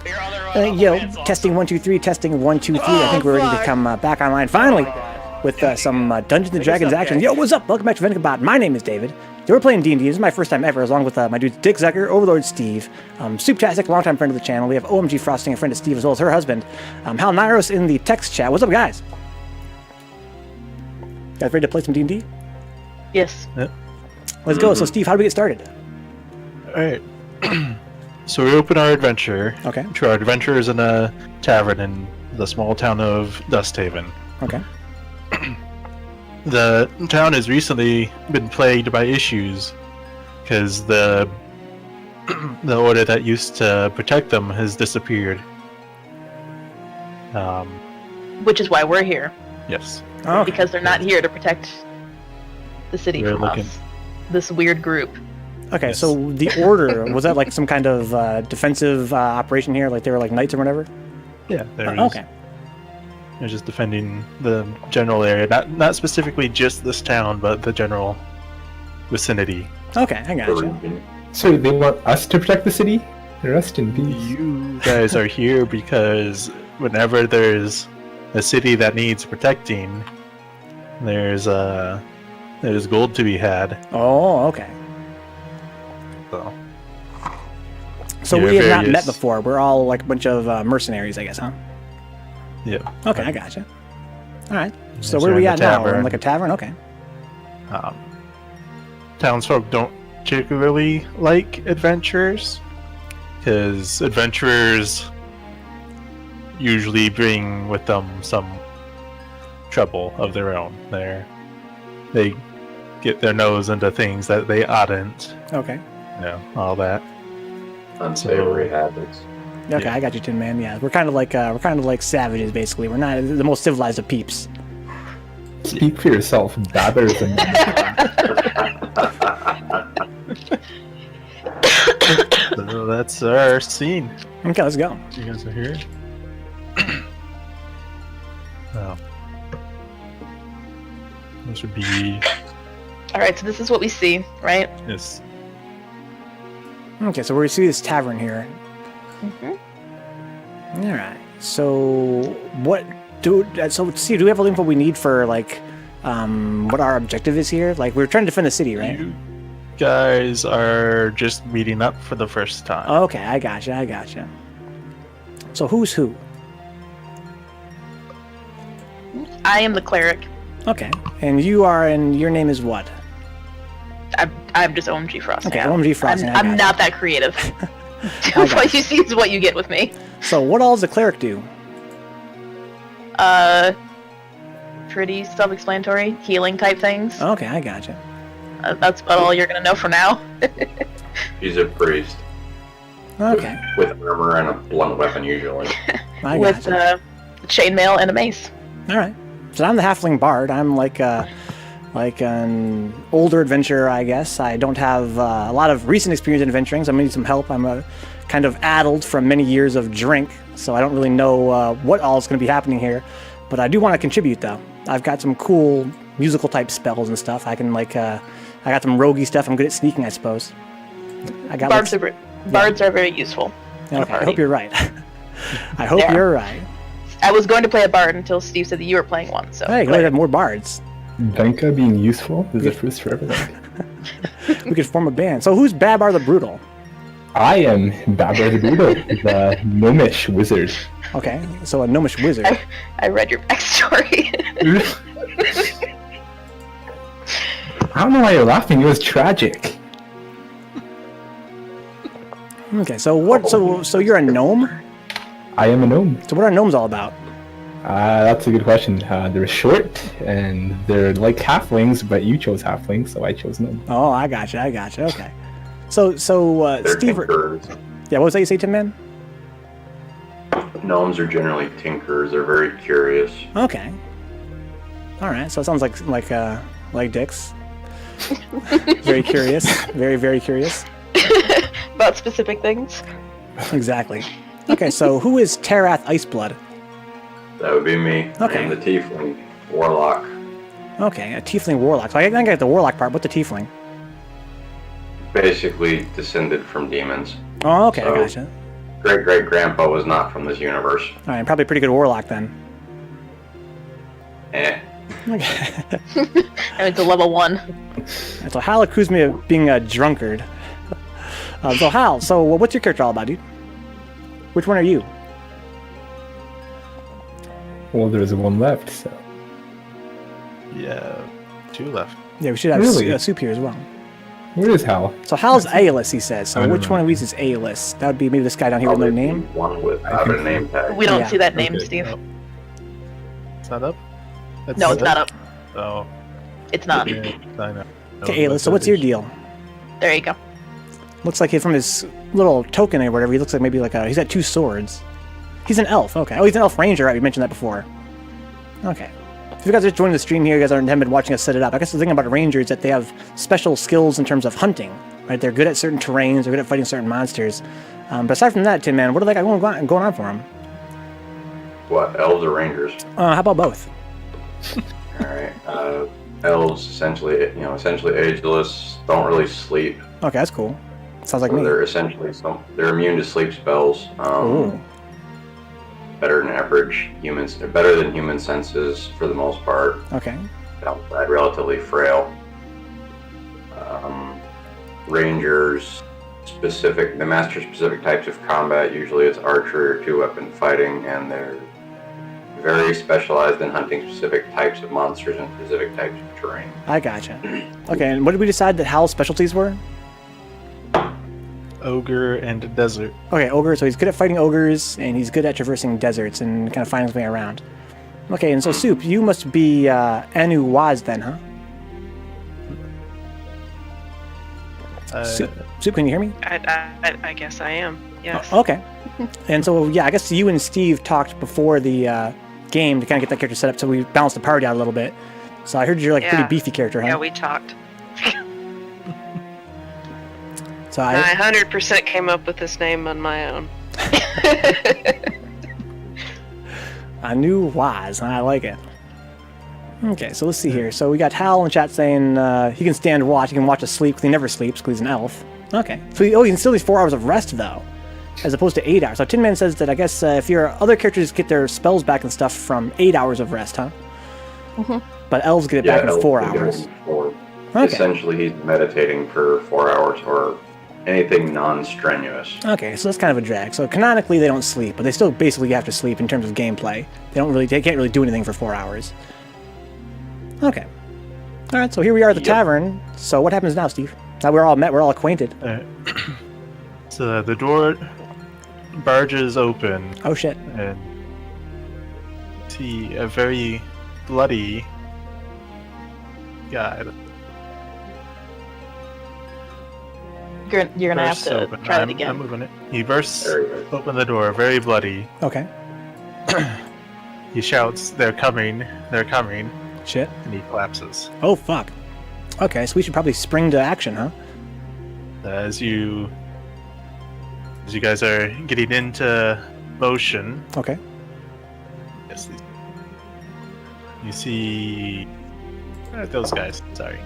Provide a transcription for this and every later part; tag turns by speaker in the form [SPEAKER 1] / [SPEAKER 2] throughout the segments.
[SPEAKER 1] Yo, testing 1 2 3, testing 1 2 3. I think we're ready to come back online finally with some Dungeons and Dragons action. Yo, what's up? Welcome back to Vencabot. My name is David. We're playing D&D. This is my first time ever, along with my dudes DIXXucker, OverlordSteve, Souptastick, longtime friend of the channel. We have omgfrosting, a friend of Steve, as well as her husband, Halneiros in the text chat. What's up, guys? Guys ready to play some D&D?
[SPEAKER 2] Yes.
[SPEAKER 3] Yep.
[SPEAKER 1] Let's go. So, Steve, how do we get started?
[SPEAKER 3] Alright. So we open our adventure.
[SPEAKER 1] Okay.
[SPEAKER 3] Our adventure is in a tavern in the small town of Dusthaven.
[SPEAKER 1] Okay.
[SPEAKER 3] The town has recently been plagued by issues because the order that used to protect them has disappeared.
[SPEAKER 2] Which is why we're here.
[SPEAKER 3] Yes.
[SPEAKER 1] Oh, okay.
[SPEAKER 2] Because they're not here to protect the city
[SPEAKER 3] We're
[SPEAKER 2] from
[SPEAKER 3] looking-
[SPEAKER 2] us. This weird group.
[SPEAKER 1] Okay,
[SPEAKER 3] Yes.
[SPEAKER 1] so the order, was that like some kind of defensive operation here? Like they were like knights or whatever?
[SPEAKER 3] Yeah.
[SPEAKER 1] Okay.
[SPEAKER 3] They're just defending the general area, not specifically just this town, but the general vicinity.
[SPEAKER 1] Okay, I got you.
[SPEAKER 4] So they want us to protect the city? Rest in peace.
[SPEAKER 3] You guys are here because whenever there's a city that needs protecting, there's gold to be had.
[SPEAKER 1] Oh, okay. So
[SPEAKER 3] Yeah,
[SPEAKER 1] we have not met
[SPEAKER 3] various-
[SPEAKER 1] before. We're all like a bunch of mercenaries, I guess, huh?
[SPEAKER 3] Yeah.
[SPEAKER 1] Okay, I got you. All right. So
[SPEAKER 3] Yes,
[SPEAKER 1] where are
[SPEAKER 3] we're
[SPEAKER 1] we
[SPEAKER 3] in
[SPEAKER 1] at
[SPEAKER 3] the
[SPEAKER 1] now? We're in
[SPEAKER 3] tavern.
[SPEAKER 1] like a tavern? Okay.
[SPEAKER 3] Townsfolk don't particularly like adventurers because adventurers usually bring with them some trouble of their own. They get their nose into things that they oughtn't.
[SPEAKER 1] Okay.
[SPEAKER 3] All that.
[SPEAKER 5] Unsavory habits.
[SPEAKER 1] Okay,
[SPEAKER 3] Yeah.
[SPEAKER 1] I got you, Tin Man. Yeah, we're kind of like savages, basically. We're not the most civilized of peeps.
[SPEAKER 4] Speak for yourself, babbers and
[SPEAKER 3] So that's our scene.
[SPEAKER 1] Okay, let's go.
[SPEAKER 3] You guys are here. Oh. This would be
[SPEAKER 2] Alright, so this is what we see, right?
[SPEAKER 3] this.
[SPEAKER 1] Okay, so we see this tavern here.
[SPEAKER 2] Mm-hmm.
[SPEAKER 1] All right. So Steve, do we have all the info we need for like what our objective is here? Like we're trying to defend the city, right?
[SPEAKER 3] You guys are just meeting up for the first time.
[SPEAKER 1] Okay, I gotcha. So who's who?
[SPEAKER 2] I am the cleric.
[SPEAKER 1] Okay, and your name is what?
[SPEAKER 2] I'm just OMG Frosting.
[SPEAKER 1] Okay, OMG Frosting. I
[SPEAKER 2] I'm
[SPEAKER 1] got
[SPEAKER 2] not that creative.
[SPEAKER 1] got
[SPEAKER 2] What you see is what you get with me.
[SPEAKER 1] it. So what all does the cleric do?
[SPEAKER 2] Pretty self-explanatory, healing type things.
[SPEAKER 1] Okay, I gotcha.
[SPEAKER 2] That's about all you're gonna know for now.
[SPEAKER 5] He's a priest
[SPEAKER 1] Okay,
[SPEAKER 5] with armor and a blunt weapon usually.
[SPEAKER 1] I
[SPEAKER 2] With
[SPEAKER 1] gotcha.
[SPEAKER 2] chainmail and a mace.
[SPEAKER 1] All right. So I'm the halfling bard. I'm like an older adventurer, I guess. I don't have a lot of recent experience in adventuring, so I'm gonna need some help. I'm kind of addled from many years of drink, so I don't really know what all is going to be happening here. But I do want to contribute, though. I've got some cool musical type spells and stuff. I can I got some roguey stuff. I'm good at sneaking, I suppose. I got
[SPEAKER 2] Bards are very useful. in a
[SPEAKER 1] Okay, I
[SPEAKER 2] party.
[SPEAKER 1] hope you're right. I hope
[SPEAKER 2] They are.
[SPEAKER 1] you're right.
[SPEAKER 2] I was going to play a bard until Steve said that you were playing one. So
[SPEAKER 1] Hey, glad to have more bards.
[SPEAKER 4] Venka being useful is a first for everything.
[SPEAKER 1] We could form a band. So who's Babar the Brutal?
[SPEAKER 4] I am Babber the Doodle, the gnomish wizard.
[SPEAKER 1] Okay, so a gnomish wizard.
[SPEAKER 2] I read your backstory.
[SPEAKER 4] I don't know why you're laughing, it was tragic.
[SPEAKER 1] Okay, so what? So you're a gnome?
[SPEAKER 4] I am a gnome.
[SPEAKER 1] So what are gnomes all about?
[SPEAKER 4] That's a good question. They're short and they're like halflings, but you chose halflings, so I chose gnome.
[SPEAKER 1] Oh, I gotcha. Okay. So
[SPEAKER 5] They're
[SPEAKER 1] Steve.
[SPEAKER 5] tinkerers.
[SPEAKER 1] Yeah, what was that you say, Tin Man?
[SPEAKER 5] Gnomes are generally tinkerers. They're very curious.
[SPEAKER 1] Okay. All right. So it sounds like DIXX. Very curious. Very curious.
[SPEAKER 2] About specific things.
[SPEAKER 1] Exactly. Okay. So who is Terath Iceblood?
[SPEAKER 5] That would be me.
[SPEAKER 1] Okay.
[SPEAKER 5] I'm the tiefling warlock.
[SPEAKER 1] Okay, a tiefling warlock. So I think I got the warlock part. What's the tiefling?
[SPEAKER 5] Basically descended from demons.
[SPEAKER 1] Oh, okay. I
[SPEAKER 5] So-
[SPEAKER 1] gotcha.
[SPEAKER 5] great-great-grandpa was not from this universe.
[SPEAKER 1] All right, probably a pretty good warlock then.
[SPEAKER 5] Eh.
[SPEAKER 1] Okay.
[SPEAKER 2] And it's a level 1.
[SPEAKER 1] And so Hal accused me of being a drunkard. So Hal, so what's your character all about, dude? Which one are you?
[SPEAKER 4] Well, there's one left, so.
[SPEAKER 3] Yeah, 2 left.
[SPEAKER 1] Yeah, we should have
[SPEAKER 4] Really?
[SPEAKER 1] Soup here as well.
[SPEAKER 4] Where is Hal?
[SPEAKER 1] So Hal's A-list, he says. So
[SPEAKER 4] I don't
[SPEAKER 1] which
[SPEAKER 4] know.
[SPEAKER 1] one of these is A-list? That would be maybe this guy down here with no
[SPEAKER 5] Probably
[SPEAKER 1] name.
[SPEAKER 5] One without a name tag.
[SPEAKER 2] We don't
[SPEAKER 1] Yeah.
[SPEAKER 2] see that name,
[SPEAKER 4] Okay.
[SPEAKER 2] Steve.
[SPEAKER 3] Oh. It's not up? That's
[SPEAKER 2] No, it's not up.
[SPEAKER 3] Oh,
[SPEAKER 2] It's not.
[SPEAKER 3] yeah, I know.
[SPEAKER 1] Okay, A-list. So what's your deal?
[SPEAKER 2] There you go.
[SPEAKER 1] Looks like from his little token or whatever, he looks like maybe like he's got 2 swords. He's an elf. Okay. Oh, he's an elf ranger, right? We mentioned that before. Okay. If you guys are just joining the stream here, you guys haven't been watching us set it up. I guess the thing about a ranger is that they have special skills in terms of hunting, right? They're good at certain terrains, they're good at fighting certain monsters. But aside from that, Tin Man, what are they got going on for them?
[SPEAKER 5] What, elves or rangers?
[SPEAKER 1] How about both?
[SPEAKER 5] Alright, elves essentially ageless, don't really sleep.
[SPEAKER 1] Okay, that's cool. Sounds like
[SPEAKER 5] So
[SPEAKER 1] me.
[SPEAKER 5] they're essentially they're immune to sleep spells.
[SPEAKER 1] Ooh.
[SPEAKER 5] Better than average humans, they're better than human senses for the most part.
[SPEAKER 1] Okay.
[SPEAKER 5] Downside, relatively frail. Rangers, the master specific types of combat, usually it's archery or 2-weapon fighting, and they're very specialized in hunting specific types of monsters and specific types of terrain.
[SPEAKER 1] I gotcha. Okay, and what did we decide that Hal's specialties were?
[SPEAKER 3] Ogre and desert.
[SPEAKER 1] Okay, ogre. So he's good at fighting ogres, and he's good at traversing deserts and kind of finding his way around. Okay, and so Soup, you must be Anu Waz then, huh? Soup, can you hear me?
[SPEAKER 6] I guess I am. Yes.
[SPEAKER 1] Oh, okay. And so, yeah, I guess you and Steve talked before the game to kind of get that character set up, so we balanced the party out a little bit. So I heard you're like a pretty
[SPEAKER 6] Yeah.
[SPEAKER 1] beefy character, huh?
[SPEAKER 6] Yeah, we talked.
[SPEAKER 1] So
[SPEAKER 6] I 100% came up with this name on my own.
[SPEAKER 1] Anu Waz, I like it. Okay, so let's see here. So we got Hal in the chat saying he can stand watch. He can watch us sleep because he never sleeps because he's an elf. Okay. So he can still need 4 hours of rest though, as opposed to 8 hours. So Tin Man says that I guess if your other characters get their spells back and stuff from 8 hours of rest, huh?
[SPEAKER 2] Mhm.
[SPEAKER 1] But elves get it back in
[SPEAKER 5] elves
[SPEAKER 1] 4
[SPEAKER 5] will get it
[SPEAKER 1] hours.
[SPEAKER 5] in 4.
[SPEAKER 1] Okay.
[SPEAKER 5] Essentially, he's meditating for 4 hours or anything non-strenuous.
[SPEAKER 1] Okay, so that's kind of a drag. So canonically they don't sleep, but they still basically have to sleep in terms of gameplay. They can't really do anything for 4 hours. Okay. All right, so here we are at the tavern. So what happens now, Steve? Now we're all met, we're all acquainted.
[SPEAKER 3] So the door barges open,
[SPEAKER 1] Oh shit.
[SPEAKER 3] and see a very bloody guy.
[SPEAKER 2] You're gonna have
[SPEAKER 3] bursts
[SPEAKER 2] to
[SPEAKER 3] open.
[SPEAKER 2] try that
[SPEAKER 3] I'm
[SPEAKER 2] again.
[SPEAKER 3] moving it. He bursts
[SPEAKER 5] There you go.
[SPEAKER 3] open the door, very bloody.
[SPEAKER 1] Okay.
[SPEAKER 3] He shouts, "They're coming! They're coming!"
[SPEAKER 1] Shit.
[SPEAKER 3] And he collapses.
[SPEAKER 1] Oh fuck. Okay, so we should probably spring to action, huh?
[SPEAKER 3] As you guys are getting into motion,
[SPEAKER 1] Okay.
[SPEAKER 3] yes, you see those guys. Sorry,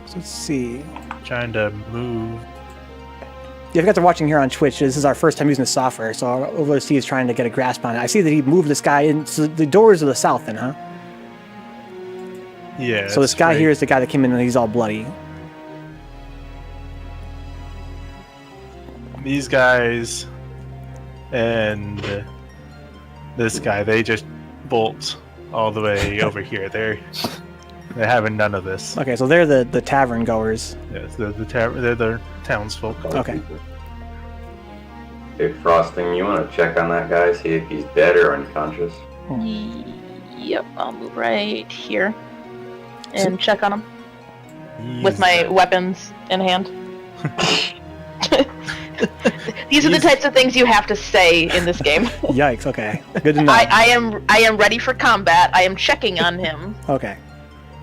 [SPEAKER 1] So let's see.
[SPEAKER 3] trying to move.
[SPEAKER 1] Yeah, if you guys are watching here on Twitch, this is our first time using the software, so our OverlordSteve is trying to get a grasp on it. I see that he moved this guy in. So the doors are the south then, huh?
[SPEAKER 3] Yeah.
[SPEAKER 1] So this guy here is the guy that came in and he's all bloody.
[SPEAKER 3] These guys and this guy, they just bolt all the way over here. They're having none of this.
[SPEAKER 1] Okay, so they're the tavern goers.
[SPEAKER 3] Yes, they're the townsfolk.
[SPEAKER 1] Okay.
[SPEAKER 5] Hey, Frosting, you want to check on that guy, see if he's dead or unconscious?
[SPEAKER 2] Yep, I'll move right here and check on him with
[SPEAKER 3] He's,
[SPEAKER 2] my weapons in hand. These are the types of things you have to say in this game.
[SPEAKER 1] Yikes, okay. Good to know.
[SPEAKER 2] I am ready for combat. I am checking on him.
[SPEAKER 1] Okay.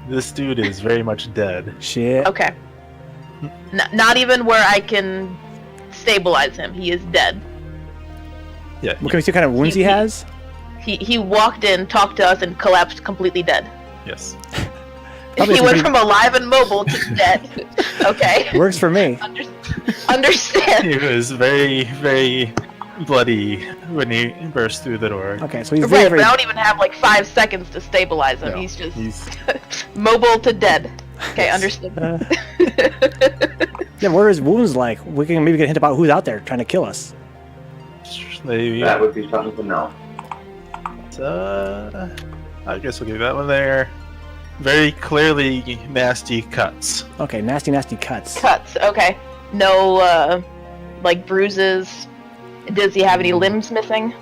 [SPEAKER 3] This dude is very much dead.
[SPEAKER 1] Shit.
[SPEAKER 2] Okay. Not even where I can stabilize him. He is dead.
[SPEAKER 3] Yeah.
[SPEAKER 1] Well, can we see what kind of wounds he has?
[SPEAKER 2] He walked in, talked to us, and collapsed completely dead.
[SPEAKER 3] Yes.
[SPEAKER 1] Probably
[SPEAKER 2] He
[SPEAKER 1] some
[SPEAKER 2] went
[SPEAKER 1] pretty-
[SPEAKER 2] from alive and mobile to dead. Okay.
[SPEAKER 1] Works for me.
[SPEAKER 2] Understand.
[SPEAKER 3] He was very, very bloody when he burst through the door.
[SPEAKER 1] Okay, so he's
[SPEAKER 2] Right,
[SPEAKER 1] very,
[SPEAKER 2] but
[SPEAKER 1] very...
[SPEAKER 2] I don't even have like 5 seconds to stabilize him.
[SPEAKER 3] No,
[SPEAKER 2] He's just
[SPEAKER 3] he's
[SPEAKER 2] mobile to dead. Okay, understood.
[SPEAKER 1] Yeah, what are his wounds like? We can maybe get a hint about who's out there trying to kill us.
[SPEAKER 5] That would be something to know.
[SPEAKER 3] I guess we'll give that one there. Very clearly nasty cuts.
[SPEAKER 1] Okay, nasty, nasty cuts.
[SPEAKER 2] Cuts. Okay. No, like bruises. Does he have any limbs missing?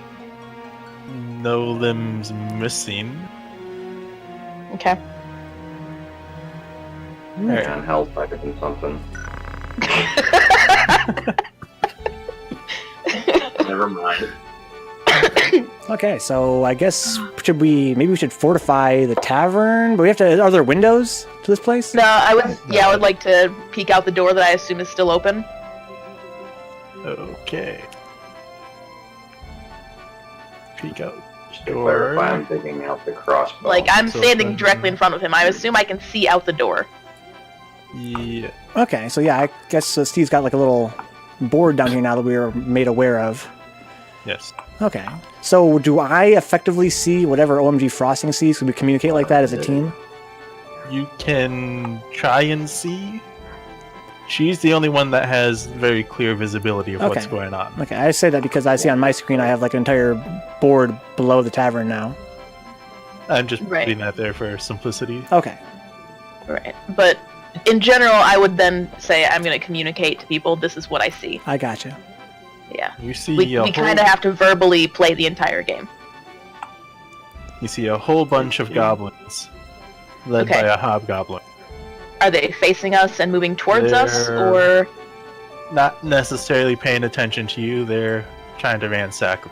[SPEAKER 3] No limbs missing.
[SPEAKER 2] Okay.
[SPEAKER 3] Alright.
[SPEAKER 5] And health might have been something. Never mind.
[SPEAKER 1] Okay, so I guess maybe we should fortify the tavern, but we have to. Are there windows to this place?
[SPEAKER 2] No, I would. Yeah, I would like to peek out the door that I assume is still open.
[SPEAKER 3] Okay. Peek out.
[SPEAKER 5] Just to clarify, I'm taking out the crossbow.
[SPEAKER 2] Like I'm
[SPEAKER 3] So
[SPEAKER 2] standing
[SPEAKER 3] then-
[SPEAKER 2] directly in front of him. I assume I can see out the door.
[SPEAKER 3] Yeah.
[SPEAKER 1] Okay, so yeah, I guess Steve's got like a little board down here now that we were made aware of.
[SPEAKER 3] Yes.
[SPEAKER 1] Okay, so do I effectively see whatever OMG Frosting sees? Can we communicate like that as a team?
[SPEAKER 3] You can try and see. She's the only one that has very clear visibility of what's
[SPEAKER 1] Okay.
[SPEAKER 3] going on.
[SPEAKER 1] Okay, I say that because I see on my screen I have like an entire board below the tavern now.
[SPEAKER 3] I'm just
[SPEAKER 2] Right.
[SPEAKER 3] putting that there for simplicity.
[SPEAKER 1] Okay,
[SPEAKER 2] Right. But in general, I would then say I'm going to communicate to people. This is what I see.
[SPEAKER 1] I gotcha.
[SPEAKER 2] Yeah.
[SPEAKER 3] You see
[SPEAKER 2] We
[SPEAKER 3] a
[SPEAKER 2] kind of have to verbally play the entire game.
[SPEAKER 3] You see a whole bunch of goblins, led
[SPEAKER 2] Okay.
[SPEAKER 3] by a hobgoblin.
[SPEAKER 2] Are they facing us and moving towards us,
[SPEAKER 3] They're-
[SPEAKER 2] or
[SPEAKER 3] Not necessarily paying attention to you. They're trying to ransack.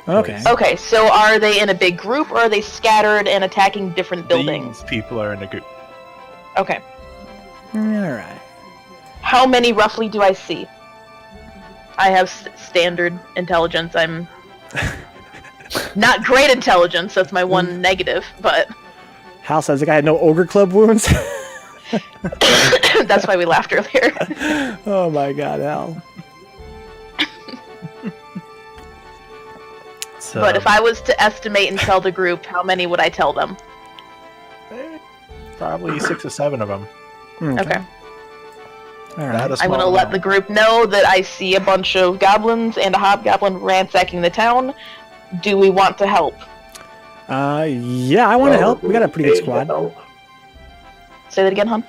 [SPEAKER 1] Okay.
[SPEAKER 2] okay? So are they in a big group, or are they scattered and attacking different buildings?
[SPEAKER 3] These people are in a group.
[SPEAKER 2] Okay.
[SPEAKER 1] All right.
[SPEAKER 2] How many roughly do I see? I have standard intelligence. I'm not great intelligence. That's my one negative, but
[SPEAKER 1] Hal says the guy had no ogre club wounds.
[SPEAKER 2] that's why we laughed earlier.
[SPEAKER 1] Oh my god, Hal.
[SPEAKER 3] So,
[SPEAKER 2] But if I was to estimate and tell the group, how many would I tell them?
[SPEAKER 3] probably 6 or 7 of them.
[SPEAKER 2] Okay.
[SPEAKER 1] All
[SPEAKER 3] Not
[SPEAKER 1] right.
[SPEAKER 3] a
[SPEAKER 2] I'm
[SPEAKER 3] small
[SPEAKER 2] gonna let
[SPEAKER 3] amount.
[SPEAKER 2] the group know that I see a bunch of goblins and a hobgoblin ransacking the town. Do we want to help?
[SPEAKER 1] Yeah, I want to help. We got a pretty good squad.
[SPEAKER 2] Say that again, hon.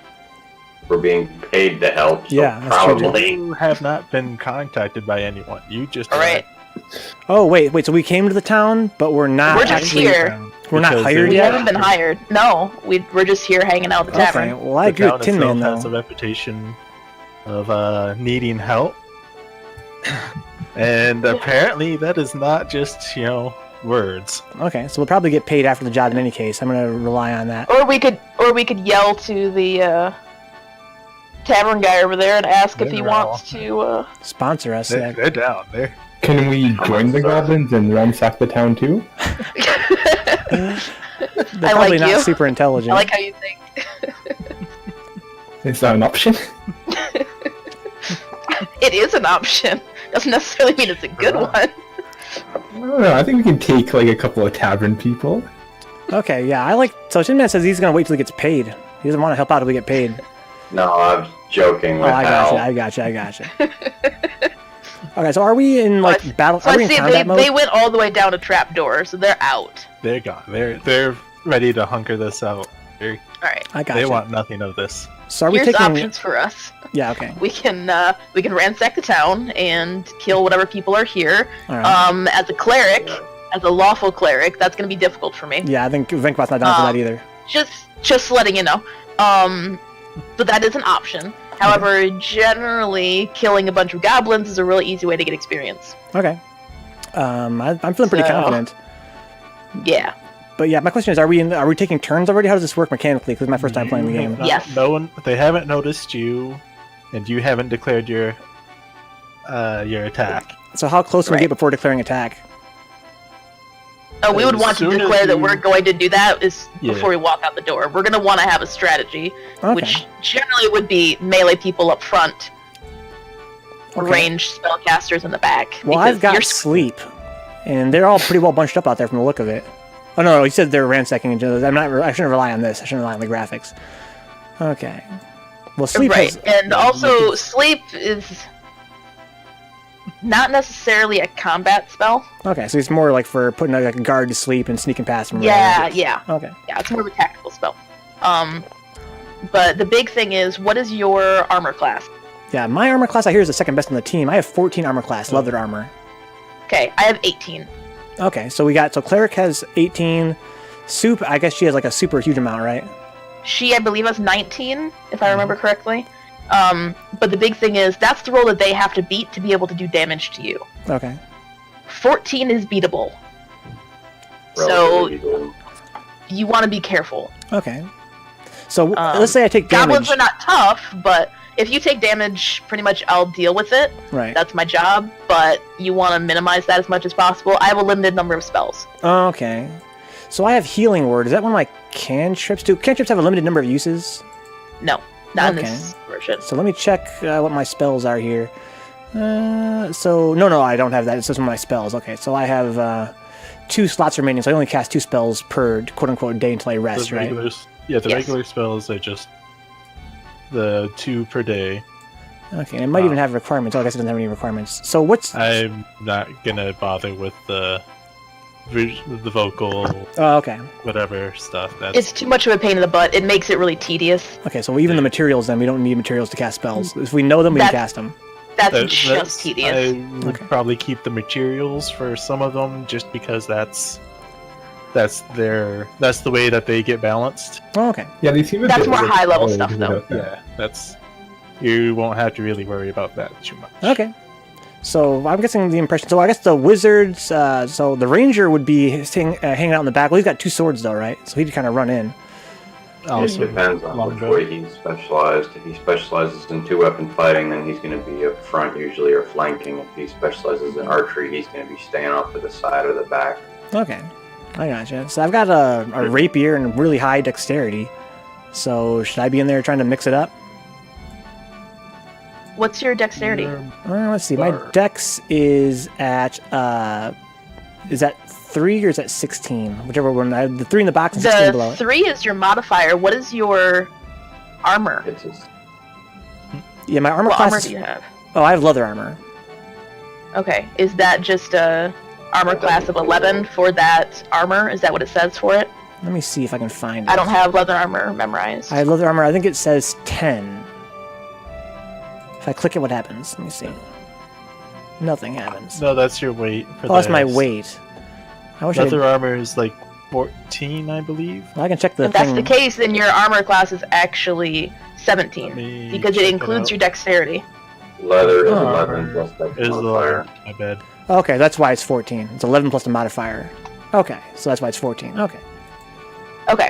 [SPEAKER 5] We're being paid to help, so
[SPEAKER 1] Yeah, that's true, too.
[SPEAKER 5] probably.
[SPEAKER 3] You have not been contacted by anyone. You just
[SPEAKER 2] All right.
[SPEAKER 1] Oh wait. So we came to the town, but we're not.
[SPEAKER 2] We're just
[SPEAKER 1] actually,
[SPEAKER 2] here.
[SPEAKER 1] We're not
[SPEAKER 3] Because
[SPEAKER 1] hired
[SPEAKER 2] We
[SPEAKER 1] yet?
[SPEAKER 2] haven't been hired. No, we're just here hanging out at the
[SPEAKER 1] Okay.
[SPEAKER 2] tavern.
[SPEAKER 1] Well, I
[SPEAKER 3] The
[SPEAKER 1] agree with
[SPEAKER 3] town
[SPEAKER 1] Tin Man
[SPEAKER 3] itself has a
[SPEAKER 1] though.
[SPEAKER 3] reputation of needing help, and apparently that is not just words.
[SPEAKER 1] Okay, so we'll probably get paid after the job in any case. I'm gonna rely on that.
[SPEAKER 2] Or we could yell to the tavern guy over there and ask if he
[SPEAKER 3] They're
[SPEAKER 2] wants to.
[SPEAKER 1] Sponsor us.
[SPEAKER 3] They're, they're down there.
[SPEAKER 4] Can we join the goblins and ransack the town too?
[SPEAKER 1] They're
[SPEAKER 2] I
[SPEAKER 1] probably
[SPEAKER 2] like
[SPEAKER 1] not
[SPEAKER 2] you.
[SPEAKER 1] super intelligent.
[SPEAKER 2] I like how you think.
[SPEAKER 4] Is that an option?
[SPEAKER 2] It is an option. Doesn't necessarily mean it's a good one.
[SPEAKER 4] I don't know. I think we can take like a couple of tavern people.
[SPEAKER 1] Okay, yeah, I like. So Tin Man says he's gonna wait till he gets paid. He doesn't want to help out till we get paid.
[SPEAKER 5] No, I was joking
[SPEAKER 1] Oh,
[SPEAKER 5] with
[SPEAKER 1] I
[SPEAKER 5] Hal.
[SPEAKER 1] gotcha. Okay, so are we in like
[SPEAKER 2] So
[SPEAKER 1] battle?
[SPEAKER 2] So
[SPEAKER 1] Are
[SPEAKER 2] I
[SPEAKER 1] we in
[SPEAKER 2] see
[SPEAKER 1] combat mode?
[SPEAKER 2] they went all the way down a trapdoor, so they're out.
[SPEAKER 3] They're gone. They're ready to hunker this out.
[SPEAKER 2] All right.
[SPEAKER 1] I gotcha.
[SPEAKER 3] They want nothing of this.
[SPEAKER 1] So are we
[SPEAKER 2] Here's
[SPEAKER 1] taking?
[SPEAKER 2] options for us.
[SPEAKER 1] Yeah. Okay.
[SPEAKER 2] We can ransack the town and kill whatever people are here.
[SPEAKER 1] All right.
[SPEAKER 2] As a cleric, as a lawful cleric, that's going to be difficult for me.
[SPEAKER 1] Yeah, I think Vencabot's not down for that either.
[SPEAKER 2] Just letting you know. But that is an option. However, generally, killing a bunch of goblins is a really easy way to get experience.
[SPEAKER 1] Okay. I'm feeling pretty
[SPEAKER 2] So-
[SPEAKER 1] confident.
[SPEAKER 2] Yeah.
[SPEAKER 1] But yeah, my question is, are we taking turns already? How does this work mechanically? Because it's my first time playing the
[SPEAKER 3] You
[SPEAKER 1] game.
[SPEAKER 3] have not-
[SPEAKER 2] Yes.
[SPEAKER 3] No one. They haven't noticed you, and you haven't declared your attack.
[SPEAKER 1] So how close can we
[SPEAKER 2] Right.
[SPEAKER 1] get before declaring attack?
[SPEAKER 2] Oh, we would
[SPEAKER 3] As
[SPEAKER 2] want to
[SPEAKER 3] soon as
[SPEAKER 2] declare that
[SPEAKER 3] you-
[SPEAKER 2] we're going to do that is
[SPEAKER 3] Yeah.
[SPEAKER 2] before we walk out the door. We're going to want to have a strategy,
[SPEAKER 1] Okay.
[SPEAKER 2] which generally would be melee people up front,
[SPEAKER 1] Okay.
[SPEAKER 2] ranged spellcasters in the back.
[SPEAKER 1] Well,
[SPEAKER 2] because
[SPEAKER 1] I've got
[SPEAKER 2] you're
[SPEAKER 1] sleep, and they're all pretty well bunched up out there from the look of it. Oh no, you said they're ransacking each other. I shouldn't rely on this. I shouldn't rely on the graphics. Okay. Well, sleep
[SPEAKER 2] right,
[SPEAKER 1] has.
[SPEAKER 2] and also sleep is not necessarily a combat spell.
[SPEAKER 1] Okay, so it's more like for putting like a guard to sleep and sneaking past him.
[SPEAKER 2] Yeah, yeah,
[SPEAKER 1] Okay.
[SPEAKER 2] yeah. It's more of a tactical spell. But the big thing is, what is your armor class?
[SPEAKER 1] Yeah, my armor class I hear is the second best on the team. I have 14 armor class, leather armor.
[SPEAKER 2] Okay, I have 18.
[SPEAKER 1] Okay, so cleric has 18. Soup, I guess she has like a super huge amount, right?
[SPEAKER 2] She, I believe, has 19, if I remember correctly. But the big thing is, that's the roll that they have to beat to be able to do damage to you.
[SPEAKER 1] Okay.
[SPEAKER 2] 14 is beatable. So
[SPEAKER 5] Relatively equal.
[SPEAKER 2] you want to be careful.
[SPEAKER 1] Okay. So let's say I take damage.
[SPEAKER 2] Goblins are not tough, but if you take damage, pretty much I'll deal with it.
[SPEAKER 1] Right.
[SPEAKER 2] That's my job, but you want to minimize that as much as possible. I have a limited number of spells.
[SPEAKER 1] Okay. So I have healing word. Is that one of my cantrips? Do cantrips have a limited number of uses?
[SPEAKER 2] No, not in
[SPEAKER 1] Okay.
[SPEAKER 2] this version.
[SPEAKER 1] So let me check what my spells are here. So no, I don't have that. It's just my spells. Okay, so I have 2 slots remaining, so I only cast 2 spells per quote-unquote day until I rest,
[SPEAKER 3] The
[SPEAKER 1] right?
[SPEAKER 3] the
[SPEAKER 2] Yes.
[SPEAKER 3] regular spells are just the 2 per day.
[SPEAKER 1] Okay, and it might even have requirements. Oh, I guess it doesn't have any requirements. So what's...
[SPEAKER 3] I'm not gonna bother with the vocal,
[SPEAKER 1] Oh, okay.
[SPEAKER 3] whatever stuff. That's
[SPEAKER 2] It's too much of a pain in the butt. It makes it really tedious.
[SPEAKER 1] Okay, so even the materials, then, we don't need materials to cast spells. If we know them, we can
[SPEAKER 2] That's-
[SPEAKER 1] cast them.
[SPEAKER 2] That's just tedious.
[SPEAKER 3] I would
[SPEAKER 1] Okay.
[SPEAKER 3] probably keep the materials for some of them, just because that's the way that they get balanced.
[SPEAKER 1] Oh, okay.
[SPEAKER 4] Yeah, they seem a
[SPEAKER 2] That's
[SPEAKER 4] bit
[SPEAKER 2] more high-level
[SPEAKER 4] overpowered
[SPEAKER 2] stuff, though.
[SPEAKER 4] without that.
[SPEAKER 3] Yeah, that's you won't have to really worry about that too much.
[SPEAKER 1] Okay. So I'm guessing the impression... So I guess the wizards... so the ranger would be hanging out in the back. Well, he's got 2 swords, though, right? So he'd kind of run in.
[SPEAKER 3] Also,
[SPEAKER 5] It depends on which
[SPEAKER 3] longbow.
[SPEAKER 5] way he's specialized. If he specializes in 2-weapon fighting, then he's going to be up front usually or flanking. If he specializes in archery, he's going to be staying off to the side or the back.
[SPEAKER 1] Okay. I gotcha. So I've got a rapier and really high dexterity. So should I be in there trying to mix it up?
[SPEAKER 2] What's your dexterity?
[SPEAKER 1] Let's see. My dex is at 3 or is that 16? Whichever one. I have the 3 in the box and 16 below
[SPEAKER 2] The
[SPEAKER 1] it.
[SPEAKER 2] 3 is your modifier. What is your armor?
[SPEAKER 5] It's just,
[SPEAKER 1] Yeah, my armor
[SPEAKER 2] What
[SPEAKER 1] class
[SPEAKER 2] armor
[SPEAKER 1] is...
[SPEAKER 2] do you have?
[SPEAKER 1] Oh, I have leather armor.
[SPEAKER 2] Okay, is that just a armor class of 11 for that armor? Is that what it says for it?
[SPEAKER 1] Let me see if I can find it.
[SPEAKER 2] I don't have leather armor memorized.
[SPEAKER 1] I have leather armor. I think it says 10. If I click it, what happens? Let me see. Nothing happens.
[SPEAKER 3] No, that's your weight. For
[SPEAKER 1] Oh, that's my
[SPEAKER 3] this.
[SPEAKER 1] weight. I wish I
[SPEAKER 3] Leather
[SPEAKER 1] could...
[SPEAKER 3] armor is like 14, I believe.
[SPEAKER 1] Well, I can check the
[SPEAKER 2] If that's
[SPEAKER 1] thing.
[SPEAKER 2] the case, then your armor class is actually 17
[SPEAKER 3] Let me
[SPEAKER 2] because
[SPEAKER 3] check
[SPEAKER 2] it
[SPEAKER 3] it
[SPEAKER 2] includes
[SPEAKER 3] out.
[SPEAKER 2] your dexterity.
[SPEAKER 5] leather is
[SPEAKER 1] Oh.
[SPEAKER 5] 11 plus dex
[SPEAKER 3] Is the
[SPEAKER 5] modifier.
[SPEAKER 3] my bad.
[SPEAKER 1] Okay, that's why it's 14. It's 11 plus the modifier. Okay, so that's why it's 14. Okay.
[SPEAKER 2] Okay,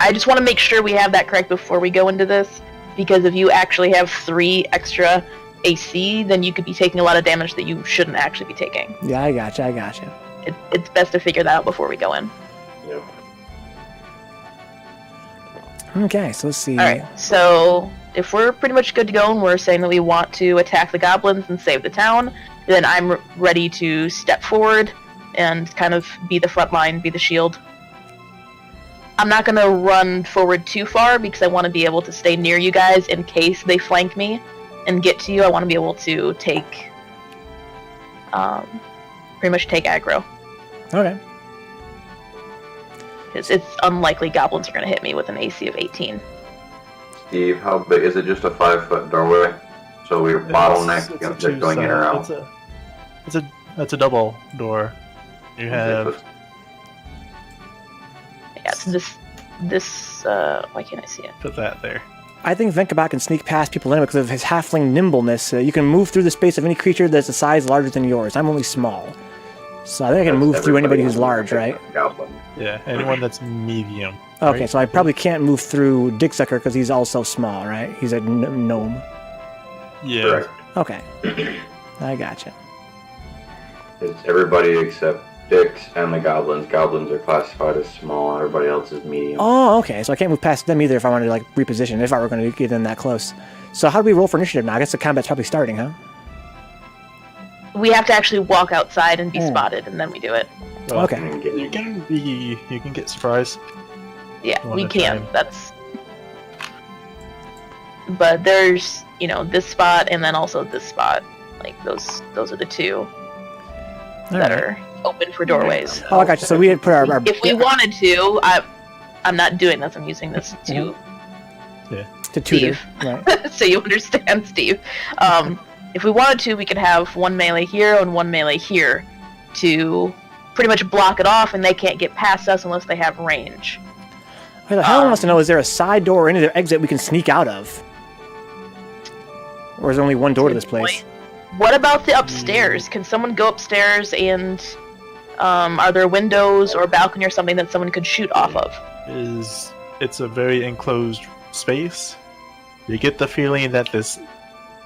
[SPEAKER 2] I just want to make sure we have that correct before we go into this, because if you actually have 3 extra AC, then you could be taking a lot of damage that you shouldn't actually be taking.
[SPEAKER 1] Yeah, I gotcha.
[SPEAKER 2] It's best to figure that out before we go in.
[SPEAKER 5] Yep.
[SPEAKER 1] Okay, so let's see.
[SPEAKER 2] Alright, so if we're pretty much good to go and we're saying that we want to attack the goblins and save the town, then I'm ready to step forward and kind of be the front line, be the shield. I'm not going to run forward too far because I want to be able to stay near you guys in case they flank me and get to you. I want to be able to take, pretty much take aggro.
[SPEAKER 1] Okay.
[SPEAKER 2] Because it's unlikely goblins are going to hit me with an AC of 18.
[SPEAKER 5] Steve, how big is it? Just a 5-foot doorway? So we're bottlenecked
[SPEAKER 3] It's a
[SPEAKER 5] just going in and out.
[SPEAKER 3] It's a double door. You have
[SPEAKER 2] Yeah, it's this, why can't I see it?
[SPEAKER 3] put that there.
[SPEAKER 1] I think Vencabot can sneak past people anyway because of his halfling nimbleness. You can move through the space of any creature that's a size larger than yours. I'm only small. So I think I can move through anybody who's large, right?
[SPEAKER 5] Goblin.
[SPEAKER 3] Yeah, anyone that's medium.
[SPEAKER 1] Okay,
[SPEAKER 3] right?
[SPEAKER 1] so I probably can't move through DIXXucker because he's also small, right? He's a gnome.
[SPEAKER 3] Yeah.
[SPEAKER 5] Correct.
[SPEAKER 1] Okay. I gotcha.
[SPEAKER 5] It's everybody except DIXX and the goblins. Goblins are classified as small, everybody else is medium.
[SPEAKER 1] Oh, okay. So I can't move past them either if I wanted to like reposition. If I were going to get in that close. So how do we roll for initiative now? I guess the combat's probably starting, huh?
[SPEAKER 2] We have to actually walk outside and be spotted, and then we do it.
[SPEAKER 3] Well,
[SPEAKER 1] Okay.
[SPEAKER 3] You can get surprised.
[SPEAKER 2] Yeah,
[SPEAKER 3] One
[SPEAKER 2] we
[SPEAKER 3] at a
[SPEAKER 2] can.
[SPEAKER 3] time.
[SPEAKER 2] That's. But there's, this spot and then also this spot. Like those are the two that are open for doorways.
[SPEAKER 1] Oh, I got you. So we had put our
[SPEAKER 2] If we wanted to, I'm not doing this. I'm using this to
[SPEAKER 1] to tutor.
[SPEAKER 2] Steve.
[SPEAKER 1] Right.
[SPEAKER 2] So you understand, Steve. If we wanted to, we could have one melee here and one melee here to pretty much block it off, and they can't get past us unless they have range.
[SPEAKER 1] Well, Helen wants to know: is there a side door or any other exit we can sneak out of, or is there only one door to this place?
[SPEAKER 2] What about the upstairs? Can someone go upstairs and are there windows or a balcony or something that someone could shoot off of?
[SPEAKER 3] It's a very enclosed space. You get the feeling that this,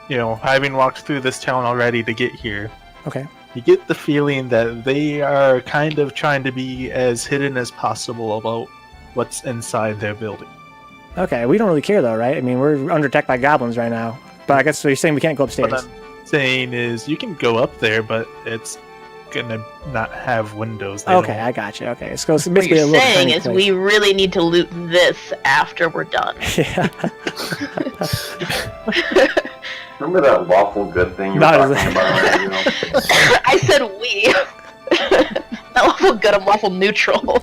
[SPEAKER 3] having walked through this town already to get here,
[SPEAKER 1] Okay.
[SPEAKER 3] you get the feeling that they are kind of trying to be as hidden as possible about what's inside their building.
[SPEAKER 1] Okay. We don't really care though, right? I mean, we're under attack by goblins right now. But I guess so you're saying we can't go upstairs.
[SPEAKER 3] What I'm saying is you can go up there, but it's gonna not have windows. They
[SPEAKER 1] Okay,
[SPEAKER 3] don't-
[SPEAKER 1] I got you. Okay, so it's
[SPEAKER 2] What
[SPEAKER 1] basically a
[SPEAKER 2] you're
[SPEAKER 1] little
[SPEAKER 2] saying
[SPEAKER 1] tiny
[SPEAKER 2] is
[SPEAKER 1] place.
[SPEAKER 2] we really need to loot this after we're done.
[SPEAKER 1] Yeah.
[SPEAKER 5] Remember that lawful good thing you were
[SPEAKER 1] Not
[SPEAKER 5] talking
[SPEAKER 1] as-
[SPEAKER 5] about? a minute ago?
[SPEAKER 2] I said we. Not lawful good, I'm lawful neutral.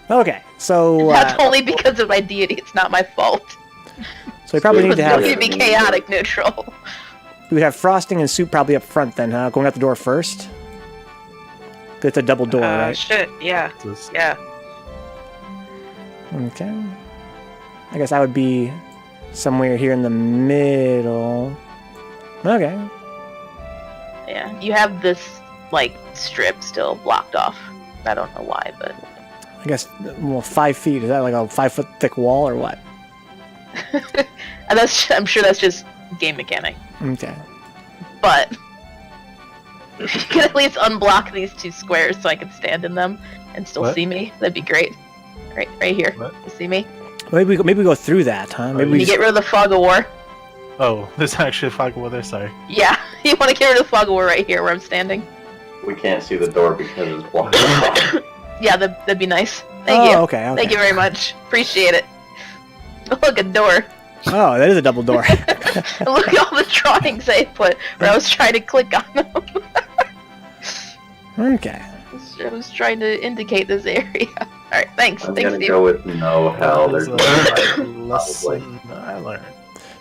[SPEAKER 1] Okay, so
[SPEAKER 2] That's only because of my deity, it's not my fault.
[SPEAKER 1] so we probably need to
[SPEAKER 2] It
[SPEAKER 1] have
[SPEAKER 2] would be chaotic neutral.
[SPEAKER 1] we would have frosting and soup probably up front then, huh? Going out the door first. It's a double door, right?
[SPEAKER 6] Shit, yeah.
[SPEAKER 3] Just-
[SPEAKER 6] Yeah.
[SPEAKER 1] Okay. I guess I would be somewhere here in the middle. Okay.
[SPEAKER 2] Yeah, you have this, strip still blocked off. I don't know why, but...
[SPEAKER 1] I guess 5 feet. Is that like a 5 foot thick wall or what?
[SPEAKER 2] And I'm sure that's just game mechanic.
[SPEAKER 1] Okay.
[SPEAKER 2] But... if you could at least unblock these two squares so I can stand in them and still
[SPEAKER 3] What?
[SPEAKER 2] see me, that'd be great. Right here.
[SPEAKER 3] What?
[SPEAKER 2] You see me?
[SPEAKER 1] Maybe we go through that, huh? Maybe
[SPEAKER 3] you
[SPEAKER 1] we
[SPEAKER 2] You
[SPEAKER 1] just,
[SPEAKER 2] get rid of the fog of war.
[SPEAKER 3] Oh, there's actually a fog over there. Sorry.
[SPEAKER 2] Yeah, you want to get rid of the fog of war right here where I'm standing.
[SPEAKER 5] We can't see the door because it's blocked off.
[SPEAKER 2] Yeah, that'd be nice. Thank you.
[SPEAKER 1] Okay.
[SPEAKER 2] Thank you very much. Appreciate it. Look, a door.
[SPEAKER 1] Oh, that is a double door.
[SPEAKER 2] Look at all the drawings I put where I was trying to click on them.
[SPEAKER 1] Okay.
[SPEAKER 2] I was trying to indicate this area. Alright, thanks.
[SPEAKER 5] I'm
[SPEAKER 2] Thanks,
[SPEAKER 5] gonna
[SPEAKER 2] Steve.
[SPEAKER 5] go with no hell. There's no
[SPEAKER 3] a lesson I learned.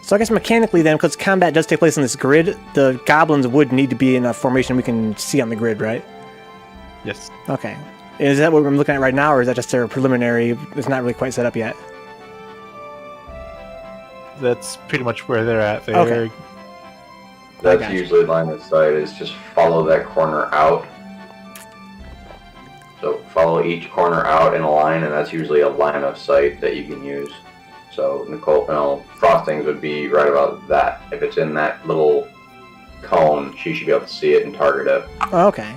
[SPEAKER 1] So I guess mechanically then, because combat does take place on this grid, the goblins would need to be in a formation we can see on the grid, right?
[SPEAKER 3] Yes.
[SPEAKER 1] Okay. Is that what I'm looking at right now, or is that just their preliminary? It's not really quite set up yet.
[SPEAKER 3] That's pretty much where they're at. They're
[SPEAKER 1] Okay.
[SPEAKER 5] That's
[SPEAKER 1] gotcha.
[SPEAKER 5] usually line of sight, is just follow that corner out. So follow each corner out in a line, and that's usually a line of sight that you can use. So frostings would be right about that. If it's in that little cone, she should be able to see it and target it.
[SPEAKER 1] Oh, okay.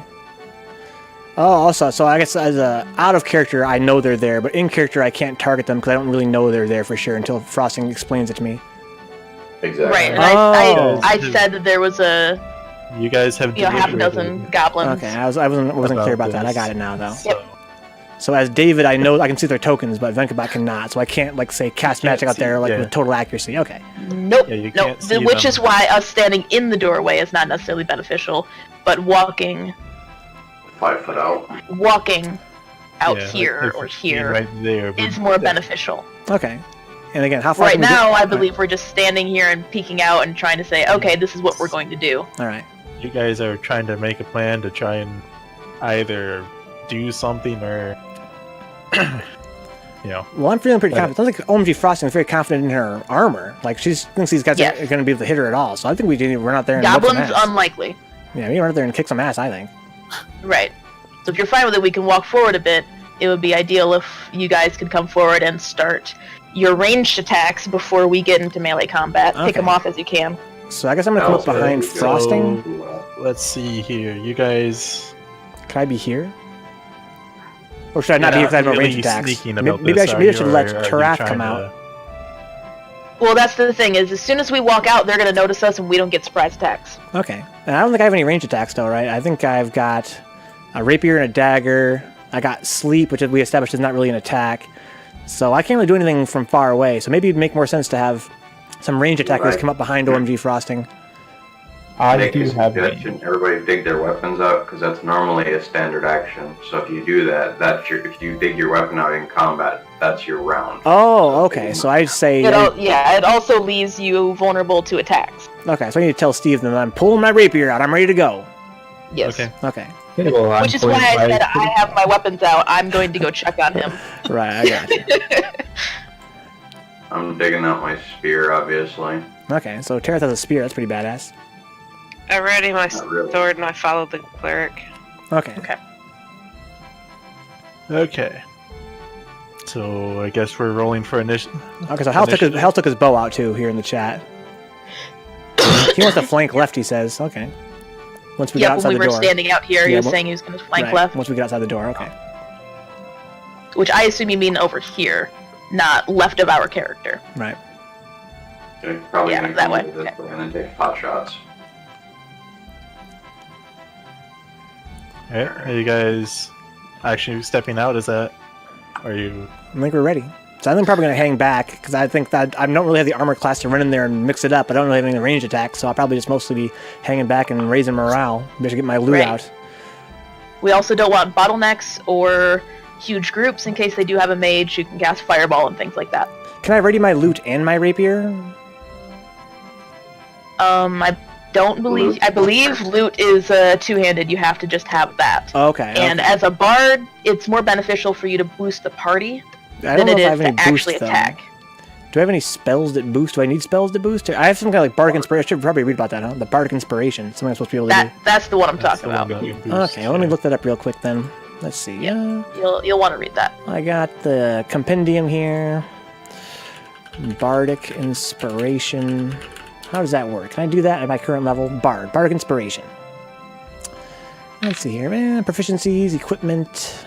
[SPEAKER 1] Oh, also, so I guess as a out of character, I know they're there, but in character, I can't target them because I don't really know they're there for sure until Frosting explains it to me.
[SPEAKER 5] Exactly.
[SPEAKER 2] Right, and
[SPEAKER 1] Oh.
[SPEAKER 2] I said that there was
[SPEAKER 3] you guys have
[SPEAKER 2] half a dozen goblins.
[SPEAKER 1] Okay, I wasn't clear about that. I
[SPEAKER 3] this.
[SPEAKER 1] got it now though.
[SPEAKER 3] So,
[SPEAKER 1] So as David, I know I can see their tokens, but Vencabot cannot. So I can't say cast
[SPEAKER 3] You can't
[SPEAKER 1] magic out there
[SPEAKER 3] see- yeah.
[SPEAKER 1] with total accuracy. Okay.
[SPEAKER 2] Nope.
[SPEAKER 3] Yeah, you
[SPEAKER 2] Nope.
[SPEAKER 3] can't see
[SPEAKER 2] Which
[SPEAKER 3] them.
[SPEAKER 2] is why us standing in the doorway is not necessarily beneficial, but walking
[SPEAKER 5] 5 foot out.
[SPEAKER 2] out
[SPEAKER 3] yeah,
[SPEAKER 2] here
[SPEAKER 3] like,
[SPEAKER 2] or
[SPEAKER 3] if
[SPEAKER 2] here
[SPEAKER 3] right there
[SPEAKER 2] is more beneficial.
[SPEAKER 1] Okay. And again, how far?
[SPEAKER 2] Right
[SPEAKER 1] can we
[SPEAKER 2] now,
[SPEAKER 1] get?
[SPEAKER 2] I believe we're just standing here and peeking out and trying to say, okay, this is what we're going to do.
[SPEAKER 1] All right.
[SPEAKER 3] You guys are trying to make a plan to try and either do something or,
[SPEAKER 1] Well, I'm feeling pretty
[SPEAKER 3] Right.
[SPEAKER 1] confident. It sounds like OMG Frosting is very confident in her armor. Like she thinks these guys
[SPEAKER 2] Yes.
[SPEAKER 1] are going to be able to hit her at all. So I think we need to run out there and whip
[SPEAKER 2] Goblins,
[SPEAKER 1] some ass.
[SPEAKER 2] unlikely.
[SPEAKER 1] Yeah, we run out there and kick some ass. I think.
[SPEAKER 2] Right. So if you're fine with it, we can walk forward a bit. It would be ideal if you guys could come forward and start your ranged attacks before we get into melee combat. Pick
[SPEAKER 1] Okay.
[SPEAKER 2] them off as you can.
[SPEAKER 1] So I guess I'm gonna come up behind Frosting.
[SPEAKER 3] So, let's see here. You guys.
[SPEAKER 1] Can I be here? Or should I not be here because I have no range
[SPEAKER 3] really
[SPEAKER 1] attacks?
[SPEAKER 3] sneaking about
[SPEAKER 1] Maybe I
[SPEAKER 3] this,
[SPEAKER 1] should let
[SPEAKER 3] are you
[SPEAKER 1] Tarath
[SPEAKER 3] trying
[SPEAKER 1] come
[SPEAKER 3] to-
[SPEAKER 1] out.
[SPEAKER 2] Well, that's the thing is, as soon as we walk out, they're gonna notice us, and we don't get surprise attacks.
[SPEAKER 1] Okay. And I don't think I have any range attacks though, right? I think I've got a rapier and a dagger. I got sleep, which we established is not really an attack. So I can't really do anything from far away. So maybe it'd make more sense to have some range attackers come up behind OMG Frosting.
[SPEAKER 4] I
[SPEAKER 5] Make
[SPEAKER 4] do
[SPEAKER 5] a
[SPEAKER 4] have
[SPEAKER 5] suggestion. Everybody dig their weapons out because that's normally a standard action. So if you do that, if you dig your weapon out in combat, that's your round.
[SPEAKER 1] Oh, okay. So I'd say...
[SPEAKER 2] It also leaves you vulnerable to attacks.
[SPEAKER 1] Okay, so I need to tell Steve that I'm pulling my rapier out. I'm ready to go.
[SPEAKER 2] Yes.
[SPEAKER 3] Okay.
[SPEAKER 1] Okay.
[SPEAKER 4] Okay, well, I'm
[SPEAKER 2] Which is why I said I have my weapons out. I'm going to go check on him.
[SPEAKER 1] Right, I got you.
[SPEAKER 5] I'm digging out my spear, obviously.
[SPEAKER 1] Okay, so Tarath has a spear. That's pretty badass.
[SPEAKER 6] I ready my
[SPEAKER 5] Not really.
[SPEAKER 6] sword and I followed the cleric.
[SPEAKER 1] Okay.
[SPEAKER 3] Okay. So I guess we're rolling for initiative.
[SPEAKER 1] Okay, so Hal took his bow out too here in the chat. He wants to flank left, he says. Okay. Once we get
[SPEAKER 2] Yeah,
[SPEAKER 1] outside
[SPEAKER 2] when we
[SPEAKER 1] the
[SPEAKER 2] were
[SPEAKER 1] door.
[SPEAKER 2] standing out here, he
[SPEAKER 1] Yeah,
[SPEAKER 2] was
[SPEAKER 1] well-
[SPEAKER 2] saying he was going to flank
[SPEAKER 1] Right,
[SPEAKER 2] left,
[SPEAKER 1] once we get outside the door, okay.
[SPEAKER 2] which I assume you mean over here, not left of our character.
[SPEAKER 1] Right.
[SPEAKER 5] Okay, probably
[SPEAKER 2] Yeah,
[SPEAKER 5] gonna
[SPEAKER 2] that
[SPEAKER 5] come
[SPEAKER 2] way,
[SPEAKER 5] over this
[SPEAKER 2] okay.
[SPEAKER 5] way and then take pot shots.
[SPEAKER 3] Alright, are you guys actually stepping out? Are you...
[SPEAKER 1] I think we're ready. So I think I'm probably going to hang back, because I think that I don't really have the armor class to run in there and mix it up. I don't really have any range attacks, so I'll probably just mostly be hanging back and raising morale. Maybe I should get my loot
[SPEAKER 2] Right.
[SPEAKER 1] out.
[SPEAKER 2] We also don't want bottlenecks or huge groups in case they do have a mage who can cast fireball and things like that.
[SPEAKER 1] Can I ready my loot and my rapier?
[SPEAKER 2] I believe loot is two-handed. You have to just have that.
[SPEAKER 1] Okay.
[SPEAKER 2] And
[SPEAKER 1] okay.
[SPEAKER 2] as a bard, it's more beneficial for you to boost the party
[SPEAKER 1] I
[SPEAKER 2] than
[SPEAKER 1] don't know
[SPEAKER 2] it
[SPEAKER 1] if I
[SPEAKER 2] is
[SPEAKER 1] have any
[SPEAKER 2] to actually
[SPEAKER 1] boost, though.
[SPEAKER 2] attack.
[SPEAKER 1] Do I have any spells that boost? Do I need spells to boost? I have some kind of like bardic inspiration. I should probably read about that, huh? The bardic inspiration. Something I'm supposed to be able to
[SPEAKER 2] That's the one I'm
[SPEAKER 3] That's
[SPEAKER 2] talking
[SPEAKER 3] the one
[SPEAKER 2] about.
[SPEAKER 3] that you
[SPEAKER 1] do.
[SPEAKER 3] boost,
[SPEAKER 1] Okay, well, let me
[SPEAKER 3] yeah.
[SPEAKER 1] look that up real quick then. Let's see.
[SPEAKER 2] Yeah. You'll want to read that.
[SPEAKER 1] I got the compendium here. Bardic inspiration. How does that work? Can I do that at my current level? Bardic inspiration. Let's see here. Proficiencies, equipment.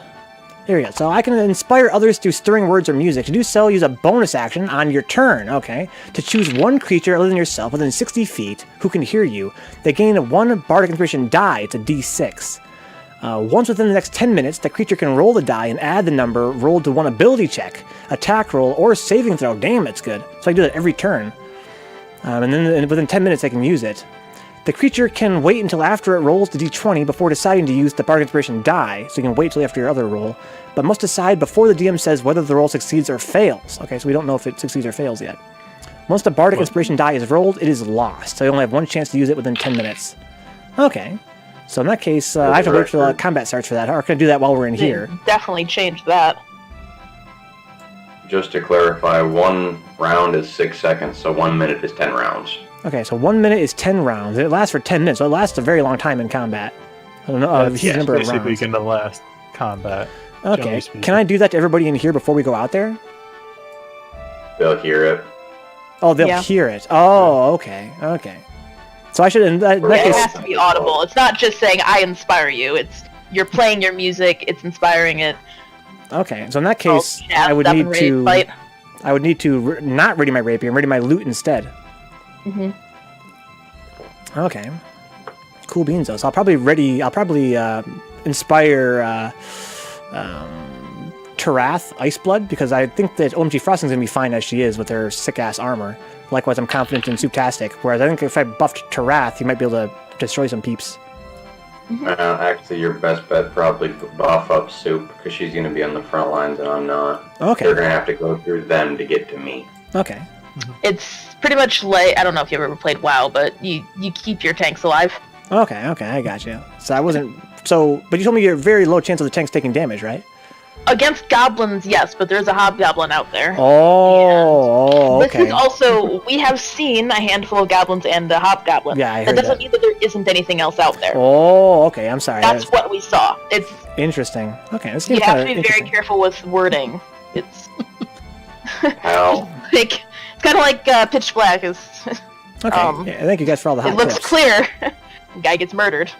[SPEAKER 1] Here we go. So I can inspire others through stirring words or music. To do so, use a bonus action on your turn, okay? To choose one creature other than yourself within 60 feet who can hear you. They gain one Bardic Inspiration die. It's a D6. Once within the next 10 minutes, the creature can roll the die and add the number rolled to one ability check, attack roll, or saving throw. Damn, that's good. So I do that every turn. And then within 10 minutes, I can use it. The creature can wait until after it rolls the d20 before deciding to use the Bardic Inspiration die, so you can wait till after your other roll, but must decide before the DM says whether the roll succeeds or fails. Okay, so we don't know if it succeeds or fails yet. Once the Bardic Inspiration die is rolled, it is lost, so you only have one chance to use it within 10 minutes. Okay, so in that case, I have to wait till combat starts for that, or can I do that while we're in here?
[SPEAKER 2] Definitely change that.
[SPEAKER 5] Just to clarify, 1 round is 6 seconds, so 1 minute is 10 rounds.
[SPEAKER 1] Okay, so 1 minute is 10 rounds. It lasts for 10 minutes, so it lasts a very long time in combat. I don't know, a huge
[SPEAKER 3] That's
[SPEAKER 1] number of
[SPEAKER 3] basically
[SPEAKER 1] rounds.
[SPEAKER 3] going to last combat.
[SPEAKER 1] Okay,
[SPEAKER 3] generally speaking.
[SPEAKER 1] can I do that to everybody in here before we go out there?
[SPEAKER 5] They'll hear it.
[SPEAKER 1] Oh, they'll
[SPEAKER 2] Yeah.
[SPEAKER 1] hear it. Oh, okay, okay. So I should, in that
[SPEAKER 2] It
[SPEAKER 1] case,
[SPEAKER 2] has to be audible. It's not just saying I inspire you. It's you're playing your music. It's inspiring it.
[SPEAKER 1] okay. So in that case,
[SPEAKER 2] Oh, yeah,
[SPEAKER 1] I would
[SPEAKER 2] stop
[SPEAKER 1] need
[SPEAKER 2] and ready
[SPEAKER 1] to,
[SPEAKER 2] fight.
[SPEAKER 1] I would need to not ready my rapier and ready my loot instead.
[SPEAKER 2] Mhm.
[SPEAKER 1] Okay. Cool beans though. So I'll probably inspire Tarath Iceblood, because I think that OMG Frosting's gonna be fine as she is with her sick ass armor. Likewise, I'm confident in Souptastick, whereas I think if I buffed Tarath, he might be able to destroy some peeps.
[SPEAKER 5] Actually, your best bet probably buff up Soup, because she's going to be on the front lines and I'm not.
[SPEAKER 1] Okay.
[SPEAKER 5] They're going to have to go through them to get to me.
[SPEAKER 1] Okay.
[SPEAKER 2] It's pretty much like I don't know if you've ever played WoW, but you keep your tanks alive.
[SPEAKER 1] Okay, I got you. So I wasn't... So, but you told me you're very low chance of the tanks taking damage, right?
[SPEAKER 2] Against goblins, yes, but there's a hobgoblin out there.
[SPEAKER 1] Oh, okay.
[SPEAKER 2] This is also, we have seen a handful of goblins and a hobgoblin.
[SPEAKER 1] Yeah, I
[SPEAKER 2] That
[SPEAKER 1] heard
[SPEAKER 2] doesn't
[SPEAKER 1] that.
[SPEAKER 2] mean that there isn't anything else out there.
[SPEAKER 1] Oh, okay, I'm sorry.
[SPEAKER 2] That's what we saw. It's
[SPEAKER 1] Interesting. Okay, this
[SPEAKER 2] you
[SPEAKER 1] game's
[SPEAKER 2] have
[SPEAKER 1] kinda
[SPEAKER 2] to be very
[SPEAKER 1] interesting.
[SPEAKER 2] careful with wording. It's
[SPEAKER 5] Hell,
[SPEAKER 2] like it's kind of like Pitch Black is.
[SPEAKER 1] Okay. Yeah, thank you guys for all the
[SPEAKER 2] It
[SPEAKER 1] hot
[SPEAKER 2] looks
[SPEAKER 1] tips.
[SPEAKER 2] clear. Guy gets murdered.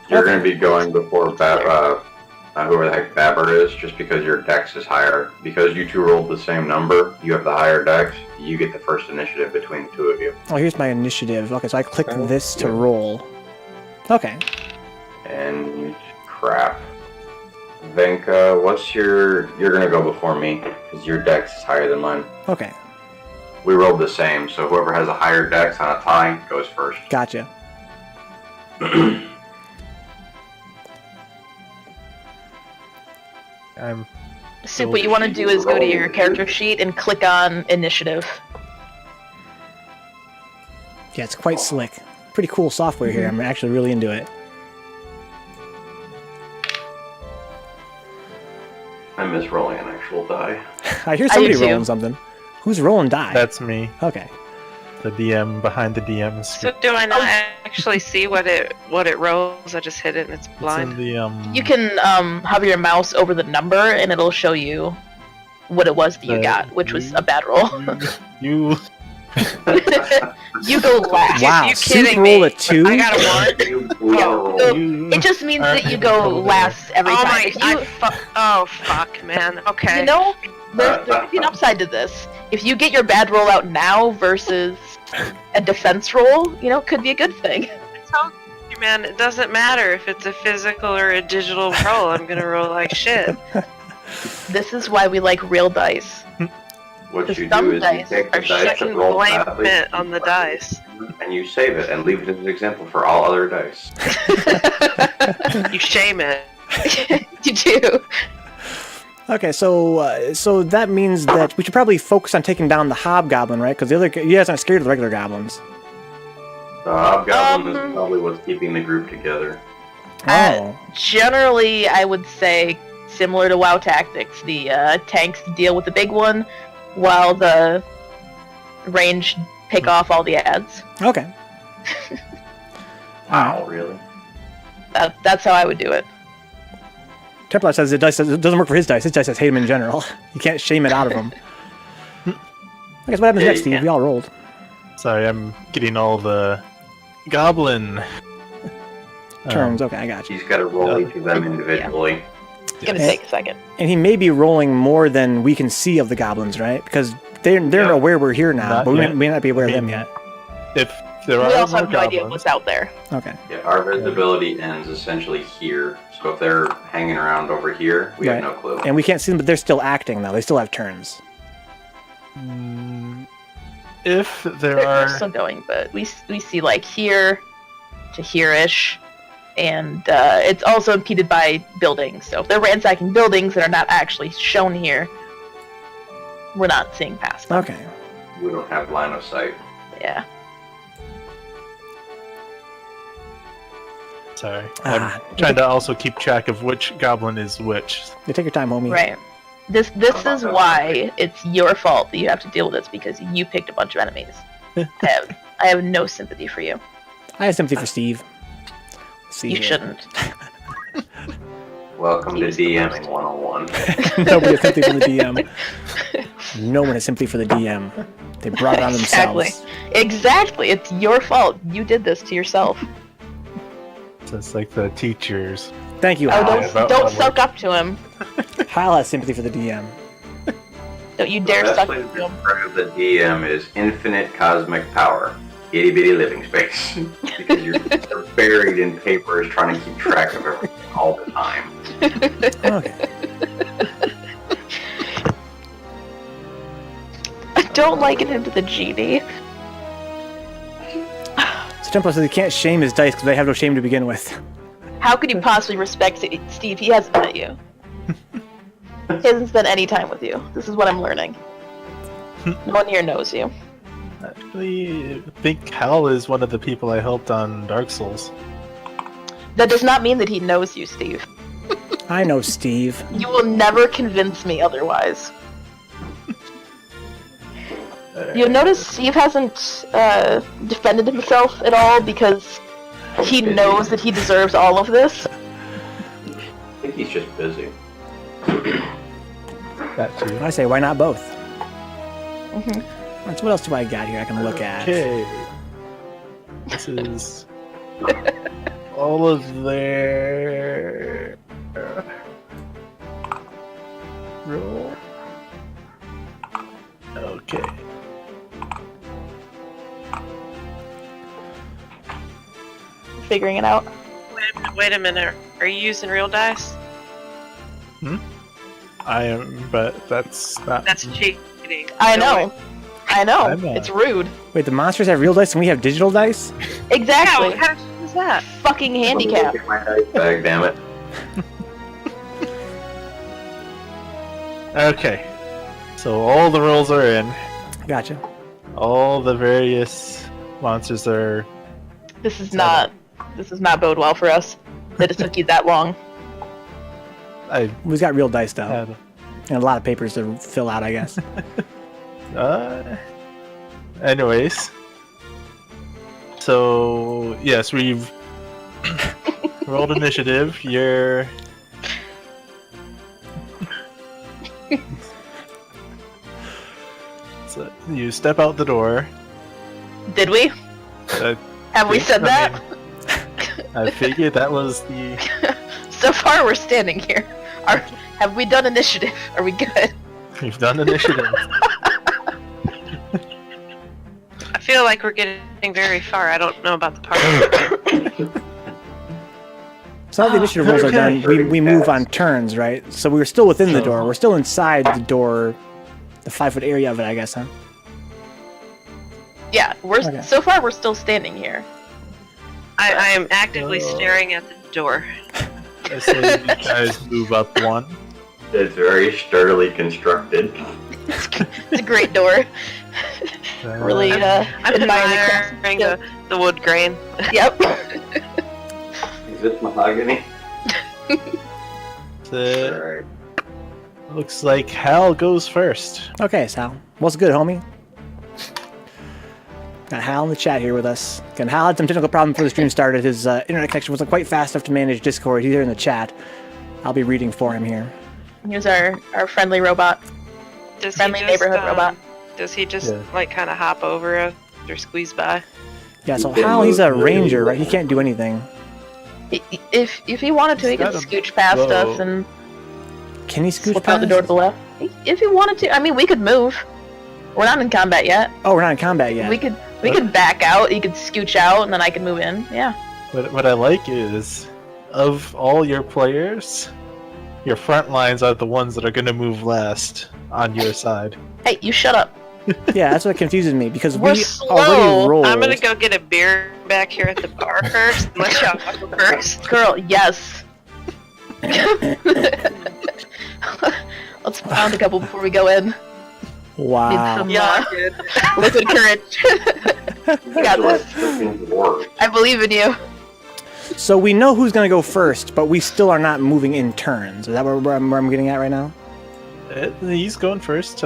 [SPEAKER 5] You're
[SPEAKER 1] Okay.
[SPEAKER 5] going to be going before whoever the heck Babber is, just because your dex is higher. Because you two rolled the same number, you have the higher dex, you get the first initiative between the two of you.
[SPEAKER 1] Oh, here's my initiative. Okay, so I click
[SPEAKER 4] Oh,
[SPEAKER 1] this to
[SPEAKER 4] yeah.
[SPEAKER 1] roll. Okay.
[SPEAKER 5] And crap. Venka, you're going to go before me, because your dex is higher than mine.
[SPEAKER 1] Okay.
[SPEAKER 5] We rolled the same, so whoever has a higher dex on a tie goes first.
[SPEAKER 1] Gotcha.
[SPEAKER 3] I'm
[SPEAKER 2] So what you want to do is go to your character sheet and click on initiative.
[SPEAKER 1] Yeah, it's quite slick. Pretty cool software here. I'm actually really into it.
[SPEAKER 5] I miss rolling an actual die.
[SPEAKER 1] I hear
[SPEAKER 2] I do
[SPEAKER 1] somebody
[SPEAKER 2] too.
[SPEAKER 1] rolling something. Who's rolling die?
[SPEAKER 3] That's me,
[SPEAKER 1] Okay.
[SPEAKER 3] the DM behind the DM.
[SPEAKER 6] So do I not actually see what it rolls? I just hit it and it's
[SPEAKER 3] It's in
[SPEAKER 6] blind.
[SPEAKER 3] the
[SPEAKER 2] You can hover your mouse over the number and it'll show you what it was that you got, which was a bad roll.
[SPEAKER 3] you
[SPEAKER 2] You go last.
[SPEAKER 1] Wow,
[SPEAKER 6] You
[SPEAKER 1] Soup
[SPEAKER 6] kidding
[SPEAKER 1] rolled
[SPEAKER 6] me?
[SPEAKER 1] a 2?
[SPEAKER 6] I got a 1.
[SPEAKER 5] You blew a roll.
[SPEAKER 2] So
[SPEAKER 3] you
[SPEAKER 2] it just means
[SPEAKER 3] are
[SPEAKER 2] that you go
[SPEAKER 3] over there.
[SPEAKER 2] last every
[SPEAKER 6] Oh
[SPEAKER 2] time.
[SPEAKER 6] my!
[SPEAKER 2] If you,
[SPEAKER 6] Oh fuck, man. Okay.
[SPEAKER 2] you know, there's could be an upside to this. If you get your bad roll out now versus a defense roll, you know, could be a good thing.
[SPEAKER 6] I told you, man. It doesn't matter if it's a physical or a digital roll. I'm gonna roll like shit.
[SPEAKER 2] This is why we like real dice.
[SPEAKER 5] What
[SPEAKER 2] The
[SPEAKER 5] you
[SPEAKER 2] thumb
[SPEAKER 5] do is you
[SPEAKER 2] dice
[SPEAKER 5] take the
[SPEAKER 6] Are
[SPEAKER 5] dice that
[SPEAKER 6] shooting
[SPEAKER 5] roll
[SPEAKER 6] blame
[SPEAKER 5] badly,
[SPEAKER 6] it on the dice.
[SPEAKER 5] and you save it and leave it as an example for all other dice.
[SPEAKER 6] You shame it.
[SPEAKER 2] You do.
[SPEAKER 1] Okay, so that means that we should probably focus on taking down the hobgoblin, right? Because you guys aren't scared of the regular goblins.
[SPEAKER 5] The hobgoblin is probably what's keeping the group together.
[SPEAKER 1] Oh.
[SPEAKER 2] Generally, I would say similar to WoW tactics. The tanks deal with the big one, while the range pick off all the ads.
[SPEAKER 1] Okay.
[SPEAKER 5] Wow, really?
[SPEAKER 2] That's how I would do it.
[SPEAKER 1] Templar says it doesn't work for his dice. His dice says hate him in general. You can't shame it out of him. I guess what happens
[SPEAKER 5] Yeah,
[SPEAKER 1] next,
[SPEAKER 5] you
[SPEAKER 1] Steve?
[SPEAKER 5] can.
[SPEAKER 1] We all rolled.
[SPEAKER 3] Sorry, I'm getting all the goblin
[SPEAKER 1] Turns. Okay, I got you.
[SPEAKER 5] He's got to roll each of them individually.
[SPEAKER 2] It's gonna
[SPEAKER 1] Yes.
[SPEAKER 2] take a second.
[SPEAKER 1] And he may be rolling more than we can see of the goblins, right? Because they're
[SPEAKER 5] Yeah.
[SPEAKER 1] aware we're here now,
[SPEAKER 3] Not
[SPEAKER 1] but we
[SPEAKER 3] yet.
[SPEAKER 1] may not be aware of them
[SPEAKER 3] Maybe.
[SPEAKER 1] yet.
[SPEAKER 3] If there
[SPEAKER 2] We
[SPEAKER 3] are
[SPEAKER 2] also
[SPEAKER 3] more
[SPEAKER 2] have no idea
[SPEAKER 3] goblins,
[SPEAKER 2] what's out there.
[SPEAKER 1] Okay.
[SPEAKER 5] Yeah, our visibility ends essentially here. So if they're hanging around over here, we
[SPEAKER 1] Right.
[SPEAKER 5] have no clue.
[SPEAKER 1] And we can't see them, but they're still acting though. They still have turns.
[SPEAKER 3] if there
[SPEAKER 2] They're
[SPEAKER 3] are
[SPEAKER 2] still going, but we see like here to here-ish, and it's also impeded by buildings. So if they're ransacking buildings that are not actually shown here, we're not seeing past them.
[SPEAKER 1] Okay.
[SPEAKER 5] We don't have line of sight.
[SPEAKER 2] Yeah.
[SPEAKER 3] sorry,
[SPEAKER 1] Ah.
[SPEAKER 3] I'm trying to also keep track of which goblin is which.
[SPEAKER 1] You take your time, homie.
[SPEAKER 2] Right. This is why it's your fault that you have to deal with this, because you picked a bunch of enemies. I have no sympathy for you.
[SPEAKER 1] I have sympathy for Steve. Let's see
[SPEAKER 2] You
[SPEAKER 1] here.
[SPEAKER 2] shouldn't.
[SPEAKER 5] Welcome to DMing 101.
[SPEAKER 1] Nobody has sympathy for the DM. No one has sympathy for the DM. They brought it on
[SPEAKER 2] Exactly.
[SPEAKER 1] themselves.
[SPEAKER 2] Exactly. It's your fault. You did this to yourself.
[SPEAKER 3] So it's like the teachers.
[SPEAKER 1] Thank you,
[SPEAKER 2] Oh,
[SPEAKER 1] Hal.
[SPEAKER 3] about
[SPEAKER 2] don't
[SPEAKER 3] homework.
[SPEAKER 2] suck up to him.
[SPEAKER 1] Hal has sympathy for the DM.
[SPEAKER 2] Don't you
[SPEAKER 5] The
[SPEAKER 2] dare
[SPEAKER 5] best
[SPEAKER 2] suck
[SPEAKER 5] way
[SPEAKER 2] up
[SPEAKER 5] to
[SPEAKER 2] to him.
[SPEAKER 5] describe the DM is infinite cosmic power. Itty bitty living space. Because you're buried in papers trying to keep track of everything all the time.
[SPEAKER 1] Okay.
[SPEAKER 2] I don't liken him to the genie.
[SPEAKER 1] So Templar says he can't shame his dice because they have no shame to begin with.
[SPEAKER 2] How could you possibly respect Steve? He hasn't met you. He hasn't spent any time with you. This is what I'm learning. No one here knows you.
[SPEAKER 3] Actually, I think Hal is one of the people I helped on Dark Souls.
[SPEAKER 2] That does not mean that he knows you, Steve.
[SPEAKER 1] I know Steve.
[SPEAKER 2] You will never convince me otherwise. You'll notice Steve hasn't defended himself at all because he knows that he deserves all of this.
[SPEAKER 5] I think he's just busy.
[SPEAKER 3] That too.
[SPEAKER 1] I say, why not both? Alright, so what else do I got here I can look at?
[SPEAKER 3] Okay. This is all of their roll. Okay.
[SPEAKER 2] Figuring it out.
[SPEAKER 6] Wait a minute. Are you using real dice?
[SPEAKER 3] I am, but that's not.
[SPEAKER 6] That's cheating.
[SPEAKER 2] I
[SPEAKER 6] No
[SPEAKER 2] know.
[SPEAKER 6] way.
[SPEAKER 2] I know.
[SPEAKER 3] I'm not.
[SPEAKER 2] It's rude.
[SPEAKER 1] Wait, the monsters have real dice and we have digital dice?
[SPEAKER 2] Exactly.
[SPEAKER 6] How is that?
[SPEAKER 2] Fucking handicap.
[SPEAKER 5] Look at my dice bag, damn it.
[SPEAKER 3] Okay. So all the rolls are in.
[SPEAKER 1] Gotcha.
[SPEAKER 3] All the various monsters are.
[SPEAKER 2] This is not bode well for us. That it took you that long.
[SPEAKER 1] We've got real dice though.
[SPEAKER 3] Had,
[SPEAKER 1] And a lot of papers to fill out, I guess.
[SPEAKER 3] anyways. So yes, we've rolled initiative. You're. So you step out the door.
[SPEAKER 2] Did we?
[SPEAKER 3] I
[SPEAKER 2] Have we said that?
[SPEAKER 3] I figured that was the.
[SPEAKER 2] So far, we're standing here. Have we done initiative? Are we good?
[SPEAKER 3] We've done initiative.
[SPEAKER 6] I feel like we're getting very far. I don't know about the part.
[SPEAKER 1] So now the initiative rolls are done, we move on turns, right? So we're still within the door. We're still inside the door, the 5-foot area of it, I guess, huh?
[SPEAKER 2] Yeah,
[SPEAKER 1] Okay.
[SPEAKER 2] so far we're still standing here.
[SPEAKER 6] I am actively staring at the door.
[SPEAKER 3] I say you guys move up one.
[SPEAKER 5] It's very sturdily constructed.
[SPEAKER 2] It's a great door. Really,
[SPEAKER 6] I'm
[SPEAKER 2] admire the
[SPEAKER 6] admiring the wood grain.
[SPEAKER 2] Yep.
[SPEAKER 5] Is this mahogany?
[SPEAKER 3] Alright. Looks like Hal goes first.
[SPEAKER 1] Okay, Sal. What's good, homie? Got Hal in the chat here with us. Again, Hal had some technical problem before the stream started. His internet connection wasn't quite fast enough to manage Discord. He's here in the chat. I'll be reading for him here.
[SPEAKER 2] Here's our friendly robot.
[SPEAKER 6] Does
[SPEAKER 2] Friendly
[SPEAKER 6] he just,
[SPEAKER 2] neighborhood robot.
[SPEAKER 6] Does he just
[SPEAKER 3] Yeah.
[SPEAKER 6] like kind of hop over us or squeeze by?
[SPEAKER 1] Yeah, so Hal, he's a ranger, right? He can't do anything.
[SPEAKER 2] If he wanted to, he could
[SPEAKER 3] He's
[SPEAKER 2] scooch past
[SPEAKER 3] slow.
[SPEAKER 2] us and
[SPEAKER 1] Can he scooch
[SPEAKER 2] slip
[SPEAKER 1] past?
[SPEAKER 2] out the door to the left. If he wanted to, I mean, we could move. We're not in combat yet.
[SPEAKER 1] Oh, we're not in combat yet.
[SPEAKER 2] We could back out. He could scooch out, and then I could move in. Yeah.
[SPEAKER 3] What I like is, of all your players, your front lines are the ones that are going to move last on your side.
[SPEAKER 2] Hey, you shut up.
[SPEAKER 1] Yeah, that's what confuses me, because
[SPEAKER 2] We're
[SPEAKER 1] we
[SPEAKER 2] slow.
[SPEAKER 1] already rolled.
[SPEAKER 6] I'm gonna go get a beer back here at the bar first. Let y'all go first.
[SPEAKER 2] Girl, yes. Let's pound a couple before we go in.
[SPEAKER 1] Wow.
[SPEAKER 2] Need
[SPEAKER 6] Yeah,
[SPEAKER 2] some
[SPEAKER 6] dude.
[SPEAKER 2] liquid courage. You got this.
[SPEAKER 5] Freaking dwarf.
[SPEAKER 2] I believe in you.
[SPEAKER 1] So we know who's going to go first, but we still are not moving in turns. Is that where I'm getting at right now?
[SPEAKER 3] He's going first.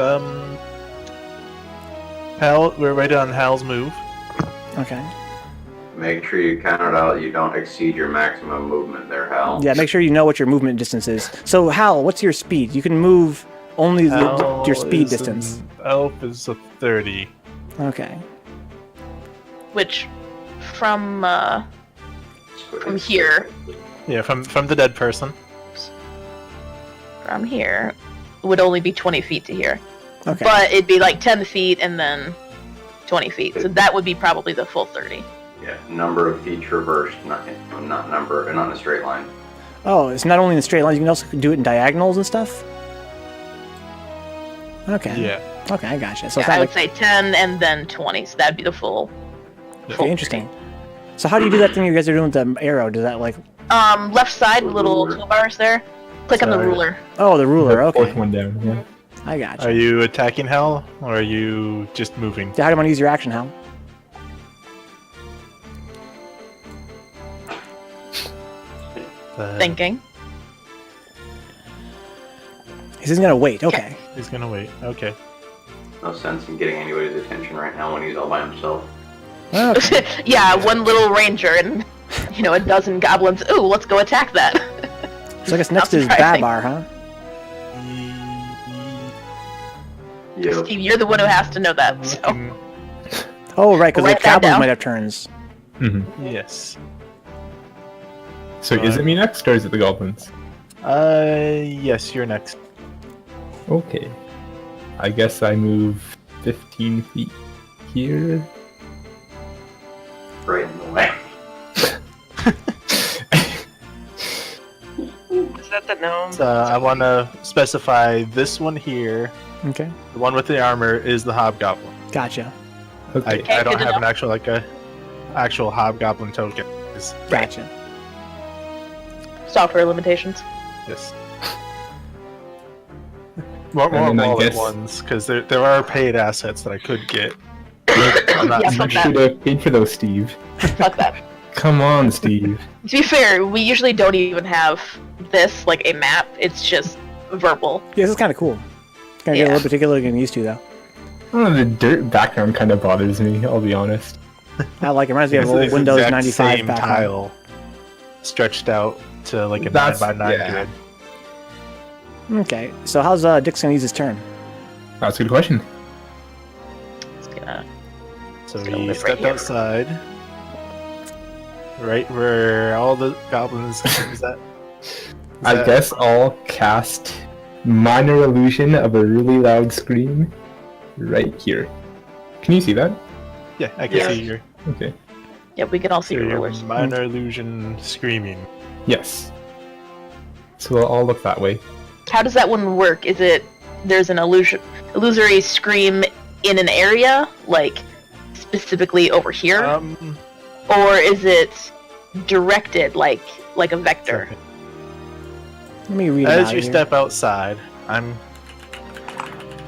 [SPEAKER 3] Hal, we're right on Hal's move.
[SPEAKER 1] Okay.
[SPEAKER 5] Make sure you count it out. You don't exceed your maximum movement there, Hal.
[SPEAKER 1] Yeah, make sure you know what your movement distance is. So, Hal, what's your speed? You can move only
[SPEAKER 3] Hal
[SPEAKER 1] your speed
[SPEAKER 3] is
[SPEAKER 1] distance.
[SPEAKER 3] Elf is a 30.
[SPEAKER 1] Okay.
[SPEAKER 2] Which, from here,
[SPEAKER 3] Yeah, from the dead person.
[SPEAKER 2] would only be 20 feet to here.
[SPEAKER 1] Okay.
[SPEAKER 2] But it'd be like 10 feet and then 20 feet. So that would be probably the full 30.
[SPEAKER 5] Yeah, number of feet traversed, not number, not in a straight line.
[SPEAKER 1] Oh, it's not only in straight lines, you can also do it in diagonals and stuff? Okay.
[SPEAKER 3] Yeah.
[SPEAKER 1] Okay, I gotcha. So
[SPEAKER 2] Yeah,
[SPEAKER 1] it's not
[SPEAKER 2] I would
[SPEAKER 1] like...
[SPEAKER 2] say 10 and then 20. So that'd be the full.
[SPEAKER 1] Okay, interesting. So how do you do that thing you guys are doing with the arrow? Does that like...
[SPEAKER 2] Left side, little toolbars there. Click on the
[SPEAKER 3] Sorry.
[SPEAKER 2] ruler.
[SPEAKER 1] Oh, the ruler,
[SPEAKER 4] The fourth
[SPEAKER 1] okay.
[SPEAKER 4] one down, yeah.
[SPEAKER 1] I gotcha.
[SPEAKER 3] Are you attacking Hal, or are you just moving?
[SPEAKER 1] So how do you want to use your action, Hal?
[SPEAKER 2] Thinking.
[SPEAKER 1] He's just gonna wait, okay.
[SPEAKER 3] He's gonna wait. Okay.
[SPEAKER 5] No sense in getting anybody's attention right now when he's all by himself.
[SPEAKER 1] Okay.
[SPEAKER 2] Yeah, one little ranger and, a dozen goblins. Ooh, let's go attack that.
[SPEAKER 1] So I guess next
[SPEAKER 2] Not
[SPEAKER 1] is
[SPEAKER 2] surprising.
[SPEAKER 1] Babar, huh?
[SPEAKER 5] Yep.
[SPEAKER 2] Steve, you're the one who has to know that. So.
[SPEAKER 1] Oh, right, because the
[SPEAKER 2] Write that
[SPEAKER 1] goblins
[SPEAKER 2] down.
[SPEAKER 1] might have turns.
[SPEAKER 3] Yes.
[SPEAKER 4] So is it me next, or is it the goblins?
[SPEAKER 3] Yes, you're next.
[SPEAKER 4] Okay. I guess I move 15 feet here.
[SPEAKER 5] Right in the way.
[SPEAKER 6] Is that the gnome?
[SPEAKER 3] So I want to specify this one here.
[SPEAKER 1] Okay,
[SPEAKER 3] The one with the armor is the hobgoblin.
[SPEAKER 1] gotcha.
[SPEAKER 4] Okay.
[SPEAKER 3] I don't
[SPEAKER 2] good to
[SPEAKER 3] have an
[SPEAKER 2] know.
[SPEAKER 3] actual hobgoblin token.
[SPEAKER 1] Gotcha.
[SPEAKER 2] Software limitations.
[SPEAKER 3] Yes. More
[SPEAKER 4] then I
[SPEAKER 3] wallet
[SPEAKER 4] guess-
[SPEAKER 3] ones, because there are paid assets that I could get. I'm not
[SPEAKER 2] Yeah,
[SPEAKER 4] You
[SPEAKER 2] fuck that.
[SPEAKER 4] should have paid for those, Steve.
[SPEAKER 2] Fuck that.
[SPEAKER 4] Come on, Steve.
[SPEAKER 2] To be fair, we usually don't even have this, like a map. It's just verbal.
[SPEAKER 1] Yeah, this is kind of cool. It's gonna get a
[SPEAKER 2] Yeah.
[SPEAKER 1] little particular getting used to, though.
[SPEAKER 4] I don't know, the dirt background kind of bothers me, I'll be honest.
[SPEAKER 1] I like it. Reminds me of
[SPEAKER 3] It's
[SPEAKER 1] old
[SPEAKER 3] the
[SPEAKER 1] Windows
[SPEAKER 3] exact
[SPEAKER 1] 95
[SPEAKER 3] same
[SPEAKER 1] background.
[SPEAKER 3] tile stretched out to like a
[SPEAKER 4] That's-
[SPEAKER 3] 9x9
[SPEAKER 4] yeah.
[SPEAKER 3] grid.
[SPEAKER 1] Okay, so how's DIXX gonna use his turn?
[SPEAKER 4] That's a good question.
[SPEAKER 2] It's gonna.
[SPEAKER 3] So
[SPEAKER 2] It's gonna
[SPEAKER 3] he
[SPEAKER 2] live right
[SPEAKER 3] stepped
[SPEAKER 2] here.
[SPEAKER 3] outside, right where all the goblins is that?
[SPEAKER 4] I guess I'll cast Minor Illusion of a really loud scream right here. Can you see that?
[SPEAKER 3] Yeah, I can
[SPEAKER 2] Yeah.
[SPEAKER 3] see your,
[SPEAKER 4] Okay.
[SPEAKER 2] Yeah, we can all see your
[SPEAKER 3] your
[SPEAKER 2] rulers.
[SPEAKER 3] minor illusion screaming.
[SPEAKER 4] Yes. So I'll look that way.
[SPEAKER 2] How does that one work? Is it there's an illusory scream in an area, like specifically over here, or is it directed like a vector?
[SPEAKER 1] Let me read
[SPEAKER 3] As
[SPEAKER 1] about
[SPEAKER 3] you
[SPEAKER 1] it here.
[SPEAKER 3] step outside,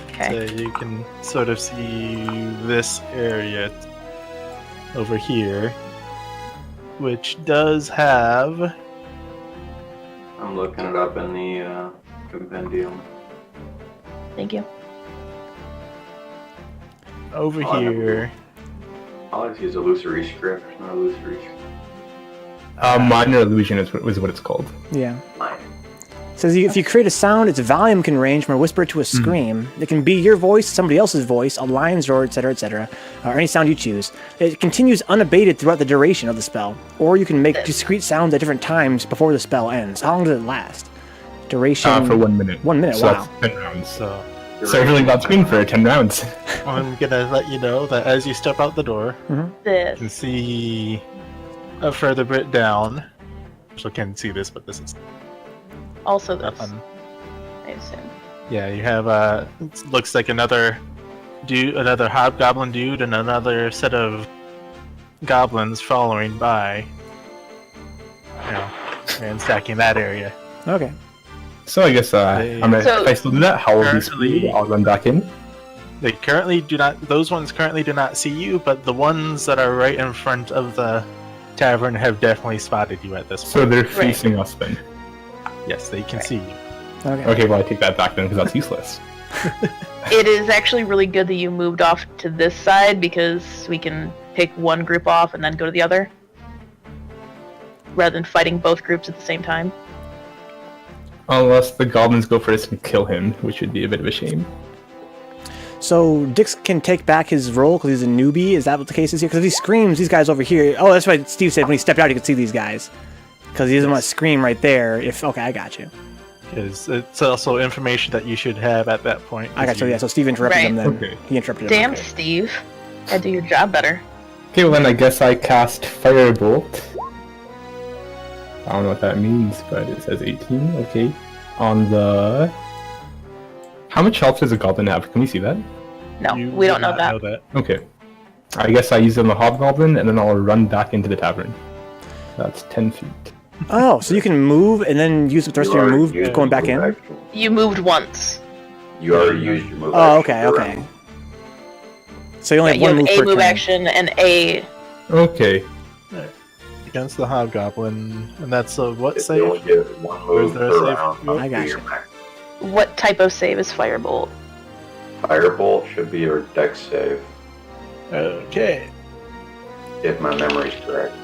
[SPEAKER 2] Okay.
[SPEAKER 3] so you can sort of see this area over here, which does have
[SPEAKER 5] I'm looking it up in the compendium.
[SPEAKER 2] Thank you.
[SPEAKER 3] over
[SPEAKER 5] Oh, I never
[SPEAKER 3] here.
[SPEAKER 5] I always use illusory script, not illusory script.
[SPEAKER 4] Minor Illusion is what it's called.
[SPEAKER 1] Yeah.
[SPEAKER 5] Mine.
[SPEAKER 1] It says if you create a sound, its volume can range from a whisper to a scream. It can be your voice, somebody else's voice, a lion's roar, etc., or any sound you choose. It continues unabated throughout the duration of the spell, or you can make discrete sounds at different times before the spell ends. How long does it last? Duration
[SPEAKER 4] For 1 minute.
[SPEAKER 1] 1 minute.
[SPEAKER 4] So
[SPEAKER 1] Wow.
[SPEAKER 4] that's 10 rounds.
[SPEAKER 3] So
[SPEAKER 4] So really loud screen for 10 rounds.
[SPEAKER 3] I'm gonna let you know that as you step out the door, you
[SPEAKER 2] This.
[SPEAKER 3] can see a further bit down. So can see this, but this is
[SPEAKER 2] Also this. I assume.
[SPEAKER 3] Yeah, you have it looks like another hobgoblin dude, and another set of goblins following by. You know, ransacking that area.
[SPEAKER 1] Okay.
[SPEAKER 4] So I guess
[SPEAKER 2] So-
[SPEAKER 4] if I still do that, how will be
[SPEAKER 3] Currently-
[SPEAKER 4] speed? I'll run back in.
[SPEAKER 3] They currently do not. Those ones currently do not see you, but the ones that are right in front of the tavern have definitely spotted you at this point.
[SPEAKER 4] So they're facing us then.
[SPEAKER 3] Yes, they can see you.
[SPEAKER 1] Okay.
[SPEAKER 4] Okay, well I take that back then because that's useless.
[SPEAKER 2] It is actually really good that you moved off to this side because we can pick one group off and then go to the other, rather than fighting both groups at the same time.
[SPEAKER 4] Unless the goblins go first and kill him, which would be a bit of a shame.
[SPEAKER 1] So DIXX can take back his role because he's a newbie. Is that what the case is here? Because if he screams, these guys over here. Oh, that's what Steve said when he stepped out. He could see these guys because he doesn't want to scream right there. Okay, I got you.
[SPEAKER 3] Because it's also information that you should have at that point.
[SPEAKER 1] I got you. Yeah. So Steve interrupted him then.
[SPEAKER 4] Okay.
[SPEAKER 1] He interrupted him.
[SPEAKER 2] Damn,
[SPEAKER 1] Okay.
[SPEAKER 2] Steve. Gotta do your job better.
[SPEAKER 4] Okay, well then I guess I cast Firebolt. I don't know what that means, but it says 18. Okay. On the... How much health does a goblin have? Can we see that?
[SPEAKER 2] No,
[SPEAKER 3] You
[SPEAKER 2] we
[SPEAKER 3] do
[SPEAKER 2] don't know
[SPEAKER 3] not
[SPEAKER 2] that.
[SPEAKER 4] Okay. I guess I use it on the hobgoblin, and then I'll run back into the tavern. That's 10 feet.
[SPEAKER 1] Oh, so you can move and then use the rest of your
[SPEAKER 5] already
[SPEAKER 1] move
[SPEAKER 5] used
[SPEAKER 1] going
[SPEAKER 5] your
[SPEAKER 1] back
[SPEAKER 5] move
[SPEAKER 1] in?
[SPEAKER 5] action.
[SPEAKER 2] You moved once.
[SPEAKER 5] You already used your move
[SPEAKER 1] Oh,
[SPEAKER 5] action
[SPEAKER 1] okay,
[SPEAKER 5] for
[SPEAKER 1] okay.
[SPEAKER 5] round.
[SPEAKER 1] So you only
[SPEAKER 2] You
[SPEAKER 1] have one
[SPEAKER 2] have
[SPEAKER 1] move
[SPEAKER 2] a
[SPEAKER 1] per
[SPEAKER 2] move
[SPEAKER 1] turn.
[SPEAKER 2] action and a.
[SPEAKER 4] Okay.
[SPEAKER 3] Against the hobgoblin, and that's a what
[SPEAKER 5] You
[SPEAKER 3] save?
[SPEAKER 5] only get one move
[SPEAKER 3] Is there a
[SPEAKER 5] per
[SPEAKER 3] save?
[SPEAKER 5] round.
[SPEAKER 3] I
[SPEAKER 5] up to
[SPEAKER 1] got
[SPEAKER 5] your
[SPEAKER 1] you.
[SPEAKER 5] max.
[SPEAKER 2] What type of save is Firebolt?
[SPEAKER 5] Firebolt should be your dex save,
[SPEAKER 3] Okay.
[SPEAKER 5] if my memory's correct.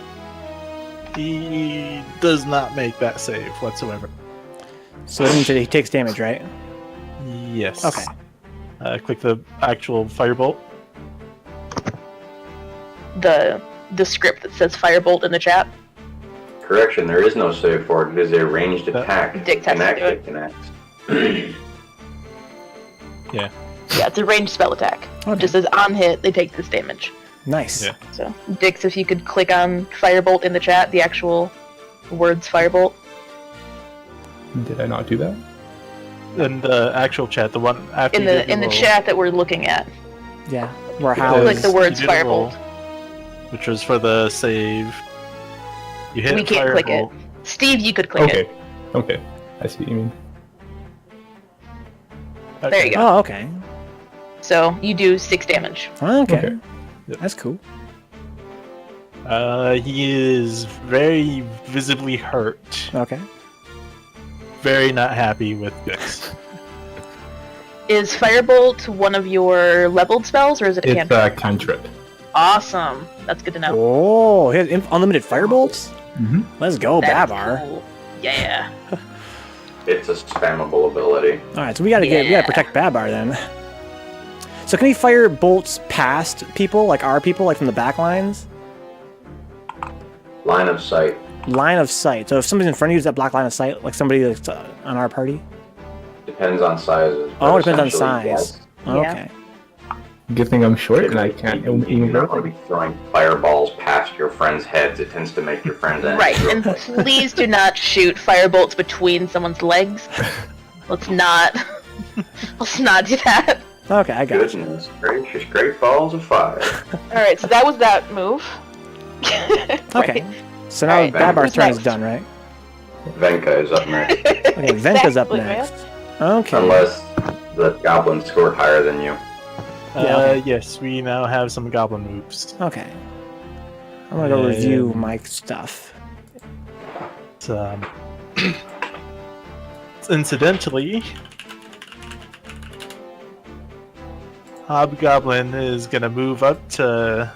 [SPEAKER 3] He does not make that save whatsoever.
[SPEAKER 1] So that means that he takes damage, right?
[SPEAKER 3] Yes.
[SPEAKER 1] Okay.
[SPEAKER 3] Click the actual firebolt.
[SPEAKER 2] The script that says firebolt in the chat.
[SPEAKER 5] Correction, there is no save for it. It is a ranged attack.
[SPEAKER 2] DIXX has to do it.
[SPEAKER 5] It connects.
[SPEAKER 3] Yeah.
[SPEAKER 2] Yeah, it's a ranged spell attack.
[SPEAKER 1] Okay.
[SPEAKER 2] Just as on hit, they take this damage.
[SPEAKER 1] Nice.
[SPEAKER 3] Yeah.
[SPEAKER 2] So, Dix, if you could click on firebolt in the chat, the actual words firebolt.
[SPEAKER 4] Did I not do that?
[SPEAKER 3] In the actual chat, the one after
[SPEAKER 2] In the chat that we're looking at.
[SPEAKER 1] Yeah. Where
[SPEAKER 3] It
[SPEAKER 1] how
[SPEAKER 2] Click
[SPEAKER 1] is
[SPEAKER 2] the words
[SPEAKER 3] you did a roll,
[SPEAKER 2] firebolt.
[SPEAKER 3] which was for the save. You hit
[SPEAKER 2] We can't click it.
[SPEAKER 3] firebolt.
[SPEAKER 2] Steve, you could click it.
[SPEAKER 4] Okay. I see what you mean.
[SPEAKER 2] There you go.
[SPEAKER 1] Oh, okay.
[SPEAKER 2] So, you do 6 damage.
[SPEAKER 1] Okay.
[SPEAKER 4] Okay.
[SPEAKER 1] That's cool.
[SPEAKER 3] He is very visibly hurt.
[SPEAKER 1] Okay.
[SPEAKER 3] Very not happy with this.
[SPEAKER 2] Is firebolt one of your leveled spells, or is it a
[SPEAKER 4] It's
[SPEAKER 2] cantrip?
[SPEAKER 4] a cantrip.
[SPEAKER 2] Awesome. That's good to know.
[SPEAKER 1] Oh, he has unlimited firebolts?
[SPEAKER 4] Mm-hmm.
[SPEAKER 1] Let's go,
[SPEAKER 2] That's
[SPEAKER 1] Babar.
[SPEAKER 2] cool. Yeah.
[SPEAKER 5] It's a spammable ability.
[SPEAKER 1] Alright, so we gotta
[SPEAKER 2] Yeah.
[SPEAKER 1] protect Babar then. So can he fire bolts past people, like our people, like from the back lines?
[SPEAKER 5] Line of sight.
[SPEAKER 1] Line of sight. So if somebody's in front of you, is that black line of sight? Like somebody that's on our party?
[SPEAKER 5] Depends on sizes.
[SPEAKER 1] Oh,
[SPEAKER 5] but
[SPEAKER 1] it depends on
[SPEAKER 5] essentially,
[SPEAKER 1] size.
[SPEAKER 5] yes.
[SPEAKER 1] Okay.
[SPEAKER 4] Good thing I'm short and I can't
[SPEAKER 5] You
[SPEAKER 4] aim
[SPEAKER 5] don't want to be throwing fireballs past your friends' heads. It tends to make your friends angry.
[SPEAKER 2] Right, and please do not shoot firebolts between someone's legs. Let's not do that.
[SPEAKER 1] Okay, I got you.
[SPEAKER 5] Goodness gracious, great balls of fire.
[SPEAKER 2] Alright, so that was that move.
[SPEAKER 1] Okay. So now
[SPEAKER 2] Alright,
[SPEAKER 1] Babar's
[SPEAKER 2] who's
[SPEAKER 1] turn is
[SPEAKER 2] next?
[SPEAKER 1] done, right?
[SPEAKER 5] Venka is up next.
[SPEAKER 1] Okay, Venka's up
[SPEAKER 2] Exactly, man.
[SPEAKER 1] next. Okay.
[SPEAKER 5] Unless the goblin scored higher than you.
[SPEAKER 1] Yeah, okay.
[SPEAKER 3] Yes, we now have some goblin moves.
[SPEAKER 1] Okay. I'm gonna go review
[SPEAKER 3] Um,
[SPEAKER 1] my stuff.
[SPEAKER 3] So, incidentally, Hobgoblin is gonna move up to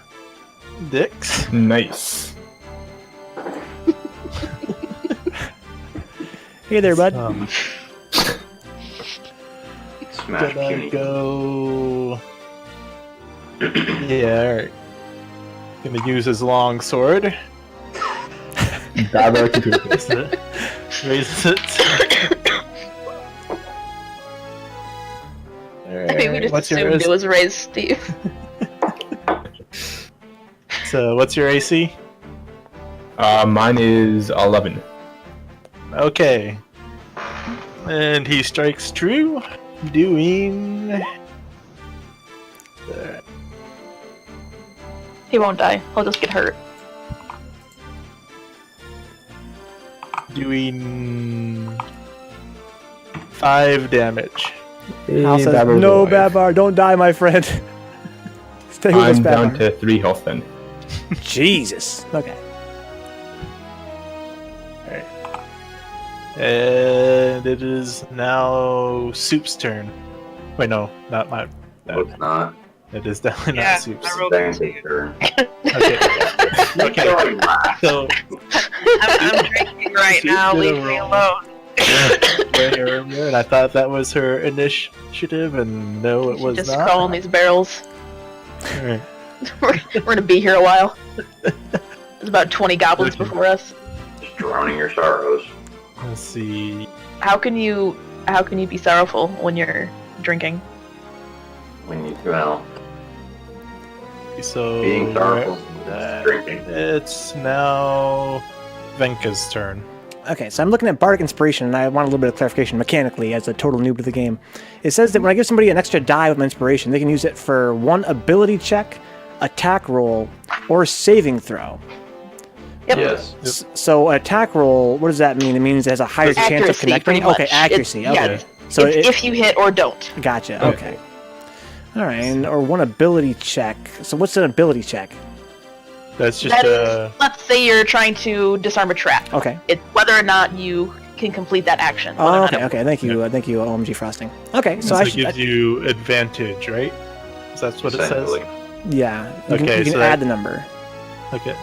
[SPEAKER 3] DIXX.
[SPEAKER 4] Nice.
[SPEAKER 1] Hey there, bud.
[SPEAKER 5] Smash
[SPEAKER 3] Gonna
[SPEAKER 5] puny.
[SPEAKER 3] go. Yeah, alright. Gonna use his long sword.
[SPEAKER 4] Babar to do it.
[SPEAKER 3] Raises it. Raises it.
[SPEAKER 2] I mean, we just
[SPEAKER 3] What's
[SPEAKER 2] assumed
[SPEAKER 3] yours?
[SPEAKER 2] it was raised Steve.
[SPEAKER 3] So, what's your AC?
[SPEAKER 4] Mine is 11.
[SPEAKER 3] Okay. And he strikes true, doing.
[SPEAKER 2] He won't die. He'll just get hurt.
[SPEAKER 3] Doing 5 damage.
[SPEAKER 1] Hal says,
[SPEAKER 4] Babar's
[SPEAKER 1] no,
[SPEAKER 4] alive.
[SPEAKER 1] Babar, don't die, my friend. Stay with us,
[SPEAKER 4] I'm down
[SPEAKER 1] Babar.
[SPEAKER 4] to 3 health then.
[SPEAKER 1] Jesus. Okay.
[SPEAKER 3] And it is now Soup's turn. Wait, no, not my.
[SPEAKER 5] No, it's not.
[SPEAKER 3] It is definitely
[SPEAKER 6] Yeah,
[SPEAKER 3] not Soup's.
[SPEAKER 6] I rolled
[SPEAKER 5] Venka's turn.
[SPEAKER 3] Okay. Okay. So,
[SPEAKER 6] I'm drinking right now.
[SPEAKER 3] She's
[SPEAKER 6] Leave
[SPEAKER 3] gonna
[SPEAKER 6] me
[SPEAKER 3] roll.
[SPEAKER 6] alone.
[SPEAKER 3] and I thought that was her initiative, and no, it was
[SPEAKER 2] Just
[SPEAKER 3] not.
[SPEAKER 2] crawling these barrels.
[SPEAKER 3] Alright.
[SPEAKER 2] We're gonna be here a while. There's about 20 goblins before us.
[SPEAKER 5] Just drowning your sorrows.
[SPEAKER 3] Let's see.
[SPEAKER 2] How can you be sorrowful when you're drinking?
[SPEAKER 5] When you, well,
[SPEAKER 3] So
[SPEAKER 5] being sorrowful,
[SPEAKER 3] uh,
[SPEAKER 5] drinking.
[SPEAKER 3] it's now Venka's turn.
[SPEAKER 1] Okay, so I'm looking at Bardic Inspiration, and I want a little bit of clarification mechanically as a total noob to the game. It says that when I give somebody an extra die with my Inspiration, they can use it for one ability check, attack roll, or saving throw.
[SPEAKER 2] Yep.
[SPEAKER 5] Yes.
[SPEAKER 1] So an attack roll, what does that mean? It means it has a higher chance of
[SPEAKER 2] Accuracy,
[SPEAKER 1] connecting?
[SPEAKER 2] pretty much.
[SPEAKER 1] Okay, accuracy.
[SPEAKER 2] It's-
[SPEAKER 1] Okay.
[SPEAKER 2] yeah,
[SPEAKER 1] So
[SPEAKER 2] it's if you hit or don't.
[SPEAKER 1] Gotcha, okay. Alright, or one ability check. So what's an ability check?
[SPEAKER 3] That's just
[SPEAKER 2] That is, let's say you're trying to disarm a trap.
[SPEAKER 1] Okay.
[SPEAKER 2] It's whether or not you can complete that action. whether or
[SPEAKER 1] Oh,
[SPEAKER 2] not
[SPEAKER 1] okay,
[SPEAKER 2] it-
[SPEAKER 1] okay. Thank you, OMgfrosting. Okay, so
[SPEAKER 3] so
[SPEAKER 1] I
[SPEAKER 3] it
[SPEAKER 1] should.
[SPEAKER 3] gives you advantage, right? So that's what it says.
[SPEAKER 5] Essentially.
[SPEAKER 1] Yeah, you can,
[SPEAKER 3] Okay,
[SPEAKER 1] you can
[SPEAKER 3] so
[SPEAKER 1] add
[SPEAKER 3] that-
[SPEAKER 1] the number.
[SPEAKER 3] Okay.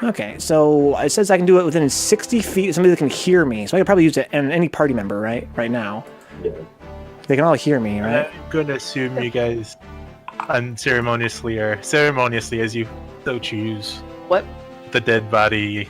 [SPEAKER 1] Okay, so it says I can do it within 60 feet of somebody that can hear me. So I could probably use it on any party member, right? Right now.
[SPEAKER 5] Yeah.
[SPEAKER 1] They can all hear me, right?
[SPEAKER 3] I'm gonna assume you guys unceremoniously or ceremoniously, as you so choose,
[SPEAKER 2] What?
[SPEAKER 3] the dead body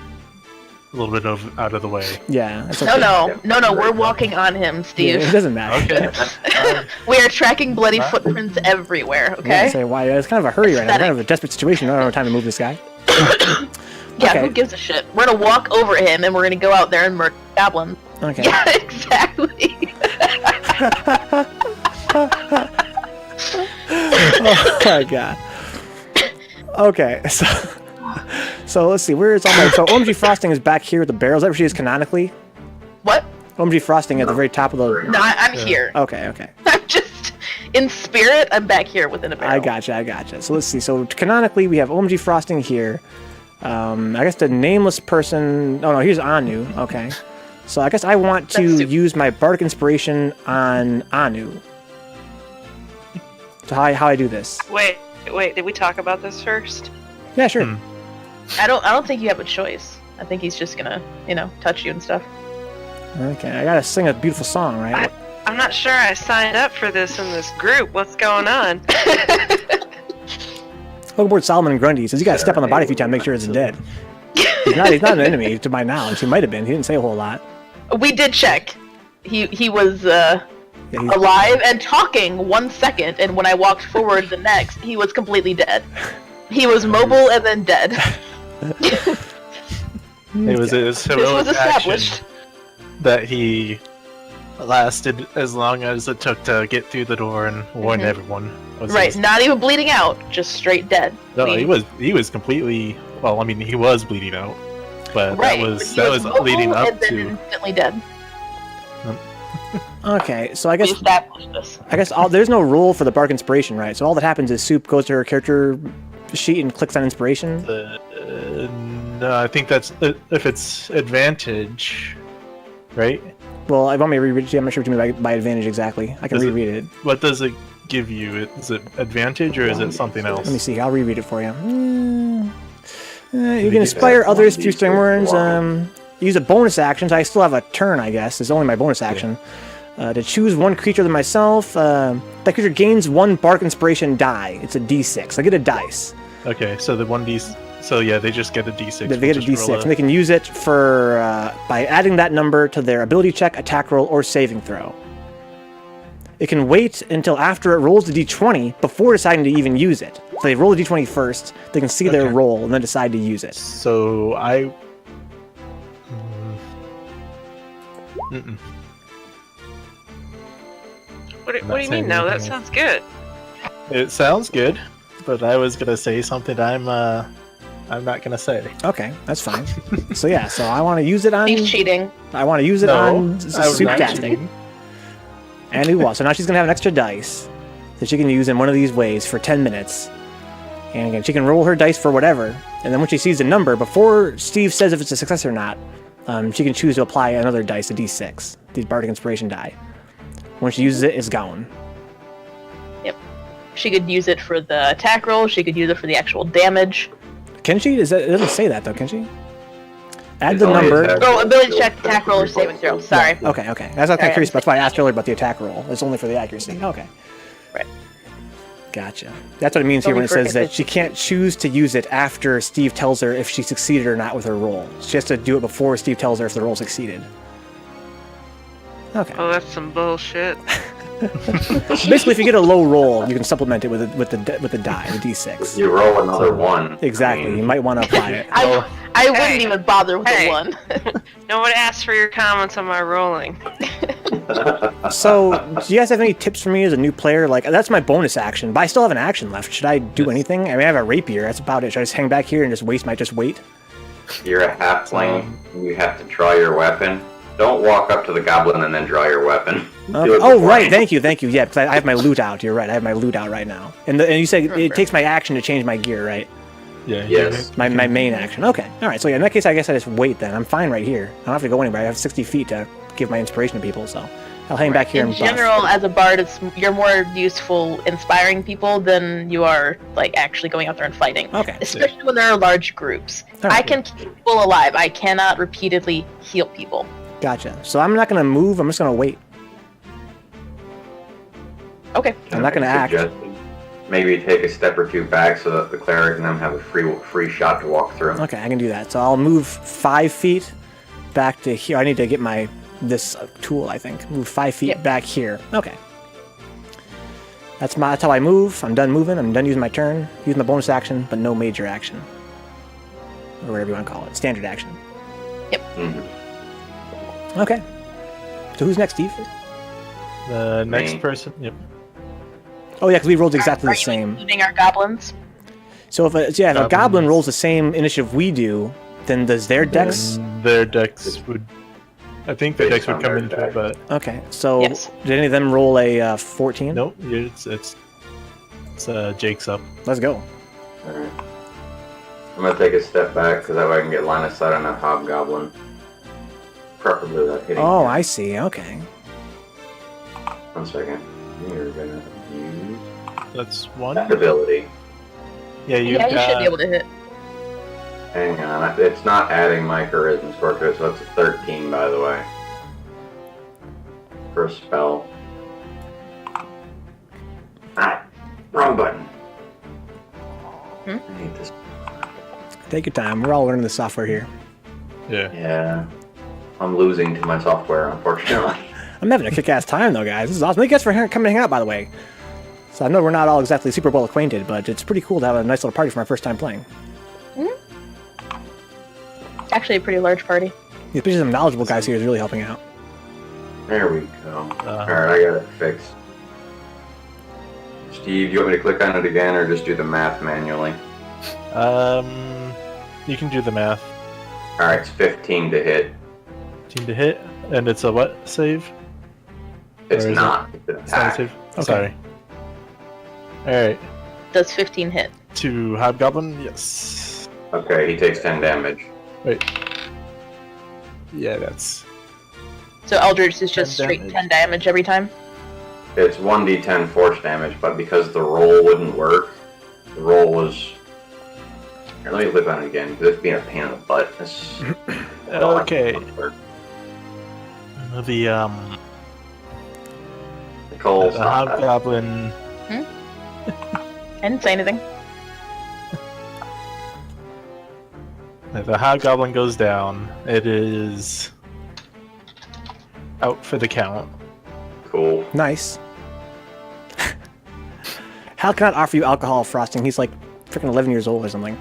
[SPEAKER 3] a little bit out of the way.
[SPEAKER 1] Yeah. It's
[SPEAKER 2] No,
[SPEAKER 1] okay.
[SPEAKER 2] no, we're walking on him,
[SPEAKER 1] Yeah,
[SPEAKER 2] Steve.
[SPEAKER 1] it doesn't matter.
[SPEAKER 3] Okay.
[SPEAKER 2] We are tracking bloody footprints everywhere, okay?
[SPEAKER 1] Say why? It's kind of a hurry right now. We're kind of a desperate situation. I don't have time to move this guy.
[SPEAKER 2] Yeah,
[SPEAKER 1] Okay.
[SPEAKER 2] who gives a shit? We're gonna walk over him and we're gonna go out there and murder goblins.
[SPEAKER 1] Okay.
[SPEAKER 2] Yeah, exactly.
[SPEAKER 1] Oh my god. Okay, so let's see. Where is all my? So omgfrosting is back here with the barrels. Is that where she is canonically?
[SPEAKER 2] What?
[SPEAKER 1] omgfrosting at the very top of the.
[SPEAKER 2] No, I'm here.
[SPEAKER 1] Okay.
[SPEAKER 2] I'm just in spirit. I'm back here within a barrel.
[SPEAKER 1] I gotcha. So let's see. So canonically, we have omgfrosting here. I guess the nameless person. Oh no, here's Anu. Okay. So I guess I want to
[SPEAKER 2] That's super.
[SPEAKER 1] use my bardic inspiration on Anu. So how I do this?
[SPEAKER 6] Wait, did we talk about this first?
[SPEAKER 1] Yeah, sure.
[SPEAKER 2] I don't think you have a choice. I think he's just gonna, touch you and stuff.
[SPEAKER 1] Okay, I gotta sing a beautiful song, right?
[SPEAKER 6] I'm not sure I signed up for this in this group. What's going on?
[SPEAKER 1] Welcome aboard Solomon and Grundy. He says you gotta step on the body a few times, make sure it's dead. He's not an enemy, to my knowledge. He might have been. He didn't say a whole lot.
[SPEAKER 2] We did check. He was
[SPEAKER 1] Yeah, he's-
[SPEAKER 2] alive and talking 1 second, and when I walked forward the next, he was completely dead. He was mobile and then dead.
[SPEAKER 3] It was his
[SPEAKER 2] This
[SPEAKER 3] heroic
[SPEAKER 2] was
[SPEAKER 3] action
[SPEAKER 2] established.
[SPEAKER 3] that he lasted as long as it took to get through the door and warn everyone. Was
[SPEAKER 2] Right,
[SPEAKER 3] his-
[SPEAKER 2] not even bleeding out, just straight dead.
[SPEAKER 3] No,
[SPEAKER 2] Bleeding.
[SPEAKER 3] he was completely. Well, I mean, he was bleeding out, but
[SPEAKER 2] Right,
[SPEAKER 3] that
[SPEAKER 2] but
[SPEAKER 3] was
[SPEAKER 2] he mobile
[SPEAKER 3] leading up
[SPEAKER 2] and then
[SPEAKER 3] to.
[SPEAKER 2] instantly dead.
[SPEAKER 1] Okay, so I
[SPEAKER 2] We
[SPEAKER 1] guess
[SPEAKER 2] established this.
[SPEAKER 1] there's no rule for the bark inspiration, right? So all that happens is Soup goes to her character sheet and clicks on inspiration.
[SPEAKER 3] No, I think that's if it's advantage, right?
[SPEAKER 1] Well, I want me to reread it. I'm not sure what you mean by advantage exactly. I can
[SPEAKER 3] Is it-
[SPEAKER 1] reread it.
[SPEAKER 3] What does it give you? Is it advantage or is it something else?
[SPEAKER 1] Let me see. I'll reread it for you. You
[SPEAKER 3] you
[SPEAKER 1] can inspire
[SPEAKER 5] get
[SPEAKER 1] others
[SPEAKER 5] one
[SPEAKER 1] through string
[SPEAKER 5] D6
[SPEAKER 1] words.
[SPEAKER 5] bonus.
[SPEAKER 1] Use a bonus action. So I still have a turn, I guess. It's only my bonus action. To choose one creature than myself. That creature gains one bark inspiration die. It's a D6. I get a dice.
[SPEAKER 3] Okay, so the 1d. So yeah, they just get a d6.
[SPEAKER 1] They get a
[SPEAKER 3] We'll just roll
[SPEAKER 1] D6, and they can use it for by adding that number to their ability check, attack roll, or saving throw. It can wait until after it rolls the D20 before deciding to even use it. So they roll the D20 first, they can see their
[SPEAKER 3] Okay.
[SPEAKER 1] roll, and then decide to use it.
[SPEAKER 3] So I. Mm-mm.
[SPEAKER 6] What do
[SPEAKER 3] Not
[SPEAKER 6] you
[SPEAKER 3] saying
[SPEAKER 6] mean? No, that
[SPEAKER 3] anything
[SPEAKER 6] sounds good.
[SPEAKER 3] It sounds good, but I was gonna say something I'm not gonna say.
[SPEAKER 1] Okay, that's fine. So yeah, so I want to use it on.
[SPEAKER 2] He's cheating.
[SPEAKER 1] I want to use it
[SPEAKER 3] No,
[SPEAKER 1] on
[SPEAKER 3] I was not
[SPEAKER 1] Souptastick.
[SPEAKER 3] cheating.
[SPEAKER 1] And it was. So now she's gonna have an extra dice that she can use in one of these ways for 10 minutes. And again, she can roll her dice for whatever. And then when she sees the number, before Steve says if it's a success or not, she can choose to apply another dice, a D6, the Bardic Inspiration die. When she uses it, it's gone.
[SPEAKER 2] Yep. She could use it for the attack roll. She could use it for the actual damage.
[SPEAKER 1] Can she? It doesn't say that though, can she? Add
[SPEAKER 5] It's
[SPEAKER 1] the
[SPEAKER 5] only
[SPEAKER 1] number.
[SPEAKER 5] attack.
[SPEAKER 2] Oh, ability check, attack roll, or saving throw. Sorry.
[SPEAKER 1] Okay. That's what I'm kind of
[SPEAKER 2] Sorry,
[SPEAKER 1] curious. That's why I asked earlier about the attack roll. It's only for the accuracy. Okay.
[SPEAKER 2] Right.
[SPEAKER 1] Gotcha. That's what it means here when it
[SPEAKER 2] Only
[SPEAKER 1] says
[SPEAKER 2] for
[SPEAKER 1] that she can't choose to use it after Steve tells her if she succeeded or not with her roll. She has to do it before Steve tells her if the roll succeeded. Okay.
[SPEAKER 6] Oh, that's some bullshit.
[SPEAKER 1] Basically, if you get a low roll, you can supplement it with the die, the D6.
[SPEAKER 5] You roll another one.
[SPEAKER 1] Exactly.
[SPEAKER 5] I mean,
[SPEAKER 1] You might want to apply it.
[SPEAKER 2] I wouldn't
[SPEAKER 6] Hey.
[SPEAKER 2] even bother with
[SPEAKER 6] Hey.
[SPEAKER 2] the one.
[SPEAKER 6] No one asked for your comments on my rolling.
[SPEAKER 1] So, do you guys have any tips for me as a new player? Like, that's my bonus action, but I still have an action left. Should I do anything? I mean, I have a rapier. That's about it. Should I just hang back here and just wait?
[SPEAKER 5] You're a halfling. You have to draw your weapon. Don't walk up to the goblin and then draw your weapon. Do
[SPEAKER 1] Okay.
[SPEAKER 5] it
[SPEAKER 1] Oh,
[SPEAKER 5] before
[SPEAKER 1] right.
[SPEAKER 5] you-
[SPEAKER 1] Thank you. Yeah, because I have my loot out. You're right. I have my loot out right now. And you said it takes my action to change my gear, right?
[SPEAKER 3] Yeah.
[SPEAKER 5] Yes.
[SPEAKER 1] My main action. Okay. All right. So yeah, in that case, I guess I just wait then. I'm fine right here. I don't have to go anywhere. I have 60 feet to give my inspiration to people, so I'll hang back here
[SPEAKER 2] In
[SPEAKER 1] and buff.
[SPEAKER 2] general, as a bard, you're more useful inspiring people than you are like actually going out there and fighting.
[SPEAKER 1] Okay.
[SPEAKER 2] Especially when there are large groups.
[SPEAKER 1] All right.
[SPEAKER 2] I can keep people alive. I cannot repeatedly heal people.
[SPEAKER 1] Gotcha. So I'm not gonna move. I'm just gonna wait.
[SPEAKER 2] Okay.
[SPEAKER 1] I'm not going to act.
[SPEAKER 5] Maybe take a step or two back so that the cleric and them have a free shot to walk through.
[SPEAKER 1] Okay, I can do that. So I'll move 5 feet back to here. I need to get this tool, I think. Move 5 feet back here. Okay. That's how I move. I'm done moving. I'm done using my turn. Use my bonus action, but no major action. Or whatever you want to call it. Standard action.
[SPEAKER 2] Yep.
[SPEAKER 5] Mm-hmm.
[SPEAKER 1] Okay. So who's next, Steve?
[SPEAKER 3] The next
[SPEAKER 5] Me.
[SPEAKER 3] person. Yep.
[SPEAKER 1] Oh yeah, because we rolled exactly
[SPEAKER 2] Are
[SPEAKER 1] the
[SPEAKER 2] you
[SPEAKER 1] same.
[SPEAKER 2] including our goblins?
[SPEAKER 1] So if a goblin
[SPEAKER 3] Goblins.
[SPEAKER 1] rolls the same initiative we do, then does their dex?
[SPEAKER 3] Their decks would. I think their
[SPEAKER 5] Based
[SPEAKER 3] decks would
[SPEAKER 5] on
[SPEAKER 3] come
[SPEAKER 5] their
[SPEAKER 3] into
[SPEAKER 5] deck.
[SPEAKER 3] it, but
[SPEAKER 1] Okay. So
[SPEAKER 2] Yes.
[SPEAKER 1] did any of them roll a 14?
[SPEAKER 3] nope. It's Jake's up.
[SPEAKER 1] Let's go.
[SPEAKER 5] Alright. I'm gonna take a step back because that way I can get line of sight on that hobgoblin. Preferably without hitting.
[SPEAKER 1] Oh,
[SPEAKER 5] him.
[SPEAKER 1] I see. Okay.
[SPEAKER 5] 1 second. You're gonna use
[SPEAKER 3] That's one.
[SPEAKER 5] that ability.
[SPEAKER 3] Yeah, you
[SPEAKER 2] Yeah, you should be able to hit.
[SPEAKER 5] Hang on, it's not adding my charisma score to it, so that's a 13, by the way. For a spell. Ah, wrong button. I hate this.
[SPEAKER 1] Take your time. We're all learning the software here.
[SPEAKER 3] Yeah.
[SPEAKER 5] Yeah. I'm losing to my software, unfortunately.
[SPEAKER 1] I'm having a kick-ass time though, guys. This is awesome. Thank you guys for coming to hang out, by the way. So I know we're not all exactly super well acquainted, but it's pretty cool to have a nice little party for my first time playing.
[SPEAKER 2] Actually, a pretty large party.
[SPEAKER 1] Especially some knowledgeable guys here is really helping out.
[SPEAKER 5] There we go. Alright, I got it fixed. Steve, do you want me to click on it again or just do the math manually?
[SPEAKER 3] You can do the math.
[SPEAKER 5] Alright, it's 15 to hit.
[SPEAKER 3] Team to hit, and it's a what save?
[SPEAKER 5] It's
[SPEAKER 3] Or is
[SPEAKER 5] not. It's an
[SPEAKER 3] It's not a
[SPEAKER 5] attack.
[SPEAKER 3] save.
[SPEAKER 1] Okay.
[SPEAKER 3] Sorry. All right.
[SPEAKER 2] Does 15 hit?
[SPEAKER 3] To Hobgoblin, yes.
[SPEAKER 5] Okay, he takes 10 damage.
[SPEAKER 3] Wait. Yeah, that's.
[SPEAKER 2] So Eldritch is just
[SPEAKER 3] 10
[SPEAKER 2] straight
[SPEAKER 3] damage.
[SPEAKER 2] 10 damage every time?
[SPEAKER 5] It's 1d10 force damage, but because the roll wouldn't work, the roll was... Here, let me click on it again, because it's being a pain in the butt. This...
[SPEAKER 3] Okay. The
[SPEAKER 5] Nicole,
[SPEAKER 3] the
[SPEAKER 5] stop that.
[SPEAKER 3] Hobgoblin.
[SPEAKER 2] I didn't say anything.
[SPEAKER 3] If the Hobgoblin goes down, it is out for the count.
[SPEAKER 5] Cool.
[SPEAKER 1] Nice. Hal cannot offer you alcohol frosting. He's like freaking 11 years old or something.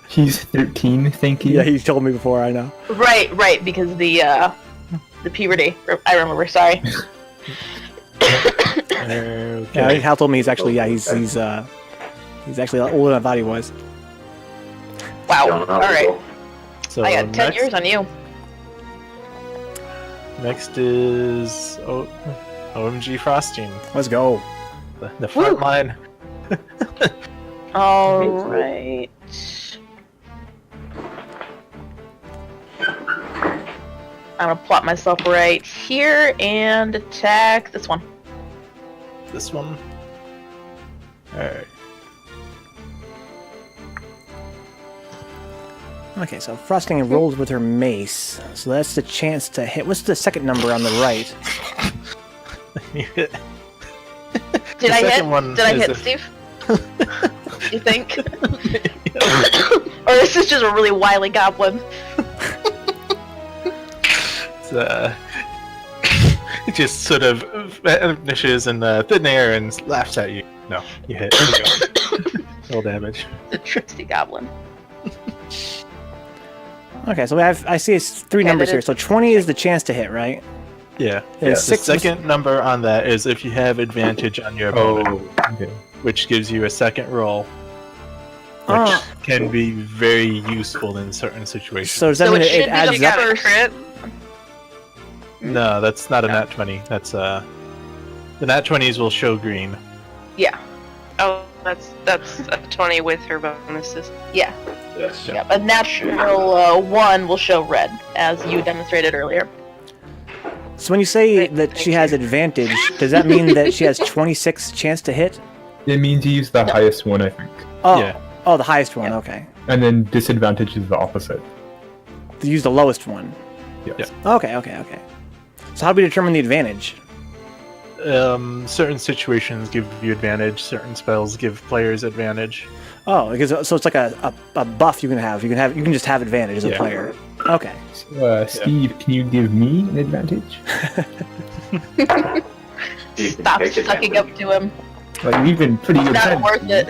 [SPEAKER 4] He's 13, thank you.
[SPEAKER 1] Yeah, he told me before. I know.
[SPEAKER 2] Right, because the puberty. I remember, sorry.
[SPEAKER 3] Okay.
[SPEAKER 1] Yeah, I think Hal told me he's actually he's actually older than I thought he was.
[SPEAKER 2] Wow,
[SPEAKER 5] Don't know,
[SPEAKER 2] alright.
[SPEAKER 5] Nicole.
[SPEAKER 3] So
[SPEAKER 2] I got 10
[SPEAKER 3] next,
[SPEAKER 2] years on you.
[SPEAKER 3] next is OMG Frosting,
[SPEAKER 1] Let's go.
[SPEAKER 3] the front
[SPEAKER 2] Woo.
[SPEAKER 3] line.
[SPEAKER 2] Alright. I'm gonna plot myself right here and attack this one.
[SPEAKER 3] This one. Alright.
[SPEAKER 1] Okay, so Frosting rolls with her mace. So that's the chance to hit. What's the second number on the right?
[SPEAKER 2] Did
[SPEAKER 3] The
[SPEAKER 2] I
[SPEAKER 3] second
[SPEAKER 2] hit?
[SPEAKER 3] one
[SPEAKER 2] Did I
[SPEAKER 3] is
[SPEAKER 2] hit,
[SPEAKER 3] a-
[SPEAKER 2] Steve? You think? Or is this just a really wily goblin?
[SPEAKER 3] It's, it just sort of vanishes in the thin air and laughs at you. No, you hit. There you go. Roll damage.
[SPEAKER 2] The tricksy goblin.
[SPEAKER 1] Okay, so I see it's 3
[SPEAKER 2] Okay,
[SPEAKER 1] numbers
[SPEAKER 2] that
[SPEAKER 1] here.
[SPEAKER 2] is-
[SPEAKER 1] So 20 is the chance to hit, right?
[SPEAKER 3] Yeah.
[SPEAKER 1] And
[SPEAKER 5] Yeah,
[SPEAKER 3] The
[SPEAKER 1] 6
[SPEAKER 3] second number on that is if you have advantage on your opponent,
[SPEAKER 4] Oh, okay.
[SPEAKER 3] which gives you a second roll, which
[SPEAKER 1] Oh.
[SPEAKER 3] can be very useful in certain situations.
[SPEAKER 1] So does that
[SPEAKER 2] So
[SPEAKER 1] mean
[SPEAKER 2] it
[SPEAKER 1] it
[SPEAKER 2] should be
[SPEAKER 1] adds
[SPEAKER 2] the
[SPEAKER 6] You got
[SPEAKER 1] up?
[SPEAKER 6] a
[SPEAKER 2] first-
[SPEAKER 6] crit?
[SPEAKER 3] No, that's not a nat 20. That's the nat 20s will show green.
[SPEAKER 2] Yeah.
[SPEAKER 6] Oh, that's a 20 with her bonuses.
[SPEAKER 2] Yeah.
[SPEAKER 5] Yes.
[SPEAKER 2] Yep. A natural 1 will show red, as you demonstrated earlier.
[SPEAKER 1] So when you say
[SPEAKER 6] Thank-
[SPEAKER 1] that
[SPEAKER 6] thank
[SPEAKER 1] she has
[SPEAKER 6] you.
[SPEAKER 1] advantage, does that mean that she has 26 chance to hit?
[SPEAKER 4] It means you use the highest one, I think.
[SPEAKER 1] Oh,
[SPEAKER 3] Yeah.
[SPEAKER 1] oh, the highest one. Okay,
[SPEAKER 4] And then disadvantage is the opposite.
[SPEAKER 1] use the lowest one.
[SPEAKER 4] Yes.
[SPEAKER 3] Yeah.
[SPEAKER 1] Okay. So how do we determine the advantage?
[SPEAKER 3] certain situations give you advantage. Certain spells give players advantage.
[SPEAKER 1] Oh, because so it's like a buff you can have. You can just have advantage as a
[SPEAKER 3] Yeah.
[SPEAKER 1] player. Okay.
[SPEAKER 4] So, Steve, can you give me an advantage?
[SPEAKER 2] Stop
[SPEAKER 5] Take
[SPEAKER 2] sucking
[SPEAKER 5] advantage.
[SPEAKER 2] up to him.
[SPEAKER 4] Like, we've been pretty good
[SPEAKER 2] Not
[SPEAKER 4] friends.
[SPEAKER 2] worth it.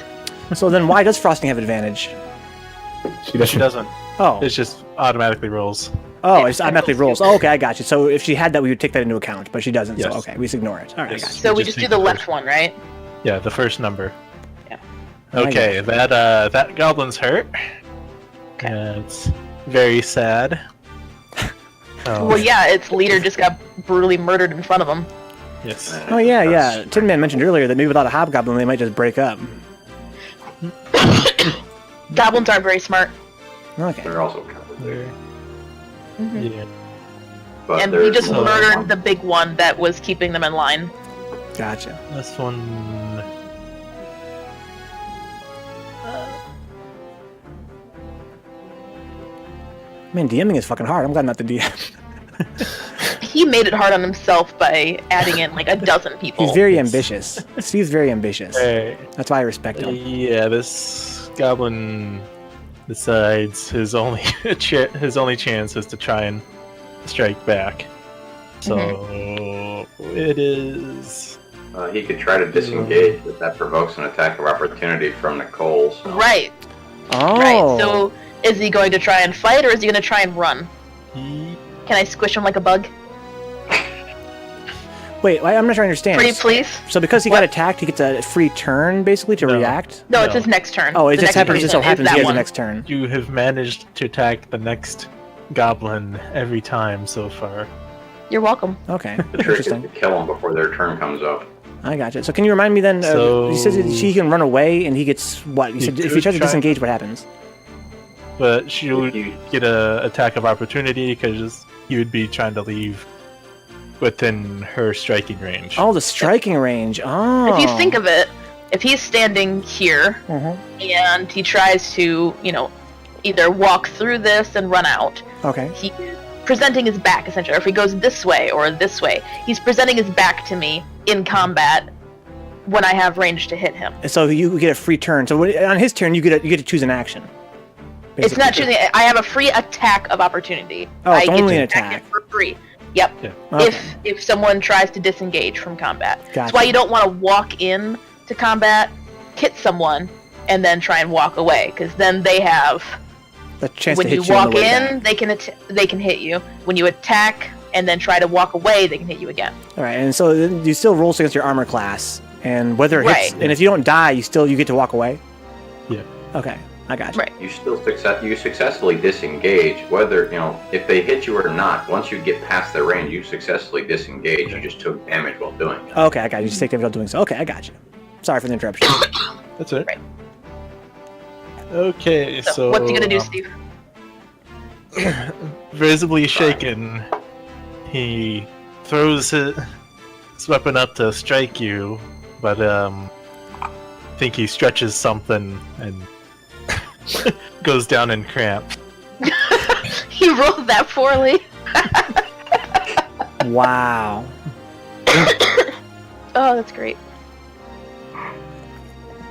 [SPEAKER 1] So then, why does Frosting have advantage?
[SPEAKER 4] She doesn't.
[SPEAKER 3] She doesn't.
[SPEAKER 1] Oh,
[SPEAKER 3] It just automatically rolls.
[SPEAKER 1] it's automatically rolls. Oh, okay, I got you. So if she had that, we would take that into account, but she doesn't.
[SPEAKER 3] Yes.
[SPEAKER 1] So okay, we just ignore it. All right,
[SPEAKER 3] Yes.
[SPEAKER 1] I got you.
[SPEAKER 2] So we
[SPEAKER 3] just
[SPEAKER 2] just do
[SPEAKER 3] take
[SPEAKER 2] the
[SPEAKER 3] the
[SPEAKER 2] left
[SPEAKER 3] first-
[SPEAKER 2] one, right?
[SPEAKER 3] Yeah, the first number.
[SPEAKER 2] Yeah.
[SPEAKER 3] Okay, that goblin's hurt.
[SPEAKER 2] Okay.
[SPEAKER 3] Yeah, it's very sad. Oh,
[SPEAKER 2] Well, yeah, its leader just got brutally murdered in front of him.
[SPEAKER 3] yes.
[SPEAKER 1] Oh yeah. Tin Man mentioned earlier that maybe without a hobgoblin, they might just break up.
[SPEAKER 2] Goblins aren't very smart.
[SPEAKER 1] Okay.
[SPEAKER 5] They're also complicated.
[SPEAKER 3] Yeah.
[SPEAKER 5] But
[SPEAKER 2] And we
[SPEAKER 5] there's
[SPEAKER 2] just
[SPEAKER 5] one-
[SPEAKER 2] murdered the big one that was keeping them in line.
[SPEAKER 1] Gotcha.
[SPEAKER 3] This one.
[SPEAKER 1] Man, DMing is fucking hard. I'm glad I'm not the DM.
[SPEAKER 2] He made it hard on himself by adding in like a dozen people.
[SPEAKER 1] He's very ambitious. Steve's very ambitious.
[SPEAKER 3] Hey.
[SPEAKER 1] That's why I respect him.
[SPEAKER 3] Yeah, this goblin decides his only his only chance is to try and strike back. So it is.
[SPEAKER 5] He could try to disengage, but that provokes an attack of opportunity from Nicole. So.
[SPEAKER 2] Right,
[SPEAKER 1] Oh.
[SPEAKER 2] right. So is he going to try and fight or is he going to try and run?
[SPEAKER 3] He,
[SPEAKER 2] Can I squish him like a bug?
[SPEAKER 1] Wait, I'm not trying to understand.
[SPEAKER 2] Pretty please?
[SPEAKER 1] So because he got attacked, he gets a free turn basically to
[SPEAKER 3] No.
[SPEAKER 1] react.
[SPEAKER 2] No, it's
[SPEAKER 3] No.
[SPEAKER 2] his next turn.
[SPEAKER 1] Oh, it
[SPEAKER 2] The
[SPEAKER 1] just
[SPEAKER 2] next
[SPEAKER 1] happens. It just so
[SPEAKER 2] person is
[SPEAKER 1] happens
[SPEAKER 2] that
[SPEAKER 1] he has the
[SPEAKER 2] one.
[SPEAKER 1] next turn.
[SPEAKER 3] you have managed to attack the next goblin every time so far.
[SPEAKER 2] You're welcome.
[SPEAKER 1] Okay,
[SPEAKER 5] The trick is
[SPEAKER 1] interesting.
[SPEAKER 5] to kill them before their turn comes up.
[SPEAKER 1] I gotcha. So can you remind me then? You said that he can run away, and he gets what? You
[SPEAKER 3] He
[SPEAKER 1] said if he
[SPEAKER 3] could
[SPEAKER 1] tries to
[SPEAKER 3] try-
[SPEAKER 1] disengage, what happens?
[SPEAKER 3] But she would
[SPEAKER 5] You-
[SPEAKER 3] get a attack of opportunity because he would be trying to leave within her striking range.
[SPEAKER 1] Oh, the striking range. Oh.
[SPEAKER 2] If you think of it, if he's standing here
[SPEAKER 1] Mhm.
[SPEAKER 2] and he tries to, either walk through this and run out,
[SPEAKER 1] Okay.
[SPEAKER 2] he is presenting his back essentially. Or if he goes this way or this way, he's presenting his back to me in combat when I have range to hit him.
[SPEAKER 1] So you get a free turn. So on his turn, you get to choose an action.
[SPEAKER 2] It's not
[SPEAKER 1] basically.
[SPEAKER 2] choosing. I have a free attack of opportunity.
[SPEAKER 1] Oh, it's
[SPEAKER 2] I get
[SPEAKER 1] only
[SPEAKER 2] to
[SPEAKER 1] an
[SPEAKER 2] attack
[SPEAKER 1] attack.
[SPEAKER 2] it for free. Yep.
[SPEAKER 1] Okay.
[SPEAKER 2] If someone tries to disengage from combat, that's
[SPEAKER 1] Gotcha.
[SPEAKER 2] why you don't want to walk in to combat, hit someone, and then try and walk away, because then they have.
[SPEAKER 1] The chance
[SPEAKER 2] When
[SPEAKER 1] to
[SPEAKER 2] you
[SPEAKER 1] hit you on
[SPEAKER 2] walk
[SPEAKER 1] the way
[SPEAKER 2] in,
[SPEAKER 1] back.
[SPEAKER 2] they can hit you. When you attack and then try to walk away, they can hit you again.
[SPEAKER 1] All right, and so then you still roll against your armor class, and whether it hits,
[SPEAKER 2] Right.
[SPEAKER 1] and if you don't die, you get to walk away.
[SPEAKER 3] Yeah.
[SPEAKER 1] Okay, I got you.
[SPEAKER 2] Right.
[SPEAKER 5] You still successfully disengage, whether if they hit you or not. Once you get past their range, you successfully disengage. You just took damage while doing it.
[SPEAKER 1] Okay, I got you. Just take damage while doing so. Okay, I got you. Sorry for the interruption.
[SPEAKER 3] That's it.
[SPEAKER 2] Right.
[SPEAKER 3] Okay, so
[SPEAKER 2] What's he gonna do, Steve?
[SPEAKER 3] visibly shaken, he throws his weapon up to strike you, but I think he stretches something and goes down in cramp.
[SPEAKER 2] He rolled that poorly.
[SPEAKER 1] Wow.
[SPEAKER 2] Oh, that's great.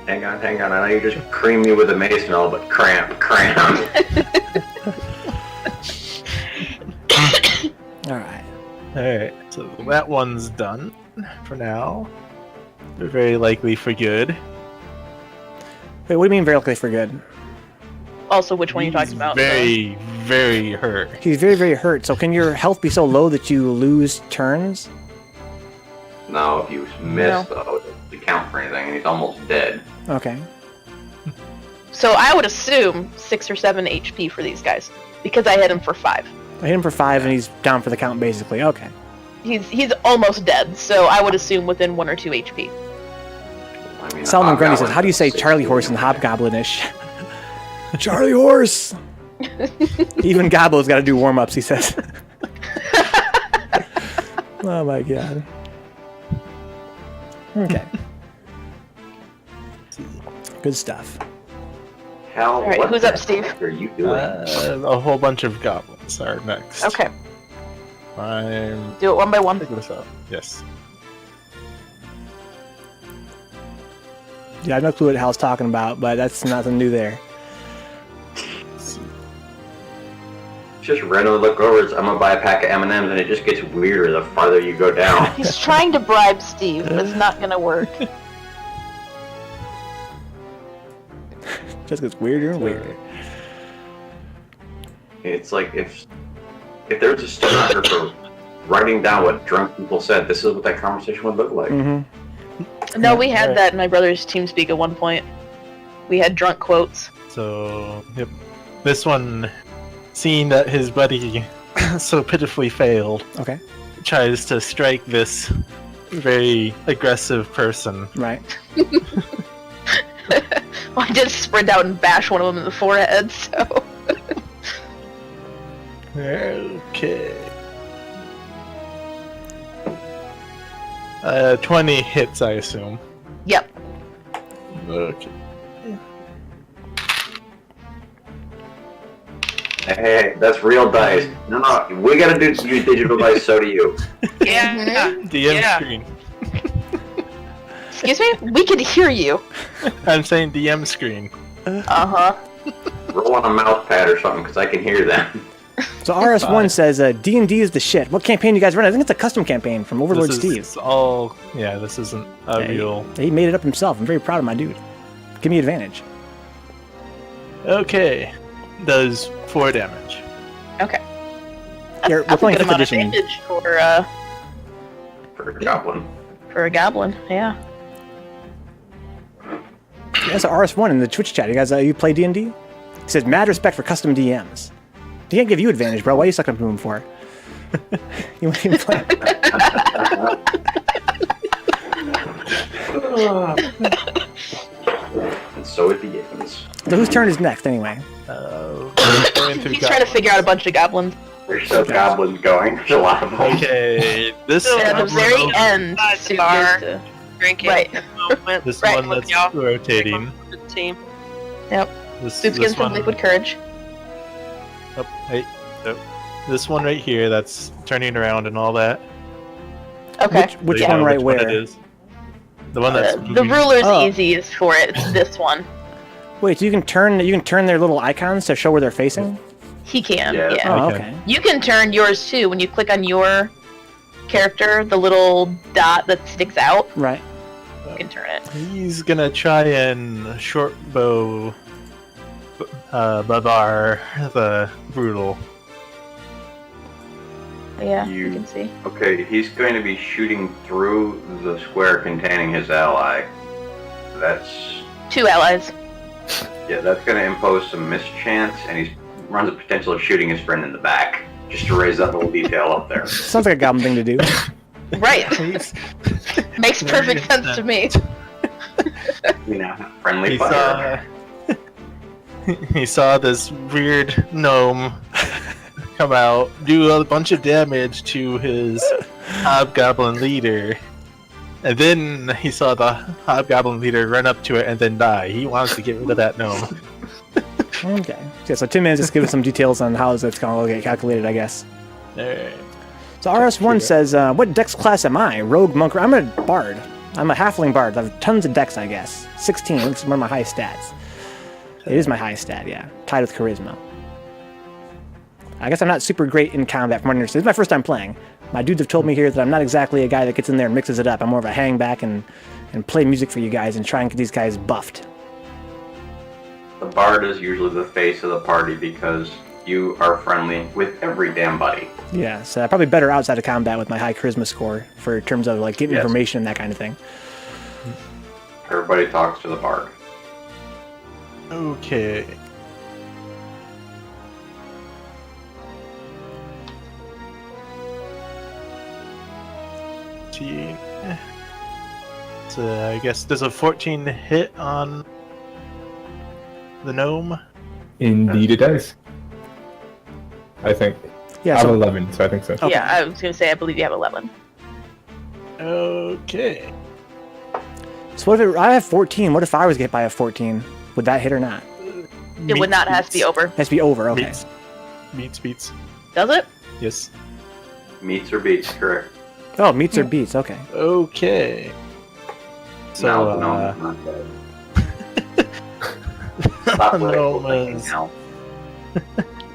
[SPEAKER 5] Hang on. I know you just cream me with a mace and all, but cramp.
[SPEAKER 1] All right.
[SPEAKER 3] Alright, so that one's done for now. They're very likely for good.
[SPEAKER 1] Wait, what do you mean very likely for good?
[SPEAKER 2] Also, which one are you talking
[SPEAKER 3] He's
[SPEAKER 2] about?
[SPEAKER 3] Very, very hurt.
[SPEAKER 1] He's very, very hurt. So can your health be so low that you lose turns?
[SPEAKER 5] Now, if you miss, though, it doesn't count for anything, and he's almost dead.
[SPEAKER 1] Okay.
[SPEAKER 2] So I would assume 6 or 7 HP for these guys, because I hit him for 5.
[SPEAKER 1] I hit him for 5, and he's down for the count, basically. Okay.
[SPEAKER 2] He's almost dead, so I would assume within 1 or 2 HP.
[SPEAKER 5] I mean,
[SPEAKER 1] Solomon Grundy says,
[SPEAKER 5] Hobgoblin
[SPEAKER 1] how do you say
[SPEAKER 5] does
[SPEAKER 1] Charlie
[SPEAKER 5] 60
[SPEAKER 1] Horse in
[SPEAKER 5] damage.
[SPEAKER 1] Hobgoblinish? Charlie Horse! Even Gobbo's got to do warm-ups, he says. Oh my god. Okay. Good stuff.
[SPEAKER 5] Hell,
[SPEAKER 2] Alright,
[SPEAKER 5] what
[SPEAKER 2] who's
[SPEAKER 5] the
[SPEAKER 2] up, Steve?
[SPEAKER 5] heck are you doing?
[SPEAKER 3] A whole bunch of goblins are next.
[SPEAKER 2] Okay,
[SPEAKER 3] I'm
[SPEAKER 2] do it one by one.
[SPEAKER 3] Pick this up. Yes.
[SPEAKER 1] Yeah, I have no clue what Hal's talking about, but that's nothing new there.
[SPEAKER 5] Just randomly look over. I'm gonna buy a pack of M&Ms, and it just gets weirder the farther you go down.
[SPEAKER 2] He's trying to bribe Steve, but it's not gonna work.
[SPEAKER 1] Just gets weirder and weirder.
[SPEAKER 5] It's like if there's a stenographer writing down what drunk people said, this is what that conversation would look like.
[SPEAKER 1] Mm-hmm.
[SPEAKER 2] No, we had that in my brother's TeamSpeak at one point. We had drunk quotes.
[SPEAKER 3] So, yep. This one, seeing that his buddy so pitifully failed,
[SPEAKER 1] Okay.
[SPEAKER 3] tries to strike this very aggressive person.
[SPEAKER 1] Right.
[SPEAKER 2] Well, I did sprint out and bash one of them in the forehead, so...
[SPEAKER 3] Okay. 20 hits, I assume.
[SPEAKER 2] Yep.
[SPEAKER 3] Okay.
[SPEAKER 5] Hey, that's real dice. No, we gotta do digital dice, so do you.
[SPEAKER 6] Yeah.
[SPEAKER 3] DM
[SPEAKER 6] Yeah.
[SPEAKER 3] screen.
[SPEAKER 2] Excuse me? We could hear you.
[SPEAKER 3] I'm saying DM screen.
[SPEAKER 2] Uh-huh.
[SPEAKER 5] Roll on a mouse pad or something, because I can hear them.
[SPEAKER 1] So RS1 says D&D is the shit. What campaign you guys run? I think it's a custom campaign from Overlord
[SPEAKER 3] This
[SPEAKER 1] Steve.
[SPEAKER 3] is all... Yeah, this isn't a
[SPEAKER 1] Yeah,
[SPEAKER 3] real...
[SPEAKER 1] He made it up himself. I'm very proud of my dude. Give me advantage.
[SPEAKER 3] Okay. Does 4 damage.
[SPEAKER 2] Okay.
[SPEAKER 1] We're
[SPEAKER 2] That's
[SPEAKER 1] playing
[SPEAKER 2] a good
[SPEAKER 1] 5th
[SPEAKER 2] amount of
[SPEAKER 1] edition.
[SPEAKER 2] damage
[SPEAKER 5] For a goblin.
[SPEAKER 2] for a goblin, yeah.
[SPEAKER 1] Yeah, so RS1 in the Twitch chat. You guys, you play D&D? He says, mad respect for custom DMs. He can't give you advantage, bro. Why are you sucking up to him for? You won't even play.
[SPEAKER 5] And so it begins.
[SPEAKER 1] So whose turn is next, anyway?
[SPEAKER 3] Going through
[SPEAKER 2] He's trying to figure out a bunch of goblins.
[SPEAKER 5] There's still goblins going. There's a lot of them.
[SPEAKER 3] Okay, this
[SPEAKER 2] And at the
[SPEAKER 3] goblin
[SPEAKER 2] very
[SPEAKER 3] over-
[SPEAKER 2] end,
[SPEAKER 6] By the
[SPEAKER 2] Sue
[SPEAKER 6] bar.
[SPEAKER 2] gets to...
[SPEAKER 6] Drinking
[SPEAKER 2] Right.
[SPEAKER 6] at the moment.
[SPEAKER 3] This
[SPEAKER 2] Right.
[SPEAKER 3] one that's
[SPEAKER 6] Y'all.
[SPEAKER 3] rotating.
[SPEAKER 6] The team.
[SPEAKER 2] Yep.
[SPEAKER 3] This,
[SPEAKER 2] Soups
[SPEAKER 3] this
[SPEAKER 2] getting some
[SPEAKER 3] one.
[SPEAKER 2] liquid courage.
[SPEAKER 3] Oh, hey, nope. This one right here that's turning around and all that.
[SPEAKER 2] Okay.
[SPEAKER 1] Which
[SPEAKER 3] So you
[SPEAKER 1] one
[SPEAKER 3] know
[SPEAKER 1] right
[SPEAKER 3] which
[SPEAKER 1] where?
[SPEAKER 3] One it is. The one that's
[SPEAKER 2] The ruler's
[SPEAKER 1] Oh.
[SPEAKER 2] easiest for it. It's this one.
[SPEAKER 1] Wait, so you can turn their little icons to show where they're facing?
[SPEAKER 2] He can,
[SPEAKER 5] Yeah.
[SPEAKER 2] yeah.
[SPEAKER 1] Oh,
[SPEAKER 3] Okay.
[SPEAKER 1] okay.
[SPEAKER 2] You can turn yours too. When you click on your character, the little dot that sticks out,
[SPEAKER 1] Right.
[SPEAKER 2] you can turn it.
[SPEAKER 3] He's gonna try and short bow Bavar the brutal.
[SPEAKER 2] Yeah,
[SPEAKER 5] You-
[SPEAKER 2] you can see.
[SPEAKER 5] Okay, he's going to be shooting through the square containing his ally. That's
[SPEAKER 2] 2 allies.
[SPEAKER 5] that's going to impose some mischance, and he runs the potential of shooting his friend in the back, just to raise that little detail up there.
[SPEAKER 1] Sounds like a goblin thing to do.
[SPEAKER 2] Right. Makes perfect sense to me.
[SPEAKER 5] You know, friendly
[SPEAKER 3] He
[SPEAKER 5] fire.
[SPEAKER 3] saw he saw this weird gnome come out, do a bunch of damage to his hobgoblin leader, and then he saw the hobgoblin leader run up to it and then die. He wants to get rid of that gnome.
[SPEAKER 1] Okay. Yeah, so 2 minutes, just give us some details on how it's going to get calculated, I guess.
[SPEAKER 3] Alright.
[SPEAKER 1] So RS1 says, what dex class am I? Rogue, monk, I'm a bard. I'm a halfling bard. I have tons of dex, I guess. 16, it's one of my highest stats. It is my highest stat, yeah. Tied with charisma. I guess I'm not super great in combat from what I understand. This is my first time playing. My dudes have told me here that I'm not exactly a guy that gets in there and mixes it up. I'm more of a hang back and play music for you guys and try and get these guys buffed.
[SPEAKER 5] The bard is usually the face of the party because you are friendly with every damn buddy.
[SPEAKER 1] Yeah, so probably better outside of combat with my high charisma score for terms of like getting
[SPEAKER 5] Yes.
[SPEAKER 1] information and that kind of thing.
[SPEAKER 5] Everybody talks to the bard.
[SPEAKER 3] Okay. So I guess there's a 14 hit on the gnome.
[SPEAKER 4] Indeed it does. I think.
[SPEAKER 1] Yeah,
[SPEAKER 4] I have
[SPEAKER 1] so
[SPEAKER 4] 11, so I think so.
[SPEAKER 1] Okay.
[SPEAKER 2] Yeah, I was going to say, I believe you have 11.
[SPEAKER 3] Okay.
[SPEAKER 1] So what if I have 14? What if I was hit by a 14? Would that hit or not?
[SPEAKER 2] It would not have to be over.
[SPEAKER 1] It has to be over, okay.
[SPEAKER 3] Beats.
[SPEAKER 2] Does it?
[SPEAKER 3] Yes.
[SPEAKER 5] Meets or beats, correct.
[SPEAKER 1] Oh, meets or beats, okay.
[SPEAKER 3] Okay. So,
[SPEAKER 5] No, not bad. Stop
[SPEAKER 3] No,
[SPEAKER 5] wishful thinking
[SPEAKER 3] Liz.
[SPEAKER 5] now.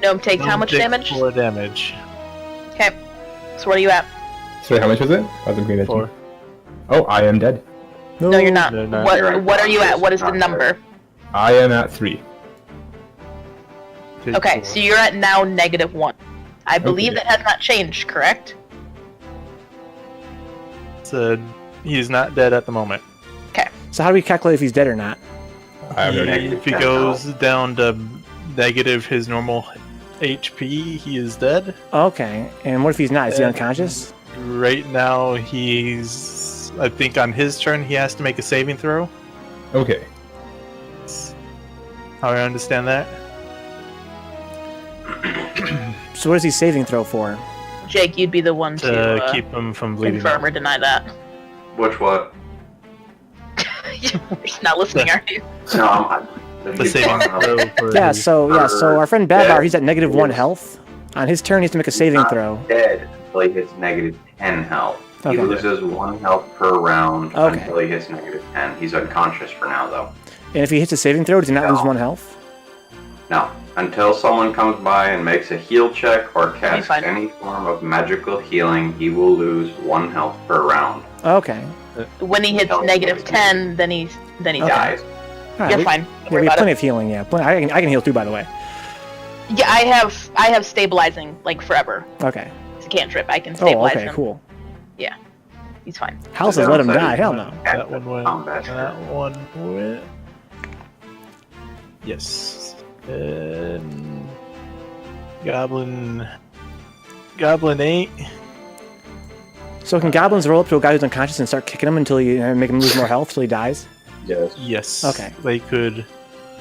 [SPEAKER 2] Gnome takes how much
[SPEAKER 3] Take
[SPEAKER 2] damage?
[SPEAKER 3] 4 damage.
[SPEAKER 2] Okay. So where are you at?
[SPEAKER 4] Sorry, how much was it? I wasn't paying attention.
[SPEAKER 3] 4.
[SPEAKER 4] Oh, I am dead.
[SPEAKER 2] No, you're not.
[SPEAKER 3] No, no.
[SPEAKER 2] What
[SPEAKER 5] You're right.
[SPEAKER 2] What are you at? What is the
[SPEAKER 5] Not
[SPEAKER 2] number?
[SPEAKER 4] I am at 3.
[SPEAKER 3] Take
[SPEAKER 2] Okay,
[SPEAKER 3] 4.
[SPEAKER 2] so you're at now -1. I believe
[SPEAKER 4] Okay.
[SPEAKER 2] that has not changed, correct?
[SPEAKER 3] So he's not dead at the moment.
[SPEAKER 1] So how do we calculate if he's dead or not?
[SPEAKER 4] I have no idea.
[SPEAKER 3] If he goes down to negative his normal HP, he is dead.
[SPEAKER 1] Okay. And what if he's not? Is he unconscious?
[SPEAKER 3] Right now, he's. I think on his turn, he has to make a saving throw.
[SPEAKER 4] Okay.
[SPEAKER 3] How I understand that?
[SPEAKER 1] So what is he saving throw for?
[SPEAKER 2] Jake, you'd be the one
[SPEAKER 3] To
[SPEAKER 2] to
[SPEAKER 3] keep him from bleeding
[SPEAKER 2] confirm
[SPEAKER 3] out.
[SPEAKER 2] or deny that.
[SPEAKER 5] Which what?
[SPEAKER 2] You're just not listening, are you?
[SPEAKER 5] No, I'm
[SPEAKER 3] The saving throw for
[SPEAKER 1] Yeah,
[SPEAKER 3] his-
[SPEAKER 1] so our friend Babar,
[SPEAKER 5] Dead.
[SPEAKER 1] he's at -1 health. On his turn, he has to make a saving throw.
[SPEAKER 5] dead until he hits -10 health. He
[SPEAKER 1] Okay.
[SPEAKER 5] loses 1 health per round
[SPEAKER 1] Okay.
[SPEAKER 5] until he hits -10. He's unconscious for now, though.
[SPEAKER 1] And if he hits a saving throw, does he not lose 1 health?
[SPEAKER 5] No, until someone comes by and makes a heal check or casts
[SPEAKER 2] fine.
[SPEAKER 5] any form of magical healing, he will lose 1 health per round.
[SPEAKER 1] Okay.
[SPEAKER 2] When he hits -10, then he
[SPEAKER 1] Okay.
[SPEAKER 2] dies.
[SPEAKER 1] All right,
[SPEAKER 2] You're fine. Don't
[SPEAKER 1] Yeah,
[SPEAKER 2] worry
[SPEAKER 1] we have
[SPEAKER 2] about
[SPEAKER 1] plenty
[SPEAKER 2] it.
[SPEAKER 1] of healing, yeah. I can heal too, by the way.
[SPEAKER 2] Yeah, I have stabilizing like forever.
[SPEAKER 1] Okay.
[SPEAKER 2] It's a cantrip. I can
[SPEAKER 1] Oh,
[SPEAKER 2] stabilize
[SPEAKER 1] okay,
[SPEAKER 2] him.
[SPEAKER 1] cool.
[SPEAKER 2] He's fine.
[SPEAKER 1] House has let him die. Hell no.
[SPEAKER 3] That one went.
[SPEAKER 5] Combat.
[SPEAKER 3] That one went. Yes. And Goblin. Goblin 8.
[SPEAKER 1] So can goblins roll up to a guy who's unconscious and start kicking him until you make him lose more health till he dies?
[SPEAKER 5] Yes.
[SPEAKER 3] Yes.
[SPEAKER 1] Okay.
[SPEAKER 3] They could.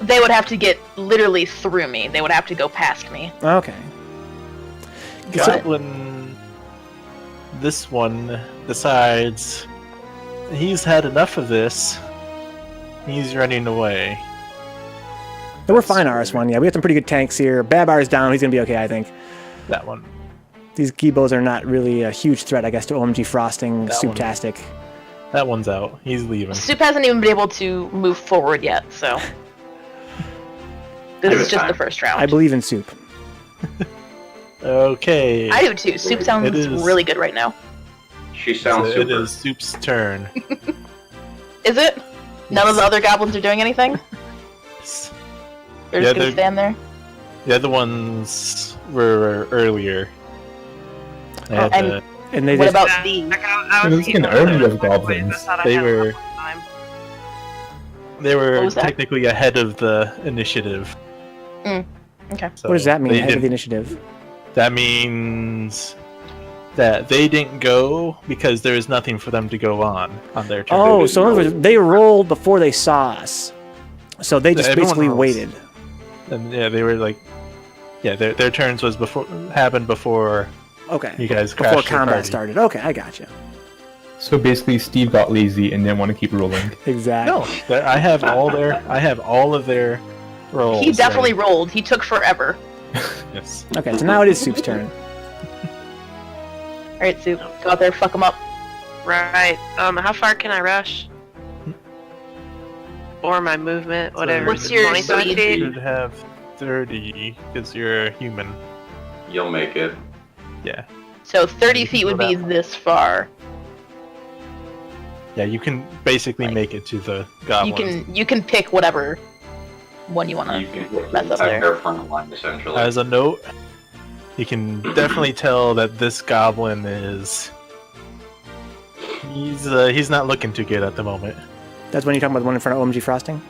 [SPEAKER 2] They would have to get literally through me. They would have to go past me.
[SPEAKER 1] Okay.
[SPEAKER 3] Goblin. This one decides he's had enough of this. He's running away.
[SPEAKER 1] So we're fine, RS1. Yeah, we have some pretty good tanks here. Babar's down. He's going to be okay, I think.
[SPEAKER 3] That one.
[SPEAKER 1] These geebos are not really a huge threat, I guess, to OMG-frosting,
[SPEAKER 3] That one.
[SPEAKER 1] Souptastick.
[SPEAKER 3] That one's out. He's leaving.
[SPEAKER 2] Soup hasn't even been able to move forward yet, so. This
[SPEAKER 5] Give
[SPEAKER 2] is
[SPEAKER 5] it
[SPEAKER 2] just
[SPEAKER 5] time.
[SPEAKER 2] the first round.
[SPEAKER 1] I believe in Soup.
[SPEAKER 3] Okay.
[SPEAKER 2] I do too. Soup sounds
[SPEAKER 3] It is.
[SPEAKER 2] really good right now.
[SPEAKER 5] She sounds
[SPEAKER 3] So it
[SPEAKER 5] super.
[SPEAKER 3] is Soup's turn.
[SPEAKER 2] Is it? None of the other goblins are doing anything? They're
[SPEAKER 3] Yeah,
[SPEAKER 2] just gonna stand there?
[SPEAKER 3] The other ones were earlier. They had
[SPEAKER 2] and-
[SPEAKER 3] the-
[SPEAKER 1] And they
[SPEAKER 2] What
[SPEAKER 1] just,
[SPEAKER 2] about
[SPEAKER 6] Yeah,
[SPEAKER 2] the...
[SPEAKER 6] like, I
[SPEAKER 4] It was
[SPEAKER 6] thinking
[SPEAKER 4] an
[SPEAKER 6] those
[SPEAKER 4] army
[SPEAKER 6] were
[SPEAKER 4] of
[SPEAKER 6] the
[SPEAKER 4] goblins.
[SPEAKER 6] ways I thought I
[SPEAKER 3] They
[SPEAKER 6] had
[SPEAKER 3] were-
[SPEAKER 6] enough time.
[SPEAKER 3] they
[SPEAKER 2] What
[SPEAKER 3] were
[SPEAKER 2] was that?
[SPEAKER 3] technically ahead of the initiative.
[SPEAKER 2] Okay.
[SPEAKER 3] So
[SPEAKER 1] what does that mean,
[SPEAKER 3] they
[SPEAKER 1] ahead of the
[SPEAKER 3] didn't-
[SPEAKER 1] initiative?
[SPEAKER 3] That means that they didn't go because there is nothing for them to go on their turn.
[SPEAKER 1] Oh, so in other words, they rolled before they saw us. So they just
[SPEAKER 3] Everyone
[SPEAKER 1] basically
[SPEAKER 3] rolls.
[SPEAKER 1] waited.
[SPEAKER 3] And yeah, they were like, yeah, their turns was happened before
[SPEAKER 1] Okay.
[SPEAKER 3] you guys
[SPEAKER 1] Before
[SPEAKER 3] crashed your
[SPEAKER 1] combat
[SPEAKER 3] party.
[SPEAKER 1] started. Okay, I gotcha.
[SPEAKER 4] So basically, Steve got lazy and didn't want to keep rolling.
[SPEAKER 1] Exactly.
[SPEAKER 3] No, I have all of their rolls.
[SPEAKER 2] He definitely
[SPEAKER 3] ready.
[SPEAKER 2] rolled. He took forever.
[SPEAKER 3] Yes.
[SPEAKER 1] Okay, so now it is Soup's turn.
[SPEAKER 2] Alright, Soup. Go out there, fuck him up.
[SPEAKER 6] Right. How far can I rush? Or my movement, whatever.
[SPEAKER 2] What's your
[SPEAKER 6] 25
[SPEAKER 2] speed?
[SPEAKER 6] feet?
[SPEAKER 3] You should have 30 because you're a human.
[SPEAKER 5] You'll make it.
[SPEAKER 3] Yeah.
[SPEAKER 2] So 30
[SPEAKER 3] You can
[SPEAKER 2] feet
[SPEAKER 3] go
[SPEAKER 2] would be
[SPEAKER 3] that
[SPEAKER 2] this far.
[SPEAKER 3] Yeah, you can basically
[SPEAKER 2] Like,
[SPEAKER 3] make it to the goblins.
[SPEAKER 2] You can pick whatever one you want
[SPEAKER 5] You
[SPEAKER 2] to
[SPEAKER 5] can hit
[SPEAKER 2] mess up there.
[SPEAKER 5] their front line, essentially.
[SPEAKER 3] As a note, you can definitely tell that this goblin is. He's not looking too good at the moment.
[SPEAKER 1] That's when you're talking about the one in front of OMG Frosting?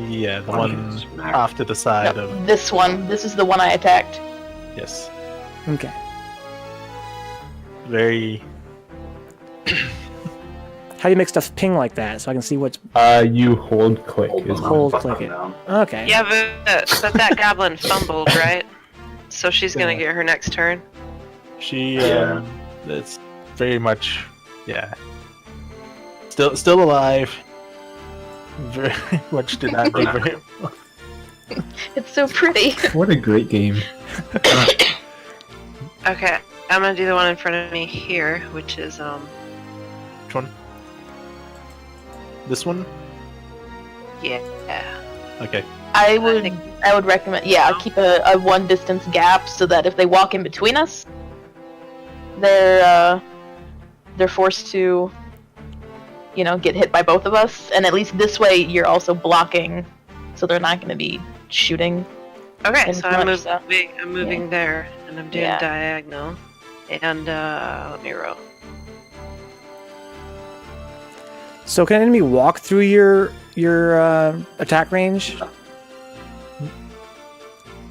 [SPEAKER 3] Yeah, the
[SPEAKER 5] One
[SPEAKER 3] one
[SPEAKER 5] can smack.
[SPEAKER 3] off to the side
[SPEAKER 2] No,
[SPEAKER 3] of
[SPEAKER 2] this one. This is the one I attacked.
[SPEAKER 3] yes,
[SPEAKER 1] Okay.
[SPEAKER 3] very.
[SPEAKER 1] How do you make stuff ping like that so I can see what's...
[SPEAKER 4] You hold click.
[SPEAKER 5] Hold
[SPEAKER 4] Is
[SPEAKER 5] them
[SPEAKER 1] Hold
[SPEAKER 5] up,
[SPEAKER 1] click it.
[SPEAKER 5] down.
[SPEAKER 1] Okay.
[SPEAKER 6] Yeah, but that goblin fumbled, right? So she's gonna
[SPEAKER 3] Yeah.
[SPEAKER 6] get her next turn.
[SPEAKER 3] She
[SPEAKER 5] Yeah.
[SPEAKER 3] It's very much yeah. Still alive. Very much did not do very well.
[SPEAKER 2] It's so pretty.
[SPEAKER 4] What a great game.
[SPEAKER 6] Okay, I'm gonna do the one in front of me here, which is
[SPEAKER 3] Which one? This one?
[SPEAKER 6] yeah.
[SPEAKER 3] Okay.
[SPEAKER 2] I would recommend, keep a one distance gap so that if they walk in between us, they're forced to, get hit by both of us, and at least this way you're also blocking, so they're not going to be shooting.
[SPEAKER 6] Okay, so I'm
[SPEAKER 2] much, so.
[SPEAKER 6] moving there, and I'm doing diagonal, and let me roll.
[SPEAKER 1] So can an enemy walk through your attack range?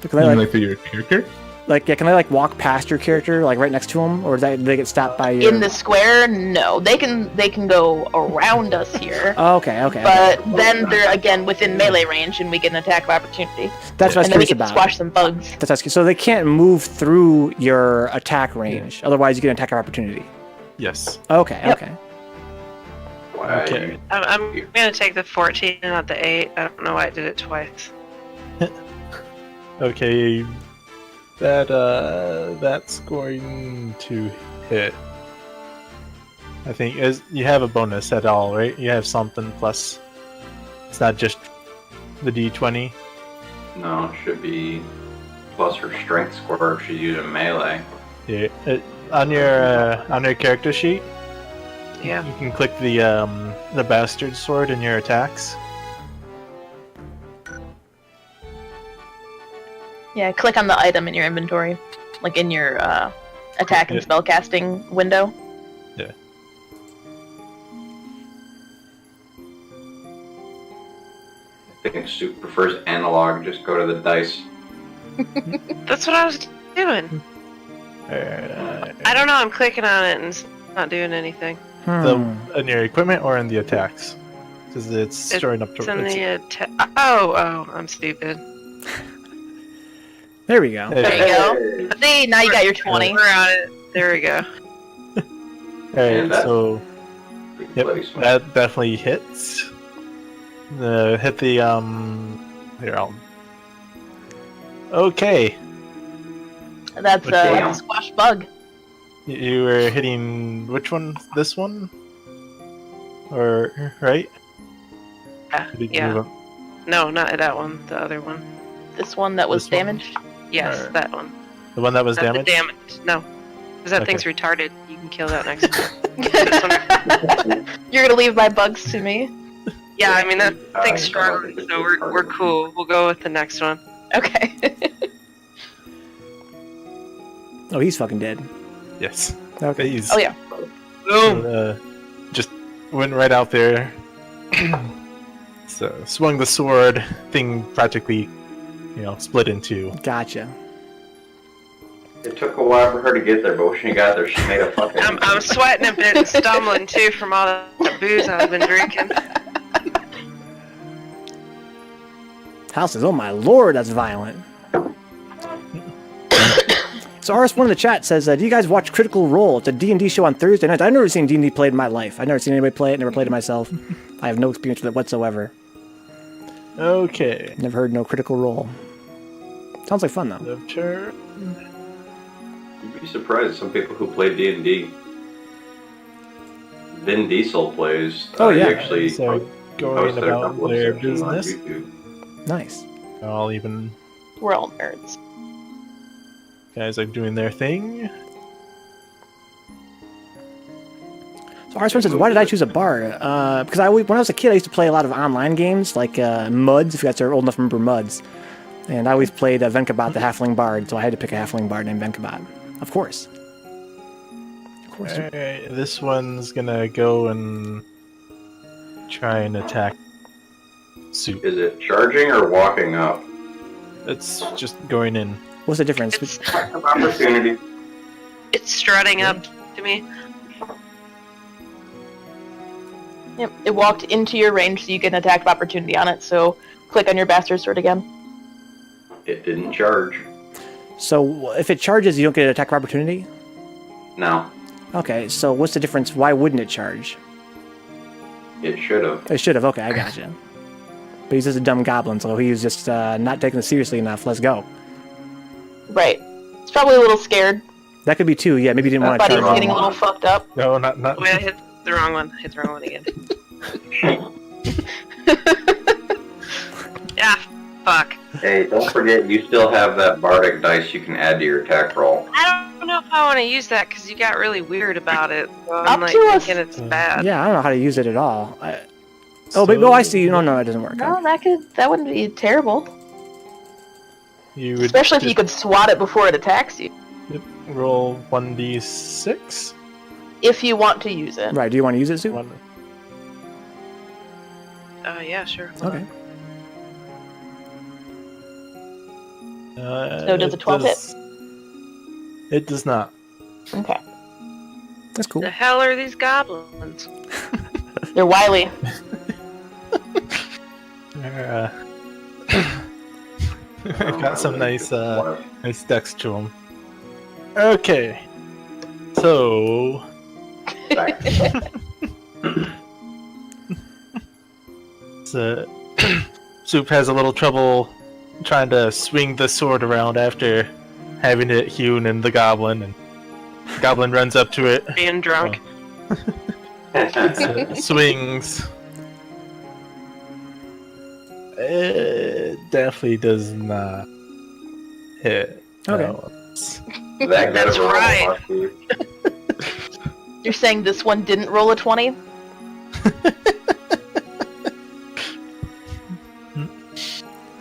[SPEAKER 1] Can
[SPEAKER 4] You
[SPEAKER 1] they,
[SPEAKER 4] mean, through your character?
[SPEAKER 1] can they walk past your character, right next to them, or do they get stopped by your?
[SPEAKER 2] In the square, no. They can go around us here.
[SPEAKER 1] Oh, okay.
[SPEAKER 2] But then they're again within melee range, and we get an attack of opportunity.
[SPEAKER 1] That's what I was
[SPEAKER 2] and then we
[SPEAKER 1] curious
[SPEAKER 2] get to
[SPEAKER 1] about.
[SPEAKER 2] squash some bugs.
[SPEAKER 1] So they can't move through your attack range. Otherwise, you get an attack of opportunity.
[SPEAKER 3] Yes.
[SPEAKER 1] Okay.
[SPEAKER 2] Yep.
[SPEAKER 1] Okay.
[SPEAKER 5] Why
[SPEAKER 3] Okay.
[SPEAKER 6] I'm gonna take the 14 and not the 8. I don't know why I did it twice.
[SPEAKER 3] Okay. That's going to hit. I think you have a bonus at all, right? You have something plus. It's not just the D20.
[SPEAKER 5] No, it should be plus her strength score if she's using melee.
[SPEAKER 3] Yeah. On your character sheet,
[SPEAKER 6] Yeah.
[SPEAKER 3] you can click the bastard sword in your attacks.
[SPEAKER 2] Yeah, click on the item in your inventory, in your attack and spellcasting window.
[SPEAKER 3] Yeah.
[SPEAKER 5] I think Soup prefers analog. Just go to the dice.
[SPEAKER 6] That's what I was doing. I don't know. I'm clicking on it and it's not doing anything.
[SPEAKER 3] In your equipment or in the attacks? Because it's showing up to.
[SPEAKER 6] It's in the attack. Oh, I'm stupid.
[SPEAKER 1] There we go.
[SPEAKER 2] There you go. See, now you got your 20.
[SPEAKER 6] We're on it. There we go.
[SPEAKER 3] Alright, so
[SPEAKER 5] Bloody smart.
[SPEAKER 3] that definitely hits. Hit the here I'll. Okay.
[SPEAKER 2] That's
[SPEAKER 3] Okay.
[SPEAKER 2] a squash bug.
[SPEAKER 3] You were hitting which one? This one? Or right?
[SPEAKER 6] Yeah.
[SPEAKER 3] Did you
[SPEAKER 6] Yeah.
[SPEAKER 3] move up?
[SPEAKER 6] No, not that one. The other one.
[SPEAKER 2] This one that was
[SPEAKER 3] This one?
[SPEAKER 2] damaged.
[SPEAKER 6] Yes,
[SPEAKER 3] Alright.
[SPEAKER 6] that one.
[SPEAKER 3] The one that was
[SPEAKER 6] Not
[SPEAKER 3] damaged?
[SPEAKER 6] the damaged. No. Because that
[SPEAKER 3] Okay.
[SPEAKER 6] thing's retarded. You can kill that next time.
[SPEAKER 2] You're gonna leave my bugs to me.
[SPEAKER 6] Yeah, I mean, that
[SPEAKER 5] I
[SPEAKER 6] thing's
[SPEAKER 5] don't
[SPEAKER 6] struggling,
[SPEAKER 5] think
[SPEAKER 6] so
[SPEAKER 5] it's
[SPEAKER 6] we're
[SPEAKER 5] retarded.
[SPEAKER 6] cool. We'll go with the next one.
[SPEAKER 2] Okay.
[SPEAKER 1] Oh, he's fucking dead.
[SPEAKER 3] Yes.
[SPEAKER 1] Okay.
[SPEAKER 3] He's,
[SPEAKER 2] Oh yeah.
[SPEAKER 6] Boom!
[SPEAKER 3] just went right out there. So swung the sword, thing practically, split in two.
[SPEAKER 1] Gotcha.
[SPEAKER 5] It took a while for her to get there, but when she got there, she made a fucking.
[SPEAKER 6] I'm sweating a bit and stumbling too from all the booze I've been drinking.
[SPEAKER 1] House says, "Oh my lord, that's violent." So RS1 in the chat says, "Do you guys watch Critical Role? It's a D&D show on Thursday nights. I've never seen D&D played in my life. I've never seen anybody play it. Never played it myself. I have no experience with it whatsoever.
[SPEAKER 3] Okay.
[SPEAKER 1] Never heard no Critical Role. Sounds like fun though."
[SPEAKER 3] The turn.
[SPEAKER 5] You'd be surprised at some people who play D&D. Vin Diesel plays.
[SPEAKER 1] Oh, yeah.
[SPEAKER 5] He actually
[SPEAKER 3] So going
[SPEAKER 5] posted a
[SPEAKER 3] about
[SPEAKER 5] couple of
[SPEAKER 3] their
[SPEAKER 5] sections on
[SPEAKER 3] business.
[SPEAKER 5] YouTube.
[SPEAKER 1] Nice.
[SPEAKER 3] All even
[SPEAKER 2] We're all nerds.
[SPEAKER 3] guys are doing their thing.
[SPEAKER 1] So RS1 says, "Why did I choose a bard? Because when I was a kid, I used to play a lot of online games like Muds. If you guys are old enough to remember Muds, and I always played Vencabot, the Halfling Bard. So I had to pick a Halfling Bard named Vencabot. Of course. Of course.
[SPEAKER 3] Alright, this one's gonna go and try and attack Soup.
[SPEAKER 5] Is it charging or walking up?
[SPEAKER 3] It's just going in.
[SPEAKER 1] What's the difference?
[SPEAKER 6] It's,
[SPEAKER 5] Opportunity.
[SPEAKER 6] it's strutting up to me.
[SPEAKER 2] Yep. It walked into your range, so you get an attack of opportunity on it. So click on your bastard sword again.
[SPEAKER 5] It didn't charge.
[SPEAKER 1] So if it charges, you don't get an attack of opportunity?
[SPEAKER 5] No,
[SPEAKER 1] Okay, so what's the difference? Why wouldn't it charge?
[SPEAKER 5] it should have.
[SPEAKER 1] It should have. Okay, I gotcha. But he's just a dumb goblin, so he was just not taking it seriously enough. Let's go.
[SPEAKER 2] Right. It's probably a little scared.
[SPEAKER 1] That could be two. Yeah, maybe he didn't want to
[SPEAKER 2] Buddy's
[SPEAKER 1] charge.
[SPEAKER 2] getting a little fucked up.
[SPEAKER 3] No, not.
[SPEAKER 6] Wait, I hit the wrong one. Hit the wrong one again. Yeah. fuck.
[SPEAKER 5] Hey, don't forget, you still have that bardic dice you can add to your attack roll.
[SPEAKER 6] I don't know if I want to use that because you got really weird about it. So I'm
[SPEAKER 2] Up to us.
[SPEAKER 6] thinking it's bad.
[SPEAKER 1] Yeah, I don't know how to use it at all. Oh, I see. No, it doesn't work.
[SPEAKER 2] No, that wouldn't be terrible.
[SPEAKER 3] You would
[SPEAKER 2] Especially if you
[SPEAKER 3] just
[SPEAKER 2] could swat it before it attacks you.
[SPEAKER 3] roll 1d6.
[SPEAKER 2] If you want to use it.
[SPEAKER 1] Right, do you want to use it, Sue?
[SPEAKER 3] One.
[SPEAKER 6] Yeah, sure.
[SPEAKER 1] Okay.
[SPEAKER 2] So does a 12 hit?
[SPEAKER 3] It does not.
[SPEAKER 2] Okay.
[SPEAKER 1] That's cool.
[SPEAKER 6] The hell are these goblins?
[SPEAKER 2] They're wily.
[SPEAKER 3] Got some nice decks to them. Okay. So... So, Soup has a little trouble trying to swing the sword around after having it hewn in the goblin, and the goblin runs up to it,
[SPEAKER 6] Being drunk.
[SPEAKER 3] swings. It definitely does not hit.
[SPEAKER 1] Okay.
[SPEAKER 6] That's right.
[SPEAKER 2] You're saying this one didn't roll a 20?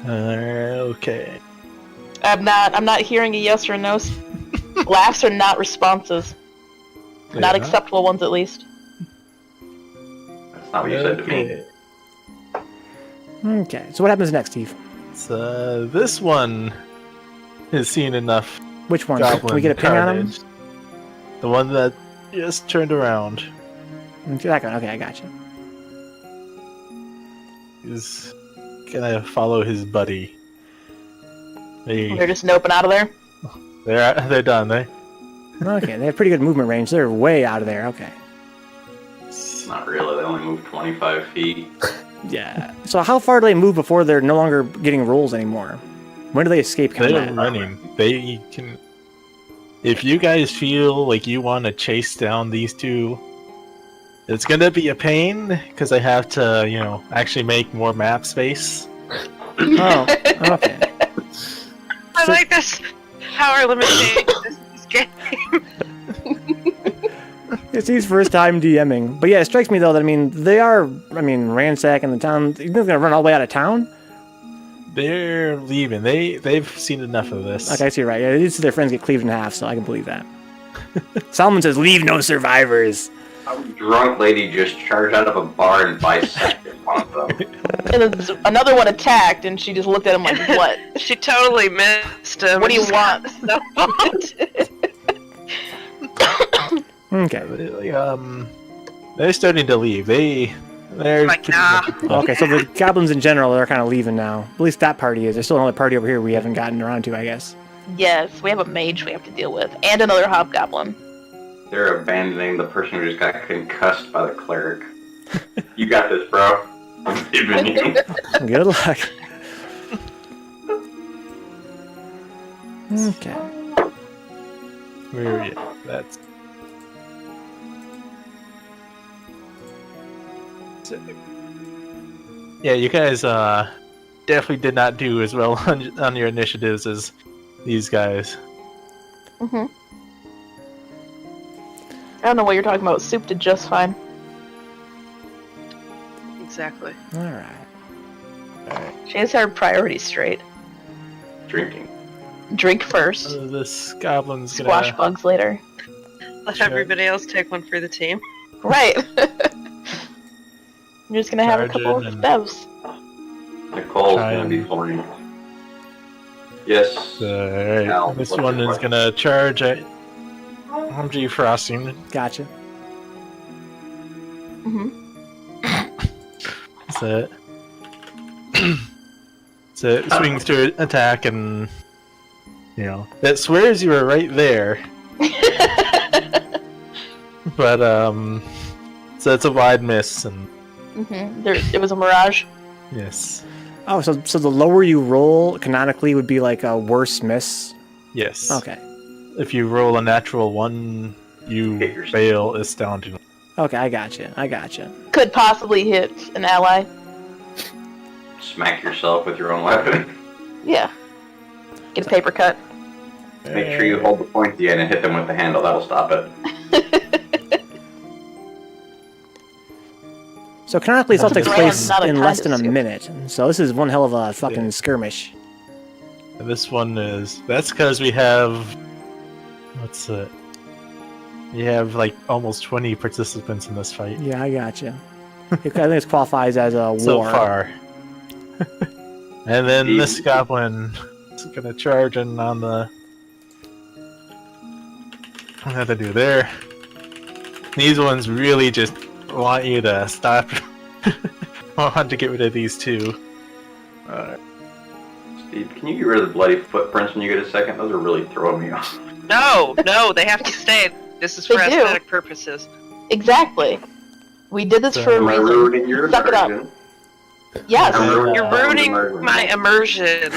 [SPEAKER 3] Okay.
[SPEAKER 2] I'm not hearing a yes or no. Laughs are not responses. Not
[SPEAKER 3] Yeah.
[SPEAKER 2] acceptable ones, at least.
[SPEAKER 5] That's not what you said to me.
[SPEAKER 1] Okay, so what happens next, Steve?
[SPEAKER 3] So this one has seen enough
[SPEAKER 1] Which one?
[SPEAKER 3] goblin
[SPEAKER 1] Can we get a ping on him?
[SPEAKER 3] carnage. The one that just turned around
[SPEAKER 1] That one. Okay, I got you.
[SPEAKER 3] is gonna follow his buddy.
[SPEAKER 2] They're just noping out of there.
[SPEAKER 3] They're done.
[SPEAKER 1] Okay, they have pretty good movement range. They're way out of there. Okay.
[SPEAKER 5] Not really, they only move 25 feet.
[SPEAKER 1] Yeah. So how far do they move before they're no longer getting rolls anymore? When do they escape
[SPEAKER 3] They're
[SPEAKER 1] combat?
[SPEAKER 3] running. They can. If you guys feel like you want to chase down these two, it's gonna be a pain because I have to, actually make more map space.
[SPEAKER 1] Oh, okay.
[SPEAKER 6] I like this power limitation this game.
[SPEAKER 1] It's his first time DMing. But yeah, it strikes me though that they are ransacking the town. You think they're gonna run all the way out of town?
[SPEAKER 3] They're leaving. They've seen enough of this.
[SPEAKER 1] Okay, I see, right. Yeah, they did see their friends get cleaved in half, so I can believe that. Solomon says, "Leave no survivors."
[SPEAKER 5] A drunk lady just charged out of a bar and bisected one of them.
[SPEAKER 2] And then another one attacked, and she just looked at him like, what?
[SPEAKER 6] She totally missed him.
[SPEAKER 2] What do you want?
[SPEAKER 1] Okay.
[SPEAKER 3] They're starting to leave. They're
[SPEAKER 6] Like, nah.
[SPEAKER 1] Okay, so the goblins in general are kind of leaving now. At least that party is. There's still another party over here we haven't gotten around to, I guess.
[SPEAKER 2] Yes, we have a mage we have to deal with, and another hobgoblin.
[SPEAKER 5] They're abandoning the person who just got concussed by the cleric. You got this, bro. I'm giving you.
[SPEAKER 1] Good luck. Okay.
[SPEAKER 3] Where are you? That's. Yeah, you guys definitely did not do as well on your initiatives as these guys.
[SPEAKER 2] Mm-hmm. I don't know what you're talking about. Soup did just fine.
[SPEAKER 6] Exactly.
[SPEAKER 1] All right.
[SPEAKER 2] She has her priorities straight.
[SPEAKER 5] Drinking.
[SPEAKER 2] Drink first,
[SPEAKER 3] This goblin's
[SPEAKER 2] squash
[SPEAKER 3] gonna.
[SPEAKER 2] bugs later.
[SPEAKER 6] Let
[SPEAKER 3] Sure.
[SPEAKER 6] everybody else take one for the team.
[SPEAKER 2] Right. I'm just gonna have a
[SPEAKER 3] Charge
[SPEAKER 2] couple
[SPEAKER 3] in
[SPEAKER 2] of
[SPEAKER 3] and-
[SPEAKER 2] bevs.
[SPEAKER 5] Nicole's
[SPEAKER 3] Try
[SPEAKER 5] gonna be
[SPEAKER 3] and-
[SPEAKER 5] flying. Yes.
[SPEAKER 3] Alright,
[SPEAKER 5] Al,
[SPEAKER 3] this
[SPEAKER 5] what's
[SPEAKER 3] one
[SPEAKER 5] your
[SPEAKER 3] is
[SPEAKER 5] question?
[SPEAKER 3] gonna charge at omgfrosting.
[SPEAKER 1] Gotcha.
[SPEAKER 2] Mm-hmm.
[SPEAKER 3] So it swings to attack, and that swears you were right there. But so it's a wide miss, and
[SPEAKER 2] Mm-hmm. It was a mirage.
[SPEAKER 3] yes,
[SPEAKER 1] Oh, so the lower you roll, canonically, would be like a worse miss?
[SPEAKER 3] yes.
[SPEAKER 1] Okay.
[SPEAKER 3] If you roll a natural 1, you
[SPEAKER 5] Hit yourself.
[SPEAKER 3] fail astoundingly.
[SPEAKER 1] Okay, I gotcha.
[SPEAKER 2] Could possibly hit an ally.
[SPEAKER 5] Smack yourself with your own weapon.
[SPEAKER 2] Yeah. Get a paper cut.
[SPEAKER 5] Make sure you hold the point at the end and hit them with the handle. That'll stop it.
[SPEAKER 1] So canonically, this all takes
[SPEAKER 2] Grand,
[SPEAKER 1] place
[SPEAKER 2] not a
[SPEAKER 1] in
[SPEAKER 2] kind
[SPEAKER 1] less
[SPEAKER 2] of
[SPEAKER 1] than a
[SPEAKER 2] skirmish.
[SPEAKER 1] minute. So this is one hell of a fucking skirmish.
[SPEAKER 3] And this one is... That's because we have... What's it? We have, like, almost 20 participants in this fight.
[SPEAKER 1] Yeah, I gotcha. I think this qualifies as a war.
[SPEAKER 3] So far. And then this goblin is gonna charge in on the... What do they do there? These ones really just want you to stop. Want to get rid of these two.
[SPEAKER 5] Steve, can you get rid of the bloody footprints when you get a second? Those are really throwing me off.
[SPEAKER 6] No, they have to stay. This is for
[SPEAKER 2] They do.
[SPEAKER 6] aesthetic purposes.
[SPEAKER 2] Exactly. We did this
[SPEAKER 3] So-
[SPEAKER 2] for a
[SPEAKER 5] Am I
[SPEAKER 2] reason.
[SPEAKER 5] ruining your
[SPEAKER 2] Suck it up.
[SPEAKER 5] immersion?
[SPEAKER 2] Yes.
[SPEAKER 5] I'm ruining
[SPEAKER 6] You're ruining my immersion.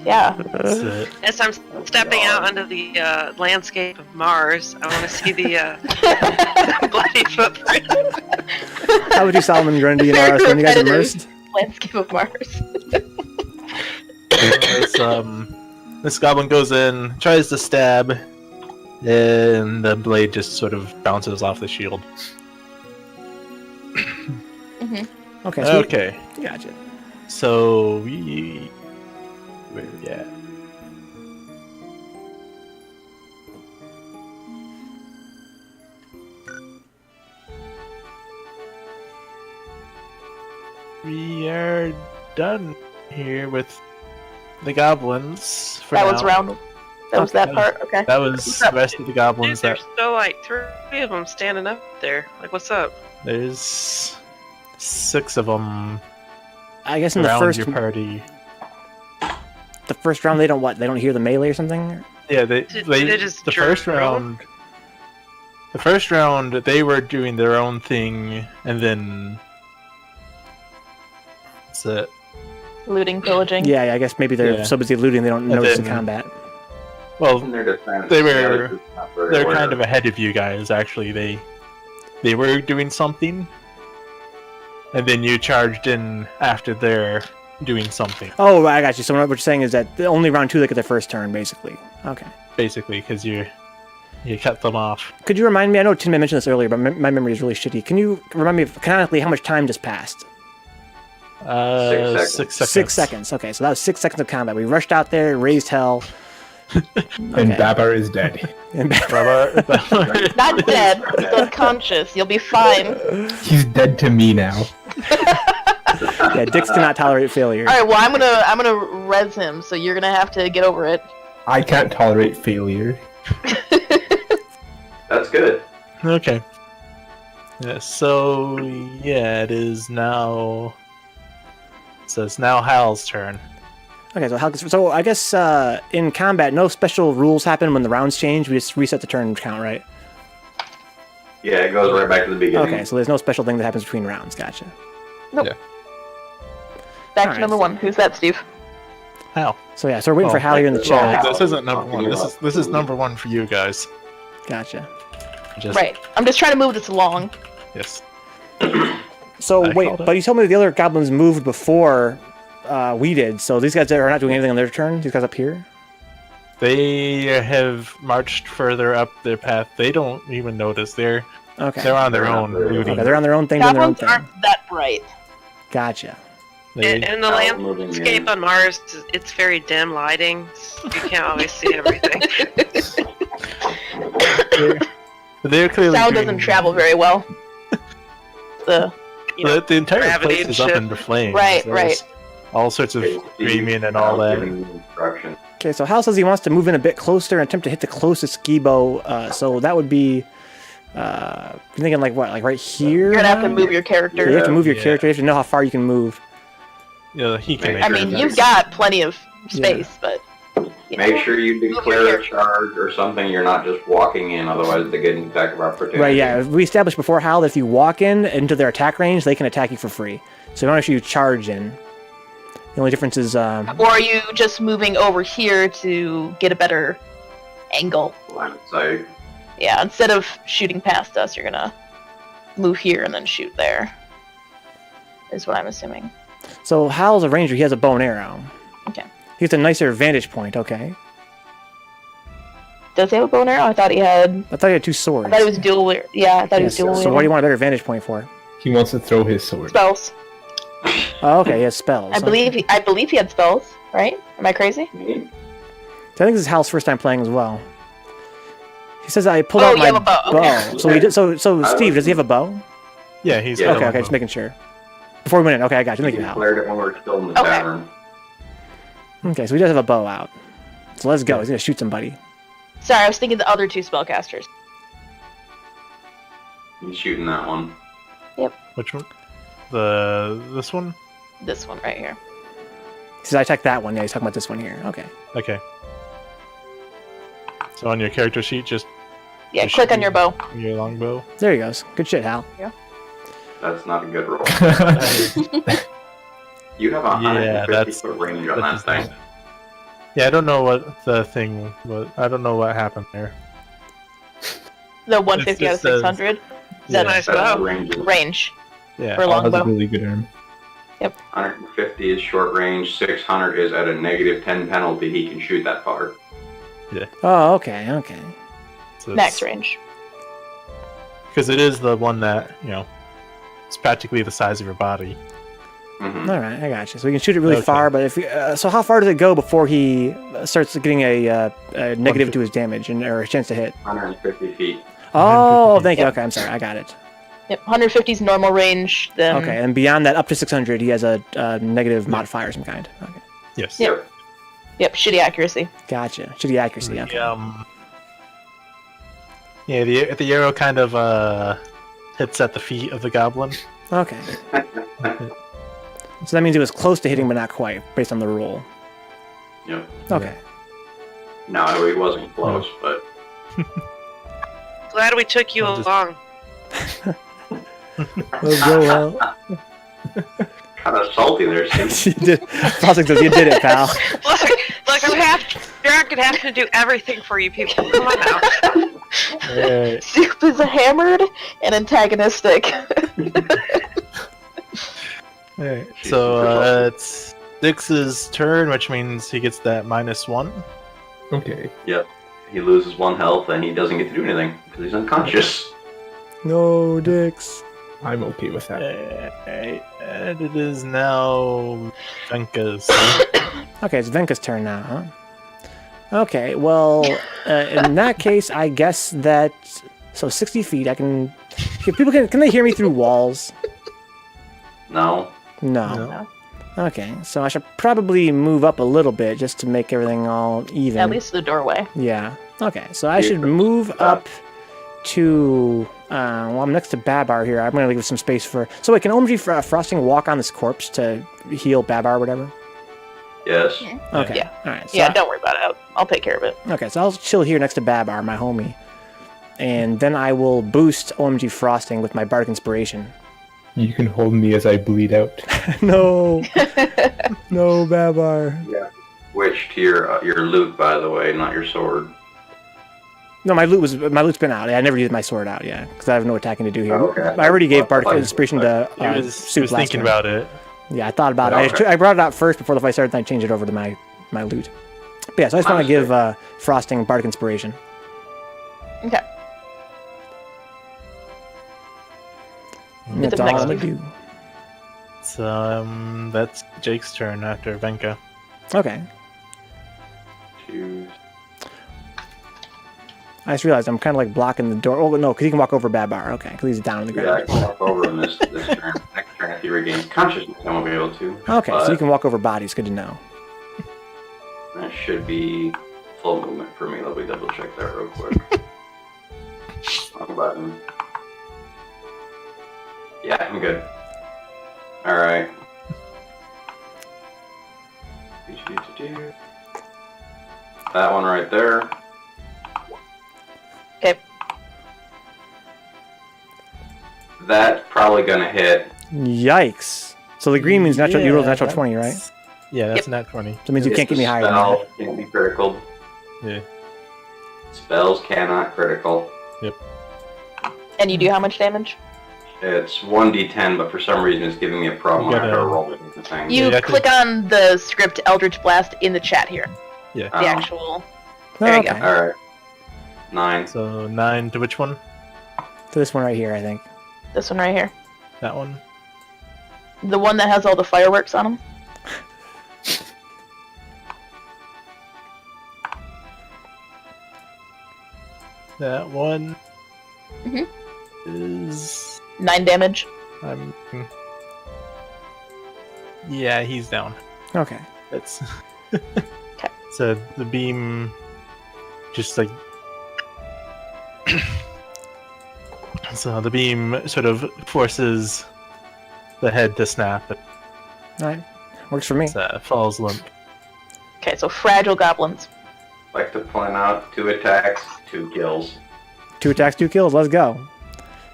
[SPEAKER 2] Yeah.
[SPEAKER 3] That's it.
[SPEAKER 6] As I'm stepping out onto the landscape of Mars, I want to see the bloody footprint.
[SPEAKER 1] How would you, Solomon Grundy and RS, when you guys immersed?
[SPEAKER 2] Landscape of Mars.
[SPEAKER 3] This goblin goes in, tries to stab, and the blade just sort of bounces off the shield.
[SPEAKER 1] Okay. So
[SPEAKER 3] Okay,
[SPEAKER 1] Gotcha.
[SPEAKER 3] so we... Where we at? We are done here with the goblins for
[SPEAKER 2] That
[SPEAKER 3] now.
[SPEAKER 2] was round. That was that part. Okay.
[SPEAKER 3] That was the rest of the goblins.
[SPEAKER 6] Dude, there's
[SPEAKER 3] That
[SPEAKER 6] still like 3 of them standing up there. Like, what's up?
[SPEAKER 3] there's 6 of them
[SPEAKER 1] I guess in the
[SPEAKER 3] around
[SPEAKER 1] first
[SPEAKER 3] your party.
[SPEAKER 1] round they don't what? They don't hear the melee or something?
[SPEAKER 3] Yeah, they
[SPEAKER 6] just
[SPEAKER 3] the first
[SPEAKER 6] drill?
[SPEAKER 3] round. The first round, they were doing their own thing, and then that's it.
[SPEAKER 2] Looting, pillaging.
[SPEAKER 1] Yeah, I guess maybe they're
[SPEAKER 3] Yeah.
[SPEAKER 1] so busy looting they don't
[SPEAKER 3] And
[SPEAKER 1] notice the
[SPEAKER 3] then-
[SPEAKER 1] combat.
[SPEAKER 3] Well,
[SPEAKER 5] And they're just trying to-
[SPEAKER 3] They were-
[SPEAKER 5] the other group's not very
[SPEAKER 3] they're
[SPEAKER 5] aware.
[SPEAKER 3] kind of ahead of you guys. Actually, they were doing something, and then you charged in after they're doing something.
[SPEAKER 1] Oh, I got you. So what you're saying is that the only round 2 they get their first turn, basically. Okay.
[SPEAKER 3] Basically, because you cut them off.
[SPEAKER 1] Could you remind me? I know Tim mentioned this earlier, but my memory is really shitty. Can you remind me of canonically how much time just passed?
[SPEAKER 5] 6 seconds.
[SPEAKER 3] 6 seconds.
[SPEAKER 1] 6 seconds. Okay, so that was 6 seconds of combat. We rushed out there, raised hell.
[SPEAKER 4] And Babar is dead.
[SPEAKER 2] Not dead. He's unconscious. You'll be fine.
[SPEAKER 4] He's dead to me now.
[SPEAKER 1] Yeah, DIXX cannot tolerate failure.
[SPEAKER 2] All right. Well, I'm gonna res him. So you're gonna have to get over it.
[SPEAKER 4] I can't tolerate failure.
[SPEAKER 5] That's good.
[SPEAKER 3] Okay. Yeah, so yeah, it is now. So it's now Hal's turn.
[SPEAKER 1] Okay, so I guess in combat, no special rules happen when the rounds change. We just reset the turn count, right?
[SPEAKER 5] Yeah, it goes right back to the beginning.
[SPEAKER 1] Okay, so there's no special thing that happens between rounds. Gotcha.
[SPEAKER 2] Back
[SPEAKER 1] All
[SPEAKER 2] to number 1. Who's that, Steve?
[SPEAKER 3] Hal.
[SPEAKER 1] So yeah, so we're waiting for
[SPEAKER 3] Oh,
[SPEAKER 1] Hal here in the
[SPEAKER 3] Well,
[SPEAKER 1] chat.
[SPEAKER 3] this isn't number 1. This is number 1 for you guys.
[SPEAKER 1] Gotcha.
[SPEAKER 3] Just,
[SPEAKER 2] Right. I'm just trying to move this along.
[SPEAKER 3] Yes.
[SPEAKER 1] So
[SPEAKER 3] I
[SPEAKER 1] wait,
[SPEAKER 3] called it.
[SPEAKER 1] but you told me the other goblins moved before we did. So these guys are not doing anything on their turn. These guys up here.
[SPEAKER 3] They have marched further up their path. They don't even notice. They're
[SPEAKER 1] Okay.
[SPEAKER 3] on their own looting.
[SPEAKER 1] Okay, they're on their own thing, doing their own
[SPEAKER 2] Goblins
[SPEAKER 1] thing.
[SPEAKER 2] aren't that bright.
[SPEAKER 1] Gotcha.
[SPEAKER 3] They,
[SPEAKER 6] And the
[SPEAKER 5] Hal moving
[SPEAKER 6] landscape
[SPEAKER 5] in.
[SPEAKER 6] on Mars, it's very dim lighting. So you can't always see everything.
[SPEAKER 3] they're clearly
[SPEAKER 2] Sound
[SPEAKER 3] doing-
[SPEAKER 2] doesn't travel very well.
[SPEAKER 6] You know,
[SPEAKER 3] The entire
[SPEAKER 6] gravity
[SPEAKER 3] place
[SPEAKER 6] and
[SPEAKER 3] is up
[SPEAKER 6] shit.
[SPEAKER 3] into flames.
[SPEAKER 2] Right,
[SPEAKER 3] There's
[SPEAKER 2] right.
[SPEAKER 3] All sorts of screaming and all that.
[SPEAKER 5] Giving instructions.
[SPEAKER 1] Okay, so Hal says he wants to move in a bit closer and attempt to hit the closest geebo. So that would be, you're thinking like what, like right here?
[SPEAKER 2] You're gonna have to move your character.
[SPEAKER 1] You have to move your
[SPEAKER 3] Yeah.
[SPEAKER 1] character. You have to know how far you can move.
[SPEAKER 3] Yeah, he can make
[SPEAKER 2] I
[SPEAKER 5] Sure,
[SPEAKER 2] mean,
[SPEAKER 5] that's-
[SPEAKER 2] you've got plenty of space, but you know.
[SPEAKER 5] Make sure you
[SPEAKER 2] your
[SPEAKER 5] declare a
[SPEAKER 2] character.
[SPEAKER 5] charge or something. You're not just walking in, otherwise they get an attack of opportunity.
[SPEAKER 1] Right, yeah. We established before, Hal, that if you walk into their attack range, they can attack you for free. So you don't actually charge in. The only difference is,
[SPEAKER 2] Or are you just moving over here to get a better angle?
[SPEAKER 5] Line of sight.
[SPEAKER 2] Yeah, instead of shooting past us, you're gonna move here and then shoot there. Is what I'm assuming.
[SPEAKER 1] so Hal's a ranger. He has a bow and arrow.
[SPEAKER 2] Okay.
[SPEAKER 1] He gets a nicer vantage point. Okay.
[SPEAKER 2] Does he have a bow and arrow? I thought he had.
[SPEAKER 1] I thought he had 2 swords.
[SPEAKER 2] I thought he was dual. Yeah, I thought he was dual.
[SPEAKER 1] So what do you want a better vantage point for?
[SPEAKER 4] He wants to throw his sword.
[SPEAKER 2] Spells.
[SPEAKER 1] Oh, okay, he has spells.
[SPEAKER 2] I believe he had spells. Right? Am I crazy?
[SPEAKER 1] So I think this is Hal's first time playing as well. He says I pulled out
[SPEAKER 2] you
[SPEAKER 1] my
[SPEAKER 2] have a bow.
[SPEAKER 1] bow. So he did. So Steve, does he have a bow?
[SPEAKER 3] Yeah, he's
[SPEAKER 5] Yeah.
[SPEAKER 1] Okay, just making sure. Before we went in, okay, I got you. Thank
[SPEAKER 5] He
[SPEAKER 1] you, Hal.
[SPEAKER 5] declared it when we were still in the
[SPEAKER 2] Okay.
[SPEAKER 5] tavern.
[SPEAKER 1] Okay, so he does have a bow out. So let's go. He's gonna shoot somebody.
[SPEAKER 2] Sorry, I was thinking the other 2 spellcasters.
[SPEAKER 5] He's shooting that one.
[SPEAKER 3] Which one? This one?
[SPEAKER 2] This one right here.
[SPEAKER 1] He says I attacked that one. Yeah, he's talking about this one here. Okay.
[SPEAKER 3] Okay. So on your character sheet, just
[SPEAKER 2] Yeah,
[SPEAKER 3] Just
[SPEAKER 2] click on
[SPEAKER 3] shoot
[SPEAKER 2] your bow.
[SPEAKER 3] your longbow.
[SPEAKER 1] There he goes. Good shit, Hal.
[SPEAKER 5] That's not a good roll.
[SPEAKER 3] Yeah,
[SPEAKER 5] You have a 150
[SPEAKER 3] that's-
[SPEAKER 5] foot range on that thing.
[SPEAKER 3] I don't know what the thing was. I don't know what happened there.
[SPEAKER 2] The 150 out of
[SPEAKER 3] just says-
[SPEAKER 2] 600. Is
[SPEAKER 3] Yeah.
[SPEAKER 2] that
[SPEAKER 6] Nice
[SPEAKER 5] That's
[SPEAKER 6] bow.
[SPEAKER 5] the range.
[SPEAKER 2] range
[SPEAKER 3] Yeah.
[SPEAKER 2] for
[SPEAKER 4] Oh, that's a
[SPEAKER 2] longbow?
[SPEAKER 4] really good arm.
[SPEAKER 5] 150 is short range. 600 is at a -10 penalty. He can shoot that far.
[SPEAKER 1] Oh, okay, okay.
[SPEAKER 3] So
[SPEAKER 2] Max range.
[SPEAKER 3] Because it is the one that, it's practically the size of your body.
[SPEAKER 5] Hmm
[SPEAKER 1] All right, I got you. So we can shoot it really
[SPEAKER 3] Okay.
[SPEAKER 1] far, but if so, how far does it go before he starts getting a negative to his damage or a chance to hit?
[SPEAKER 5] 150 feet.
[SPEAKER 1] Oh, thank you. Okay, I'm sorry, I got it.
[SPEAKER 2] Yep, 150 is normal range. Then
[SPEAKER 1] Okay, and beyond that, up to 600, he has a negative modifier of some kind. Okay,
[SPEAKER 3] Yes.
[SPEAKER 2] Yep. Yep, shitty accuracy.
[SPEAKER 1] gotcha. Shitty accuracy. Okay.
[SPEAKER 3] The arrow kind of hits at the feet of the goblin.
[SPEAKER 1] Okay. So that means it was close to hitting, but not quite, based on the roll.
[SPEAKER 5] Yep.
[SPEAKER 1] Okay.
[SPEAKER 5] No, he wasn't close, but
[SPEAKER 6] Glad we took you
[SPEAKER 3] I'll just-
[SPEAKER 6] along.
[SPEAKER 1] Let's go, well.
[SPEAKER 5] kind of salty there, Steve.
[SPEAKER 1] You did. Frosting says you did it, pal.
[SPEAKER 6] Look, I'm half drunk and having to do everything for you people. Come on now.
[SPEAKER 3] Alright.
[SPEAKER 2] Soup is hammered and antagonistic.
[SPEAKER 3] Alright. So it's DIXX's turn, which means he gets that -1.
[SPEAKER 4] Okay.
[SPEAKER 5] Yep. He loses 1 health and he doesn't get to do anything because he's unconscious.
[SPEAKER 1] No, Dix.
[SPEAKER 4] I'm okay with that.
[SPEAKER 3] Alright. And it is now Venka's.
[SPEAKER 1] Okay, it's Venka's turn now, huh? Okay, well, in that case, I guess that... So 60 feet, I can... Can they hear me through walls?
[SPEAKER 5] No.
[SPEAKER 1] No. Okay, so I should probably move up a little bit just to make everything all even.
[SPEAKER 2] At least the doorway.
[SPEAKER 1] Yeah. Okay, so I should move up to... well, I'm next to Babar here. I'm going to leave some space for... So wait, can omgfrosting walk on this corpse to heal Babar or whatever?
[SPEAKER 5] Yes.
[SPEAKER 1] Okay.
[SPEAKER 2] Yeah.
[SPEAKER 1] All right. So
[SPEAKER 2] Yeah, don't worry about it. I'll take care of it.
[SPEAKER 1] Okay, so I'll chill here next to Babar, my homie. And then I will boost omgfrosting with my Bardic Inspiration.
[SPEAKER 4] You can hold me as I bleed out.
[SPEAKER 1] No. No, Babar.
[SPEAKER 5] Yeah. Which to your loot, by the way, not your sword.
[SPEAKER 1] No, my loot's been out. I never used my sword out yet because I have no attacking to do here.
[SPEAKER 5] Oh, okay.
[SPEAKER 1] I already gave Bardic Inspiration to
[SPEAKER 3] He was
[SPEAKER 1] Soup last
[SPEAKER 3] thinking
[SPEAKER 1] turn.
[SPEAKER 3] about it.
[SPEAKER 1] Yeah, I thought about it.
[SPEAKER 5] Okay.
[SPEAKER 1] I brought it out first before the fight started, and I changed it over to my loot. But yeah, so I just want to give Frosting Bardic Inspiration.
[SPEAKER 2] Okay.
[SPEAKER 1] That's all
[SPEAKER 2] next
[SPEAKER 1] I'm gonna
[SPEAKER 2] turn.
[SPEAKER 1] do.
[SPEAKER 3] So that's Jake's turn after Venka.
[SPEAKER 1] Okay.
[SPEAKER 5] Choose.
[SPEAKER 1] I just realized I'm kind of like blocking the door. Oh, no, because he can walk over Babar. Okay, because he's down on the
[SPEAKER 5] Yeah, I
[SPEAKER 1] ground.
[SPEAKER 5] can walk over in this turn. Next turn, if he regains consciousness, I won't be able to.
[SPEAKER 1] Okay, so
[SPEAKER 5] But
[SPEAKER 1] you can walk over bodies. Good to know.
[SPEAKER 5] that should be full movement for me. Let me double check that real quick. Wrong button. Yeah, I'm good. Alright. That one right there.
[SPEAKER 2] Okay.
[SPEAKER 5] That's probably gonna hit.
[SPEAKER 1] Yikes. So the green means natural. You rolled a natural 20, right? So
[SPEAKER 3] Yeah, that's nat 20.
[SPEAKER 1] it means you can't get me higher than that.
[SPEAKER 5] Spell can't be critical.
[SPEAKER 3] Yeah.
[SPEAKER 5] Spells cannot critical.
[SPEAKER 2] And you do how much damage?
[SPEAKER 5] It's 1d10, but for some reason it's giving me a problem when I try to roll it with the thing.
[SPEAKER 2] You
[SPEAKER 3] Yeah,
[SPEAKER 2] click on the script Eldritch Blast in the chat here.
[SPEAKER 3] Yeah.
[SPEAKER 2] The
[SPEAKER 5] Oh.
[SPEAKER 2] actual.
[SPEAKER 1] Oh,
[SPEAKER 2] There you
[SPEAKER 1] okay.
[SPEAKER 2] go.
[SPEAKER 5] Alright. 9.
[SPEAKER 3] So 9 to which one?
[SPEAKER 1] To this one right here, I think.
[SPEAKER 2] This one right here.
[SPEAKER 3] That one?
[SPEAKER 2] The one that has all the fireworks on them.
[SPEAKER 3] That one
[SPEAKER 2] Mhm.
[SPEAKER 3] is...
[SPEAKER 2] 9 damage.
[SPEAKER 3] Yeah, he's down.
[SPEAKER 1] Okay.
[SPEAKER 3] That's...
[SPEAKER 2] Okay.
[SPEAKER 3] So the beam just like... so the beam sort of forces the head to snap. It
[SPEAKER 1] Alright. Works for me.
[SPEAKER 3] falls limp.
[SPEAKER 2] Okay, so fragile goblins.
[SPEAKER 5] Like to point out 2 attacks, 2 kills.
[SPEAKER 1] 2 attacks, 2 kills. Let's go.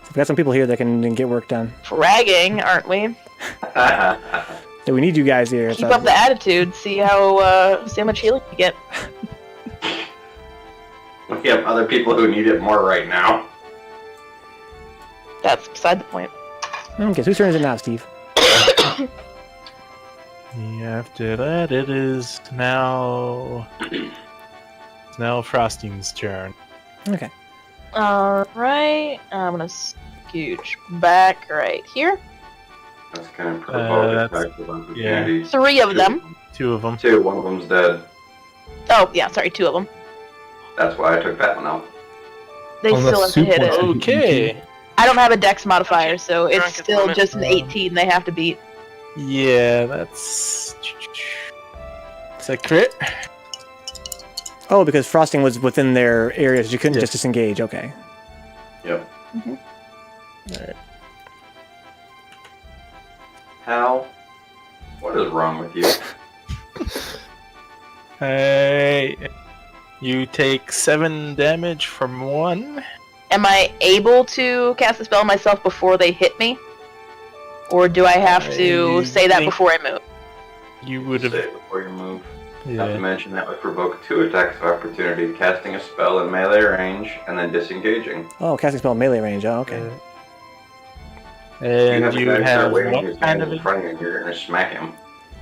[SPEAKER 1] So we got some people here that can get work done.
[SPEAKER 2] Fragging, aren't we?
[SPEAKER 1] So we need you guys here.
[SPEAKER 2] Keep up the attitude. See how much healing you get.
[SPEAKER 5] We have other people who need it more right now.
[SPEAKER 2] That's beside the point.
[SPEAKER 1] Okay, so whose turn is it now, Steve?
[SPEAKER 3] After that, it is now... It's now Frosting's turn.
[SPEAKER 1] Okay.
[SPEAKER 2] Alright, I'm gonna scooch back right here.
[SPEAKER 5] That's kind of provoke
[SPEAKER 3] that's-
[SPEAKER 5] attack with opportunity.
[SPEAKER 2] 3 of them.
[SPEAKER 3] 2 of them.
[SPEAKER 5] 2, one of them's dead.
[SPEAKER 2] Oh, yeah, sorry, 2 of them.
[SPEAKER 5] That's why I took that one out.
[SPEAKER 2] They
[SPEAKER 4] On the
[SPEAKER 2] still have to
[SPEAKER 4] soup
[SPEAKER 2] hit
[SPEAKER 4] one.
[SPEAKER 2] it.
[SPEAKER 3] Okay.
[SPEAKER 2] I don't have a dex modifier, so it's
[SPEAKER 6] Drunk at the
[SPEAKER 2] still
[SPEAKER 6] moment.
[SPEAKER 2] just an 18 they have to beat.
[SPEAKER 3] Yeah, that's... Is that crit?
[SPEAKER 1] Oh, because frosting was within their areas. You couldn't
[SPEAKER 3] Yes.
[SPEAKER 1] just disengage. Okay.
[SPEAKER 5] Yep.
[SPEAKER 3] Alright.
[SPEAKER 5] Hal, what is wrong with you?
[SPEAKER 3] Hey, you take 7 damage from 1.
[SPEAKER 2] Am I able to cast a spell myself before they hit me? Or do I have to
[SPEAKER 3] I
[SPEAKER 2] say that
[SPEAKER 3] think-
[SPEAKER 2] before I move?
[SPEAKER 3] You would
[SPEAKER 5] Say
[SPEAKER 3] have...
[SPEAKER 5] it before you move. Not to
[SPEAKER 3] Yeah.
[SPEAKER 5] mention that would provoke 2 attacks of opportunity, casting a spell in melee range, and then disengaging.
[SPEAKER 1] Oh, casting spell melee range. Oh, okay.
[SPEAKER 3] And you
[SPEAKER 5] a guy
[SPEAKER 3] have
[SPEAKER 5] start waving
[SPEAKER 3] what
[SPEAKER 5] his
[SPEAKER 3] kind
[SPEAKER 5] hands
[SPEAKER 3] of...
[SPEAKER 5] in front of you, and you're gonna smack him.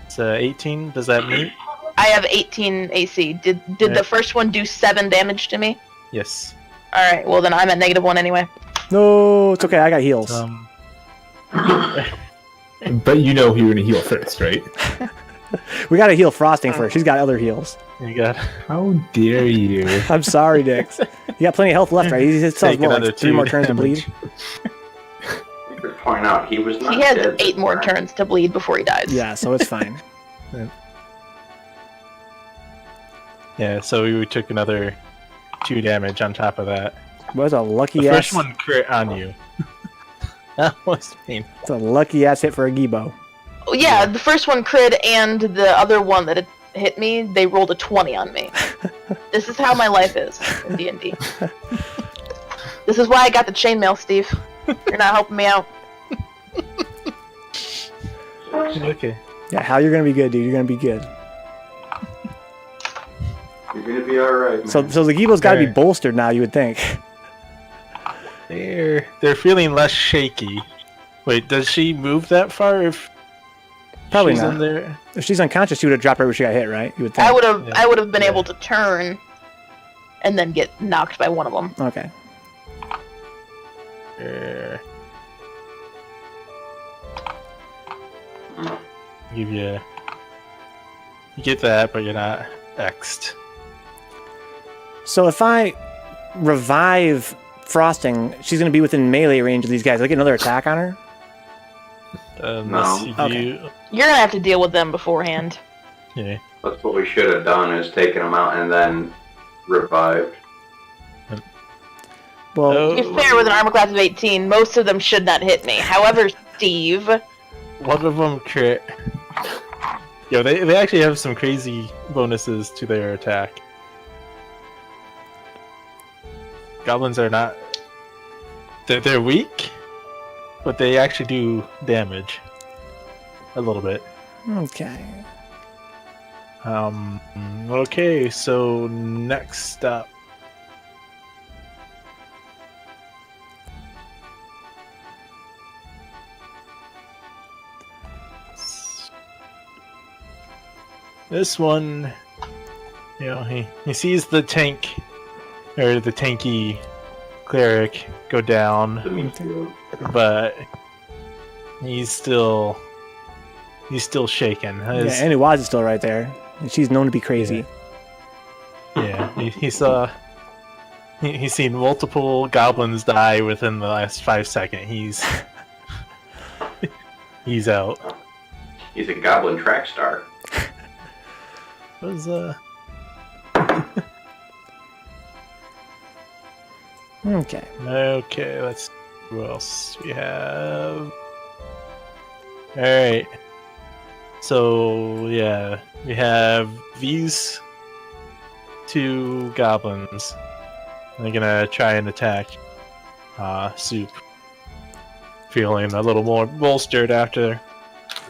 [SPEAKER 3] It's 18, does that meet?
[SPEAKER 2] I have 18 AC. Did
[SPEAKER 3] Yeah.
[SPEAKER 2] the first one do 7 damage to me?
[SPEAKER 3] Yes.
[SPEAKER 2] Alright, well then I'm at -1 anyway.
[SPEAKER 1] No, it's okay. I got heals.
[SPEAKER 4] But you know who you're gonna heal first, right?
[SPEAKER 1] We gotta heal frosting first. She's got other heals.
[SPEAKER 3] You got...
[SPEAKER 4] How dare you?
[SPEAKER 1] I'm sorry, Dix. You got plenty of health left, right? He still has
[SPEAKER 3] Take
[SPEAKER 1] more,
[SPEAKER 3] another
[SPEAKER 1] like 3
[SPEAKER 3] 2
[SPEAKER 1] more turns to bleed.
[SPEAKER 3] damage.
[SPEAKER 5] You could point out he was not
[SPEAKER 2] He has
[SPEAKER 5] dead
[SPEAKER 2] 8
[SPEAKER 5] this
[SPEAKER 2] more
[SPEAKER 5] time.
[SPEAKER 2] turns to bleed before he dies.
[SPEAKER 1] Yeah, so it's fine.
[SPEAKER 3] Yeah, so we took another 2 damage on top of that.
[SPEAKER 1] Was a lucky
[SPEAKER 3] The
[SPEAKER 1] ass.
[SPEAKER 3] first one crit on you. That was painful.
[SPEAKER 1] It's a lucky ass hit for a geebo.
[SPEAKER 2] Oh, yeah, the first one crit and the other one that had hit me, they rolled a 20 on me. This is how my life is in D&D. This is why I got the chainmail, Steve. You're not helping me out.
[SPEAKER 3] Okay.
[SPEAKER 1] Yeah, Hal, you're gonna be good, dude. You're gonna be good.
[SPEAKER 5] You're gonna be alright, man.
[SPEAKER 1] So the geebo's got to be
[SPEAKER 3] There.
[SPEAKER 1] bolstered now. You would think.
[SPEAKER 3] They're feeling less shaky. Wait, does she move that far if
[SPEAKER 1] Probably
[SPEAKER 3] she's
[SPEAKER 1] not.
[SPEAKER 3] in there?
[SPEAKER 1] If she's unconscious, she would have dropped right where she got hit, right? You would think.
[SPEAKER 2] I would have been
[SPEAKER 3] Yeah.
[SPEAKER 2] able to turn and then get knocked by one of them.
[SPEAKER 1] Okay.
[SPEAKER 3] Give you get that, but you're not X'd.
[SPEAKER 1] So if I revive frosting, she's gonna be within melee range of these guys. I get another attack on her.
[SPEAKER 3] Unless
[SPEAKER 5] No.
[SPEAKER 3] you
[SPEAKER 1] Okay.
[SPEAKER 3] do.
[SPEAKER 2] You're gonna have to deal with them beforehand.
[SPEAKER 3] Yeah.
[SPEAKER 5] That's what we should have done, is taken him out and then revived.
[SPEAKER 1] Well,
[SPEAKER 3] Oh.
[SPEAKER 2] To be fair, with an armor class of 18, most of them should not hit me. However, Steve,
[SPEAKER 3] One of them crit. Yo, they actually have some crazy bonuses to their attack. Goblins are not... They're weak, but they actually do damage. A little bit.
[SPEAKER 1] okay.
[SPEAKER 3] Okay, so next up... this one, he sees the tank, or the tanky cleric go down, but he's still shaken.
[SPEAKER 1] Yeah, and Iwaz is still right there, and she's known to be crazy.
[SPEAKER 3] Yeah, he's seen multiple goblins die within the last 5 seconds. He's out.
[SPEAKER 5] He's a goblin track star.
[SPEAKER 1] Okay.
[SPEAKER 3] Okay, let's see who else we have. Alright. So, yeah, we have these 2 goblins. They're gonna try and attack Soup. Feeling a little more bolstered after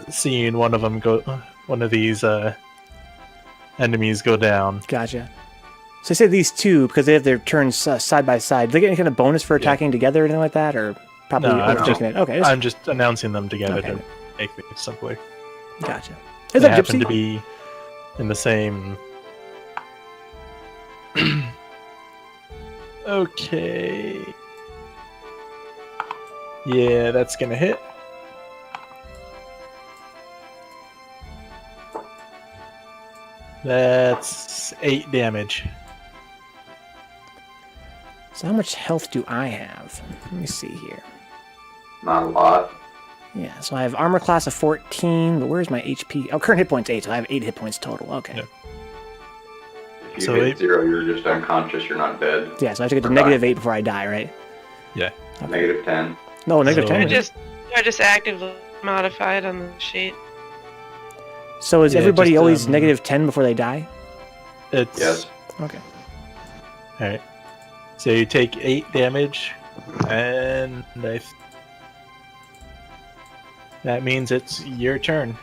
[SPEAKER 3] seeing one of these enemies go down.
[SPEAKER 1] Gotcha. So I say these 2 because they have their turns side by side. Do they get any kind of bonus for attacking together or anything like that, or probably overtaking it? Okay,
[SPEAKER 3] I'm just announcing them together to make things simpler.
[SPEAKER 1] Gotcha.
[SPEAKER 3] They
[SPEAKER 1] Is that
[SPEAKER 3] happen
[SPEAKER 1] Gypsy?
[SPEAKER 3] to be in the same. Okay. Yeah, that's gonna hit. That's 8 damage.
[SPEAKER 1] So how much health do I have? Let me see here.
[SPEAKER 5] Not a lot.
[SPEAKER 1] Yeah, so I have armor class of 14, but where's my HP? Oh, current hit points 8, so I have 8 hit points total. Okay.
[SPEAKER 3] Yeah.
[SPEAKER 5] If you
[SPEAKER 3] So
[SPEAKER 5] hit
[SPEAKER 3] it-
[SPEAKER 5] 0, you're just unconscious. You're not dead.
[SPEAKER 1] Yeah, so I have to get to negative 8 before I die, right?
[SPEAKER 3] Yeah.
[SPEAKER 5] Negative 10.
[SPEAKER 1] No, negative
[SPEAKER 3] So-
[SPEAKER 1] 10.
[SPEAKER 6] I just actively modified on the sheet.
[SPEAKER 1] So is
[SPEAKER 3] Yeah,
[SPEAKER 1] everybody
[SPEAKER 3] just,
[SPEAKER 1] always negative 10 before they die?
[SPEAKER 3] It's
[SPEAKER 5] Yes.
[SPEAKER 1] Okay.
[SPEAKER 3] Alright. So you take 8 damage, and that means it's your turn.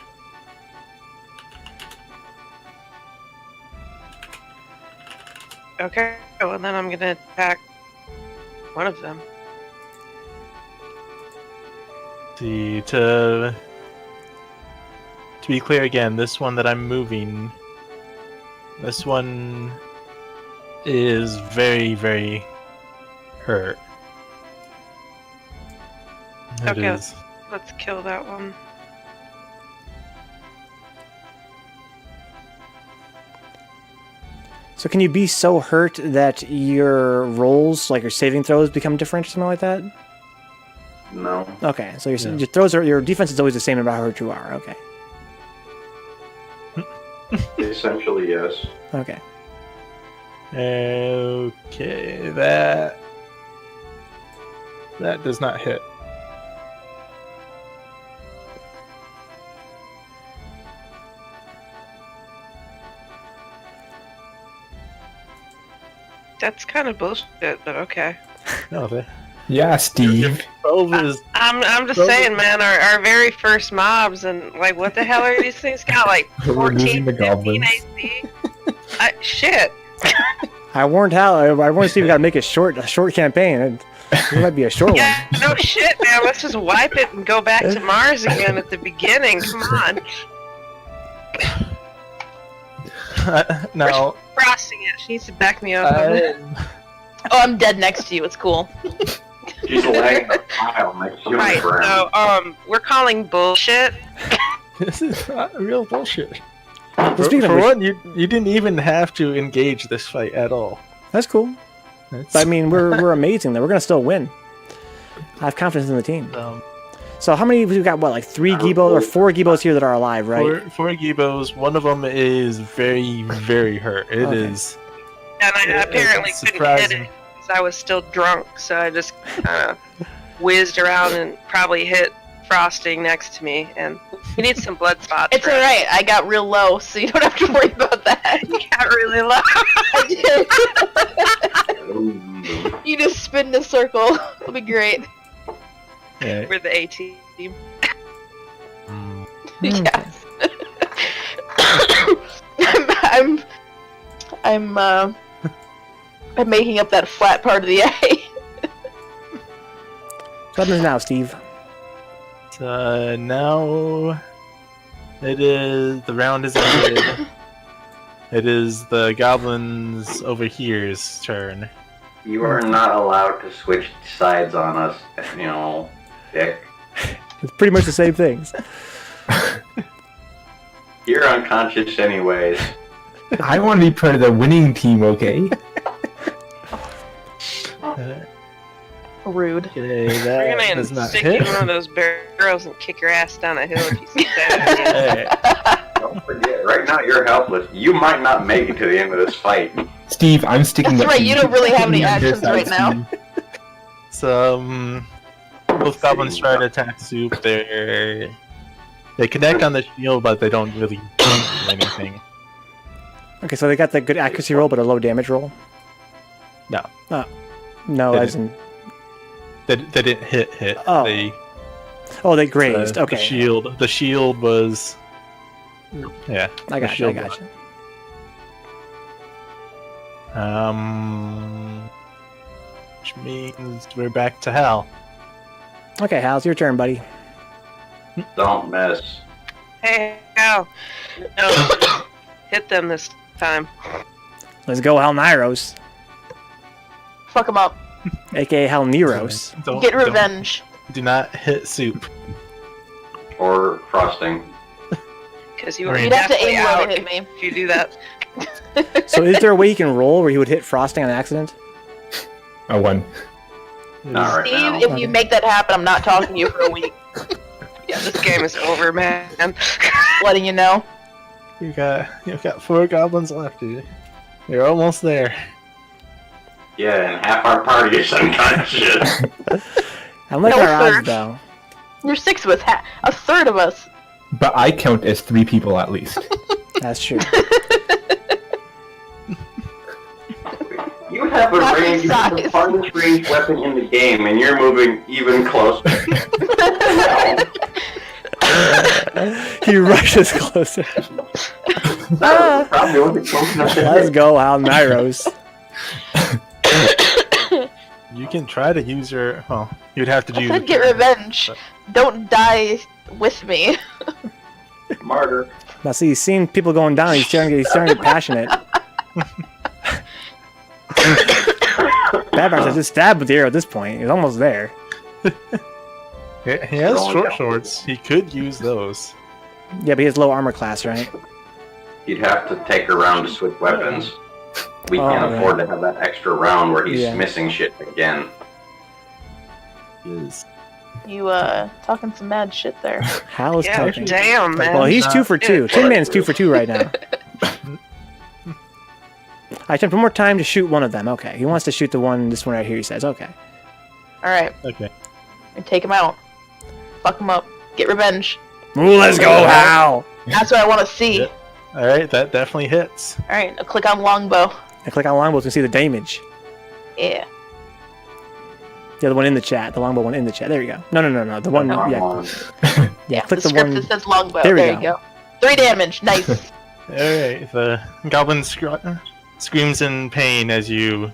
[SPEAKER 6] Okay, well then I'm gonna attack one of them.
[SPEAKER 3] See, to be clear again, this one that I'm moving, this one is very, very hurt. It
[SPEAKER 6] Okay.
[SPEAKER 3] is.
[SPEAKER 6] Let's kill that one.
[SPEAKER 1] So can you be so hurt that your rolls, like your saving throws, become different or something like that?
[SPEAKER 5] No.
[SPEAKER 1] Okay, so your
[SPEAKER 3] Yeah.
[SPEAKER 1] throws are, your defense is always the same no matter how hurt you are. Okay.
[SPEAKER 5] Essentially, yes.
[SPEAKER 1] Okay.
[SPEAKER 3] Okay, that does not hit.
[SPEAKER 6] That's kind of bullshit, but okay.
[SPEAKER 3] No, that
[SPEAKER 4] Yeah, Steve.
[SPEAKER 3] 12 is
[SPEAKER 6] I'm just
[SPEAKER 3] Well,
[SPEAKER 6] saying, man, our very first mobs, and like, what the hell are these things got? Like
[SPEAKER 4] We're
[SPEAKER 6] 14,
[SPEAKER 4] losing the
[SPEAKER 6] 15
[SPEAKER 4] goblins.
[SPEAKER 6] AC? Shit.
[SPEAKER 1] I warned Hal. I warned Steve. We got to make a short campaign. It might be a short
[SPEAKER 6] Yeah, no shit, man. Let's just wipe it and go back to Mars again at the beginning. Come on.
[SPEAKER 3] now.
[SPEAKER 6] Frosting it. She needs to back me up.
[SPEAKER 2] Oh, I'm dead next to you. It's cool.
[SPEAKER 5] She's laying a pile next to you on
[SPEAKER 6] Right,
[SPEAKER 5] the ground.
[SPEAKER 6] so, we're calling bullshit.
[SPEAKER 3] This is not real bullshit.
[SPEAKER 1] one.
[SPEAKER 3] For
[SPEAKER 1] Speaking of which,
[SPEAKER 3] one, you didn't even have to engage this fight at all.
[SPEAKER 1] that's cool.
[SPEAKER 3] It's,
[SPEAKER 1] But, I mean, we're amazing. Though we're gonna still win. I have confidence in the team.
[SPEAKER 3] um,
[SPEAKER 1] So how many we've got? What, like 3 geebos or 4 geebos here that are alive, right?
[SPEAKER 3] four geebos. One of them is very, very hurt. It is.
[SPEAKER 6] And I
[SPEAKER 3] Yeah,
[SPEAKER 6] apparently
[SPEAKER 3] it's
[SPEAKER 6] couldn't hit
[SPEAKER 3] surprising.
[SPEAKER 6] it because I was still drunk, so I just kind of whizzed around and probably hit Frosting next to me, and he needs some blood spots.
[SPEAKER 2] It's alright. I got real low, so you don't have to worry about that.
[SPEAKER 6] He got really low.
[SPEAKER 2] I did.
[SPEAKER 5] Ooh.
[SPEAKER 2] You just spin in a circle. It'll be great.
[SPEAKER 3] Yeah.
[SPEAKER 6] We're the A team.
[SPEAKER 3] Mm,
[SPEAKER 2] Yes. I'm making up that flat part of the A.
[SPEAKER 1] What happens now, Steve?
[SPEAKER 3] now it is the round is ended. It is the goblins over here's turn.
[SPEAKER 5] You are not allowed to switch sides on us, Dick.
[SPEAKER 1] It's pretty much the same things.
[SPEAKER 5] You're unconscious anyways.
[SPEAKER 4] I want to be part of the winning team, okay?
[SPEAKER 2] Rude.
[SPEAKER 3] Okay,
[SPEAKER 6] We're
[SPEAKER 3] that
[SPEAKER 6] gonna
[SPEAKER 3] does not
[SPEAKER 6] stick you
[SPEAKER 3] hit.
[SPEAKER 6] in one of those barrels and kick your ass down a hill if you see that.
[SPEAKER 5] Don't forget, right now you're helpless. You might not make it to the end of this fight.
[SPEAKER 4] Steve, I'm sticking
[SPEAKER 2] That's
[SPEAKER 4] up
[SPEAKER 2] right,
[SPEAKER 4] to
[SPEAKER 2] you don't really have any
[SPEAKER 4] on your
[SPEAKER 2] actions
[SPEAKER 4] side,
[SPEAKER 2] right now.
[SPEAKER 4] Steve.
[SPEAKER 3] So, both goblins try to attack Soup. They connect on the shield, but they don't really do anything.
[SPEAKER 1] Okay, so they got the good accuracy roll, but a low damage roll.
[SPEAKER 3] No.
[SPEAKER 1] No,
[SPEAKER 3] They
[SPEAKER 1] as in.
[SPEAKER 3] They didn't hit.
[SPEAKER 1] Oh. They grazed. Okay.
[SPEAKER 3] The shield was. Yeah.
[SPEAKER 1] I got you.
[SPEAKER 3] Which means we're back to Hal.
[SPEAKER 1] Okay, Hal, it's your turn, buddy.
[SPEAKER 5] Don't miss.
[SPEAKER 6] Hey, Al. No. Hit them this time.
[SPEAKER 1] Let's go, Halneiros,
[SPEAKER 2] Fuck him up.
[SPEAKER 1] aka Halneiros.
[SPEAKER 2] Get revenge.
[SPEAKER 3] Do not hit Soup.
[SPEAKER 5] Or frosting.
[SPEAKER 6] Because you
[SPEAKER 3] You'd
[SPEAKER 6] were
[SPEAKER 2] You'd have to
[SPEAKER 6] definitely
[SPEAKER 2] aim low
[SPEAKER 6] out
[SPEAKER 2] to hit me.
[SPEAKER 6] if you do that.
[SPEAKER 1] So, is there a way you can roll where he would hit Frosting on accident?
[SPEAKER 4] A 1.
[SPEAKER 5] Not right
[SPEAKER 2] Steve,
[SPEAKER 5] now.
[SPEAKER 2] if you make that happen, I'm not talking to you for a week.
[SPEAKER 6] Yeah, this game is over, man.
[SPEAKER 2] Letting you know.
[SPEAKER 3] You've got 4 goblins left, dude. You're almost there.
[SPEAKER 5] Yeah, and half our party is unconscious.
[SPEAKER 1] I like
[SPEAKER 2] No,
[SPEAKER 1] our odds,
[SPEAKER 2] third.
[SPEAKER 1] though.
[SPEAKER 2] There's 6 of us. A third of us.
[SPEAKER 4] But I count as 3 people at least.
[SPEAKER 1] That's true.
[SPEAKER 5] You have a
[SPEAKER 2] Not
[SPEAKER 5] range, you have the
[SPEAKER 2] size.
[SPEAKER 5] farthest range weapon in the game, and you're moving even closer.
[SPEAKER 1] He rushes closer.
[SPEAKER 5] That probably wasn't close enough to
[SPEAKER 1] Let's
[SPEAKER 5] hit.
[SPEAKER 1] go, Halneiros.
[SPEAKER 3] You can try to use your. Well, you'd have to
[SPEAKER 2] I
[SPEAKER 3] do.
[SPEAKER 2] said get revenge. Don't die with me.
[SPEAKER 5] Martyr.
[SPEAKER 1] Now, see, he's seeing people going down. He's starting to get passionate. Badbar says just stab with the arrow at this point. He's almost there.
[SPEAKER 3] He has short swords. He could use those.
[SPEAKER 1] Yeah, but he has low armor class, right?
[SPEAKER 5] You'd have to take a round to switch weapons. We can't
[SPEAKER 1] right.
[SPEAKER 5] afford to have that extra round where he's
[SPEAKER 1] Yeah.
[SPEAKER 5] missing shit again.
[SPEAKER 3] Is
[SPEAKER 2] You talking some mad shit there.
[SPEAKER 1] Hal is
[SPEAKER 6] Yeah,
[SPEAKER 1] talking.
[SPEAKER 6] damn, man.
[SPEAKER 1] Well, he's 2 for 2.
[SPEAKER 6] Good.
[SPEAKER 1] Tin Man's 2 for 2 right now. I attempt one more time to shoot one of them. Okay, he wants to shoot this one right here. He says, "Okay."
[SPEAKER 2] Alright,
[SPEAKER 3] okay.
[SPEAKER 2] and take him out. Fuck him up. Get revenge.
[SPEAKER 1] Ooh, let's go, Hal.
[SPEAKER 2] That's what I want to see.
[SPEAKER 3] Yeah. All right, that definitely hits.
[SPEAKER 2] Alright, now click on longbow.
[SPEAKER 1] I click on longbow to see the damage.
[SPEAKER 2] Yeah.
[SPEAKER 1] The other one in the chat. The longbow one in the chat. There you go. No. The one.
[SPEAKER 5] Wrong
[SPEAKER 1] Yeah,
[SPEAKER 5] one.
[SPEAKER 1] yeah. Click
[SPEAKER 2] The
[SPEAKER 1] the
[SPEAKER 2] script
[SPEAKER 1] one.
[SPEAKER 2] that says longbow.
[SPEAKER 1] There we
[SPEAKER 2] There
[SPEAKER 1] go.
[SPEAKER 2] you go. 3 damage. Nice.
[SPEAKER 3] All right, the goblin screams in pain as you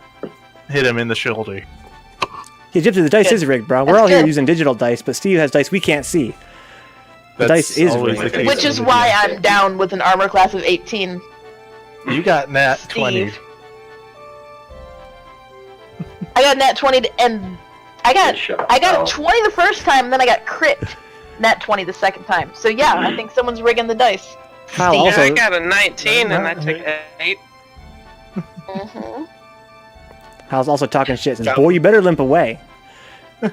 [SPEAKER 3] hit him in the shoulder.
[SPEAKER 1] Yeah, Gypsy, the dice
[SPEAKER 2] Good.
[SPEAKER 1] is rigged, bro. We're
[SPEAKER 2] That's
[SPEAKER 1] all here
[SPEAKER 2] good.
[SPEAKER 1] using digital dice, but Steve has dice we can't see. The
[SPEAKER 3] That's
[SPEAKER 1] dice is
[SPEAKER 3] always
[SPEAKER 1] rigged.
[SPEAKER 3] the case
[SPEAKER 2] Which
[SPEAKER 3] with
[SPEAKER 2] is
[SPEAKER 3] the
[SPEAKER 2] why
[SPEAKER 3] DM.
[SPEAKER 2] I'm down with an armor class of 18.
[SPEAKER 3] You got nat 20.
[SPEAKER 2] Steve. I got nat 20 and I got
[SPEAKER 5] Good shot,
[SPEAKER 2] I got
[SPEAKER 5] Hal.
[SPEAKER 2] 20 the first time, and then I got crit nat 20 the second time. So yeah, I think someone's rigging the dice.
[SPEAKER 1] Hal
[SPEAKER 2] Steve.
[SPEAKER 1] also.
[SPEAKER 6] I got a 19 and I took an 8.
[SPEAKER 2] Mm-hmm.
[SPEAKER 1] Hal's also talking shit. Says, "Boy, you better limp away. you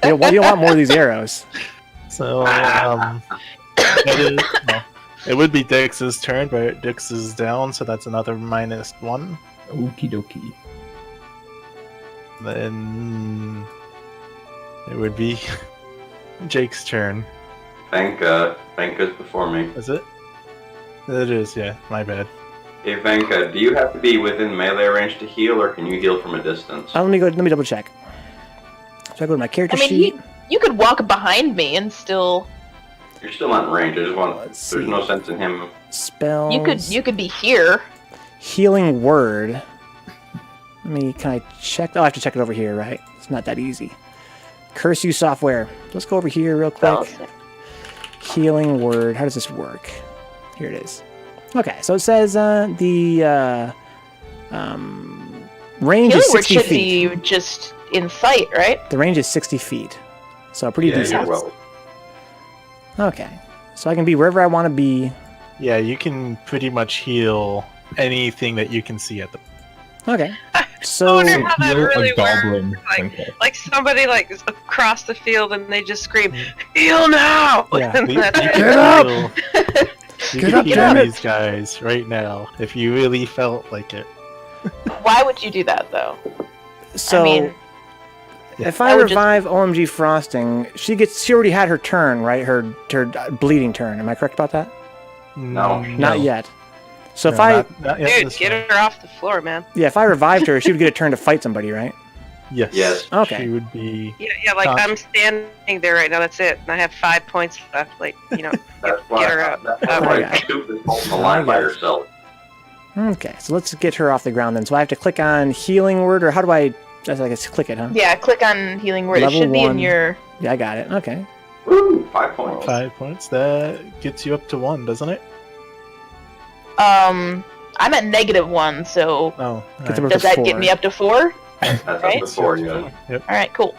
[SPEAKER 1] don't want more of these arrows."
[SPEAKER 3] So, that is, well, it would be DIXX's turn, but DIXX is down, so that's another -1.
[SPEAKER 4] Okie dokie.
[SPEAKER 3] Then it would be Jake's turn.
[SPEAKER 5] Venka's before me.
[SPEAKER 3] Is it? It is, yeah. My bad.
[SPEAKER 5] Hey Venka, do you have to be within melee range to heal, or can you heal from a distance?
[SPEAKER 1] Let me double check. So I go to my character
[SPEAKER 2] I mean,
[SPEAKER 1] sheet.
[SPEAKER 2] you could walk behind me and still.
[SPEAKER 5] You're still not in range. I just want.
[SPEAKER 1] Let's
[SPEAKER 5] There's
[SPEAKER 1] see.
[SPEAKER 5] no sense in him.
[SPEAKER 1] Spells.
[SPEAKER 2] You could be here.
[SPEAKER 1] Healing word. Can I check? Oh, I have to check it over here, right? It's not that easy. Curse you software. Let's go over here real quick.
[SPEAKER 2] Spells.
[SPEAKER 1] Healing word. How does this work? Here it is. Okay, so it says the range
[SPEAKER 2] Healing
[SPEAKER 1] is
[SPEAKER 2] word
[SPEAKER 1] 60
[SPEAKER 2] should
[SPEAKER 1] feet.
[SPEAKER 2] be just in sight, right?
[SPEAKER 1] The range is 60 feet. So pretty
[SPEAKER 5] Yeah,
[SPEAKER 1] decent.
[SPEAKER 5] you're well.
[SPEAKER 1] Okay. So I can be wherever I want to be.
[SPEAKER 3] Yeah, you can pretty much heal anything that you can see at the.
[SPEAKER 1] Okay.
[SPEAKER 6] I
[SPEAKER 1] So
[SPEAKER 6] wonder how that
[SPEAKER 4] Heal
[SPEAKER 6] really
[SPEAKER 4] a goblin.
[SPEAKER 6] works.
[SPEAKER 4] Okay.
[SPEAKER 6] Like somebody like is across the field and they just scream, "Heal now!"
[SPEAKER 1] Yeah.
[SPEAKER 6] And
[SPEAKER 3] You
[SPEAKER 6] that's
[SPEAKER 3] can
[SPEAKER 6] it.
[SPEAKER 1] Get up!
[SPEAKER 3] heal- You
[SPEAKER 1] Get
[SPEAKER 3] can
[SPEAKER 1] up,
[SPEAKER 3] heal
[SPEAKER 1] damn it!
[SPEAKER 3] these guys right now if you really felt like it.
[SPEAKER 2] Why would you do that though?
[SPEAKER 1] so
[SPEAKER 2] I mean,
[SPEAKER 1] if I
[SPEAKER 2] that would just-
[SPEAKER 1] revive OMG Frosting, she already had her turn, right? Her bleeding turn. Am I correct about that?
[SPEAKER 5] No.
[SPEAKER 1] Not yet. So if
[SPEAKER 3] No,
[SPEAKER 1] I
[SPEAKER 3] not yet
[SPEAKER 6] Dude,
[SPEAKER 3] this
[SPEAKER 6] get
[SPEAKER 3] round.
[SPEAKER 6] her off the floor, man.
[SPEAKER 1] if I revived her, she would get a turn to fight somebody, right?
[SPEAKER 3] Yes.
[SPEAKER 5] Yes.
[SPEAKER 1] Okay.
[SPEAKER 3] She would be.
[SPEAKER 6] Yeah, like
[SPEAKER 3] Gotcha.
[SPEAKER 6] I'm standing there right now. That's it, and I have 5 points left. Like,
[SPEAKER 5] That's why,
[SPEAKER 6] get her up.
[SPEAKER 5] that's
[SPEAKER 6] Up.
[SPEAKER 5] why
[SPEAKER 1] Okay.
[SPEAKER 5] Stoop is holding the line by herself.
[SPEAKER 1] Okay, so let's get her off the ground then. So I have to click on healing word, or how do I just I guess click it, huh?
[SPEAKER 2] yeah, click on healing word. It
[SPEAKER 1] Level
[SPEAKER 2] should be
[SPEAKER 1] 1.
[SPEAKER 2] in your.
[SPEAKER 1] Yeah, I got it. Okay.
[SPEAKER 5] Woo! 5 points.
[SPEAKER 3] 5 points. That gets you up to 1, doesn't it?
[SPEAKER 2] I'm at -1, so
[SPEAKER 3] Oh.
[SPEAKER 1] Get to
[SPEAKER 3] alright.
[SPEAKER 2] does that
[SPEAKER 1] 4.
[SPEAKER 2] get me up to 4?
[SPEAKER 5] That's
[SPEAKER 2] Right?
[SPEAKER 5] up to 4, yeah.
[SPEAKER 3] Yep.
[SPEAKER 2] All right, cool.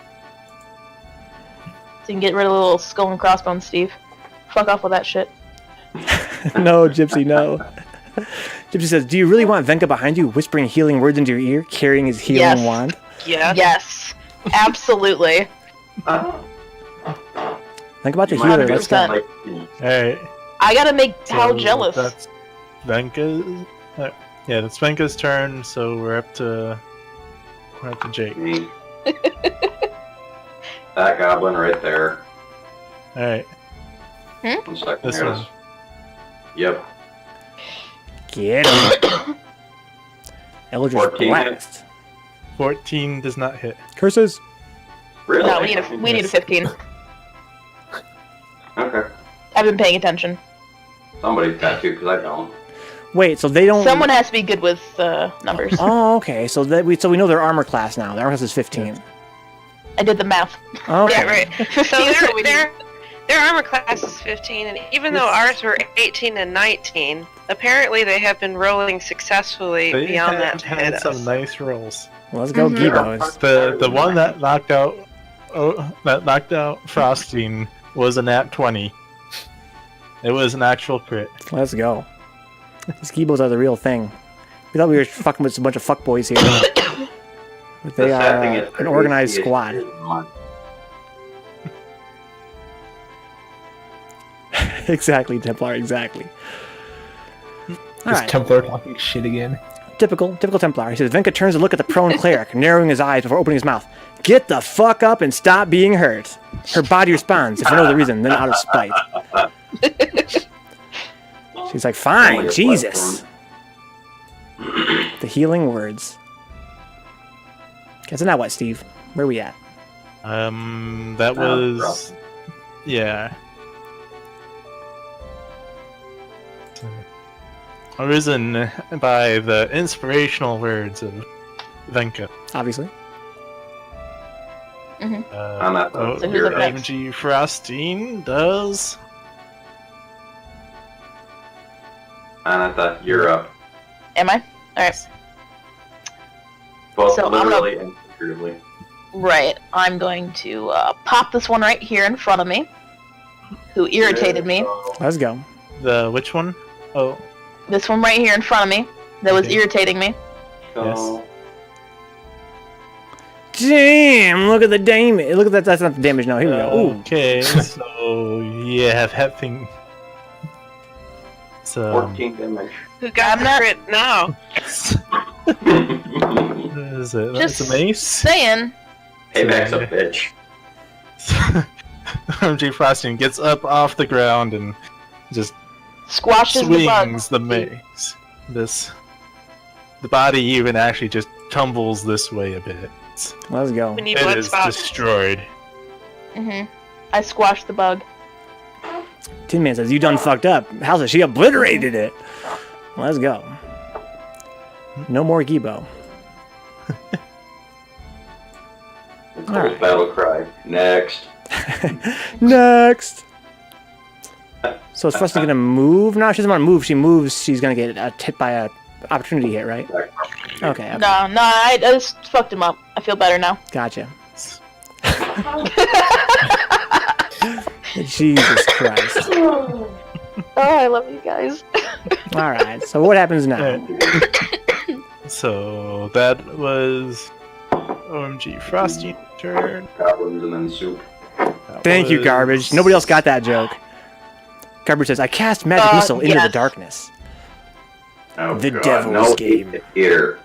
[SPEAKER 2] So you can get rid of the little skull and crossbones, Steve. Fuck off with that shit.
[SPEAKER 1] No, Gypsy, no. Gypsy says, "Do you really want Venka behind you, whispering healing words into your ear, carrying his healing
[SPEAKER 2] Yes.
[SPEAKER 1] wand?"
[SPEAKER 6] Yeah.
[SPEAKER 2] Yes, absolutely.
[SPEAKER 1] Think about the
[SPEAKER 5] You might
[SPEAKER 1] healer.
[SPEAKER 5] have
[SPEAKER 1] Let's
[SPEAKER 5] been
[SPEAKER 1] go.
[SPEAKER 5] like,
[SPEAKER 3] Alright.
[SPEAKER 2] I gotta make Hal
[SPEAKER 3] so
[SPEAKER 2] jealous.
[SPEAKER 3] That's Venka's. Yeah, that's Venka's turn. So we're up to Jake.
[SPEAKER 5] me. That goblin right there.
[SPEAKER 3] All right.
[SPEAKER 5] 1 second.
[SPEAKER 3] This
[SPEAKER 5] here it
[SPEAKER 3] one.
[SPEAKER 5] is. Yep.
[SPEAKER 1] Get him. Eldritch
[SPEAKER 5] 14
[SPEAKER 1] Blast.
[SPEAKER 3] 14 does not hit.
[SPEAKER 1] Curses.
[SPEAKER 5] Really?
[SPEAKER 2] No, we need a 15.
[SPEAKER 5] Okay.
[SPEAKER 2] I've been paying attention.
[SPEAKER 5] Somebody's got to, because I don't.
[SPEAKER 1] Wait, so they don't.
[SPEAKER 2] Someone has to be good with numbers.
[SPEAKER 1] Oh, okay. So we know their armor class now. Their armor class is 15.
[SPEAKER 2] I did the math.
[SPEAKER 1] Okay.
[SPEAKER 6] Yeah, right.
[SPEAKER 2] 15
[SPEAKER 6] So
[SPEAKER 2] is what we need.
[SPEAKER 6] their armor class is 15, and even though ours were 18 and 19, apparently they have been rolling successfully
[SPEAKER 3] They
[SPEAKER 6] beyond
[SPEAKER 3] have
[SPEAKER 6] that to hit
[SPEAKER 3] had
[SPEAKER 6] us.
[SPEAKER 3] some nice rolls.
[SPEAKER 1] Well, let's go,
[SPEAKER 2] Mhm.
[SPEAKER 1] Geebos.
[SPEAKER 3] The one that knocked out Frosting was a nat 20. It was an actual crit.
[SPEAKER 1] Let's go. These Geebos are the real thing. We thought we were fucking with a bunch of fuckboys here. But they
[SPEAKER 5] The sad
[SPEAKER 1] are
[SPEAKER 5] thing is,
[SPEAKER 1] an
[SPEAKER 5] their
[SPEAKER 1] organized
[SPEAKER 5] AC is
[SPEAKER 1] squad.
[SPEAKER 5] mine.
[SPEAKER 1] Exactly, Templar, exactly.
[SPEAKER 4] Is
[SPEAKER 1] Alright,
[SPEAKER 4] Templar talking shit again?
[SPEAKER 1] typical Templar. He says, Venka turns to look at the prone cleric, narrowing his eyes before opening his mouth. Get the fuck up and stop being hurt. Her body responds, if for no other reason than out of spite. She's like, fine,
[SPEAKER 5] Only a
[SPEAKER 1] Jesus. The healing words. Okay, so now what, Steve? Where are we at?
[SPEAKER 3] That
[SPEAKER 5] Oh,
[SPEAKER 3] was. Yeah. Arisen by the inspirational words of Venka.
[SPEAKER 1] Obviously.
[SPEAKER 5] I'm at the-
[SPEAKER 2] So who's up next?
[SPEAKER 3] OMG Frosting does.
[SPEAKER 5] Anatha, you're up.
[SPEAKER 2] Am I? Alright.
[SPEAKER 5] Both
[SPEAKER 2] So I'm gonna-
[SPEAKER 5] literally and figuratively.
[SPEAKER 2] Right. I'm going to pop this one right here in front of me, who irritated me.
[SPEAKER 1] Let's go.
[SPEAKER 3] The which one? Oh,
[SPEAKER 2] This one right here in front of me, that was
[SPEAKER 3] Okay.
[SPEAKER 2] irritating me.
[SPEAKER 5] So,
[SPEAKER 1] Damn, look at the damage. Look at that. That's not the damage. No, here we go. Ooh.
[SPEAKER 3] okay. So you have Hepfing. So
[SPEAKER 5] 14 damage.
[SPEAKER 6] Who got
[SPEAKER 2] I'm
[SPEAKER 6] the
[SPEAKER 2] not-
[SPEAKER 6] crit now?
[SPEAKER 3] is it? That's
[SPEAKER 2] Just
[SPEAKER 3] a mace.
[SPEAKER 2] saying.
[SPEAKER 5] Payback's a bitch.
[SPEAKER 3] OMG Frosting gets up off the ground and just
[SPEAKER 2] Squashes the bug.
[SPEAKER 3] swings the mace. The body even actually just tumbles this way a bit.
[SPEAKER 1] Let's go.
[SPEAKER 6] We need
[SPEAKER 3] It
[SPEAKER 6] blood
[SPEAKER 3] is
[SPEAKER 6] spots.
[SPEAKER 3] destroyed.
[SPEAKER 2] I squashed the bug.
[SPEAKER 1] Tin Man says, you done fucked up. How says she obliterated it? Let's go. No more Geebo.
[SPEAKER 5] Cole's
[SPEAKER 1] Alright.
[SPEAKER 5] battle cry. Next.
[SPEAKER 1] Next. So is Frosty gonna move now? She doesn't want to move. She moves. She's gonna get hit by a opportunity hit, right? Okay.
[SPEAKER 2] No, I just fucked him up. I feel better now.
[SPEAKER 1] Gotcha. Jesus Christ.
[SPEAKER 2] Oh, I love you guys.
[SPEAKER 1] All right. So what happens now?
[SPEAKER 3] So that was OMG Frosty turn.
[SPEAKER 5] Goblins and then soup.
[SPEAKER 3] That
[SPEAKER 1] Thank you,
[SPEAKER 3] was-
[SPEAKER 1] Garbage. Nobody else got that joke. Garbage says, "I cast magic missile into the
[SPEAKER 2] yes.
[SPEAKER 1] darkness."
[SPEAKER 5] Oh,
[SPEAKER 1] The
[SPEAKER 5] God,
[SPEAKER 1] devil's
[SPEAKER 5] no
[SPEAKER 1] game.
[SPEAKER 5] Here.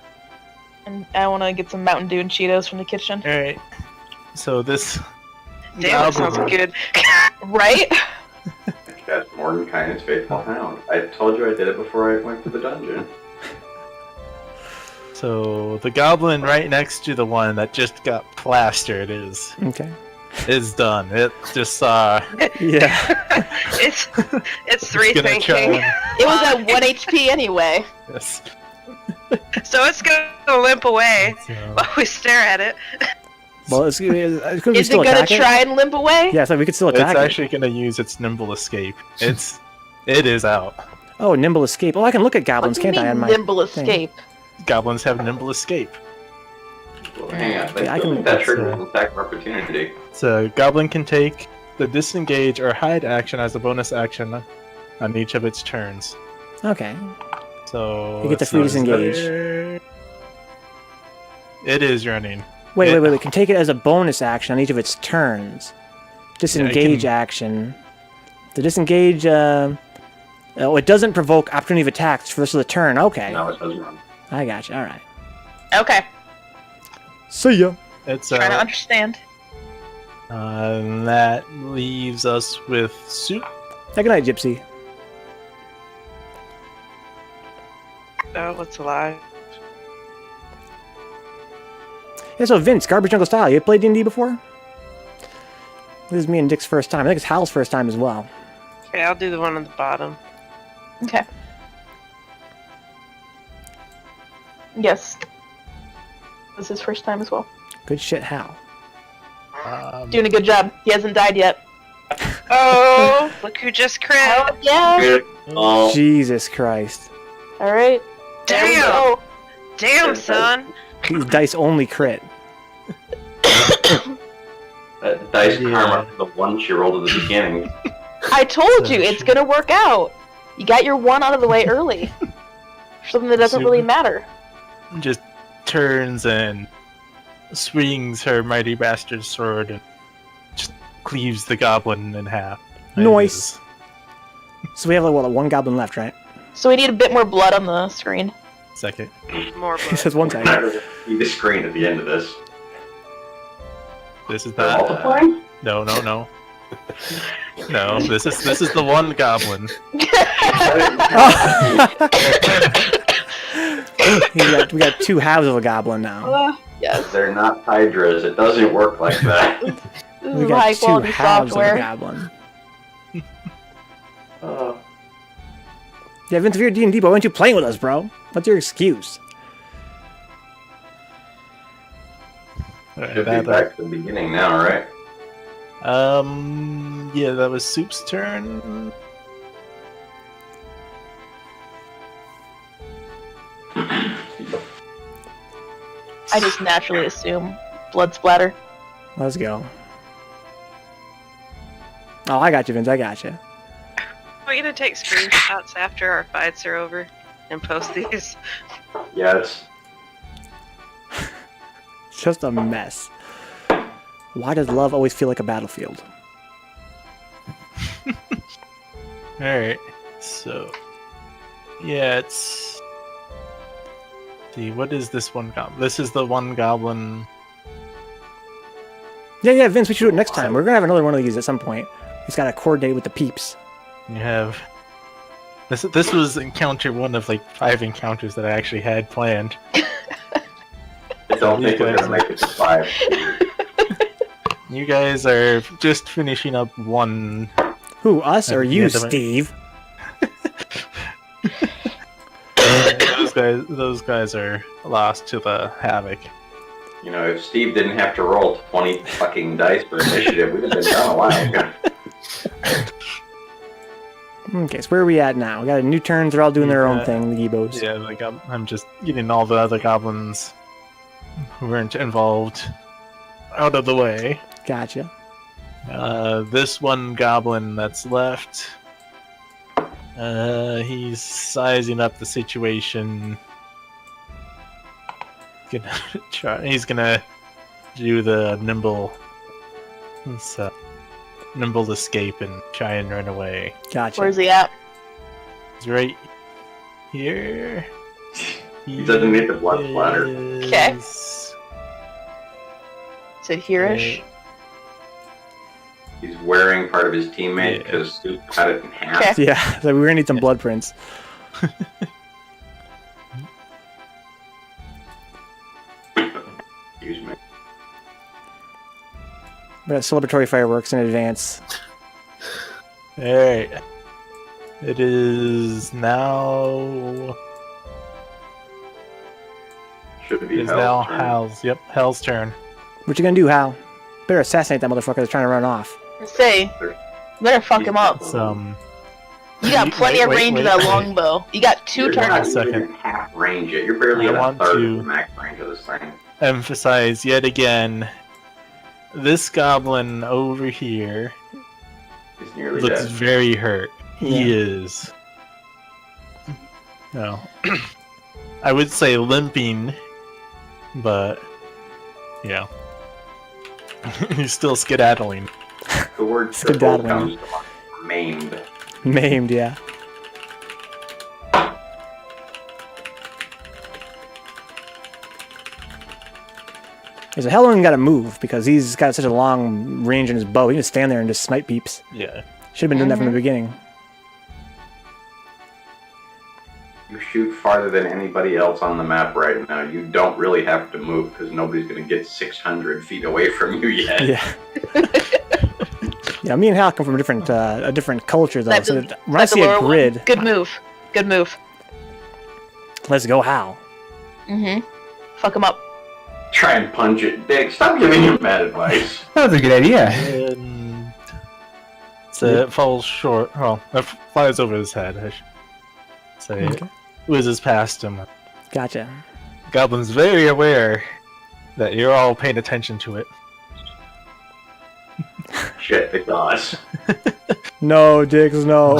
[SPEAKER 2] And I want to get some Mountain Dew and Cheetos from the kitchen.
[SPEAKER 3] Alright. So this
[SPEAKER 6] Damn, that sounds
[SPEAKER 3] Goblin-
[SPEAKER 6] good.
[SPEAKER 2] Right?
[SPEAKER 5] Cast Mordenkainen's Faithful Hound. I told you I did it before I went to the dungeon.
[SPEAKER 3] So the goblin right next to the one that just got plastered
[SPEAKER 1] Okay.
[SPEAKER 3] is done. It just
[SPEAKER 1] Yeah.
[SPEAKER 6] It's three
[SPEAKER 3] gonna try
[SPEAKER 6] thinking.
[SPEAKER 3] and-
[SPEAKER 2] It was at 1 HP anyway.
[SPEAKER 3] yes.
[SPEAKER 6] So it's gonna limp away
[SPEAKER 3] So,
[SPEAKER 6] while we stare at it.
[SPEAKER 1] Well, could we
[SPEAKER 2] Is it
[SPEAKER 1] still
[SPEAKER 2] gonna
[SPEAKER 1] attack it?
[SPEAKER 2] try and limp away?
[SPEAKER 1] Yeah, so we could still
[SPEAKER 3] it's
[SPEAKER 1] attack it.
[SPEAKER 3] actually gonna use its nimble escape. It is out.
[SPEAKER 1] Oh, nimble escape. Oh, I can look at
[SPEAKER 2] What
[SPEAKER 1] goblins,
[SPEAKER 2] do you
[SPEAKER 1] can't I?
[SPEAKER 2] mean
[SPEAKER 1] On my
[SPEAKER 2] nimble
[SPEAKER 1] thing?
[SPEAKER 2] escape?
[SPEAKER 3] Goblins have nimble escape.
[SPEAKER 5] Well, hang on.
[SPEAKER 1] Yeah, I can-
[SPEAKER 5] That triggers an attack of opportunity.
[SPEAKER 3] So goblin can take the disengage or hide action as a bonus action on each of its turns.
[SPEAKER 1] Okay.
[SPEAKER 3] So
[SPEAKER 1] You get the
[SPEAKER 3] let's
[SPEAKER 1] free
[SPEAKER 3] see,
[SPEAKER 1] disengage.
[SPEAKER 3] It is running.
[SPEAKER 1] Wait. Can take it as a bonus action on each of its turns. Disengage
[SPEAKER 3] can-
[SPEAKER 1] action. The disengage. Oh, it doesn't provoke opportunity of attacks for the rest of the turn. Okay.
[SPEAKER 5] No, it doesn't run.
[SPEAKER 1] I got you. All right.
[SPEAKER 2] Okay,
[SPEAKER 1] See ya.
[SPEAKER 3] It's
[SPEAKER 2] trying to understand.
[SPEAKER 3] and that leaves us with Soup.
[SPEAKER 1] Good night, Gypsy.
[SPEAKER 6] Oh, it's alive.
[SPEAKER 1] Yeah, so Vince, Garbage Jungle Style, you played D&D before? This is me and Dick's first time. I think it's Hal's first time as well.
[SPEAKER 6] Okay, I'll do the one on the bottom.
[SPEAKER 2] Okay. Yes. This is his first time as well.
[SPEAKER 1] Good shit, Hal.
[SPEAKER 2] Doing a good job. He hasn't died yet.
[SPEAKER 6] Oh, look who just crit.
[SPEAKER 2] Oh, yeah.
[SPEAKER 5] Oh,
[SPEAKER 1] Jesus Christ.
[SPEAKER 2] All right. There we
[SPEAKER 6] Damn.
[SPEAKER 2] go.
[SPEAKER 6] Damn, son.
[SPEAKER 1] These dice only crit.
[SPEAKER 5] that dice
[SPEAKER 3] Yeah.
[SPEAKER 5] karma for the one she rolled at the beginning.
[SPEAKER 2] I told you, it's gonna work out. You got your one out of the way early. For something that doesn't really matter.
[SPEAKER 3] Just turns and swings her mighty bastard sword and just cleaves the goblin in half.
[SPEAKER 1] Nice. So we have like, what, one goblin left, right?
[SPEAKER 2] So we need a bit more blood on the screen.
[SPEAKER 3] Second.
[SPEAKER 6] More
[SPEAKER 1] He
[SPEAKER 6] blood.
[SPEAKER 1] says one second.
[SPEAKER 5] See the screen at the end of this.
[SPEAKER 3] This is
[SPEAKER 5] They're
[SPEAKER 3] the
[SPEAKER 5] multiplying?
[SPEAKER 3] no. No, this is the one goblin.
[SPEAKER 1] We got two halves of a goblin now.
[SPEAKER 2] Yes.
[SPEAKER 5] They're not hydras. It doesn't work like that.
[SPEAKER 2] This
[SPEAKER 1] We
[SPEAKER 2] is
[SPEAKER 1] got
[SPEAKER 2] high
[SPEAKER 1] two
[SPEAKER 2] quality
[SPEAKER 1] halves of a
[SPEAKER 2] software.
[SPEAKER 1] goblin.
[SPEAKER 5] Uh,
[SPEAKER 1] Yeah, Vince, if you're D&D, why aren't you playing with us, bro? What's your excuse?
[SPEAKER 3] Alright,
[SPEAKER 5] should be
[SPEAKER 3] that,
[SPEAKER 5] back to the beginning now, right?
[SPEAKER 3] yeah, that was Soup's turn.
[SPEAKER 2] I just naturally assume blood splatter.
[SPEAKER 1] Let's go. Oh, I got you, Vince. I got you.
[SPEAKER 6] We're gonna take screenshots after our fights are over and post these.
[SPEAKER 5] Yeah, it's
[SPEAKER 1] It's just a mess. Why does love always feel like a battlefield?
[SPEAKER 3] Alright, so yeah, it's see, what is this one goblin? This is the one goblin.
[SPEAKER 1] Yeah, Vince, we should do it next time. We're gonna have another one of these at some point. He's got to coordinate with the peeps.
[SPEAKER 3] You have this was encounter one of like 5 encounters that I actually had planned.
[SPEAKER 5] I don't think we're gonna make it to 5.
[SPEAKER 3] You guys are just finishing up one.
[SPEAKER 1] Who, us or you,
[SPEAKER 3] Yeah, the-
[SPEAKER 1] Steve?
[SPEAKER 3] Those guys are lost to the havoc.
[SPEAKER 5] You know, if Steve didn't have to roll 20 fucking dice for initiative, we'd have been done a while ago.
[SPEAKER 1] Okay, so where are we at now? We got a new turns. They're all doing their own thing, the geebos.
[SPEAKER 3] Yeah, like I'm just getting all the other goblins who weren't involved out of the way.
[SPEAKER 1] Gotcha.
[SPEAKER 3] This one goblin that's left, he's sizing up the situation. He's gonna do the nimble escape and try and run away.
[SPEAKER 1] Gotcha.
[SPEAKER 2] Where's he at?
[SPEAKER 3] He's right here.
[SPEAKER 5] He doesn't need the blood splatter.
[SPEAKER 2] Okay. Is it here-ish?
[SPEAKER 5] He's wearing part of his teammate because Soup cut it in half.
[SPEAKER 2] Okay.
[SPEAKER 1] Yeah, so we're gonna need some blood prints.
[SPEAKER 5] Excuse me.
[SPEAKER 1] We got celebratory fireworks in advance.
[SPEAKER 3] Alright. It is now.
[SPEAKER 5] Should be
[SPEAKER 3] It's
[SPEAKER 5] Hell's
[SPEAKER 3] now
[SPEAKER 5] turn.
[SPEAKER 3] Hal's. Yep, Hal's turn.
[SPEAKER 1] What you gonna do, Hal? Better assassinate that motherfucker that's trying to run off.
[SPEAKER 2] Say, you better fuck him up.
[SPEAKER 3] It's,
[SPEAKER 2] You got plenty of range with that
[SPEAKER 3] wait.
[SPEAKER 2] longbow. You got 2
[SPEAKER 5] You're
[SPEAKER 2] turns.
[SPEAKER 5] not
[SPEAKER 3] Second.
[SPEAKER 5] even half range yet. You're barely
[SPEAKER 3] I
[SPEAKER 5] at a
[SPEAKER 3] want
[SPEAKER 5] third
[SPEAKER 3] to-
[SPEAKER 5] of the max range of this thing.
[SPEAKER 3] Emphasize yet again. This goblin over here
[SPEAKER 5] He's nearly
[SPEAKER 3] looks
[SPEAKER 5] dead.
[SPEAKER 3] very hurt. He
[SPEAKER 1] Yeah.
[SPEAKER 3] is. No. I would say limping, but yeah. He's still skedaddling.
[SPEAKER 5] The word
[SPEAKER 1] Skedaddling.
[SPEAKER 5] triple comes from maimed.
[SPEAKER 1] Maimed, yeah. There's a hell of a got to move because he's got such a long range in his bow. He can just stand there and just snipe peeps.
[SPEAKER 3] Yeah.
[SPEAKER 1] Should have been doing that from the beginning.
[SPEAKER 5] You shoot farther than anybody else on the map right now. You don't really have to move because nobody's going to get 600 feet away from you yet.
[SPEAKER 1] Yeah. Yeah, me and Hal come from a different culture though.
[SPEAKER 2] Snipe
[SPEAKER 1] So
[SPEAKER 2] the-
[SPEAKER 1] when I
[SPEAKER 2] snipe the
[SPEAKER 1] see a
[SPEAKER 2] lower one.
[SPEAKER 1] grid,
[SPEAKER 2] Good move. Good move.
[SPEAKER 1] let's go, Hal.
[SPEAKER 2] Mm-hmm. Fuck him up.
[SPEAKER 5] Try and punch it. Dick, stop giving him bad advice.
[SPEAKER 4] That was a good idea.
[SPEAKER 3] And so it falls short. Well, it flies over his head, I should say.
[SPEAKER 1] Okay.
[SPEAKER 3] It whizzes past him.
[SPEAKER 1] Gotcha.
[SPEAKER 3] Goblin's very aware that you're all paying attention to it.
[SPEAKER 5] Shit, it does.
[SPEAKER 1] No, Diggs, no.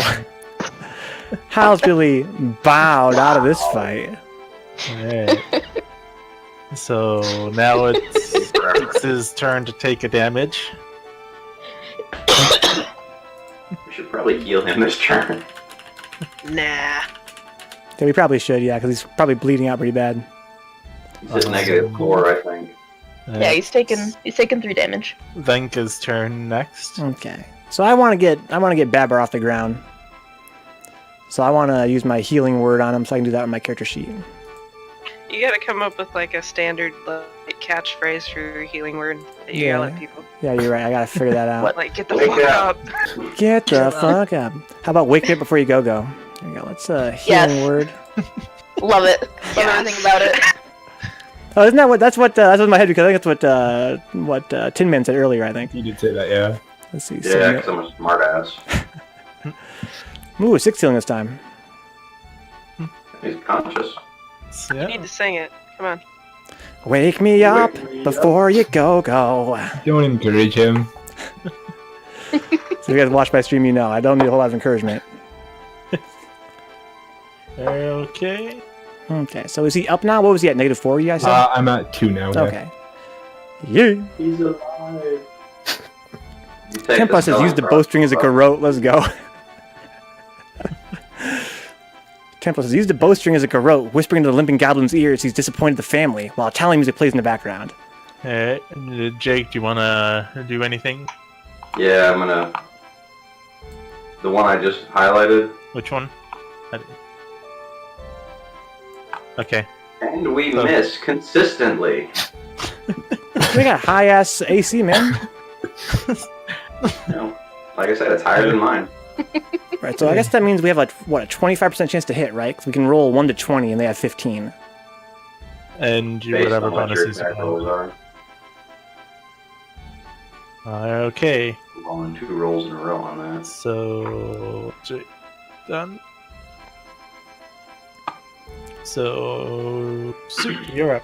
[SPEAKER 1] Hal's really bowed out of this fight.
[SPEAKER 3] Alright. So now it's his turn to take a damage.
[SPEAKER 5] We should probably heal him this turn.
[SPEAKER 6] Nah.
[SPEAKER 1] Yeah, we probably should, yeah, because he's probably bleeding out pretty bad.
[SPEAKER 5] He's at -4, I think.
[SPEAKER 2] Yeah, he's taken 3 damage.
[SPEAKER 3] Venka's turn next.
[SPEAKER 1] Okay. So I want to get Babber off the ground. So I want to use my healing word on him so I can do that on my character sheet.
[SPEAKER 6] You gotta come up with like a standard like, catchphrase for your healing word that you yell at people.
[SPEAKER 1] Yeah, you're right. I gotta figure that out.
[SPEAKER 6] Like, get the
[SPEAKER 5] Wake
[SPEAKER 6] fuck
[SPEAKER 5] up.
[SPEAKER 6] up.
[SPEAKER 1] Get the fuck up. How about wake me up before you go? There you go. Let's healing
[SPEAKER 2] Yes.
[SPEAKER 1] word.
[SPEAKER 2] Love it. Love everything about it.
[SPEAKER 1] Oh, isn't that what? That's what in my head because I think that's what Tin Man said earlier. I think.
[SPEAKER 4] You did say that, yeah.
[SPEAKER 1] Let's see.
[SPEAKER 5] Yeah, because I'm a smartass.
[SPEAKER 1] Ooh, 6 healing this time.
[SPEAKER 5] He's conscious.
[SPEAKER 6] You
[SPEAKER 3] Yeah.
[SPEAKER 6] need to sing it. Come on.
[SPEAKER 1] Wake me up
[SPEAKER 5] Wake me up.
[SPEAKER 1] before you go.
[SPEAKER 4] Don't encourage him.
[SPEAKER 1] So if you guys watch my stream, you know I don't need a whole lot of encouragement.
[SPEAKER 3] Okay.
[SPEAKER 1] Okay, so is he up now? What was he at? -4, you guys said?
[SPEAKER 4] I'm at 2 now. Yeah.
[SPEAKER 1] Okay. Yeah.
[SPEAKER 5] He's alive.
[SPEAKER 1] Templar says use the bowstring as a garrote. Let's go. Templar says use the bowstring as a garrote, whispering into the limping goblin's ears he's disappointed the family, while Italian music plays in the background.
[SPEAKER 3] Alright. Jake, do you want to do anything?
[SPEAKER 5] Yeah, I'm gonna... The one I just highlighted.
[SPEAKER 3] Which one? Okay.
[SPEAKER 5] And we
[SPEAKER 3] Oh.
[SPEAKER 5] miss consistently.
[SPEAKER 1] We got high-ass AC, man.
[SPEAKER 5] You know, like I said, it's higher than mine.
[SPEAKER 1] Right, so I guess that means we have a 25% chance to hit, right? 'Cause we can roll 1 to 20 and they have 15.
[SPEAKER 3] And your
[SPEAKER 5] Based
[SPEAKER 3] whatever
[SPEAKER 5] on what your
[SPEAKER 3] bonuses you
[SPEAKER 5] attack rolls
[SPEAKER 3] have.
[SPEAKER 5] are.
[SPEAKER 3] Okay.
[SPEAKER 5] Rolling 2 rolls in a row on that.
[SPEAKER 3] So done. So, Soup, you're up.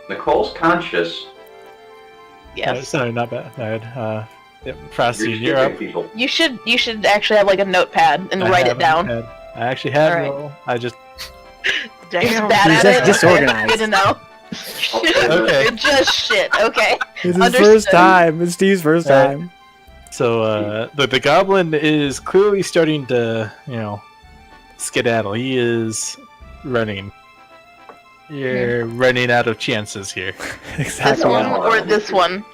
[SPEAKER 5] Nicole's conscious.
[SPEAKER 2] Yes.
[SPEAKER 3] Sorry, not bad. Yep, Frosty, you're up.
[SPEAKER 5] People.
[SPEAKER 2] You should actually have like a notepad and write it down.
[SPEAKER 3] I actually have
[SPEAKER 2] Alright.
[SPEAKER 3] roll. I just
[SPEAKER 2] He's
[SPEAKER 6] Damn.
[SPEAKER 2] bad
[SPEAKER 1] He's
[SPEAKER 2] at
[SPEAKER 1] just
[SPEAKER 2] it.
[SPEAKER 1] disorganized.
[SPEAKER 2] Good to know.
[SPEAKER 3] Okay.
[SPEAKER 2] You're just shit. Okay.
[SPEAKER 1] It's his
[SPEAKER 2] Understood.
[SPEAKER 1] first time. It's Steve's first
[SPEAKER 3] Alright.
[SPEAKER 1] time.
[SPEAKER 3] so the goblin is clearly starting to skedaddle. He is running. You're running out of chances here.
[SPEAKER 2] This
[SPEAKER 1] Exactly.
[SPEAKER 2] one or this one?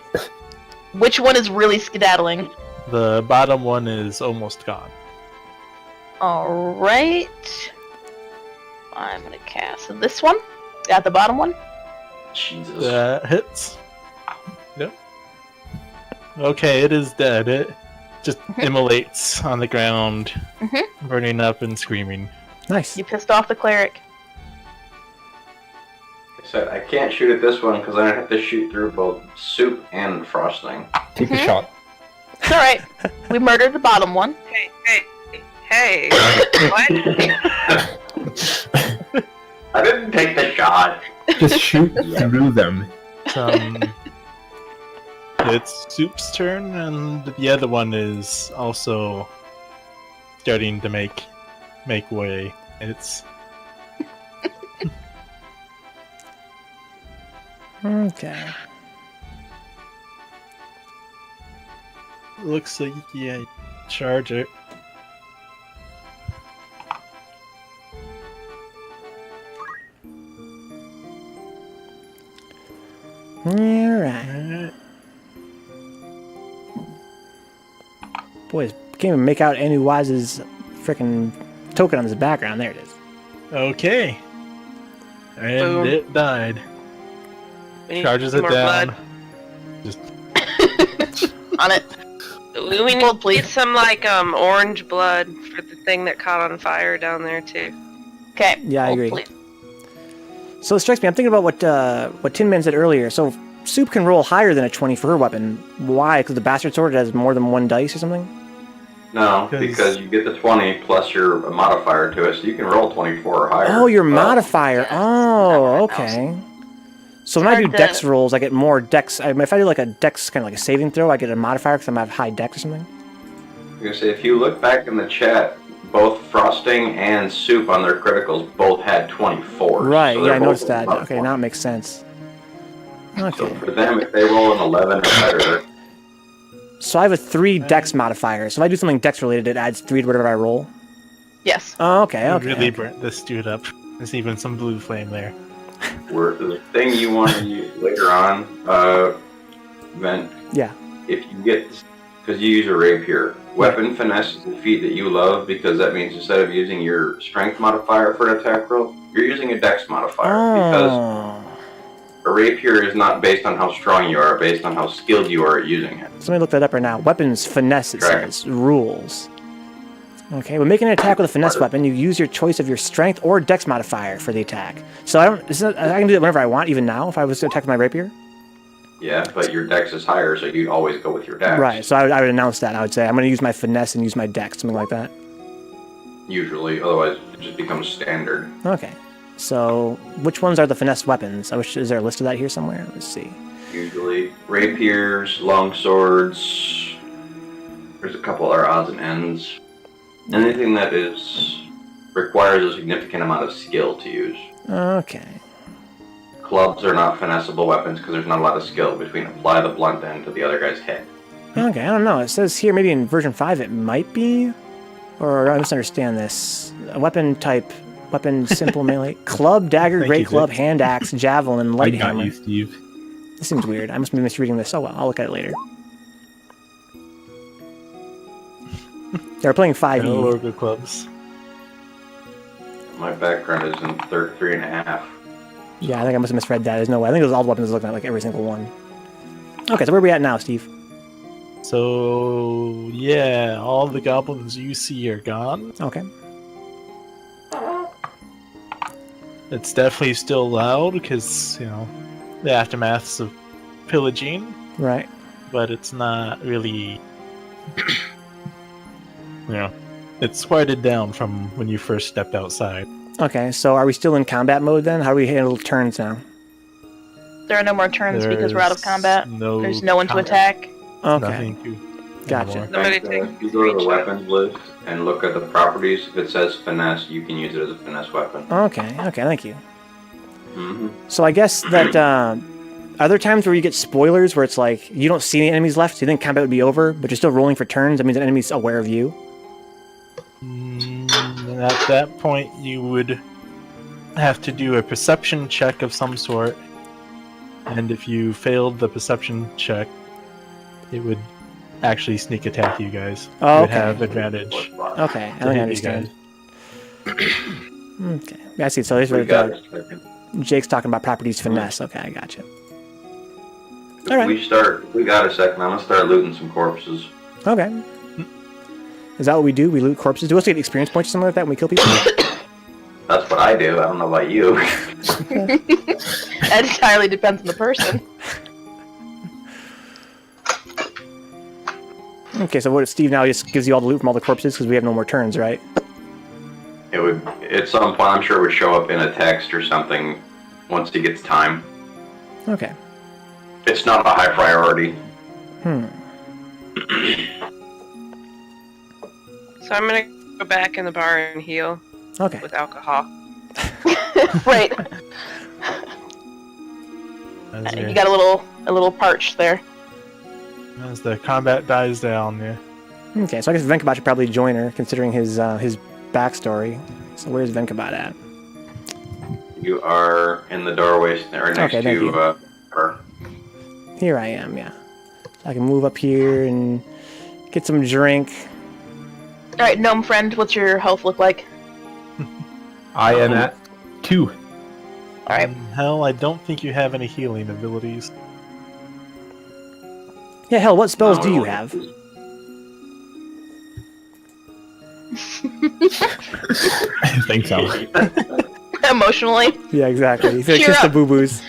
[SPEAKER 2] Which one is really skedaddling?
[SPEAKER 3] The bottom one is almost gone.
[SPEAKER 2] Alright. I'm gonna cast this one. Got the bottom one.
[SPEAKER 5] Jesus.
[SPEAKER 3] That hits. Yep. Okay, it is dead. It just immolates on the ground, burning up and screaming.
[SPEAKER 1] Nice.
[SPEAKER 2] You pissed off the cleric.
[SPEAKER 5] I said I can't shoot at this one because I have to shoot through both Soup and Frosting.
[SPEAKER 4] Take a shot.
[SPEAKER 2] It's alright. We murdered the bottom one.
[SPEAKER 6] Hey. What?
[SPEAKER 5] I didn't take the shot.
[SPEAKER 4] Just shoot through them.
[SPEAKER 3] It's Soup's turn, and the other one is also starting to make way. It's
[SPEAKER 1] Okay.
[SPEAKER 3] looks like charge it.
[SPEAKER 1] Alright.
[SPEAKER 3] Alright.
[SPEAKER 1] Boys, can't even make out Anu Wise's freaking token on his background. There it is.
[SPEAKER 3] Okay. And
[SPEAKER 6] Boom.
[SPEAKER 3] it died.
[SPEAKER 6] We need
[SPEAKER 3] Charges
[SPEAKER 6] some
[SPEAKER 3] it
[SPEAKER 6] more
[SPEAKER 3] down.
[SPEAKER 6] blood.
[SPEAKER 3] Just
[SPEAKER 2] On it.
[SPEAKER 6] We need,
[SPEAKER 2] please.
[SPEAKER 6] some like orange blood for the thing that caught on fire down there too.
[SPEAKER 2] Okay.
[SPEAKER 1] Yeah, I
[SPEAKER 2] Hold,
[SPEAKER 1] agree.
[SPEAKER 2] please.
[SPEAKER 1] So it strikes me, I'm thinking about what Tin Man said earlier. So Soup can roll higher than a 20 for her weapon. Why? Because the Bastard Sword has more than one dice or something?
[SPEAKER 5] No,
[SPEAKER 3] 'Cause-
[SPEAKER 5] because you get the 20 plus your modifier to it, so you can roll 24 or higher.
[SPEAKER 1] Oh, your
[SPEAKER 5] Well,
[SPEAKER 1] modifier. Oh, okay. So when I do
[SPEAKER 2] hard to-
[SPEAKER 1] dex rolls, I get more dex. If I do like a dex, kind of like a saving throw, I get a modifier because I have high dex or something?
[SPEAKER 5] I'm gonna say, if you look back in the chat, both Frosting and Soup on their criticals both had 24.
[SPEAKER 1] Right,
[SPEAKER 5] so
[SPEAKER 1] yeah,
[SPEAKER 5] they're
[SPEAKER 1] I
[SPEAKER 5] both
[SPEAKER 1] noticed that.
[SPEAKER 5] above
[SPEAKER 1] Okay,
[SPEAKER 5] 20.
[SPEAKER 1] now it makes sense.
[SPEAKER 5] So
[SPEAKER 1] Okay.
[SPEAKER 5] for them, if they roll an 11 or better,
[SPEAKER 1] So I have a 3 dex modifier. So if I do something dex related, it adds 3 to whatever I roll.
[SPEAKER 2] Yes.
[SPEAKER 1] Oh, okay,
[SPEAKER 3] it
[SPEAKER 1] okay.
[SPEAKER 3] really burnt this dude up. There's even some blue flame there.
[SPEAKER 5] where the thing you want to use later on, Vent,
[SPEAKER 1] Yeah.
[SPEAKER 5] if you get, because you use a rapier, weapon finesse is the feat that you love, because that means instead of using your strength modifier for an attack roll, you're using a dex modifier, because
[SPEAKER 1] Oh.
[SPEAKER 5] a rapier is not based on how strong you are, based on how skilled you are at using it.
[SPEAKER 1] Somebody look that up right now. Weapons finesse, it
[SPEAKER 5] Correct.
[SPEAKER 1] says. Rules. Okay, when making an attack with a finesse weapon, you use your choice of your strength or dex modifier for the attack. So I can do that whenever I want, even now, if I was to attack with my rapier?
[SPEAKER 5] Yeah, but your dex is higher, so you always go with your dex.
[SPEAKER 1] Right, so I would announce that. I would say, I'm going to use my finesse and use my dex, something like that.
[SPEAKER 5] Usually, otherwise it just becomes standard.
[SPEAKER 1] Okay. So, which ones are the finesse weapons? Is there a list of that here somewhere? Let's see.
[SPEAKER 5] Usually, rapiers, long swords. There's a couple other odds and ends. Anything that requires a significant amount of skill to use.
[SPEAKER 1] Okay.
[SPEAKER 5] Clubs are not finessable weapons because there's not a lot of skill between apply the blunt end to the other guy's head.
[SPEAKER 1] Okay, I don't know. It says here maybe in version 5 it might be, or I misunderstand this. A weapon type, weapon simple melee. Club, dagger,
[SPEAKER 3] Thank
[SPEAKER 1] great
[SPEAKER 3] you,
[SPEAKER 1] club,
[SPEAKER 3] Dick.
[SPEAKER 1] hand axe, javelin, and
[SPEAKER 4] I
[SPEAKER 1] light
[SPEAKER 4] got
[SPEAKER 1] hammer.
[SPEAKER 4] you, Steve.
[SPEAKER 1] This seems weird. I must be misreading this. Oh well, I'll look at it later. They're playing 5e.
[SPEAKER 3] No logo clubs.
[SPEAKER 5] My background is in 3.5.
[SPEAKER 1] Yeah, I think I must have misread that. There's no way. I think it was all the weapons I was looking at, like every single one. Okay, so where are we at now, Steve?
[SPEAKER 3] So yeah, all the goblins you see are gone.
[SPEAKER 1] Okay.
[SPEAKER 3] It's definitely still loud because the aftermaths of pillaging,
[SPEAKER 1] Right.
[SPEAKER 3] but it's not really It's whited down from when you first stepped outside.
[SPEAKER 1] Okay, so are we still in combat mode then? How do we handle turns now?
[SPEAKER 2] There are no more turns because we're out of combat. There's no one to attack.
[SPEAKER 1] Okay,
[SPEAKER 3] Nothing to
[SPEAKER 1] gotcha.
[SPEAKER 3] anymore.
[SPEAKER 6] Somebody
[SPEAKER 5] If
[SPEAKER 6] take
[SPEAKER 5] you go to the
[SPEAKER 6] reach out.
[SPEAKER 5] weapons list and look at the properties, if it says finesse, you can use it as a finesse weapon.
[SPEAKER 1] Okay, thank you.
[SPEAKER 5] Mm-hmm.
[SPEAKER 1] So I guess that, are there times where you get spoilers where it's like, you don't see any enemies left, so you think combat would be over, but you're still rolling for turns? That means the enemy's aware of you?
[SPEAKER 3] And at that point, you would have to do a perception check of some sort. And if you failed the perception check, it would actually sneak attack you guys.
[SPEAKER 1] Oh,
[SPEAKER 3] You would
[SPEAKER 1] okay.
[SPEAKER 3] have advantage.
[SPEAKER 1] Okay, I
[SPEAKER 3] to
[SPEAKER 1] don't
[SPEAKER 3] hit you
[SPEAKER 1] understand.
[SPEAKER 3] guys.
[SPEAKER 1] Okay, I see. So there's
[SPEAKER 5] We
[SPEAKER 1] where
[SPEAKER 5] got a second.
[SPEAKER 1] Jake's talking about properties finesse. Okay, I gotcha. All right.
[SPEAKER 5] We got a second. I'm gonna start looting some corpses.
[SPEAKER 1] Okay. Is that what we do? We loot corpses? Do we also get experience points or something like that when we kill people?
[SPEAKER 5] That's what I do. I don't know about you.
[SPEAKER 2] That entirely depends on the person.
[SPEAKER 1] Okay, so what? Steve now just gives you all the loot from all the corpses because we have no more turns, right?
[SPEAKER 5] It would, at some point, I'm sure it would show up in a text or something once he gets time.
[SPEAKER 1] Okay.
[SPEAKER 5] It's not a high priority.
[SPEAKER 6] So I'm gonna go back in the bar and heal
[SPEAKER 1] Okay.
[SPEAKER 6] with alcohol.
[SPEAKER 2] Right.
[SPEAKER 3] As,
[SPEAKER 2] You got a little parched there.
[SPEAKER 3] as the combat dies down, yeah.
[SPEAKER 1] Okay, so I guess Vencabot should probably join her, considering his backstory. So where's Vencabot at?
[SPEAKER 5] You are in the doorway right next
[SPEAKER 1] Okay, thank you.
[SPEAKER 5] to her.
[SPEAKER 1] Here I am, yeah. So I can move up here and get some drink.
[SPEAKER 2] Alright, gnome friend, what's your health look like?
[SPEAKER 4] I am at 2.
[SPEAKER 2] Alright.
[SPEAKER 3] Hell, I don't think you have any healing abilities.
[SPEAKER 1] Yeah, hell, what spells
[SPEAKER 5] Oh,
[SPEAKER 1] do you
[SPEAKER 5] really?
[SPEAKER 1] have?
[SPEAKER 4] I think so.
[SPEAKER 2] Emotionally,
[SPEAKER 1] Yeah, exactly. He's like,
[SPEAKER 2] Cheer
[SPEAKER 1] kiss the
[SPEAKER 2] up.
[SPEAKER 1] boo-boos.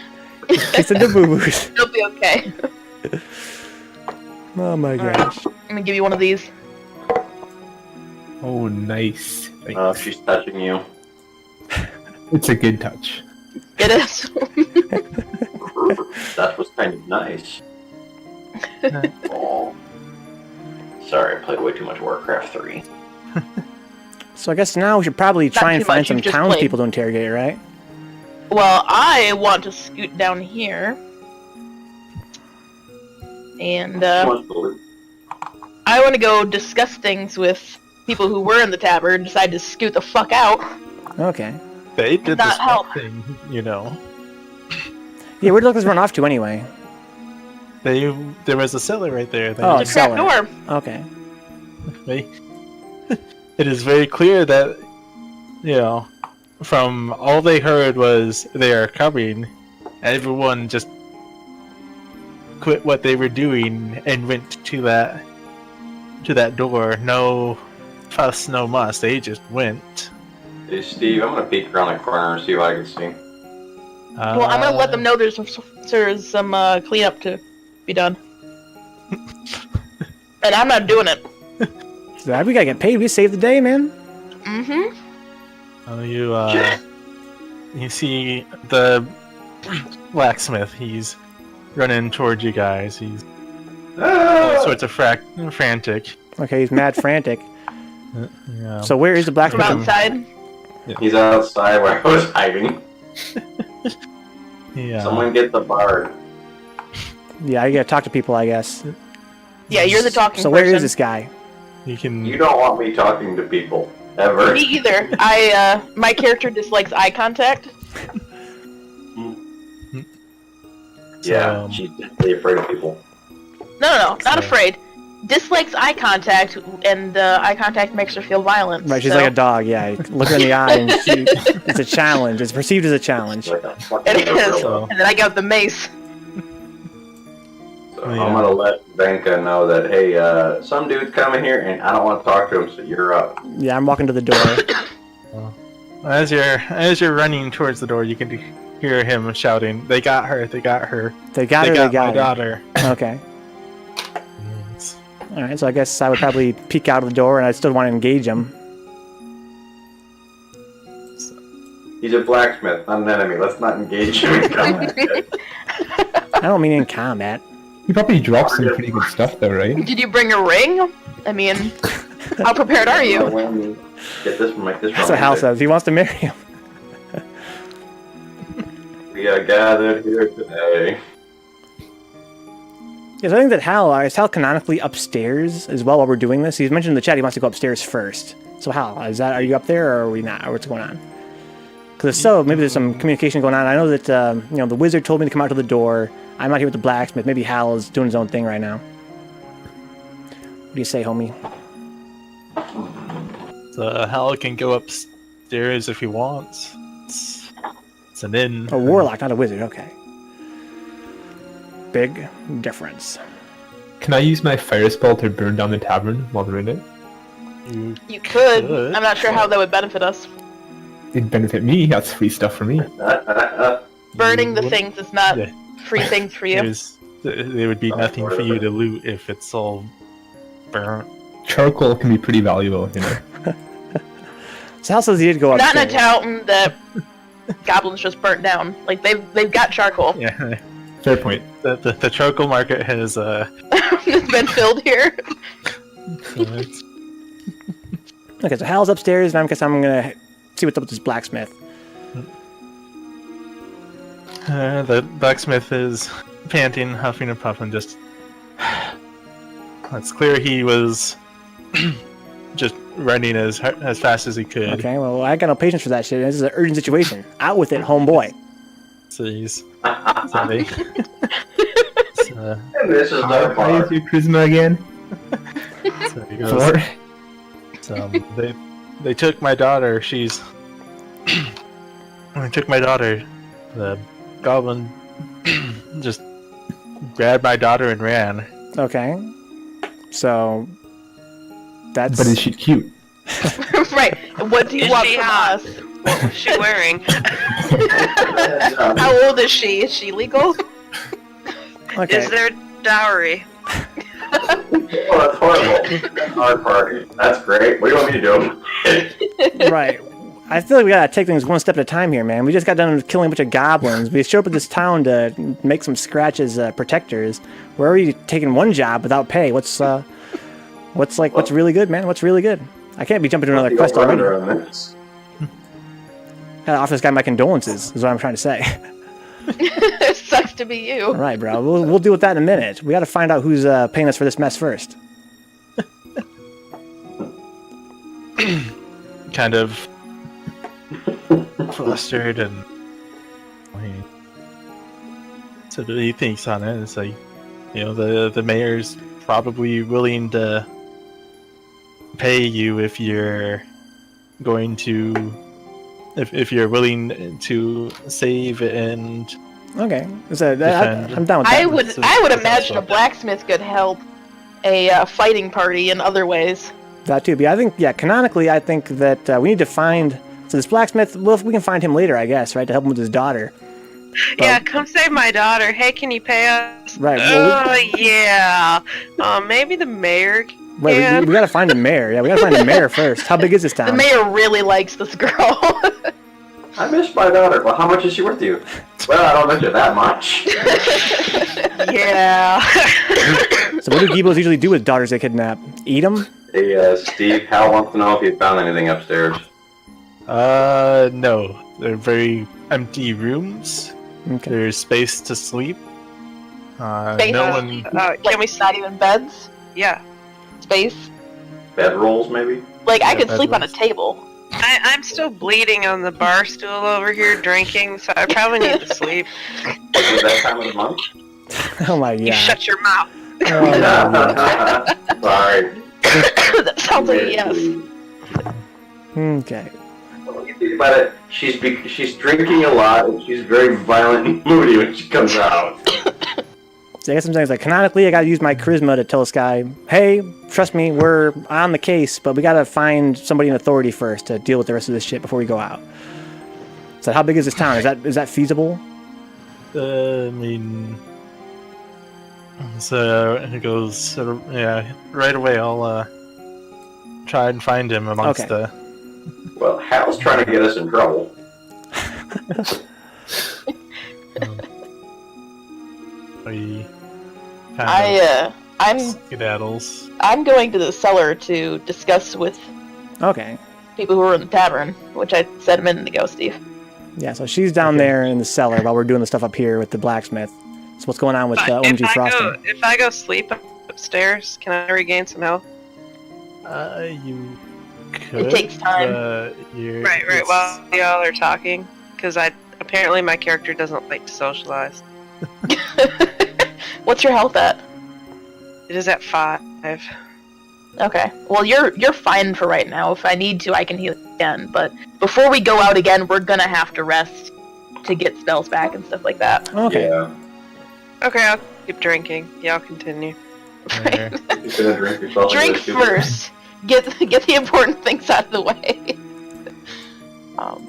[SPEAKER 1] Kiss the boo-boos.
[SPEAKER 2] it'll be okay.
[SPEAKER 1] Oh my gosh.
[SPEAKER 2] I'm gonna give you one of these.
[SPEAKER 4] Oh, nice. Thanks.
[SPEAKER 5] She's touching you.
[SPEAKER 4] It's a good touch.
[SPEAKER 2] It is.
[SPEAKER 5] That was kind of nice. Oh. Sorry, I played way too much Warcraft 3.
[SPEAKER 1] So I guess now we should probably
[SPEAKER 2] Not
[SPEAKER 1] try and
[SPEAKER 2] too
[SPEAKER 1] find
[SPEAKER 2] much,
[SPEAKER 1] some
[SPEAKER 2] you've just
[SPEAKER 1] townspeople to interrogate, right?
[SPEAKER 2] Well, I want to scoot down here. And, I want to go discuss things with people who were in the tavern and decide to scoot the fuck out.
[SPEAKER 1] Okay.
[SPEAKER 3] They did
[SPEAKER 2] Not
[SPEAKER 3] this
[SPEAKER 2] help.
[SPEAKER 3] thing, you know.
[SPEAKER 1] Yeah, where'd Lucas run off to anyway?
[SPEAKER 3] There was a cellar right there. They
[SPEAKER 1] Oh,
[SPEAKER 2] It's a trap
[SPEAKER 1] cellar.
[SPEAKER 2] door.
[SPEAKER 1] Okay.
[SPEAKER 3] It is very clear that, you know, from all they heard was they are coming, everyone just quit what they were doing and went to that door. No fuss, no muss. They just went.
[SPEAKER 5] Hey, Steve, I'm gonna peek around the corner and see what I can see.
[SPEAKER 2] Well, I'm gonna let them know there's some cleanup to be done. And I'm not doing it.
[SPEAKER 1] So we gotta get paid. We saved the day, man.
[SPEAKER 2] Mm-hmm.
[SPEAKER 3] You see the blacksmith. He's running towards you guys. He's all sorts of frantic.
[SPEAKER 1] Okay, he's mad frantic.
[SPEAKER 3] Yeah.
[SPEAKER 1] So where is the
[SPEAKER 2] From
[SPEAKER 1] blacksmith?
[SPEAKER 2] outside.
[SPEAKER 5] He's outside where I was hiding.
[SPEAKER 3] Yeah.
[SPEAKER 5] Someone get the bard.
[SPEAKER 1] Yeah, you gotta talk to people, I guess.
[SPEAKER 2] Yeah, you're the talking
[SPEAKER 1] So
[SPEAKER 2] person.
[SPEAKER 1] where is this guy?
[SPEAKER 3] You can.
[SPEAKER 5] You don't want me talking to people. Ever.
[SPEAKER 2] Me either. My character dislikes eye contact.
[SPEAKER 5] Yeah, she's definitely afraid of people.
[SPEAKER 2] No, not
[SPEAKER 3] So-
[SPEAKER 2] afraid. Dislikes eye contact, and eye contact makes her feel violent.
[SPEAKER 1] Right, she's
[SPEAKER 2] so-
[SPEAKER 1] like a dog, yeah. Look her in the eye and it's a challenge. It's perceived as a challenge.
[SPEAKER 5] Like a fucking
[SPEAKER 2] It is.
[SPEAKER 5] gorilla.
[SPEAKER 2] And then I got the mace.
[SPEAKER 5] So
[SPEAKER 3] Yeah.
[SPEAKER 5] I'm gonna let Venka know that, hey, some dude's coming here and I don't want to talk to him, so you're up.
[SPEAKER 1] Yeah, I'm walking to the door.
[SPEAKER 3] As you're running towards the door, you can hear him shouting, "They got her! They got her!
[SPEAKER 1] They got her,
[SPEAKER 3] they
[SPEAKER 1] they
[SPEAKER 3] my
[SPEAKER 1] got her.
[SPEAKER 3] daughter!"
[SPEAKER 1] Okay. Alright, so I guess I would probably peek out of the door and I still want to engage him.
[SPEAKER 5] He's a blacksmith, not an enemy. Let's not engage him in combat.
[SPEAKER 1] I don't mean in combat.
[SPEAKER 4] He probably dropped some pretty good stuff though, right?
[SPEAKER 2] Did you bring a ring? I mean, how prepared are you?
[SPEAKER 5] Get this from this.
[SPEAKER 1] That's what Hal says. He wants to marry him.
[SPEAKER 5] We are gathered here today.
[SPEAKER 1] Yes, I think that Hal is Hal canonically upstairs as well while we're doing this. He's mentioned in the chat he wants to go upstairs first. So Hal, are you up there or are we not? Or what's going on? Because if so, maybe there's some communication going on. I know that the wizard told me to come out to the door. I'm out here with the blacksmith. Maybe Hal is doing his own thing right now. What do you say, homie?
[SPEAKER 3] So Hal can go upstairs if he wants. It's an inn.
[SPEAKER 1] A warlock, not a wizard. Okay. Big difference.
[SPEAKER 4] Can I use my fire spell to burn down the tavern while they're in it?
[SPEAKER 2] You could. I'm not sure how that would benefit us.
[SPEAKER 4] It'd benefit me. That's free stuff for me.
[SPEAKER 2] Burning the things is not free things for you.
[SPEAKER 3] There would be nothing for you to loot if it's all burnt.
[SPEAKER 4] Charcoal can be pretty valuable, you know.
[SPEAKER 1] So Hal says he did go upstairs.
[SPEAKER 2] Not in a town that goblins just burnt down. Like they've got charcoal.
[SPEAKER 3] Yeah.
[SPEAKER 4] Fair point.
[SPEAKER 3] The charcoal market has
[SPEAKER 2] It's been filled here.
[SPEAKER 1] Okay, so Hal's upstairs, and I'm gonna see what's up with this blacksmith.
[SPEAKER 3] The blacksmith is panting, huffing and puffing. Just it's clear he was just running as fast as he could.
[SPEAKER 1] Okay, well, I got no patience for that shit. This is an urgent situation. Out with it, homeboy.
[SPEAKER 3] So he's
[SPEAKER 5] And this is
[SPEAKER 4] How
[SPEAKER 5] our
[SPEAKER 4] high is
[SPEAKER 5] part.
[SPEAKER 4] your charisma again?
[SPEAKER 3] so he goes.
[SPEAKER 4] 4?
[SPEAKER 3] So they took my daughter. They took my daughter. The goblin just grabbed my daughter and ran.
[SPEAKER 1] Okay. So that's.
[SPEAKER 4] But is she cute?
[SPEAKER 2] Right. What do you
[SPEAKER 6] Is
[SPEAKER 2] want
[SPEAKER 6] she
[SPEAKER 2] from
[SPEAKER 6] hot?
[SPEAKER 2] us?
[SPEAKER 6] What was she wearing?
[SPEAKER 2] How old is she? Is she legal?
[SPEAKER 1] Okay.
[SPEAKER 6] Is there dowry?
[SPEAKER 5] Oh, that's horrible. That's our party. That's great. What do you want me to do?
[SPEAKER 1] Right. I feel like we gotta take things one step at a time here, man. We just got done killing a bunch of goblins. We showed up at this town to make some scratch as protectors. We're already taking one job without pay. What's really good, man? What's really good? I can't be jumping to another quest already. Gotta offer this guy my condolences, is what I'm trying to say.
[SPEAKER 2] Sucks to be you.
[SPEAKER 1] All right, bro. We'll deal with that in a minute. We gotta find out who's paying us for this mess first.
[SPEAKER 3] Kind of flustered and so he thinks on it. It's like, the mayor's probably willing to pay you if you're going to if you're willing to save and
[SPEAKER 1] Okay. So I'm down with that.
[SPEAKER 2] I would imagine a blacksmith could help a fighting party in other ways.
[SPEAKER 1] That too. But I think, canonically, I think that we need to find. So this blacksmith, well, we can find him later, I guess, right, to help him with his daughter.
[SPEAKER 6] Yeah, come save my daughter. Hey, can you pay us?
[SPEAKER 1] Right.
[SPEAKER 6] Yeah. Maybe the mayor
[SPEAKER 1] Right,
[SPEAKER 6] can.
[SPEAKER 1] we gotta find a mayor. Yeah, we gotta find a mayor first. How big is this town?
[SPEAKER 2] The mayor really likes this girl.
[SPEAKER 5] I miss my daughter. Well, how much is she worth to you? Well, I don't miss her that much.
[SPEAKER 6] Yeah.
[SPEAKER 1] So what do geebos usually do with daughters they kidnap? Eat them?
[SPEAKER 5] Hey, Steve, Hal wants to know if you found anything upstairs.
[SPEAKER 3] No. They're very empty rooms.
[SPEAKER 1] Okay.
[SPEAKER 3] There's space to sleep.
[SPEAKER 2] Space
[SPEAKER 3] No
[SPEAKER 2] to
[SPEAKER 3] one.
[SPEAKER 6] Can we
[SPEAKER 2] Not even beds?
[SPEAKER 6] Yeah.
[SPEAKER 2] Space?
[SPEAKER 5] Bedrolls, maybe?
[SPEAKER 2] Like, I
[SPEAKER 3] Yeah,
[SPEAKER 2] could sleep on a
[SPEAKER 3] bedrooms.
[SPEAKER 2] table.
[SPEAKER 6] I'm still bleeding on the bar stool over here drinking, so I probably need to sleep.
[SPEAKER 5] Is it that time of the month?
[SPEAKER 1] Oh my
[SPEAKER 6] You
[SPEAKER 1] god.
[SPEAKER 6] shut your mouth.
[SPEAKER 1] Oh my god.
[SPEAKER 5] Sorry.
[SPEAKER 2] That sounds like a yes.
[SPEAKER 1] Okay.
[SPEAKER 5] When you think about it, she's drinking a lot, and she's very violent and moody when she comes out.
[SPEAKER 1] So I guess I'm saying, like, canonically, I gotta use my charisma to tell this guy, hey, trust me, we're on the case, but we gotta find somebody in authority first to deal with the rest of this shit before we go out. So how big is this town? Is that feasible?
[SPEAKER 3] I mean, so it goes. Right away. I'll try and find him amongst
[SPEAKER 1] Okay.
[SPEAKER 3] the.
[SPEAKER 5] Well, Hal's trying to get us in trouble.
[SPEAKER 3] We kind of
[SPEAKER 2] I'm
[SPEAKER 3] skedaddles.
[SPEAKER 2] I'm going to the cellar to discuss with
[SPEAKER 1] Okay.
[SPEAKER 2] people who are in the tavern, which I said a minute ago, Steve.
[SPEAKER 1] Yeah, so she's down there in the cellar while we're doing the stuff up here with the blacksmith. So what's going on with OMG Frosting?
[SPEAKER 6] If I go sleep upstairs, can I regain some health?
[SPEAKER 3] You could.
[SPEAKER 2] It takes time.
[SPEAKER 6] Right. While y'all are talking, because apparently my character doesn't like to socialize.
[SPEAKER 2] What's your health at?
[SPEAKER 6] It is at 5.
[SPEAKER 2] Okay. Well, you're fine for right now. If I need to, I can heal again. But before we go out again, we're gonna have to rest to get spells back and stuff like that.
[SPEAKER 1] Okay.
[SPEAKER 5] Yeah.
[SPEAKER 6] Okay, I'll keep drinking. Y'all continue.
[SPEAKER 3] There.
[SPEAKER 5] You gonna drink yourself?
[SPEAKER 2] Drink first. Get the important things out of the way.
[SPEAKER 3] Go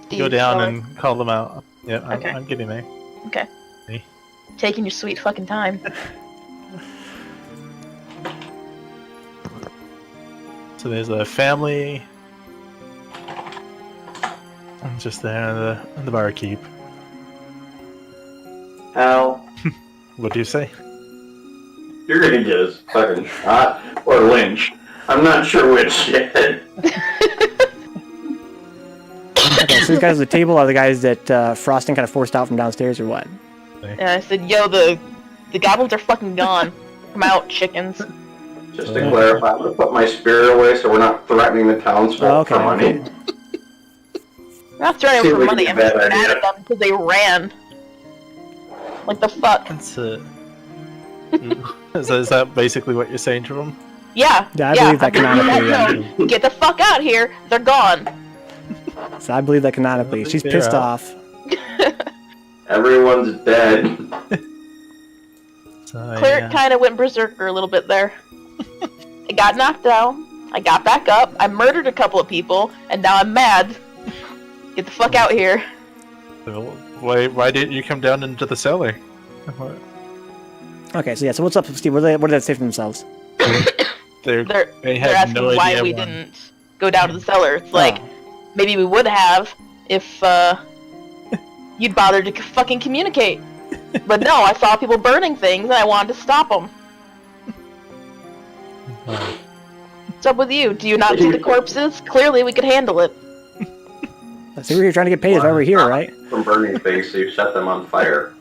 [SPEAKER 2] Steve,
[SPEAKER 3] down
[SPEAKER 2] Cellar,
[SPEAKER 3] and call them out. Yeah,
[SPEAKER 2] Okay.
[SPEAKER 3] I'm getting there.
[SPEAKER 2] taking your sweet fucking time.
[SPEAKER 3] So there's a family. I'm just there in the barkeep.
[SPEAKER 5] Hal,
[SPEAKER 3] What do you say?
[SPEAKER 5] you're gonna get us fucking shot or lynched. I'm not sure which yet.
[SPEAKER 1] Okay, so these guys at the table are the guys that Frosting kind of forced out from downstairs, or what?
[SPEAKER 2] And I said, yo, the goblins are fucking gone. Come out, chickens.
[SPEAKER 5] Just to clarify, I'm gonna put my spear away so we're not threatening the townsfolk for money.
[SPEAKER 2] I'm not throwing
[SPEAKER 5] Seems
[SPEAKER 2] them for
[SPEAKER 5] like
[SPEAKER 2] money,
[SPEAKER 5] a
[SPEAKER 2] I'm just
[SPEAKER 5] bad
[SPEAKER 2] mad
[SPEAKER 5] idea.
[SPEAKER 2] at them because they ran. Like the fuck?
[SPEAKER 3] That's is that basically what you're saying to them?
[SPEAKER 2] Yeah.
[SPEAKER 1] Yeah, I believe that canonically.
[SPEAKER 2] No, get the fuck out here. They're gone.
[SPEAKER 1] So I believe that canonically. She's
[SPEAKER 3] They're
[SPEAKER 1] pissed
[SPEAKER 3] out.
[SPEAKER 1] off.
[SPEAKER 5] Everyone's dead.
[SPEAKER 3] So,
[SPEAKER 2] Cleric
[SPEAKER 3] yeah.
[SPEAKER 2] kind of went berserker a little bit there. I got knocked down. I got back up. I murdered a couple of people, and now I'm mad. Get the fuck out here.
[SPEAKER 3] So why didn't you come down into the cellar? What?
[SPEAKER 1] Okay, so yeah, so what's up, Steve? What did they say for themselves?
[SPEAKER 3] They
[SPEAKER 2] They're
[SPEAKER 3] had
[SPEAKER 2] asking
[SPEAKER 3] no
[SPEAKER 2] why
[SPEAKER 3] idea
[SPEAKER 2] we
[SPEAKER 3] why.
[SPEAKER 2] didn't go down to the cellar. It's like,
[SPEAKER 1] Oh.
[SPEAKER 2] maybe we would have if you'd bothered to fucking communicate. But no, I saw people burning things and I wanted to stop them.
[SPEAKER 3] Oh.
[SPEAKER 2] What's up with you? Do you not see the corpses? Clearly we could handle it.
[SPEAKER 1] I see we're here trying to get paid. Is why we're here, right?
[SPEAKER 5] From burning things, so you set them on fire.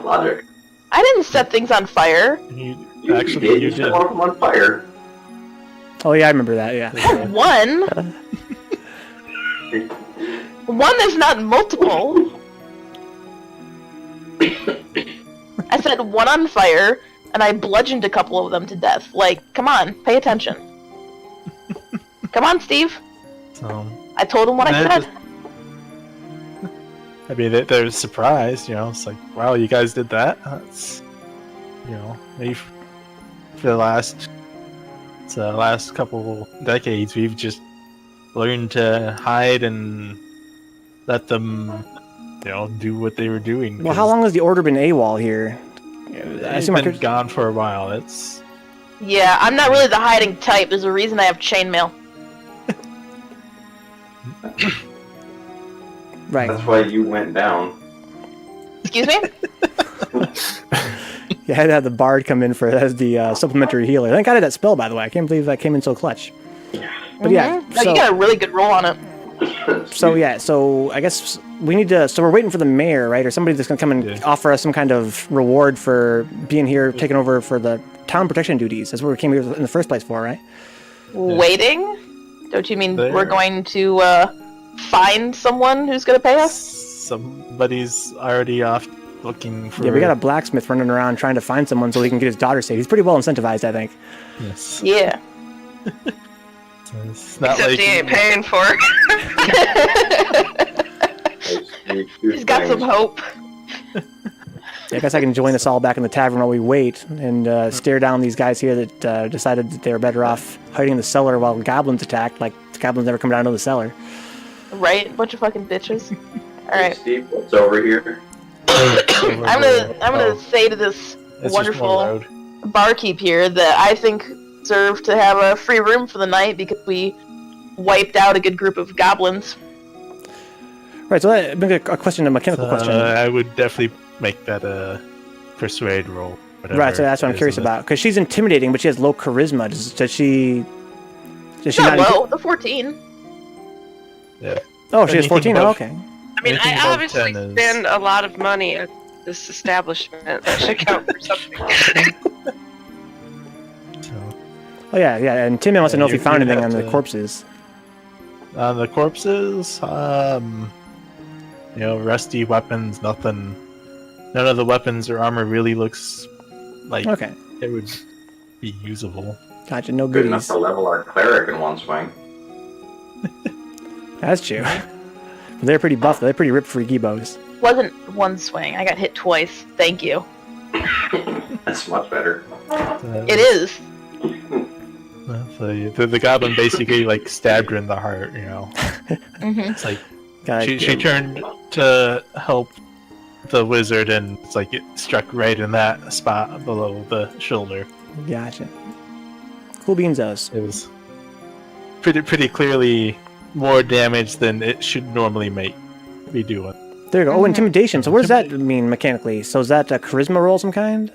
[SPEAKER 5] Logic.
[SPEAKER 2] I didn't set things on fire.
[SPEAKER 5] You
[SPEAKER 3] Actually,
[SPEAKER 5] did.
[SPEAKER 3] you
[SPEAKER 5] set
[SPEAKER 3] did.
[SPEAKER 5] one of them on fire.
[SPEAKER 1] Oh yeah, I remember that. Yeah.
[SPEAKER 2] One. One is not multiple. I set one on fire, and I bludgeoned a couple of them to death. Like, come on, pay attention. Come on, Steve.
[SPEAKER 3] So,
[SPEAKER 2] I told him what I
[SPEAKER 3] That
[SPEAKER 2] said.
[SPEAKER 3] I mean, they're surprised, you know. It's like, wow, you guys did that? That's, you know, maybe for the last couple decades, we've just learned to hide and let them, you know, do what they were doing.
[SPEAKER 1] Well, how long has the order been AWOL here? I
[SPEAKER 3] It's
[SPEAKER 1] assume
[SPEAKER 3] been gone for a while. It's
[SPEAKER 2] Yeah, I'm not really the hiding type. There's a reason I have chainmail.
[SPEAKER 1] right.
[SPEAKER 5] That's why you went down.
[SPEAKER 2] Excuse me?
[SPEAKER 1] You had to have the bard come in for as the supplementary healer. Thank God I had that spell, by the way. I can't believe that came in so clutch. But yeah,
[SPEAKER 2] No, you got a really good roll on it.
[SPEAKER 1] so yeah, so I guess we need to. So we're waiting for the mayor, right, or somebody that's gonna come and
[SPEAKER 3] Yeah.
[SPEAKER 1] offer us some kind of reward for being here, taking over for the town protection duties. That's what we came here in the first place for, right?
[SPEAKER 2] Waiting? Don't you mean
[SPEAKER 3] There.
[SPEAKER 2] we're going to find someone who's going to pay us?
[SPEAKER 3] somebody's already off looking for.
[SPEAKER 1] Yeah, we got a blacksmith running around trying to find someone so he can get his daughter saved. He's pretty well incentivized, I think.
[SPEAKER 3] Yes.
[SPEAKER 2] Yeah.
[SPEAKER 3] So it's not
[SPEAKER 6] Except
[SPEAKER 3] like
[SPEAKER 6] he ain't paying for it.
[SPEAKER 2] He's got some hope.
[SPEAKER 1] Yeah, I guess I can join us all back in the tavern while we wait and stare down these guys here that decided that they were better off hiding in the cellar while goblins attacked. Like, the goblins never come down to the cellar.
[SPEAKER 2] Right? Bunch of fucking bitches. Alright.
[SPEAKER 5] Steve, what's over here?
[SPEAKER 2] I'm gonna say to this
[SPEAKER 3] it's just more
[SPEAKER 2] wonderful
[SPEAKER 3] road.
[SPEAKER 2] barkeep here that I think deserve to have a free room for the night because we wiped out a good group of goblins.
[SPEAKER 1] Right. So that brings a question, a mechanical question.
[SPEAKER 3] I would definitely make that a persuade roll.
[SPEAKER 1] Right. So that's what I'm curious about because she's intimidating, but she has low charisma. Does she? Does she
[SPEAKER 2] Not
[SPEAKER 1] not?
[SPEAKER 2] low. The 14.
[SPEAKER 3] Yeah.
[SPEAKER 1] Oh, she has 14.
[SPEAKER 3] above-
[SPEAKER 1] Okay.
[SPEAKER 6] I mean,
[SPEAKER 3] Anything
[SPEAKER 6] I
[SPEAKER 3] above
[SPEAKER 6] obviously
[SPEAKER 3] 10 is-
[SPEAKER 6] spend a lot of money at this establishment. That should count for something.
[SPEAKER 3] So,
[SPEAKER 1] Oh yeah, yeah. And Tim wants to
[SPEAKER 3] Yeah,
[SPEAKER 1] know if he
[SPEAKER 3] you-
[SPEAKER 1] found
[SPEAKER 3] you
[SPEAKER 1] anything on
[SPEAKER 3] have
[SPEAKER 1] the
[SPEAKER 3] to-
[SPEAKER 1] corpses.
[SPEAKER 3] on the corpses, rusty weapons, nothing. None of the weapons or armor really looks like
[SPEAKER 1] Okay.
[SPEAKER 3] it would be usable.
[SPEAKER 1] Gotcha. No
[SPEAKER 5] Good enough
[SPEAKER 1] goodies.
[SPEAKER 5] to level our cleric in one swing.
[SPEAKER 1] That's true. But they're pretty buff. They're pretty ripped for geebos.
[SPEAKER 2] Wasn't one swing. I got hit twice. Thank you.
[SPEAKER 5] That's much better.
[SPEAKER 2] It is.
[SPEAKER 3] So the goblin basically like stabbed her in the heart.
[SPEAKER 2] Mm-hmm.
[SPEAKER 3] It's like
[SPEAKER 1] Gotcha.
[SPEAKER 3] she turned to help the wizard, and it's like it struck right in that spot below the shoulder.
[SPEAKER 1] Gotcha. Cool beanzos.
[SPEAKER 3] It was pretty clearly more damage than it should normally be doing.
[SPEAKER 1] There you go. Oh,
[SPEAKER 2] Mhm.
[SPEAKER 1] intimidation. So what does that mean mechanically? So is that a charisma roll of some kind?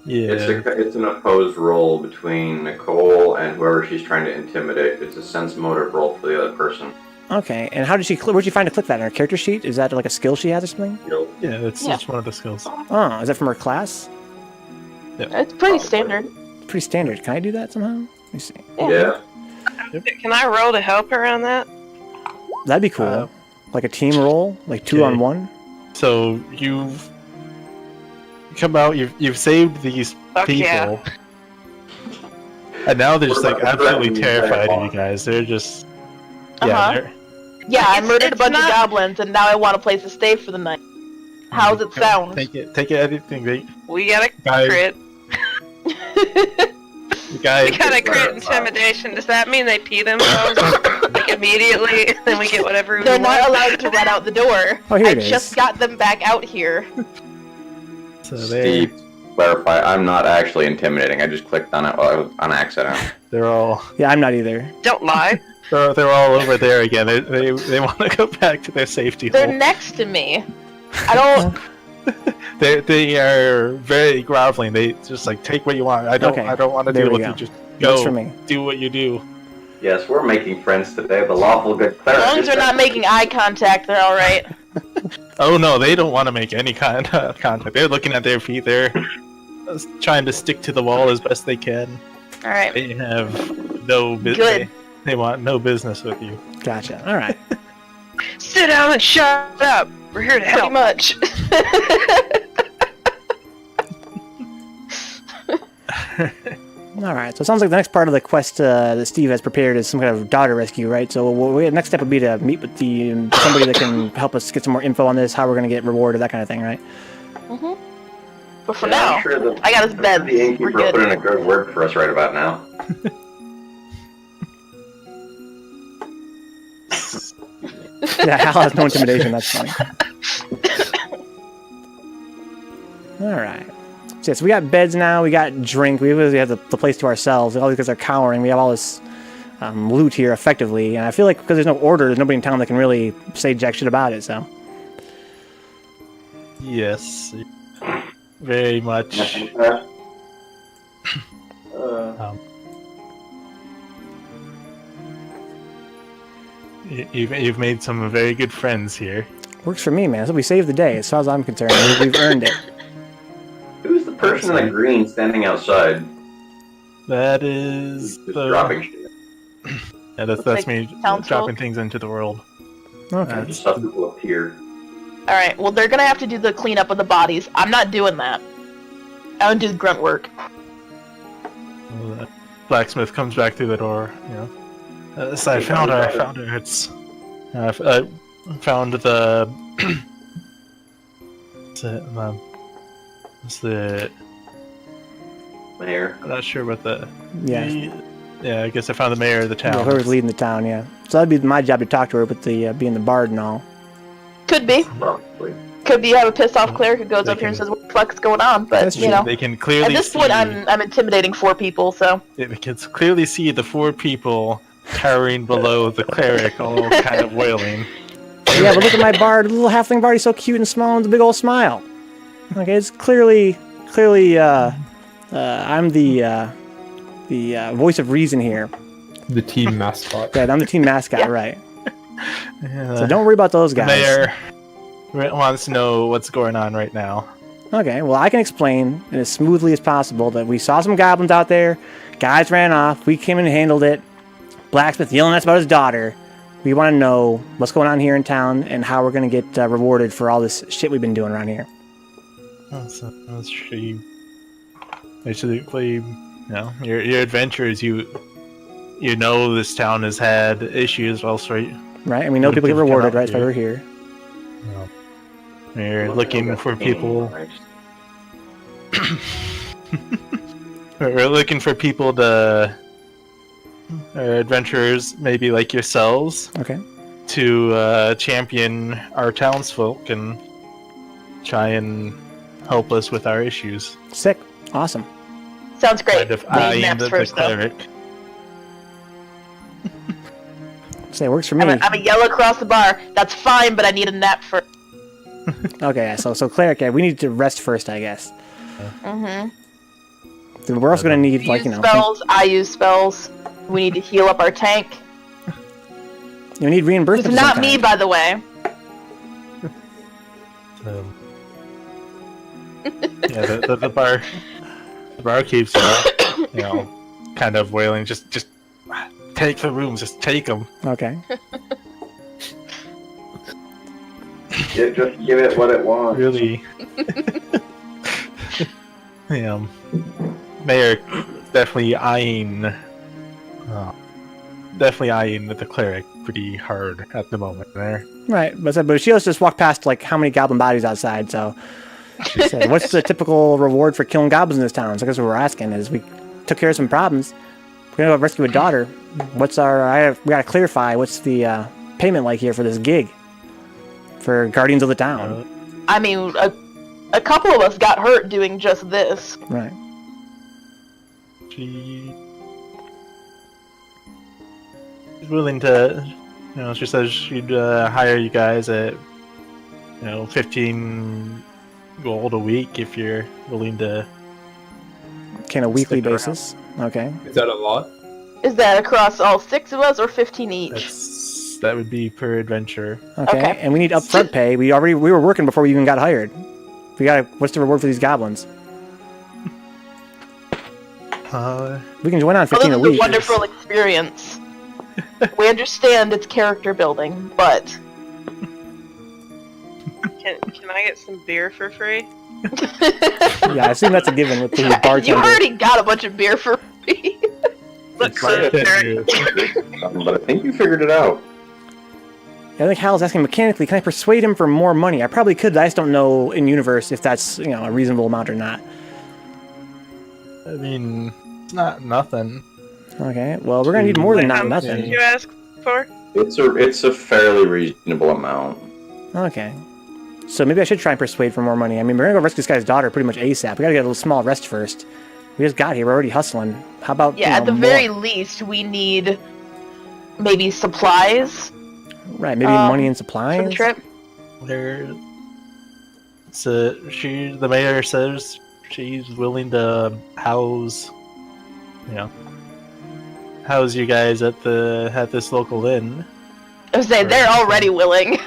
[SPEAKER 3] Yeah.
[SPEAKER 5] It's an opposed roll between Nicole and whoever she's trying to intimidate. It's a sense motive roll for the other person.
[SPEAKER 1] Okay. And how did she? Where'd you find to click that in her character sheet? Is that like a skill she has or something?
[SPEAKER 3] Yeah, that's
[SPEAKER 2] Yeah.
[SPEAKER 3] one of the skills.
[SPEAKER 1] Oh, is that from her class?
[SPEAKER 2] It's pretty standard.
[SPEAKER 1] Pretty standard. Can I do that somehow? Let me see.
[SPEAKER 5] Yeah.
[SPEAKER 6] Can I roll to help her on that?
[SPEAKER 1] That'd be cool. Like a team roll, like 2 on 1.
[SPEAKER 3] So you've come out. You've saved these
[SPEAKER 6] Fuck
[SPEAKER 3] people,
[SPEAKER 6] yeah.
[SPEAKER 3] and now they're just
[SPEAKER 5] What
[SPEAKER 3] like
[SPEAKER 5] about the
[SPEAKER 3] absolutely
[SPEAKER 5] threatening
[SPEAKER 3] terrified of
[SPEAKER 5] dialogue?
[SPEAKER 3] you guys. They're just
[SPEAKER 2] Uh-huh.
[SPEAKER 3] they're-
[SPEAKER 2] Yeah, I
[SPEAKER 6] It's-
[SPEAKER 2] murdered a
[SPEAKER 6] it's
[SPEAKER 2] bunch of
[SPEAKER 6] not-
[SPEAKER 2] goblins, and now I want a place to stay for the night. How's it sound?
[SPEAKER 3] Take it. Anything.
[SPEAKER 6] We got a
[SPEAKER 3] Guys.
[SPEAKER 6] crit.
[SPEAKER 3] The guy.
[SPEAKER 6] We got a crit intimidation. Does that mean they pee themselves like immediately, and then we get whatever we
[SPEAKER 2] They're
[SPEAKER 6] want?
[SPEAKER 2] not allowed to run out the door.
[SPEAKER 1] Oh, here
[SPEAKER 2] I
[SPEAKER 1] it is.
[SPEAKER 2] just got them back out here.
[SPEAKER 3] So they
[SPEAKER 5] Steve, clarify, I'm not actually intimidating. I just clicked on it on accident.
[SPEAKER 3] they're all
[SPEAKER 1] Yeah, I'm not either.
[SPEAKER 6] Don't lie.
[SPEAKER 3] they're all over there again. They want to go back to their safety
[SPEAKER 2] They're
[SPEAKER 3] hole.
[SPEAKER 2] next to me. I don't.
[SPEAKER 3] They are very groveling. They just like take what you want. I don't want to
[SPEAKER 1] There
[SPEAKER 3] deal
[SPEAKER 1] we
[SPEAKER 3] with
[SPEAKER 1] go.
[SPEAKER 3] you. Just
[SPEAKER 1] Works
[SPEAKER 3] go.
[SPEAKER 1] for me.
[SPEAKER 3] Do what you do.
[SPEAKER 5] Yes, we're making friends today. The lawful good
[SPEAKER 2] As
[SPEAKER 5] cleric.
[SPEAKER 2] long as they're not making eye contact, they're all right.
[SPEAKER 3] Oh no, they don't want to make any kind of contact. They're looking at their feet. They're trying to stick to the wall as best they can.
[SPEAKER 2] All right.
[SPEAKER 3] They have no business.
[SPEAKER 2] Good.
[SPEAKER 3] They want no business with you.
[SPEAKER 1] Gotcha. All right.
[SPEAKER 6] Sit down and shut up. We're here to
[SPEAKER 2] Pretty
[SPEAKER 6] help.
[SPEAKER 2] much.
[SPEAKER 1] All right. So it sounds like the next part of the quest that Steve has prepared is some kind of daughter rescue, right? So next step would be to meet with somebody that can help us get some more info on this, how we're going to get rewarded, that kind of thing, right?
[SPEAKER 2] But for
[SPEAKER 5] Yeah,
[SPEAKER 2] now,
[SPEAKER 5] I'm sure
[SPEAKER 2] I got his bed.
[SPEAKER 5] The innkeeper
[SPEAKER 2] We're
[SPEAKER 5] will put in
[SPEAKER 2] good.
[SPEAKER 5] a good word for us right about now.
[SPEAKER 1] Yeah, Hal has no intimidation. That's funny. All right. So, yes, we got beds now. We got drink. We really have the place to ourselves. All these guys are cowering. We have all this loot here, effectively. And I feel like because there's no order, there's nobody in town that can really say jack shit about it. So,
[SPEAKER 3] Yes, very much. You've made some very good friends here.
[SPEAKER 1] works for me, man. So we saved the day. As far as I'm concerned, we've earned it.
[SPEAKER 5] Who's the person in the green standing outside?
[SPEAKER 3] That is
[SPEAKER 5] Just
[SPEAKER 3] the
[SPEAKER 5] dropping shit.
[SPEAKER 3] Yeah, that's
[SPEAKER 2] Like
[SPEAKER 3] me
[SPEAKER 2] townsfolk?
[SPEAKER 3] dropping things into the world.
[SPEAKER 1] Okay.
[SPEAKER 5] I just saw people appear.
[SPEAKER 2] All right. Well, they're gonna have to do the cleanup of the bodies. I'm not doing that. I don't do the grunt work.
[SPEAKER 3] The blacksmith comes back through the door. So I found her. It's I found the. It's the.
[SPEAKER 5] Mayor.
[SPEAKER 3] I'm not sure what the.
[SPEAKER 1] Yeah.
[SPEAKER 3] Yeah, I guess I found the mayor of the town.
[SPEAKER 1] Yeah, whoever's leading the town, yeah. So that'd be my job to talk to her, but being the bard and all.
[SPEAKER 2] Could be.
[SPEAKER 5] Probably.
[SPEAKER 2] Could be. You have a pissed off cleric who goes
[SPEAKER 3] They
[SPEAKER 2] up here and
[SPEAKER 3] can-
[SPEAKER 2] says, "What the fuck's going on?" But
[SPEAKER 1] That's
[SPEAKER 2] you
[SPEAKER 1] true.
[SPEAKER 2] know,
[SPEAKER 3] They can clearly
[SPEAKER 2] at this
[SPEAKER 3] see.
[SPEAKER 2] point, I'm intimidating 4 people. So
[SPEAKER 3] They can clearly see the 4 people cowering below the cleric, all kind of wailing.
[SPEAKER 1] Yeah, but look at my bard, the little halfling bard. He's so cute and small with a big old smile. Okay, it's clearly, I'm the voice of reason here.
[SPEAKER 4] The team mascot.
[SPEAKER 1] Yeah, I'm the team mascot, right?
[SPEAKER 3] Yeah,
[SPEAKER 1] So don't worry about those
[SPEAKER 3] the
[SPEAKER 1] guys.
[SPEAKER 3] mayor wants to know what's going on right now.
[SPEAKER 1] Okay, well, I can explain as smoothly as possible that we saw some goblins out there. Guys ran off. We came in and handled it. Blacksmith yelling at us about his daughter. We want to know what's going on here in town and how we're going to get rewarded for all this shit we've been doing around here.
[SPEAKER 3] That's true. Basically, you know, your adventures, you know this town has had issues also, right?
[SPEAKER 1] Right, and we know people get rewarded, right? That's why we're here.
[SPEAKER 3] We're looking for people. We're looking for people to, adventurers maybe like yourselves,
[SPEAKER 1] Okay.
[SPEAKER 3] to champion our townsfolk and try and help us with our issues.
[SPEAKER 1] Sick. Awesome.
[SPEAKER 2] Sounds great.
[SPEAKER 3] Kind of
[SPEAKER 2] We need
[SPEAKER 3] eyeing
[SPEAKER 2] maps
[SPEAKER 3] the
[SPEAKER 2] first, though.
[SPEAKER 3] cleric.
[SPEAKER 1] Say, it works for me.
[SPEAKER 2] I'm a yell across the bar. That's fine, but I need a nap first.
[SPEAKER 1] Okay, so cleric, yeah, we need to rest first, I guess.
[SPEAKER 2] Mm-hmm.
[SPEAKER 1] So we're also going to need, like, you know...
[SPEAKER 2] spells. I use spells. We need to heal up our tank.
[SPEAKER 1] You need reimbursement.
[SPEAKER 2] It's not me, by the way.
[SPEAKER 3] Yeah, the bar keeps, you know, kind of wailing. Just take the rooms. Just take them.
[SPEAKER 1] Okay.
[SPEAKER 5] Yeah, just give it what it wants.
[SPEAKER 3] Really. Yeah. Mayor definitely eyeing the cleric pretty hard at the moment there.
[SPEAKER 1] Right, but she also just walked past, like, how many goblin bodies outside, so... She said, what's the typical reward for killing goblins in this town? So I guess what we're asking is, we took care of some problems. We're gonna go rescue a daughter. What's our... we gotta clarify, what's the payment like here for this gig? For guardians of the town.
[SPEAKER 2] I mean, a couple of us got hurt doing just this.
[SPEAKER 1] Right.
[SPEAKER 3] She's willing to, you know, she says she'd hire you guys at, 15 gold a week if you're willing to.
[SPEAKER 1] Kind of weekly
[SPEAKER 3] stick
[SPEAKER 1] basis. Okay.
[SPEAKER 4] Is that a lot?
[SPEAKER 2] Is that across all 6 of us or 15 each?
[SPEAKER 3] That would be per adventure.
[SPEAKER 1] Okay.
[SPEAKER 2] Okay.
[SPEAKER 1] And we need upfront pay. We were working before we even got hired. What's the reward for these goblins? We can join on 15 a
[SPEAKER 2] This is a
[SPEAKER 1] week.
[SPEAKER 2] wonderful experience. We understand it's character building, but
[SPEAKER 6] Can I get some beer for free?
[SPEAKER 1] Yeah, I assume that's a given with the
[SPEAKER 2] you
[SPEAKER 1] bartender.
[SPEAKER 2] already got a bunch of beer for free.
[SPEAKER 6] Looks
[SPEAKER 5] But I think you figured it out.
[SPEAKER 1] I think Hal's asking mechanically, can I persuade him for more money? I probably could, I just don't know in universe if that's, a reasonable amount or not.
[SPEAKER 3] I mean, it's not nothing.
[SPEAKER 1] Okay, well, we're gonna need more than
[SPEAKER 6] How
[SPEAKER 1] not
[SPEAKER 6] much did
[SPEAKER 1] nothing.
[SPEAKER 6] you ask for?
[SPEAKER 5] It's a fairly reasonable amount.
[SPEAKER 1] Okay. So maybe I should try and persuade for more money. I mean, we're gonna go rescue this guy's daughter pretty much ASAP. We gotta get a little small rest first. We just got here, we're already hustling. How about,
[SPEAKER 2] Yeah, at the
[SPEAKER 1] more?
[SPEAKER 2] very least, we need maybe supplies
[SPEAKER 1] Right, maybe money and
[SPEAKER 2] for
[SPEAKER 1] supplies?
[SPEAKER 2] the trip.
[SPEAKER 3] The mayor says she's willing to house you guys at this local inn.
[SPEAKER 2] I was saying, they're already willing.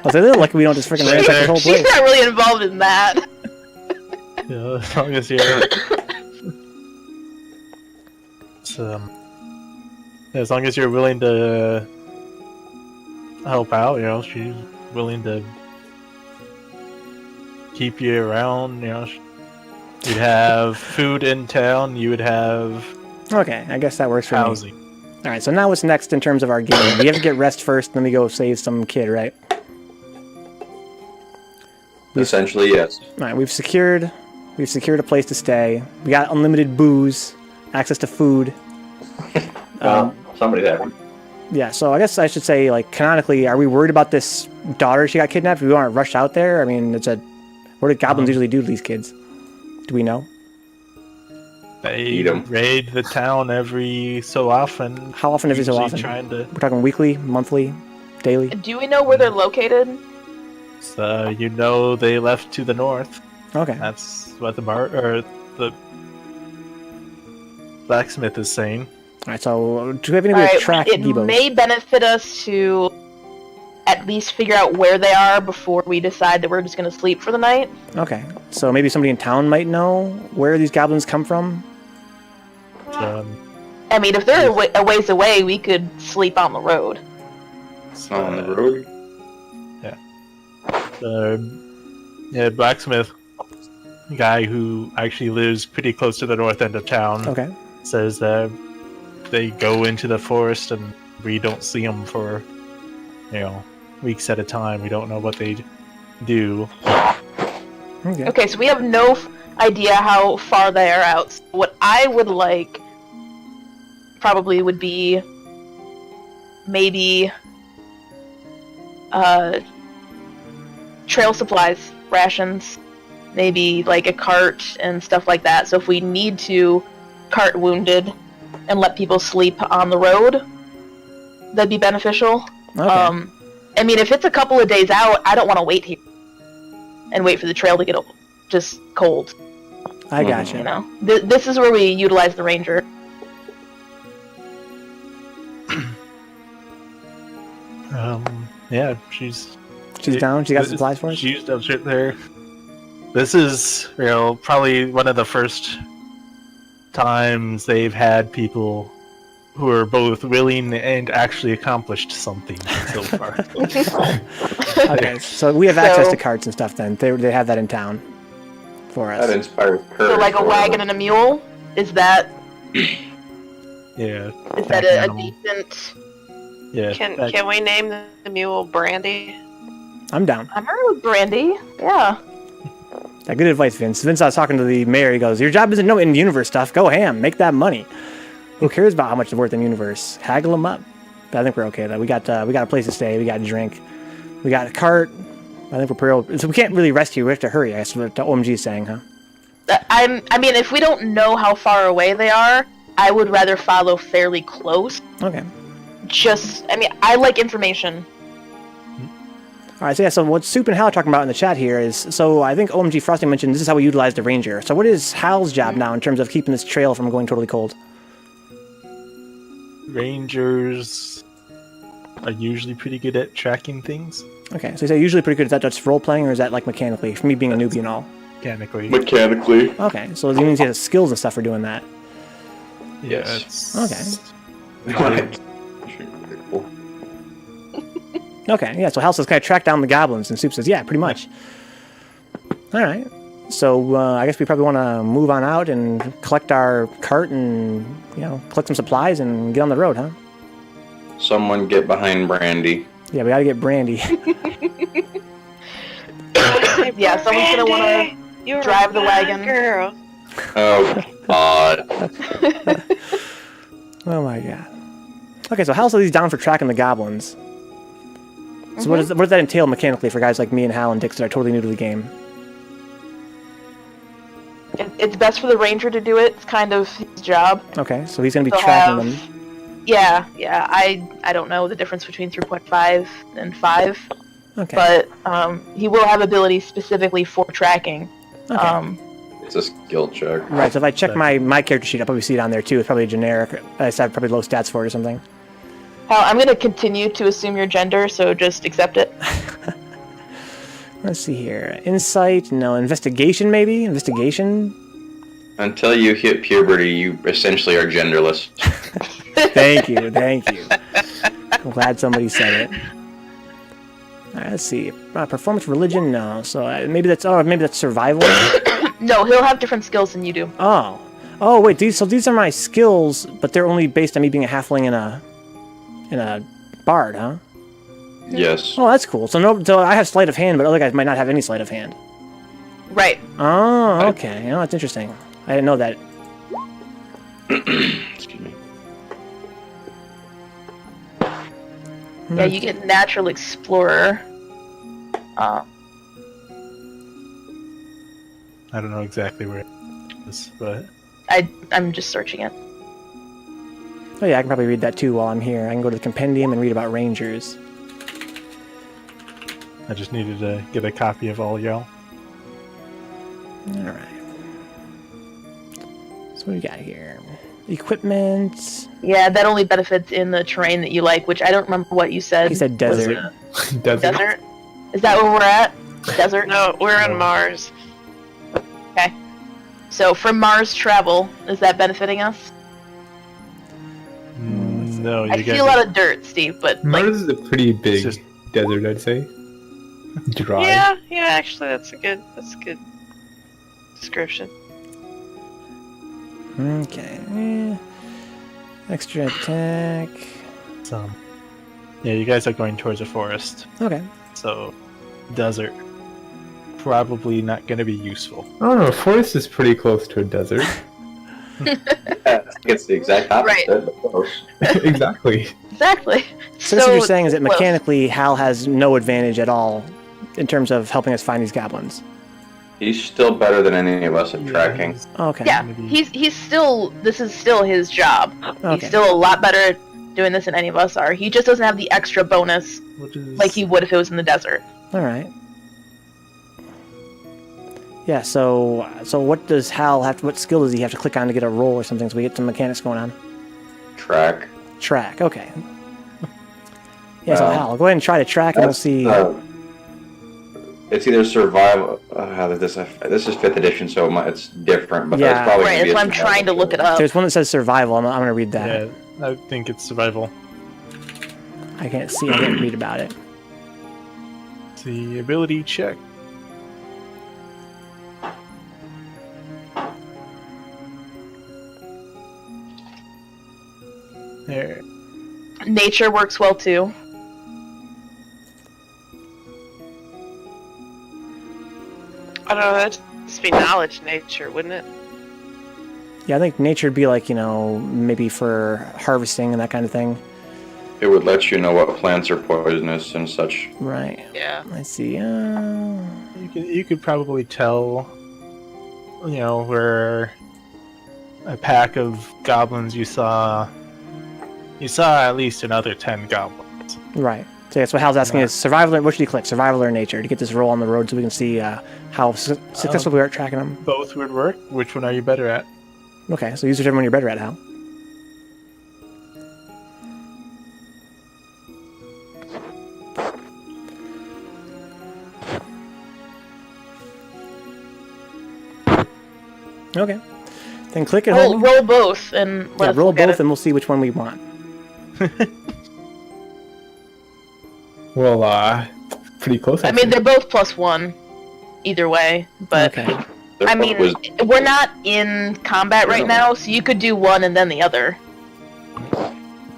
[SPEAKER 1] I'll say they're lucky we don't just freaking ransack this whole
[SPEAKER 2] She's
[SPEAKER 1] place.
[SPEAKER 2] not really involved in that.
[SPEAKER 3] As long as you're, as long as you're willing to help out, she's willing to keep you around. You'd have food in town. You would have
[SPEAKER 1] Okay, I guess that works for me.
[SPEAKER 3] housing.
[SPEAKER 1] Alright, so now what's next in terms of our game? We have to get rest first, then we go save some kid, right?
[SPEAKER 5] Essentially, yes.
[SPEAKER 1] Alright, we've secured a place to stay. We got unlimited booze, access to food.
[SPEAKER 5] Somebody that.
[SPEAKER 1] Yeah, so I guess I should say, like, canonically, are we worried about this daughter she got kidnapped? Do we want to rush out there? I mean, what do goblins usually do to these kids? Do we know?
[SPEAKER 3] They
[SPEAKER 5] Eat 'em.
[SPEAKER 3] raid the town every so often.
[SPEAKER 1] How often is it so
[SPEAKER 3] Usually
[SPEAKER 1] often?
[SPEAKER 3] Trying to
[SPEAKER 1] We're talking weekly, monthly, daily?
[SPEAKER 2] Do we know where they're located?
[SPEAKER 3] So you know they left to the north.
[SPEAKER 1] Okay.
[SPEAKER 3] That's what the blacksmith is saying.
[SPEAKER 1] All right. So do we have any way to
[SPEAKER 2] Alright,
[SPEAKER 1] track
[SPEAKER 2] it
[SPEAKER 1] geebos?
[SPEAKER 2] may benefit us to at least figure out where they are before we decide that we're just going to sleep for the night.
[SPEAKER 1] Okay. So maybe somebody in town might know where these goblins come from.
[SPEAKER 2] I mean, if they're a ways away, we could sleep on the road.
[SPEAKER 5] On the road.
[SPEAKER 3] Blacksmith guy who actually lives pretty close to the north end of town.
[SPEAKER 1] Okay.
[SPEAKER 3] Says that they go into the forest and we don't see them for, weeks at a time. We don't know what they do.
[SPEAKER 1] Okay.
[SPEAKER 2] Okay, so we have no idea how far they are out. So what I would like probably would be maybe trail supplies, rations, maybe like a cart and stuff like that. So if we need to cart wounded and let people sleep on the road, that'd be beneficial.
[SPEAKER 1] Okay.
[SPEAKER 2] I mean, if it's a couple of days out, I don't want to wait here and wait for the trail to get just cold.
[SPEAKER 1] I gotcha.
[SPEAKER 2] You know, this is where we utilize the ranger.
[SPEAKER 3] Yeah, she's
[SPEAKER 1] down. She got supplies for us.
[SPEAKER 3] She's up there. This is, probably one of the first times they've had people who are both willing and actually accomplished something so far.
[SPEAKER 1] Okay, so we have access to carts and stuff. Then they have that in town for us.
[SPEAKER 5] That inspires courage.
[SPEAKER 2] So like a wagon and a mule, is that
[SPEAKER 3] Yeah.
[SPEAKER 2] is that a decent?
[SPEAKER 3] Yeah.
[SPEAKER 6] Can we name the mule Brandy?
[SPEAKER 1] I'm down.
[SPEAKER 2] I'm alright with Brandy. Yeah.
[SPEAKER 1] Yeah, good advice, Vince. Vince, I was talking to the mayor. He goes, "Your job isn't no in-universe stuff. Go ham. Make that money. Who cares about how much it's worth in universe? Haggle them up." But I think we're okay though. We got a place to stay. We got a drink. We got a cart. I think we're pretty. So we can't really rest here. We have to hurry. I guess what the OMG is saying, huh?
[SPEAKER 2] I mean, if we don't know how far away they are, I would rather follow fairly close.
[SPEAKER 1] Okay.
[SPEAKER 2] I like information.
[SPEAKER 1] All right. So yeah. So what Soup and Hal are talking about in the chat here is, so I think OMG Frosting mentioned this is how we utilize the ranger. So what is Hal's job now in terms of keeping this trail from going totally cold?
[SPEAKER 3] Rangers are usually pretty good at tracking things.
[SPEAKER 1] Okay. So you say usually pretty good. Is that just role playing or is that like mechanically? For me being a newbie and all.
[SPEAKER 5] Mechanically.
[SPEAKER 1] Okay. So it means he has skills and stuff for doing that.
[SPEAKER 5] Yes.
[SPEAKER 1] Okay. Okay, yeah, so Hal says, "Can I track down the goblins?" And Soup says, "Yeah, pretty much." All right. So I guess we probably want to move on out and collect our cart and, collect some supplies and get on the road, huh?
[SPEAKER 5] Someone get behind Brandy.
[SPEAKER 1] Yeah, we got to get Brandy.
[SPEAKER 2] Yeah, someone's gonna want to drive the wagon.
[SPEAKER 6] Girl.
[SPEAKER 5] Oh, God.
[SPEAKER 1] Oh, my God. Okay, so Hal says he's down for tracking the goblins. So what does that entail mechanically for guys like me and Hal and Dix that are totally new to the game?
[SPEAKER 2] It's best for the ranger to do it. It's kind of his job.
[SPEAKER 1] Okay, so he's going to be
[SPEAKER 2] They'll
[SPEAKER 1] tracking
[SPEAKER 2] have-
[SPEAKER 1] them.
[SPEAKER 2] Yeah. I don't know the difference between 3.5 and 5,
[SPEAKER 1] Okay.
[SPEAKER 2] but he will have abilities specifically for tracking.
[SPEAKER 1] Okay.
[SPEAKER 5] It's a skill check.
[SPEAKER 1] Right, so if I check my character sheet, I'll probably see it on there too. It's probably a generic. I said probably low stats for it or something.
[SPEAKER 2] Hal, I'm going to continue to assume your gender, so just accept it.
[SPEAKER 1] Let's see here. Insight, no. Investigation, maybe? Investigation?
[SPEAKER 5] Until you hit puberty, you essentially are genderless.
[SPEAKER 1] Thank you. I'm glad somebody said it. All right, let's see. Performance, religion, no. So maybe that's survival.
[SPEAKER 2] No, he'll have different skills than you do.
[SPEAKER 1] Oh, wait. These are my skills, but they're only based on me being a halfling and a bard, huh?
[SPEAKER 5] Yes.
[SPEAKER 1] Oh, that's cool. So I have sleight of hand, but other guys might not have any sleight of hand.
[SPEAKER 2] Right.
[SPEAKER 1] Oh, okay. Oh, that's interesting. I didn't know that.
[SPEAKER 5] Excuse me.
[SPEAKER 2] Yeah, you get natural explorer.
[SPEAKER 3] I don't know exactly where it is, but
[SPEAKER 2] I'm just searching it.
[SPEAKER 1] Oh yeah, I can probably read that too while I'm here. I can go to the compendium and read about rangers.
[SPEAKER 3] I just needed to get a copy of all y'all.
[SPEAKER 1] All right. So what do we got here? Equipment.
[SPEAKER 2] Yeah, that only benefits in the terrain that you like, which I don't remember what you said.
[SPEAKER 1] He said desert.
[SPEAKER 2] Desert? Is that where we're at? Desert?
[SPEAKER 6] No, we're on Mars.
[SPEAKER 2] Okay. So from Mars travel, is that benefiting us?
[SPEAKER 3] No, you
[SPEAKER 2] I
[SPEAKER 3] guys.
[SPEAKER 2] see a lot of dirt, Steve, but like,
[SPEAKER 4] Mars is a pretty big
[SPEAKER 3] just-
[SPEAKER 4] desert, I'd say. Dry.
[SPEAKER 6] Yeah, actually, that's a good description.
[SPEAKER 1] Okay. Extra attack.
[SPEAKER 3] Yeah, you guys are going towards a forest,
[SPEAKER 1] Okay.
[SPEAKER 3] so desert probably not going to be useful.
[SPEAKER 4] I don't know, a forest is pretty close to a desert.
[SPEAKER 5] It's the exact opposite.
[SPEAKER 2] Right.
[SPEAKER 5] But close.
[SPEAKER 4] Exactly.
[SPEAKER 2] exactly.
[SPEAKER 1] So what you're saying is that
[SPEAKER 2] close.
[SPEAKER 1] mechanically Hal has no advantage at all in terms of helping us find these goblins.
[SPEAKER 5] He's still better than any of us at tracking.
[SPEAKER 1] Okay.
[SPEAKER 2] Yeah,
[SPEAKER 3] Maybe-
[SPEAKER 2] he's still. This is still his job.
[SPEAKER 1] Okay.
[SPEAKER 2] He's still a lot better at doing this than any of us are. He just doesn't have the extra bonus
[SPEAKER 3] Which is
[SPEAKER 2] like he would if it was in the desert.
[SPEAKER 1] All right. Yeah. So what does Hal have? What skill does he have to click on to get a roll or something? So we get some mechanics going on.
[SPEAKER 5] Track.
[SPEAKER 1] Track. Okay. Yeah. So
[SPEAKER 5] Well,
[SPEAKER 1] Hal, go ahead and try to track, and we'll see.
[SPEAKER 5] It's either survival. This is 5th edition, so it's different. But
[SPEAKER 1] Yeah.
[SPEAKER 5] that's probably
[SPEAKER 2] Right.
[SPEAKER 5] gonna be
[SPEAKER 2] That's
[SPEAKER 5] a
[SPEAKER 2] why I'm trying to look it
[SPEAKER 5] survival
[SPEAKER 2] up.
[SPEAKER 1] There's one that says survival. I'm going to read that.
[SPEAKER 3] Yeah, I think it's survival.
[SPEAKER 1] I can't see. I can't read about it.
[SPEAKER 3] It's the ability check. There.
[SPEAKER 2] Nature works well too.
[SPEAKER 6] I don't know, that'd just be knowledge nature, wouldn't it?
[SPEAKER 1] Yeah, I think nature would be like, maybe for harvesting and that kind of thing.
[SPEAKER 5] It would let you know what plants are poisonous and such.
[SPEAKER 1] Right.
[SPEAKER 6] Yeah.
[SPEAKER 1] Let's see.
[SPEAKER 3] You could probably tell, where a pack of goblins you saw at least another 10 goblins.
[SPEAKER 1] Right. So yeah, so Hal's asking is survival or what should you click? Survival or nature to get this roll on the road so we can see how successful we are at tracking them.
[SPEAKER 3] Both would work. Which one are you better at?
[SPEAKER 1] Okay, so use whichever one you're better at, Hal. Okay. Then click it.
[SPEAKER 2] Roll both and let us
[SPEAKER 1] roll
[SPEAKER 2] look at
[SPEAKER 1] both,
[SPEAKER 2] it.
[SPEAKER 1] and we'll see which one we want.
[SPEAKER 4] Well, pretty close.
[SPEAKER 2] I mean, they're both +1, either way. But
[SPEAKER 1] Okay.
[SPEAKER 2] I mean, we're not in combat right now, so you could do one and then the other.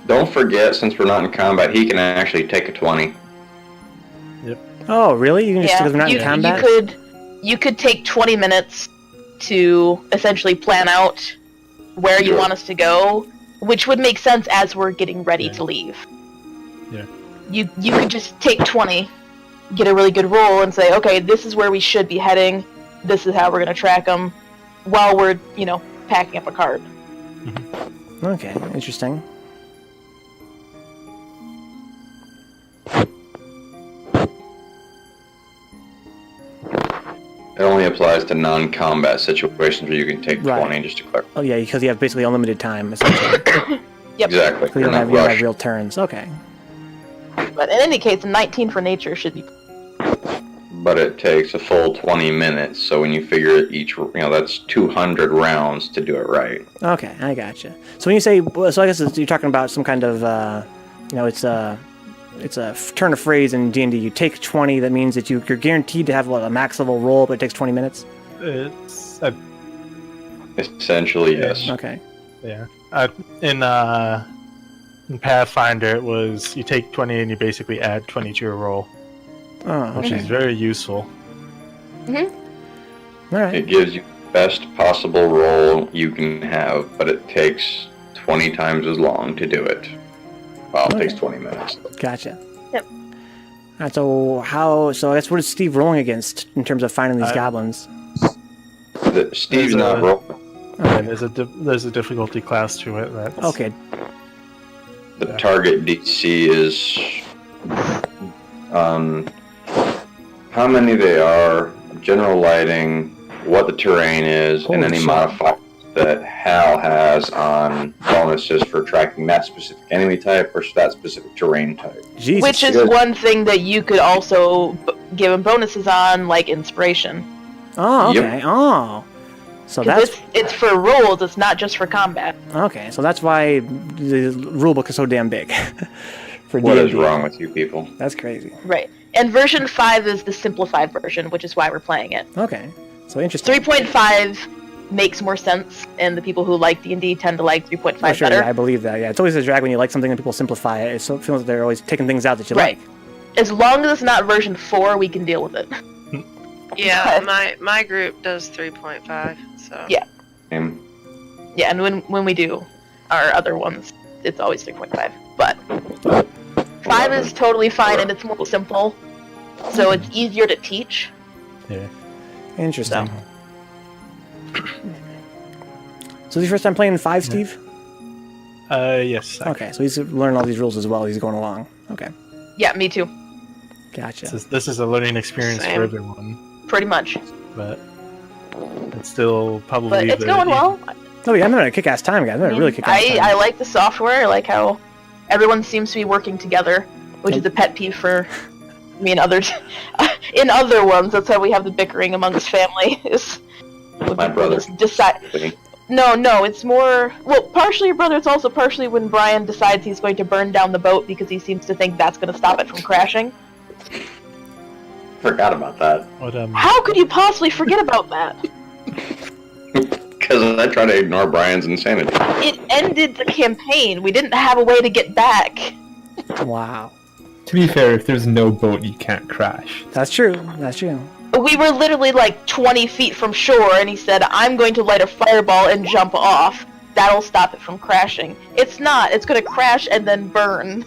[SPEAKER 5] Don't forget, since we're not in combat, he can actually take a 20.
[SPEAKER 1] Oh, really? You can just because we're not in combat.
[SPEAKER 2] You could take 20 minutes to essentially plan out where you
[SPEAKER 5] Sure.
[SPEAKER 2] want us to go, which would make sense as we're getting ready to leave.
[SPEAKER 3] Yeah.
[SPEAKER 2] You could just take 20, get a really good roll, and say, okay, this is where we should be heading. This is how we're gonna track them, while we're packing up a cart.
[SPEAKER 1] Okay, interesting.
[SPEAKER 5] It only applies to non-combat situations where you can take
[SPEAKER 1] Right.
[SPEAKER 5] 20, just to clarify.
[SPEAKER 1] Oh yeah, because you have basically unlimited time essentially.
[SPEAKER 2] Yep.
[SPEAKER 5] Exactly.
[SPEAKER 1] So you
[SPEAKER 5] You're
[SPEAKER 1] don't have
[SPEAKER 5] not rushed.
[SPEAKER 1] real turns. Okay.
[SPEAKER 2] But in any case, 19 for nature should be.
[SPEAKER 5] But it takes a full 20 minutes, so when you figure each, that's 200 rounds to do it right.
[SPEAKER 1] Okay, I gotcha. So when you say, so I guess you're talking about some kind of, it's a turn of phrase in D&D. You take 20, that means that you're guaranteed to have a max level roll, but it takes 20 minutes.
[SPEAKER 3] It's
[SPEAKER 5] Essentially, yes.
[SPEAKER 1] Okay.
[SPEAKER 3] yeah. In Pathfinder, it was you take 20 and you basically add 20 to your roll,
[SPEAKER 1] Oh,
[SPEAKER 3] which
[SPEAKER 1] okay.
[SPEAKER 3] is very useful.
[SPEAKER 1] All right.
[SPEAKER 5] It gives you the best possible roll you can have, but it takes 20 times as long to do it. Well, it takes
[SPEAKER 1] Okay.
[SPEAKER 5] 20 minutes.
[SPEAKER 2] Yep.
[SPEAKER 1] Gotcha. All right, so I guess what is Steve rolling against in terms of finding these goblins?
[SPEAKER 5] Steve's
[SPEAKER 3] There's
[SPEAKER 5] not
[SPEAKER 3] a-
[SPEAKER 5] rolling.
[SPEAKER 3] Yeah, there's a difficulty class to it. That's,
[SPEAKER 1] Okay.
[SPEAKER 5] The target DC is how many they are, general lighting, what the terrain is, and
[SPEAKER 1] Holy
[SPEAKER 5] any
[SPEAKER 1] shit.
[SPEAKER 5] modifiers that Hal has on bonuses for tracking that specific enemy type or that specific terrain type.
[SPEAKER 1] Jesus.
[SPEAKER 2] Which is one thing that you could also give him bonuses on, like inspiration.
[SPEAKER 1] Oh, okay.
[SPEAKER 5] Yep.
[SPEAKER 1] Oh. So
[SPEAKER 2] Because
[SPEAKER 1] that's
[SPEAKER 2] it's for rolls, it's not just for combat.
[SPEAKER 1] okay. So that's why the rulebook is so damn big. For
[SPEAKER 5] What
[SPEAKER 1] D&D.
[SPEAKER 5] is wrong with you people?
[SPEAKER 1] That's crazy.
[SPEAKER 2] Right. And version 5 is the simplified version, which is why we're playing it.
[SPEAKER 1] Okay. So interesting.
[SPEAKER 2] 3.5 makes more sense, and the people who like D&D tend to like 3.5
[SPEAKER 1] Oh, sure,
[SPEAKER 2] better.
[SPEAKER 1] yeah, I believe that. Yeah, it's always a drag when you like something and people simplify it. It feels like they're always taking things out that you
[SPEAKER 2] Right.
[SPEAKER 1] like.
[SPEAKER 2] As long as it's not version 4, we can deal with it.
[SPEAKER 6] Yeah, my group does 3.5. So
[SPEAKER 2] Yeah.
[SPEAKER 5] Same.
[SPEAKER 2] Yeah, and when we do our other ones, it's always 3.5. But 5 is totally fine, and it's more simple, so it's easier to teach.
[SPEAKER 3] Yeah.
[SPEAKER 1] Interesting. So this is your first time playing 5, Steve?
[SPEAKER 3] Yes.
[SPEAKER 1] Okay, so he's learning all these rules as well as he's going along. Okay,
[SPEAKER 2] Yeah, me too.
[SPEAKER 1] gotcha.
[SPEAKER 3] This is a learning experience
[SPEAKER 6] Same.
[SPEAKER 3] for everyone,
[SPEAKER 2] Pretty much.
[SPEAKER 3] but it's still probably.
[SPEAKER 2] But it's going well.
[SPEAKER 1] Oh yeah, I'm having a kick-ass time, guys. I'm having a really kick-ass time.
[SPEAKER 2] I like the software. I like how everyone seems to be working together, which is a pet peeve for me and others. In other ones, that's how we have the bickering amongst family. Is
[SPEAKER 5] My brother.
[SPEAKER 2] decide. No, it's more. Well, partially your brother. It's also partially when Brian decides he's going to burn down the boat because he seems to think that's going to stop it from crashing.
[SPEAKER 5] Forgot about that.
[SPEAKER 3] What
[SPEAKER 2] How could you possibly forget about that?
[SPEAKER 5] Because I try to ignore Brian's insanity.
[SPEAKER 2] It ended the campaign. We didn't have a way to get back.
[SPEAKER 1] Wow,
[SPEAKER 4] To be fair, if there's no boat, you can't crash.
[SPEAKER 1] that's true. That's true.
[SPEAKER 2] We were literally like 20 feet from shore, and he said, I'm going to light a fireball and jump off. That'll stop it from crashing. It's not. It's going to crash and then burn.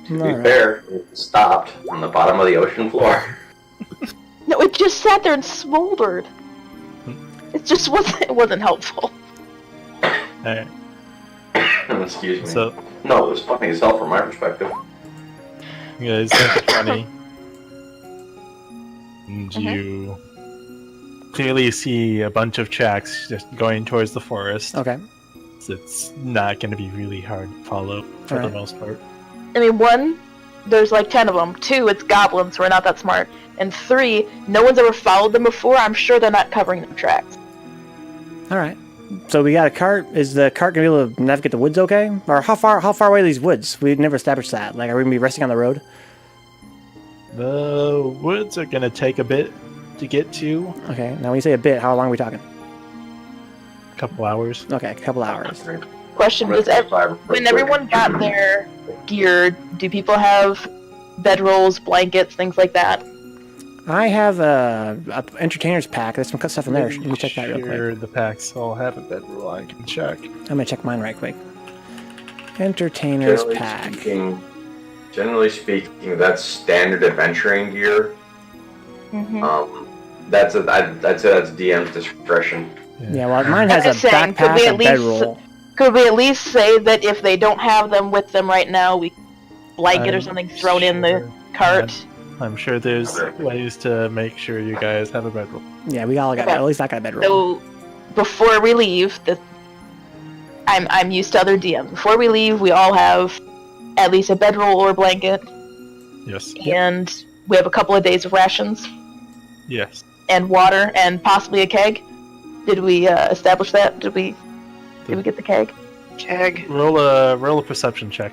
[SPEAKER 5] To be
[SPEAKER 1] Alright.
[SPEAKER 5] fair, it stopped on the bottom of the ocean floor.
[SPEAKER 2] No, it just sat there and smoldered. It just wasn't helpful.
[SPEAKER 3] Alright,
[SPEAKER 5] Excuse me.
[SPEAKER 3] so
[SPEAKER 5] No, it was funny as hell from my perspective.
[SPEAKER 3] you guys think it's funny, and you clearly see a bunch of tracks just going towards the forest.
[SPEAKER 1] Okay.
[SPEAKER 3] So it's not going to be really hard to follow for
[SPEAKER 1] Alright.
[SPEAKER 3] the most part.
[SPEAKER 2] I mean, 1, there's like 10 of them. 2, it's goblins, so we're not that smart. And 3, no one's ever followed them before. I'm sure they're not covering their tracks.
[SPEAKER 1] All right. So we got a cart. Is the cart gonna be able to navigate the woods? Okay. Or how far away are these woods? We never established that. Like, are we gonna be resting on the road?
[SPEAKER 3] The woods are going to take a bit to get to,
[SPEAKER 1] Okay. Now when you say a bit, how long are we talking?
[SPEAKER 3] a couple hours.
[SPEAKER 1] Okay, a couple hours.
[SPEAKER 2] Question, when everyone got their gear, do people have bedrolls, blankets, things like that?
[SPEAKER 1] I have a entertainer's pack. There's some cut stuff in there. Let me check that real quick.
[SPEAKER 3] Sure, the packs all have a bedroll. I can check.
[SPEAKER 1] I'm gonna check mine right quick. Entertainer's
[SPEAKER 5] Generally
[SPEAKER 1] pack.
[SPEAKER 5] Generally speaking, that's standard adventuring gear.
[SPEAKER 2] Mm-hmm.
[SPEAKER 5] I'd say that's DM's discretion.
[SPEAKER 1] Yeah, well, mine has
[SPEAKER 2] I'm
[SPEAKER 1] a
[SPEAKER 2] just saying, could we
[SPEAKER 1] backpack,
[SPEAKER 2] at
[SPEAKER 1] a
[SPEAKER 2] least-
[SPEAKER 1] bedroll.
[SPEAKER 2] Could we at least say that if they don't have them with them right now, we blanket or something thrown in the
[SPEAKER 3] Sure.
[SPEAKER 2] cart?
[SPEAKER 3] I'm sure there's ways to make sure you guys have a bedroll.
[SPEAKER 1] Yeah, we all got.
[SPEAKER 2] Okay.
[SPEAKER 1] At least I got a bedroll.
[SPEAKER 2] So before we leave, I'm used to other DMs. Before we leave, we all have at least a bedroll or a blanket,
[SPEAKER 3] Yes.
[SPEAKER 2] and we have a couple of days of rations
[SPEAKER 3] Yes.
[SPEAKER 2] and water and possibly a keg. Did we establish that? Did we get the keg?
[SPEAKER 6] Keg.
[SPEAKER 3] Roll a perception check.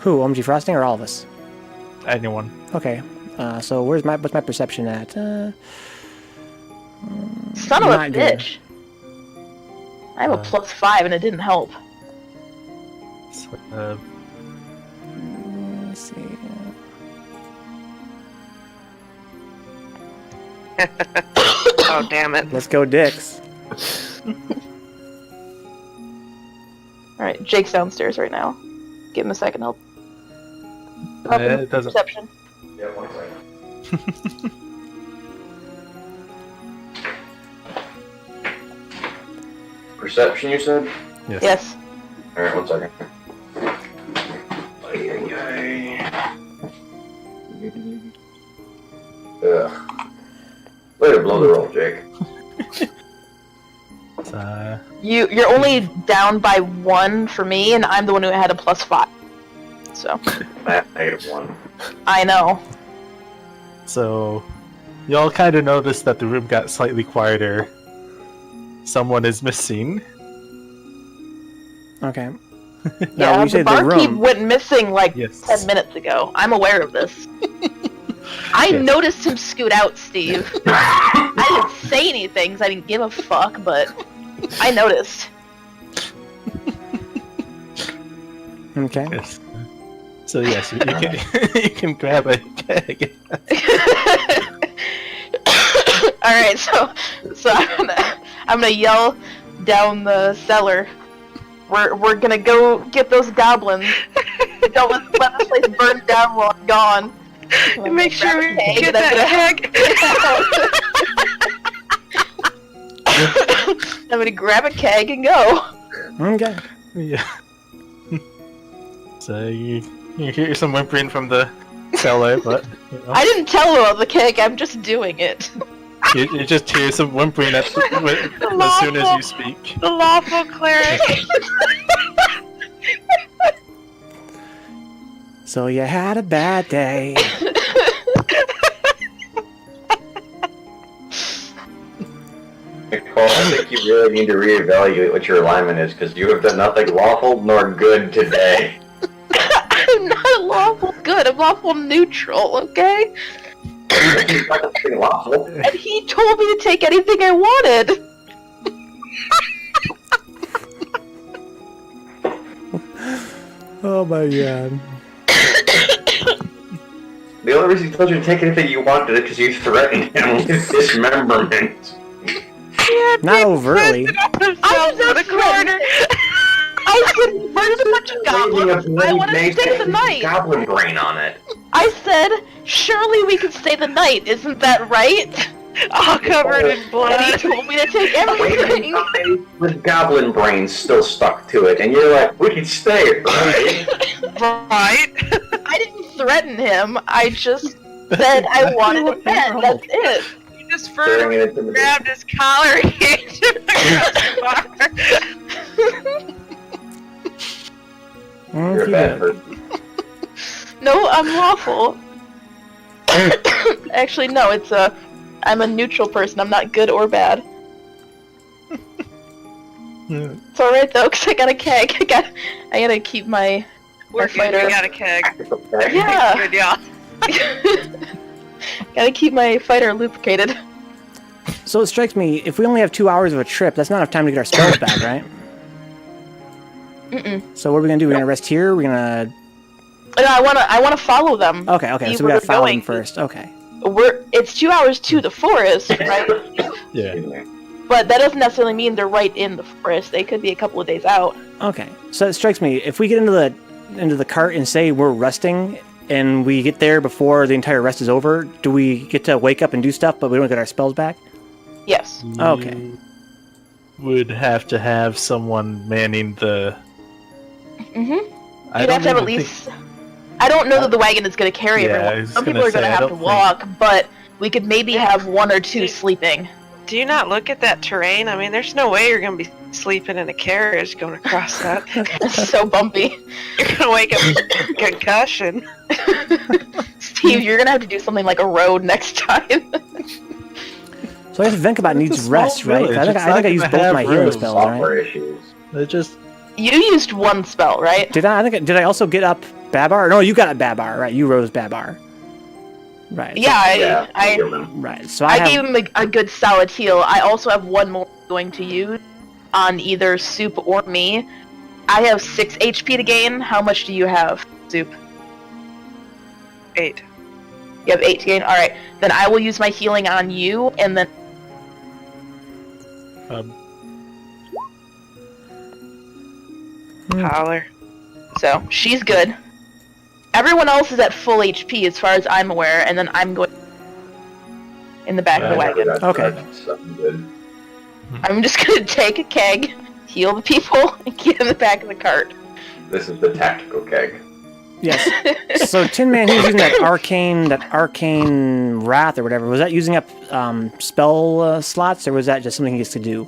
[SPEAKER 1] Who? omgfrosting or all of us?
[SPEAKER 3] Anyone.
[SPEAKER 1] Okay. So what's my perception at?
[SPEAKER 2] Son of a
[SPEAKER 1] Not good.
[SPEAKER 2] bitch. I have a +5 and it didn't help.
[SPEAKER 3] So,
[SPEAKER 1] Let's see.
[SPEAKER 6] Oh, damn it.
[SPEAKER 1] Let's go, DIXX.
[SPEAKER 2] Alright, Jake's downstairs right now. Give him a second. Help.
[SPEAKER 3] it doesn't.
[SPEAKER 2] Perception.
[SPEAKER 5] Yeah, 1 second. Perception, you said?
[SPEAKER 3] Yes.
[SPEAKER 2] Yes.
[SPEAKER 5] Alright, 1 second. Ay, ay, ay. Ugh. Way to blow the roll, Jake.
[SPEAKER 2] You're only down by 1 for me, and I'm the one who had a +5. So.
[SPEAKER 5] I have -1.
[SPEAKER 2] I know.
[SPEAKER 3] So, y'all kind of noticed that the room got slightly quieter. Someone is missing.
[SPEAKER 1] Okay.
[SPEAKER 2] Yeah,
[SPEAKER 1] you say
[SPEAKER 2] the
[SPEAKER 1] the
[SPEAKER 2] barkeep
[SPEAKER 1] room.
[SPEAKER 2] went missing like
[SPEAKER 3] Yes.
[SPEAKER 2] 10 minutes ago. I'm aware of this. I
[SPEAKER 3] Yes.
[SPEAKER 2] noticed him scoot out, Steve. I didn't say anything 'cause I didn't give a fuck, but I noticed.
[SPEAKER 1] Okay.
[SPEAKER 3] Yes. So yes, you can you can grab a keg.
[SPEAKER 2] All right, so I'm gonna yell down the cellar. We're gonna go get those goblins. Don't let this place burn down while I'm gone.
[SPEAKER 6] And make sure we
[SPEAKER 2] Keg,
[SPEAKER 6] get
[SPEAKER 2] and
[SPEAKER 6] that keg.
[SPEAKER 2] I'm gonna grab a keg and go.
[SPEAKER 1] Okay.
[SPEAKER 3] Yeah. So you hear some whimpering from the cellar, but you know,
[SPEAKER 2] I didn't tell him about the keg. I'm just doing it.
[SPEAKER 3] you just hear some whimpering as soon as you speak.
[SPEAKER 6] The lawful cleric.
[SPEAKER 1] So you had a bad day.
[SPEAKER 5] Nicole, I think you really need to reevaluate what your alignment is, because you have done nothing lawful nor good today.
[SPEAKER 2] I'm not lawful good. I'm lawful neutral. Okay.
[SPEAKER 5] You've done nothing lawful.
[SPEAKER 2] And he told me to take anything I wanted.
[SPEAKER 1] Oh my god.
[SPEAKER 5] The only reason he told you to take anything you wanted is because you threatened him with dismemberment.
[SPEAKER 1] Not overtly.
[SPEAKER 2] I was
[SPEAKER 6] the corner.
[SPEAKER 2] I said, "Where's a bunch of goblins? I want to stay the night."
[SPEAKER 5] Goblin brain on it.
[SPEAKER 2] I said, "Surely we can stay the night, isn't that right?"
[SPEAKER 6] All covered in
[SPEAKER 2] And he
[SPEAKER 6] blood.
[SPEAKER 2] told me to take everything.
[SPEAKER 5] With goblin brains still stuck to it, and you're like, we can stay, right?
[SPEAKER 6] Right?
[SPEAKER 2] I didn't threaten him. I just said I wanted a bed. That's it.
[SPEAKER 6] You just
[SPEAKER 5] Staring
[SPEAKER 6] further
[SPEAKER 5] at it.
[SPEAKER 6] grabbed his collar and yanked him across the bar.
[SPEAKER 5] You're a bad person.
[SPEAKER 2] No, I'm lawful. Actually, no. I'm a neutral person. I'm not good or bad. It's all right though, 'cause I got a keg. I gotta keep my
[SPEAKER 6] We're good.
[SPEAKER 2] fighter.
[SPEAKER 6] We got a keg.
[SPEAKER 2] Yeah.
[SPEAKER 6] Good, y'all.
[SPEAKER 2] Gotta keep my fighter lubricated.
[SPEAKER 1] So it strikes me, if we only have 2 hours of a trip, that's not enough time to get our spells back, right?
[SPEAKER 2] Mm-mm.
[SPEAKER 1] So what are we gonna do? We're gonna rest here? We're gonna...
[SPEAKER 2] No, I wanna follow them.
[SPEAKER 1] Okay,
[SPEAKER 2] See
[SPEAKER 1] so we
[SPEAKER 2] where
[SPEAKER 1] gotta
[SPEAKER 2] they're
[SPEAKER 1] follow them
[SPEAKER 2] going.
[SPEAKER 1] first. Okay.
[SPEAKER 2] It's 2 hours to the forest, right?
[SPEAKER 3] Yeah.
[SPEAKER 2] But that doesn't necessarily mean they're right in the forest. They could be a couple of days out.
[SPEAKER 1] Okay. So it strikes me, if we get into the cart and say we're resting, and we get there before the entire rest is over, do we get to wake up and do stuff, but we don't get our spells back?
[SPEAKER 2] Yes.
[SPEAKER 1] Okay.
[SPEAKER 3] You would have to have someone manning the...
[SPEAKER 2] Mm-hmm.
[SPEAKER 3] I
[SPEAKER 2] You'd
[SPEAKER 3] don't
[SPEAKER 2] have to have at
[SPEAKER 3] even
[SPEAKER 2] least...
[SPEAKER 3] think-
[SPEAKER 2] I don't know that the wagon is going to carry
[SPEAKER 3] Yeah, I
[SPEAKER 2] everyone.
[SPEAKER 3] was
[SPEAKER 2] Some
[SPEAKER 3] gonna
[SPEAKER 2] people are going
[SPEAKER 3] say,
[SPEAKER 2] to
[SPEAKER 3] I
[SPEAKER 2] have to
[SPEAKER 3] don't
[SPEAKER 2] walk, but we could maybe have 1 or 2
[SPEAKER 6] Dude.
[SPEAKER 2] sleeping.
[SPEAKER 6] Do you not look at that terrain? I mean, there's no way you're going to be sleeping in a carriage going across that.
[SPEAKER 2] It's so bumpy.
[SPEAKER 6] You're going to wake up with a concussion.
[SPEAKER 2] Steve, you're going to have to do something like a road next time.
[SPEAKER 1] So I guess Vencabot needs
[SPEAKER 3] small
[SPEAKER 1] rest, right?
[SPEAKER 3] village.
[SPEAKER 1] I think
[SPEAKER 3] It's
[SPEAKER 1] I
[SPEAKER 3] not
[SPEAKER 1] used
[SPEAKER 3] gonna
[SPEAKER 1] both
[SPEAKER 3] have
[SPEAKER 1] my healing
[SPEAKER 3] room.
[SPEAKER 1] spells,
[SPEAKER 5] Software
[SPEAKER 1] right?
[SPEAKER 5] issues.
[SPEAKER 3] They just...
[SPEAKER 2] You used 1 spell, right?
[SPEAKER 1] Did I also get up Babar? No, you got up Babar, right? You rose Babar. Right.
[SPEAKER 2] Yeah,
[SPEAKER 5] I
[SPEAKER 2] I
[SPEAKER 5] give them.
[SPEAKER 1] Right. So
[SPEAKER 2] I
[SPEAKER 1] have...
[SPEAKER 2] gave him a good solid heal. I also have 1 more going to use on either Soup or me. I have 6 HP to gain. How much do you have, Soup?
[SPEAKER 6] 8.
[SPEAKER 2] You have 8 to gain? Alright. Then I will use my healing on you, and then...
[SPEAKER 6] Holler.
[SPEAKER 2] So, she's good. Everyone else is at full HP as far as I'm aware, and then I'm going in the back of the wagon.
[SPEAKER 1] Okay.
[SPEAKER 5] That's something good.
[SPEAKER 2] I'm just gonna take a keg, heal the people, and get in the back of the cart.
[SPEAKER 5] This is the tactical keg.
[SPEAKER 1] Yes. So Tin Man, he was using that arcane wrath or whatever. Was that using up spell slots, or was that just something he used to do?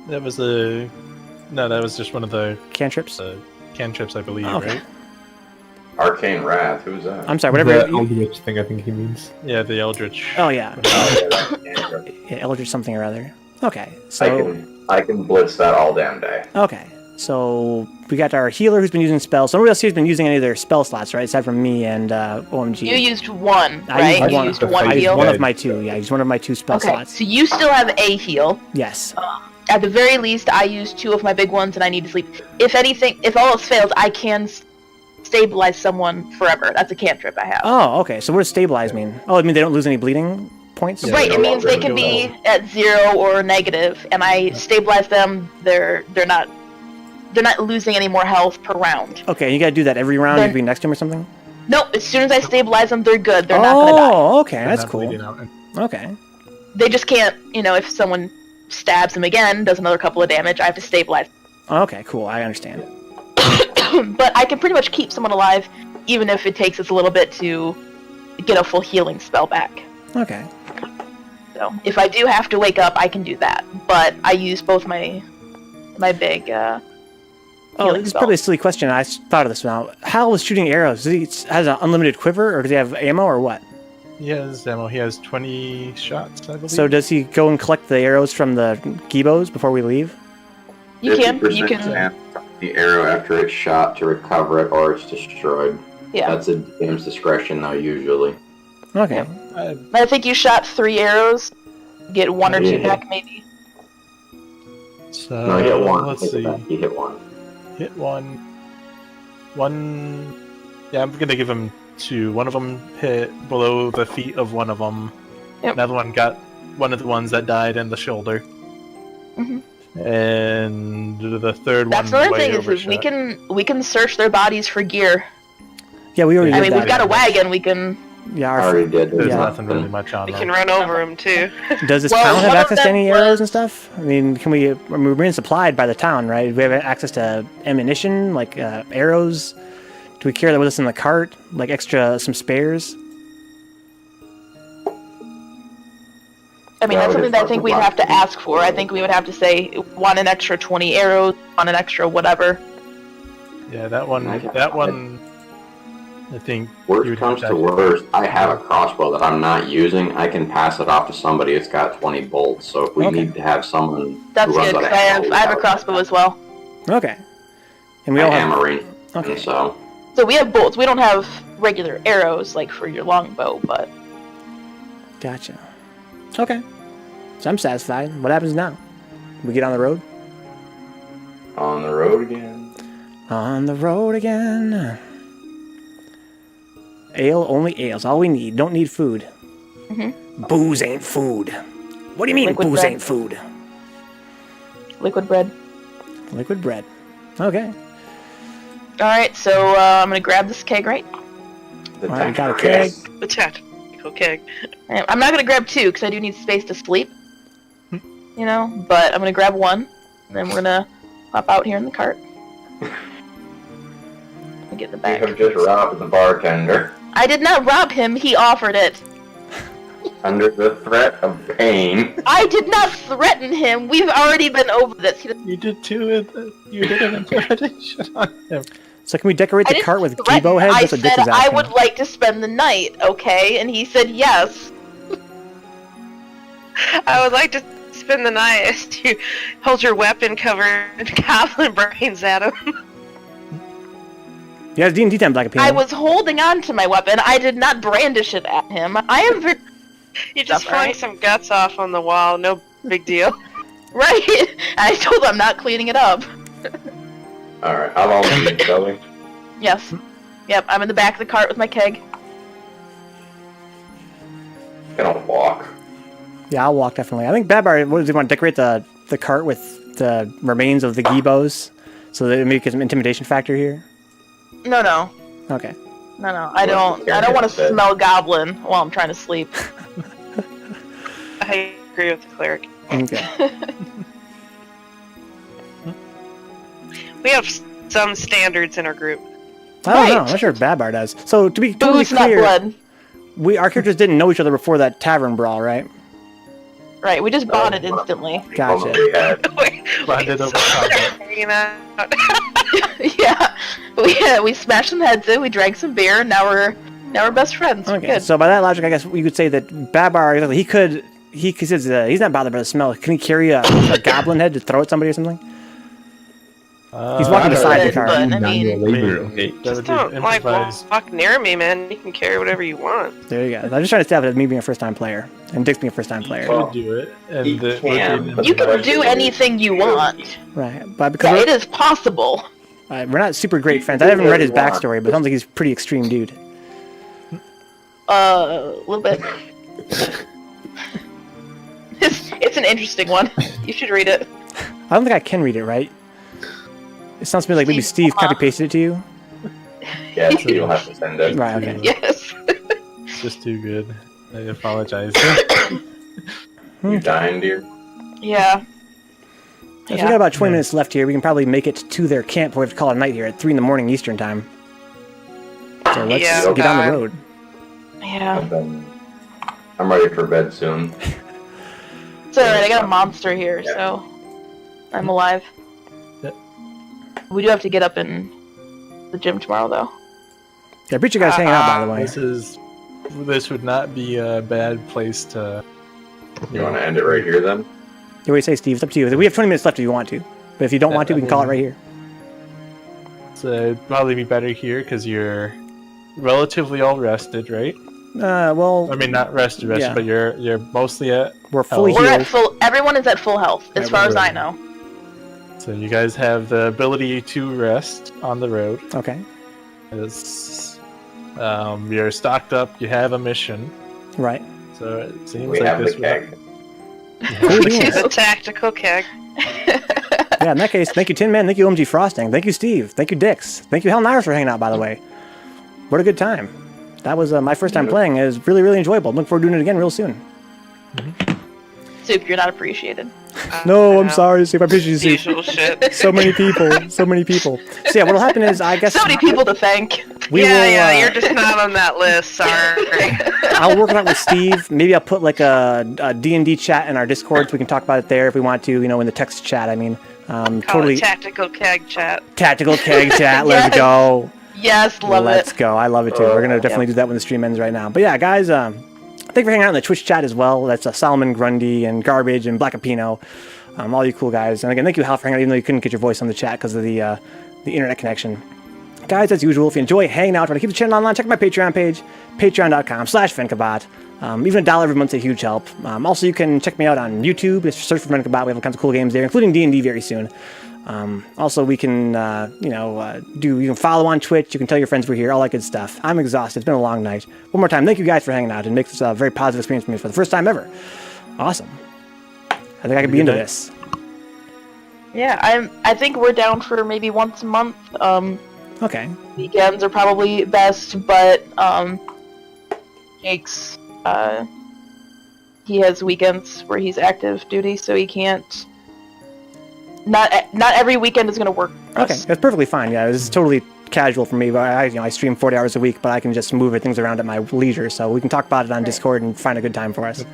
[SPEAKER 3] That was that was just one of the
[SPEAKER 1] Cantrips?
[SPEAKER 3] cantrips, I believe,
[SPEAKER 1] Okay.
[SPEAKER 3] right?
[SPEAKER 5] Arcane Wrath, who's that?
[SPEAKER 1] I'm sorry, whatever.
[SPEAKER 4] The Eldritch thing I think he means.
[SPEAKER 3] Yeah, the Eldritch.
[SPEAKER 1] Oh yeah,
[SPEAKER 5] Cantrip.
[SPEAKER 1] yeah, Eldritch something or other. Okay, so
[SPEAKER 5] I can blitz that all damn day.
[SPEAKER 1] okay, so we got our healer who's been using spells. So nobody else here's been using any of their spell slots, right? Aside from me and OMG.
[SPEAKER 2] You used one,
[SPEAKER 1] I
[SPEAKER 2] right?
[SPEAKER 1] used
[SPEAKER 2] You
[SPEAKER 1] one.
[SPEAKER 2] used one
[SPEAKER 1] I used
[SPEAKER 2] heal.
[SPEAKER 1] one of my two. Yeah, I used one of my two spell
[SPEAKER 2] Okay,
[SPEAKER 1] slots.
[SPEAKER 2] so you still have a heal.
[SPEAKER 1] Yes.
[SPEAKER 2] At the very least, I use 2 of my big ones, and I need to sleep. If all else fails, I can stabilize someone forever. That's a cantrip I have.
[SPEAKER 1] Oh, okay. So what does stabilize mean? Oh, I mean they don't lose any bleeding points.
[SPEAKER 3] Yeah.
[SPEAKER 2] Right, it
[SPEAKER 5] no
[SPEAKER 2] means they
[SPEAKER 5] longer
[SPEAKER 2] can be
[SPEAKER 5] heal.
[SPEAKER 2] at 0 or negative, and I stabilize them. They're not losing any more health per round.
[SPEAKER 1] Okay, you gotta do that every round. You
[SPEAKER 2] Then-
[SPEAKER 1] can be next to him or something.
[SPEAKER 2] Nope, as soon as I stabilize them, they're good. They're not gonna die.
[SPEAKER 1] Oh, okay,
[SPEAKER 3] They're
[SPEAKER 1] that's
[SPEAKER 3] not
[SPEAKER 1] cool.
[SPEAKER 3] bleeding out.
[SPEAKER 1] Okay.
[SPEAKER 2] They just can't, if someone stabs them again, does another couple of damage, I have to stabilize.
[SPEAKER 1] Okay, cool. I understand.
[SPEAKER 2] But I can pretty much keep someone alive, even if it takes us a little bit to get a full healing spell back.
[SPEAKER 1] Okay.
[SPEAKER 2] So if I do have to wake up, I can do that. But I use both my big
[SPEAKER 1] Oh,
[SPEAKER 2] healing
[SPEAKER 1] this is
[SPEAKER 2] spell.
[SPEAKER 1] probably a silly question. I thought of this now. Hal was shooting arrows. Does he has an unlimited quiver, or does he have ammo, or what?
[SPEAKER 3] He has ammo. He has 20 shots, I believe.
[SPEAKER 1] So does he go and collect the arrows from the geebos before we leave?
[SPEAKER 2] You can
[SPEAKER 5] 50% chance the arrow after it's shot to recover it or it's destroyed.
[SPEAKER 2] yeah.
[SPEAKER 5] That's a DM's discretion though, usually.
[SPEAKER 1] Okay.
[SPEAKER 2] Yeah. I think you shot 3 arrows. Get 1 or 2
[SPEAKER 5] Yeah.
[SPEAKER 2] back, maybe.
[SPEAKER 3] So,
[SPEAKER 5] No, he hit one.
[SPEAKER 3] Let's
[SPEAKER 5] Take it
[SPEAKER 3] see.
[SPEAKER 5] back. He hit one.
[SPEAKER 3] Hit one. Yeah, I'm gonna give him 2. One of them hit below the feet of one of them.
[SPEAKER 2] Yep.
[SPEAKER 3] Another one got one of the ones that died in the shoulder.
[SPEAKER 2] Mhm.
[SPEAKER 3] And the third
[SPEAKER 2] That's
[SPEAKER 3] one
[SPEAKER 2] another
[SPEAKER 3] way
[SPEAKER 2] thing is
[SPEAKER 3] overshot.
[SPEAKER 2] we can search their bodies for gear.
[SPEAKER 1] Yeah, we already
[SPEAKER 2] I
[SPEAKER 1] did
[SPEAKER 2] mean,
[SPEAKER 1] that.
[SPEAKER 2] we've got a wagon. We can.
[SPEAKER 1] Yeah,
[SPEAKER 5] I
[SPEAKER 1] our,
[SPEAKER 5] already did.
[SPEAKER 3] There's
[SPEAKER 1] Yeah.
[SPEAKER 3] nothing really much on
[SPEAKER 6] We
[SPEAKER 3] them.
[SPEAKER 6] can run over him too.
[SPEAKER 1] does this
[SPEAKER 2] Well,
[SPEAKER 1] town have
[SPEAKER 2] one of
[SPEAKER 1] access to
[SPEAKER 2] them
[SPEAKER 1] any arrows and
[SPEAKER 2] was-
[SPEAKER 1] stuff? I mean, we're being supplied by the town, right? Do we have access to ammunition, like arrows? Do we carry that with us in the cart, like some spares?
[SPEAKER 2] I mean,
[SPEAKER 5] Yeah,
[SPEAKER 2] that's
[SPEAKER 5] we
[SPEAKER 2] something
[SPEAKER 5] just
[SPEAKER 2] that I
[SPEAKER 5] have
[SPEAKER 2] think
[SPEAKER 5] to
[SPEAKER 2] we'd
[SPEAKER 5] block
[SPEAKER 2] have to
[SPEAKER 5] the-
[SPEAKER 2] ask for. I think we would have to say, want an extra 20 arrows, want an extra whatever.
[SPEAKER 3] Yeah, that one.
[SPEAKER 5] I got
[SPEAKER 3] That
[SPEAKER 5] it.
[SPEAKER 3] one. I think. you
[SPEAKER 5] Worst
[SPEAKER 3] would
[SPEAKER 5] comes
[SPEAKER 3] have
[SPEAKER 5] to worst, I have a crossbow that I'm not using. I can pass it off to somebody. It's got 20 bolts, so if we
[SPEAKER 1] Okay.
[SPEAKER 5] need to have someone
[SPEAKER 2] That's
[SPEAKER 5] who runs
[SPEAKER 2] good,
[SPEAKER 5] out of
[SPEAKER 2] because
[SPEAKER 5] ammo,
[SPEAKER 2] I have a crossbow as well.
[SPEAKER 1] Okay. And we
[SPEAKER 5] I
[SPEAKER 1] all
[SPEAKER 5] am
[SPEAKER 1] have.
[SPEAKER 5] a range,
[SPEAKER 1] Okay.
[SPEAKER 5] and so
[SPEAKER 2] So we have bolts. We don't have regular arrows, like for your longbow, but...
[SPEAKER 1] Gotcha. Okay. So I'm satisfied. What happens now? We get on the road?
[SPEAKER 5] on the road again.
[SPEAKER 1] On the road again. Ale, only ale's all we need. Don't need food. Booze ain't food. What do you mean
[SPEAKER 2] Liquid
[SPEAKER 1] booze
[SPEAKER 2] bread.
[SPEAKER 1] ain't food?
[SPEAKER 2] Liquid bread.
[SPEAKER 1] Liquid bread. Okay.
[SPEAKER 2] Alright, so I'm gonna grab this keg, right?
[SPEAKER 5] The
[SPEAKER 1] Alright, we got a
[SPEAKER 5] Texas.
[SPEAKER 1] keg.
[SPEAKER 6] The tactical keg.
[SPEAKER 2] And I'm not gonna grab 2, because I do need space to sleep. But I'm gonna grab 1, and then we're gonna hop out here in the cart. And get the
[SPEAKER 5] You
[SPEAKER 2] bag.
[SPEAKER 5] have just robbed the bartender
[SPEAKER 2] I did not rob him, he offered it.
[SPEAKER 5] under the threat of pain.
[SPEAKER 2] I did not threaten him. We've already been over this.
[SPEAKER 3] You did too. You did an interpretation on him.
[SPEAKER 1] So can we decorate
[SPEAKER 2] I
[SPEAKER 1] the
[SPEAKER 2] didn't
[SPEAKER 1] cart with
[SPEAKER 2] threaten.
[SPEAKER 1] geebo heads?
[SPEAKER 2] I
[SPEAKER 1] That's what Dick
[SPEAKER 2] said
[SPEAKER 1] is
[SPEAKER 2] I
[SPEAKER 1] asking.
[SPEAKER 2] would like to spend the night, okay? And he said yes.
[SPEAKER 6] I would like to spend the night as you hold your weapon covered in goblin brains at him.
[SPEAKER 1] You guys D&D time, Black Opinion.
[SPEAKER 2] I was holding on to my weapon. I did not brandish it at him. I am very...
[SPEAKER 6] You just
[SPEAKER 2] Stuff, right?
[SPEAKER 6] flung some guts off on the wall. No big deal.
[SPEAKER 2] Right? I told him I'm not cleaning it up.
[SPEAKER 5] Alright, how long are you going?
[SPEAKER 2] Yes. Yep, I'm in the back of the cart with my keg.
[SPEAKER 5] Gonna walk.
[SPEAKER 1] Yeah, I'll walk definitely. I think Babar, what does he want to decorate the cart with the remains of the geebos so that it makes some intimidation factor here?
[SPEAKER 2] No.
[SPEAKER 1] Okay.
[SPEAKER 2] No. I don't want to smell goblin while I'm trying to sleep.
[SPEAKER 6] I agree with the cleric.
[SPEAKER 1] Okay.
[SPEAKER 6] We have some standards in our group.
[SPEAKER 1] I don't know.
[SPEAKER 2] Right.
[SPEAKER 1] I'm not sure if Babar does. So to be totally
[SPEAKER 2] Booze, not
[SPEAKER 1] clear,
[SPEAKER 2] blood.
[SPEAKER 1] our characters didn't know each other before that tavern brawl, right?
[SPEAKER 2] Right, we just bonded instantly.
[SPEAKER 1] Gotcha.
[SPEAKER 5] We had
[SPEAKER 3] Blinded over combat.
[SPEAKER 6] Hanging out.
[SPEAKER 2] Yeah, we smashed some heads in, we drank some beer, and now we're best friends. We're
[SPEAKER 1] Okay,
[SPEAKER 2] good.
[SPEAKER 1] so by that logic, I guess you could say that Babar, he says he's not bothered by the smell. Can he carry a goblin head to throw at somebody or something? He's walking beside the car.
[SPEAKER 2] But, I mean-
[SPEAKER 4] Manual labor, okay.
[SPEAKER 3] That
[SPEAKER 6] Just
[SPEAKER 3] would
[SPEAKER 6] don't
[SPEAKER 3] be
[SPEAKER 6] like
[SPEAKER 3] improvised.
[SPEAKER 6] walk near me, man. You can carry whatever you want.
[SPEAKER 1] There you go. I'm just trying to establish me being a first-time player and DIXX being a first-time player.
[SPEAKER 3] Could do it, and
[SPEAKER 5] He
[SPEAKER 3] the,
[SPEAKER 5] can, but
[SPEAKER 2] You
[SPEAKER 5] the
[SPEAKER 2] can
[SPEAKER 5] question
[SPEAKER 2] do
[SPEAKER 5] is,
[SPEAKER 2] anything you want.
[SPEAKER 1] Right, but
[SPEAKER 2] Yeah,
[SPEAKER 1] because
[SPEAKER 2] it is possible.
[SPEAKER 1] we're not super great friends. I haven't read his backstory, but it sounds like he's a pretty extreme dude.
[SPEAKER 2] A little bit. It's an interesting one. You should read it.
[SPEAKER 1] I don't think I can read it, right? It sounds to me like maybe Steve copy-pasted it to you.
[SPEAKER 5] Yeah, so you'll have to send it.
[SPEAKER 1] Right, okay.
[SPEAKER 2] Yes.
[SPEAKER 3] It's just too good. I apologize.
[SPEAKER 5] You dying, dear?
[SPEAKER 2] Yeah.
[SPEAKER 1] If we got about 20 minutes left here, we can probably make it to their camp before we have to call it a night here at 3 in the morning Eastern time. So let's
[SPEAKER 6] Yeah,
[SPEAKER 1] get on the
[SPEAKER 6] God.
[SPEAKER 1] road.
[SPEAKER 2] Yeah.
[SPEAKER 5] I'm ready for bed soon.
[SPEAKER 2] It's alright, I got a monster here, so I'm alive.
[SPEAKER 3] Yep.
[SPEAKER 2] We do have to get up in the gym tomorrow, though.
[SPEAKER 1] Yeah, I appreciate you guys hanging out, by the way.
[SPEAKER 3] This would not be a bad place to.
[SPEAKER 5] You want to end it right here then?
[SPEAKER 1] What do you say, Steve? It's up to you. We have 20 minutes left if you want to. But if you don't want to, we can call it right here.
[SPEAKER 3] So it'd probably be better here because you're relatively all rested, right?
[SPEAKER 1] Well,
[SPEAKER 3] I mean, not rested,
[SPEAKER 1] Yeah.
[SPEAKER 3] but you're mostly at.
[SPEAKER 1] we're fully
[SPEAKER 2] We're
[SPEAKER 1] healed.
[SPEAKER 2] at full. Everyone is at full health, as
[SPEAKER 1] Right,
[SPEAKER 2] far
[SPEAKER 1] right,
[SPEAKER 2] as
[SPEAKER 1] right.
[SPEAKER 2] I know.
[SPEAKER 3] So you guys have the ability to rest on the road.
[SPEAKER 1] Okay.
[SPEAKER 3] You're stocked up. You have a mission.
[SPEAKER 1] Right.
[SPEAKER 3] So it seems
[SPEAKER 5] We
[SPEAKER 3] like
[SPEAKER 5] have the
[SPEAKER 3] this would.
[SPEAKER 5] keg.
[SPEAKER 1] Cool beans.
[SPEAKER 6] She's a tactical keg.
[SPEAKER 1] Yeah, in that case, thank you, Tin Man. Thank you, OMGfrosting. Thank you, Steve. Thank you, DIXX. Thank you, Halneiros, for hanging out, by the way. What a good time. That was my first time playing. It was really, really enjoyable. I'm looking forward to doing it again real soon.
[SPEAKER 2] Soup, you're not appreciated.
[SPEAKER 1] No, I'm sorry, Steve. I appreciate you, Steve.
[SPEAKER 6] Usual shit.
[SPEAKER 1] So many people. So many people. So yeah, what'll happen is, I guess
[SPEAKER 2] So many people to thank.
[SPEAKER 1] we will...
[SPEAKER 6] You're just not on that list. Sorry.
[SPEAKER 1] I'll work it out with Steve. Maybe I'll put like a D&D chat in our Discord so we can talk about it there if we want to, in the text chat, I mean.
[SPEAKER 6] Call
[SPEAKER 1] Totally
[SPEAKER 6] it tactical keg chat.
[SPEAKER 1] tactical keg chat. Let's
[SPEAKER 2] Yes.
[SPEAKER 1] go.
[SPEAKER 2] Yes, love
[SPEAKER 1] Let's
[SPEAKER 2] it.
[SPEAKER 1] go. I love it too. We're gonna definitely do that when the stream ends right now. But yeah, guys, thank you for hanging out in the Twitch chat as well. That's Solomon Grundy and Garbage and Black Apino, all you cool guys. And again, thank you, Hal, for hanging out, even though you couldn't get your voice on the chat because of the internet connection. Guys, as usual, if you enjoy hanging out, trying to keep the channel online, check my Patreon page, patreon.com/Vencabot. Even $1 every month's a huge help. Also, you can check me out on YouTube. Just search for Vencabot. We have all kinds of cool games there, including D&D very soon. Also, we can, you can follow on Twitch. You can tell your friends we're here, all that good stuff. I'm exhausted. It's been a long night. One more time, thank you guys for hanging out and make this a very positive experience for me for the first time ever. Awesome. I think I could be into this.
[SPEAKER 2] Yeah, I think we're down for maybe once a month.
[SPEAKER 1] Okay.
[SPEAKER 2] Weekends are probably best, but Jake's he has weekends where he's active duty, so he can't. Not every weekend is gonna work for
[SPEAKER 1] Okay,
[SPEAKER 2] us.
[SPEAKER 1] that's perfectly fine. Yeah, this is totally casual for me. But I stream 40 hours a week, but I can just move things around at my leisure. So we can talk about it on Discord and find a good time for us.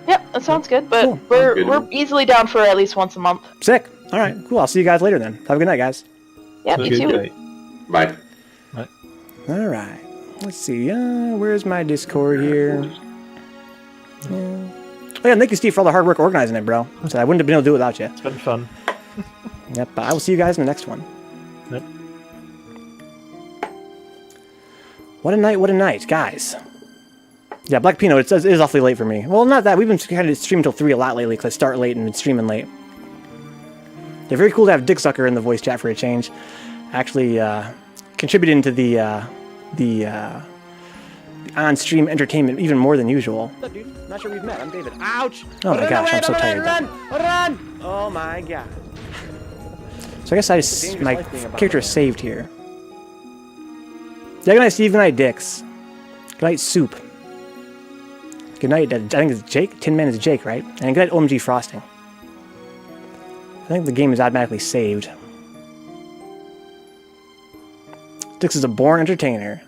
[SPEAKER 2] Yep, that sounds good. But
[SPEAKER 1] Cool.
[SPEAKER 2] we're easily down for at least once a month.
[SPEAKER 1] Sick. All right, cool. I'll see you guys later then. Have a good night, guys.
[SPEAKER 2] Yep, you too.
[SPEAKER 5] Bye.
[SPEAKER 1] All right. Let's see. Where's my Discord here? Oh yeah, thank you, Steve, for all the hard work organizing it, bro. I wouldn't have been able to do it without you.
[SPEAKER 3] It's been fun.
[SPEAKER 1] Yep. I will see you guys in the next one.
[SPEAKER 3] Yep.
[SPEAKER 1] What a night, guys. Yeah, Black Pino, it is awfully late for me. Well, not that. We've been kind of streaming till 3 a lot lately because I start late and been streaming late. They're very cool to have DIXXucker in the voice chat for a change. Actually, contributing to the on-stream entertainment even more than usual. What's up, dude? I'm not sure we've met. I'm David. Ouch! Oh my gosh, I'm so tired. Run! Oh my god. So I guess my character is saved here. Yeah, good night, Steve. Good night, DIXX. Good night, Soup. Good night, I think it's Jake. Tin Man is Jake, right? And good night, OMGfrosting. I think the game is automatically saved. Dix is a born entertainer.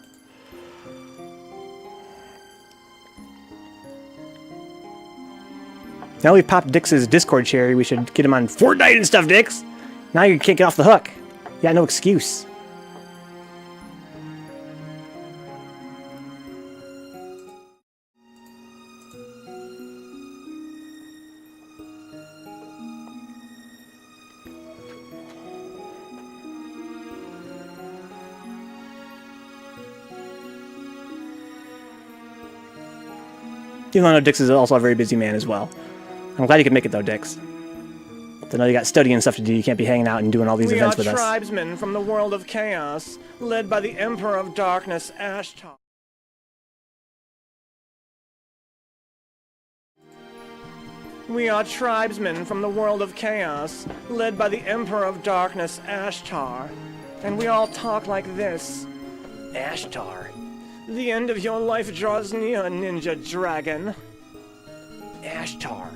[SPEAKER 1] Now we've popped Dix's Discord cherry, we should get him on Fortnite and stuff, Dix! Now you can't get off the hook. You got no excuse. Even though I know Dix is also a very busy man as well. I'm glad you could make it though, Dix. I know you got studying and stuff to do. You can't be hanging out and doing all these events with us. We are tribesmen from the world of chaos, led by the Emperor of Darkness, Ashtar. We are tribesmen from the world of chaos, led by the Emperor of Darkness, Ashtar. And we all talk like this. Ashtar. The end of your life draws near, Ninja Dragon. Ashtar.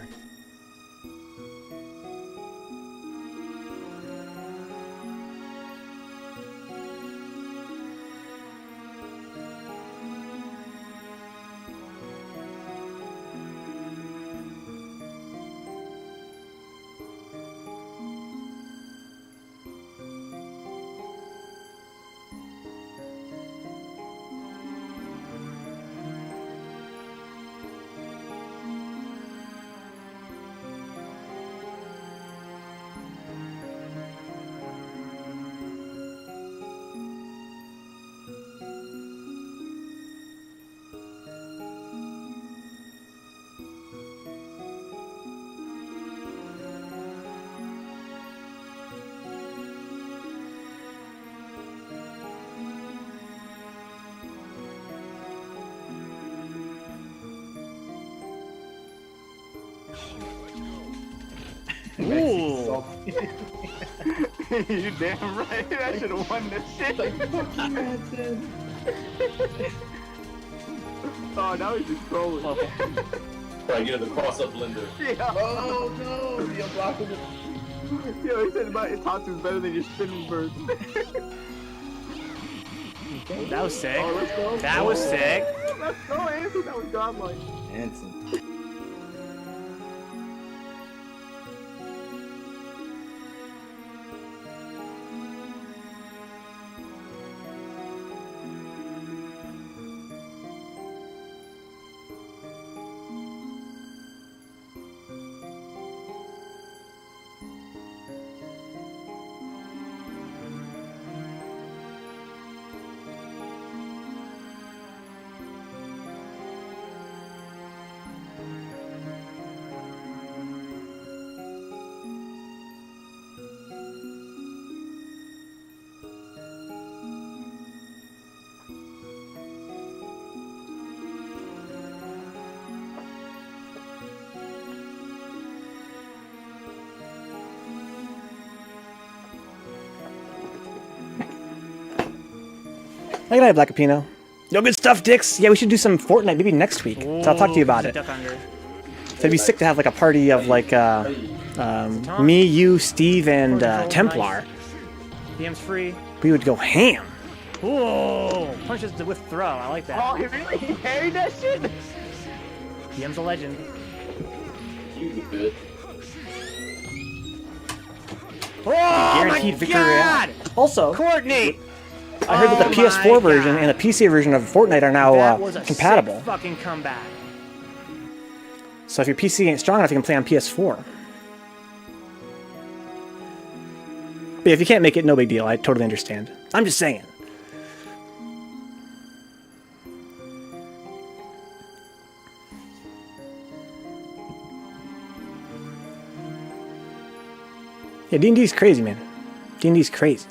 [SPEAKER 1] Ooh.
[SPEAKER 7] You're damn right. I should have won this shit. Oh, now he's just trolling.
[SPEAKER 8] Right, get the cross-up blender.
[SPEAKER 7] Yeah.
[SPEAKER 8] Oh no, the unblockable.
[SPEAKER 7] Yo, he said about his Tatsu's better than your spinning bird.
[SPEAKER 1] That was sick.
[SPEAKER 7] Oh, let's go.
[SPEAKER 1] That was sick.
[SPEAKER 7] Let's go, Anthony. That was godlike.
[SPEAKER 8] Hanson.
[SPEAKER 1] Good night, Black Capino. No good stuff, Dix. Yeah, we should do some Fortnite maybe next week. So I'll talk to you about it. So it'd be sick to have like a party of like me, you, Steve, and Templar. DM's free. We would go ham. Whoa! Punches with throw. I like that.
[SPEAKER 7] Oh, he really carried that shit?
[SPEAKER 1] DM's a legend.
[SPEAKER 8] You good.
[SPEAKER 1] Oh, guaranteed victory. God! Also,
[SPEAKER 7] Coordinate!
[SPEAKER 1] I heard that the PS4 version and the PC version of Fortnite are now compatible.
[SPEAKER 7] Sick fucking comeback.
[SPEAKER 1] So if your PC ain't strong enough, you can play on PS4. But if you can't make it, no big deal. I totally understand. I'm just saying. Yeah, D&D's crazy, man. D&D's crazy.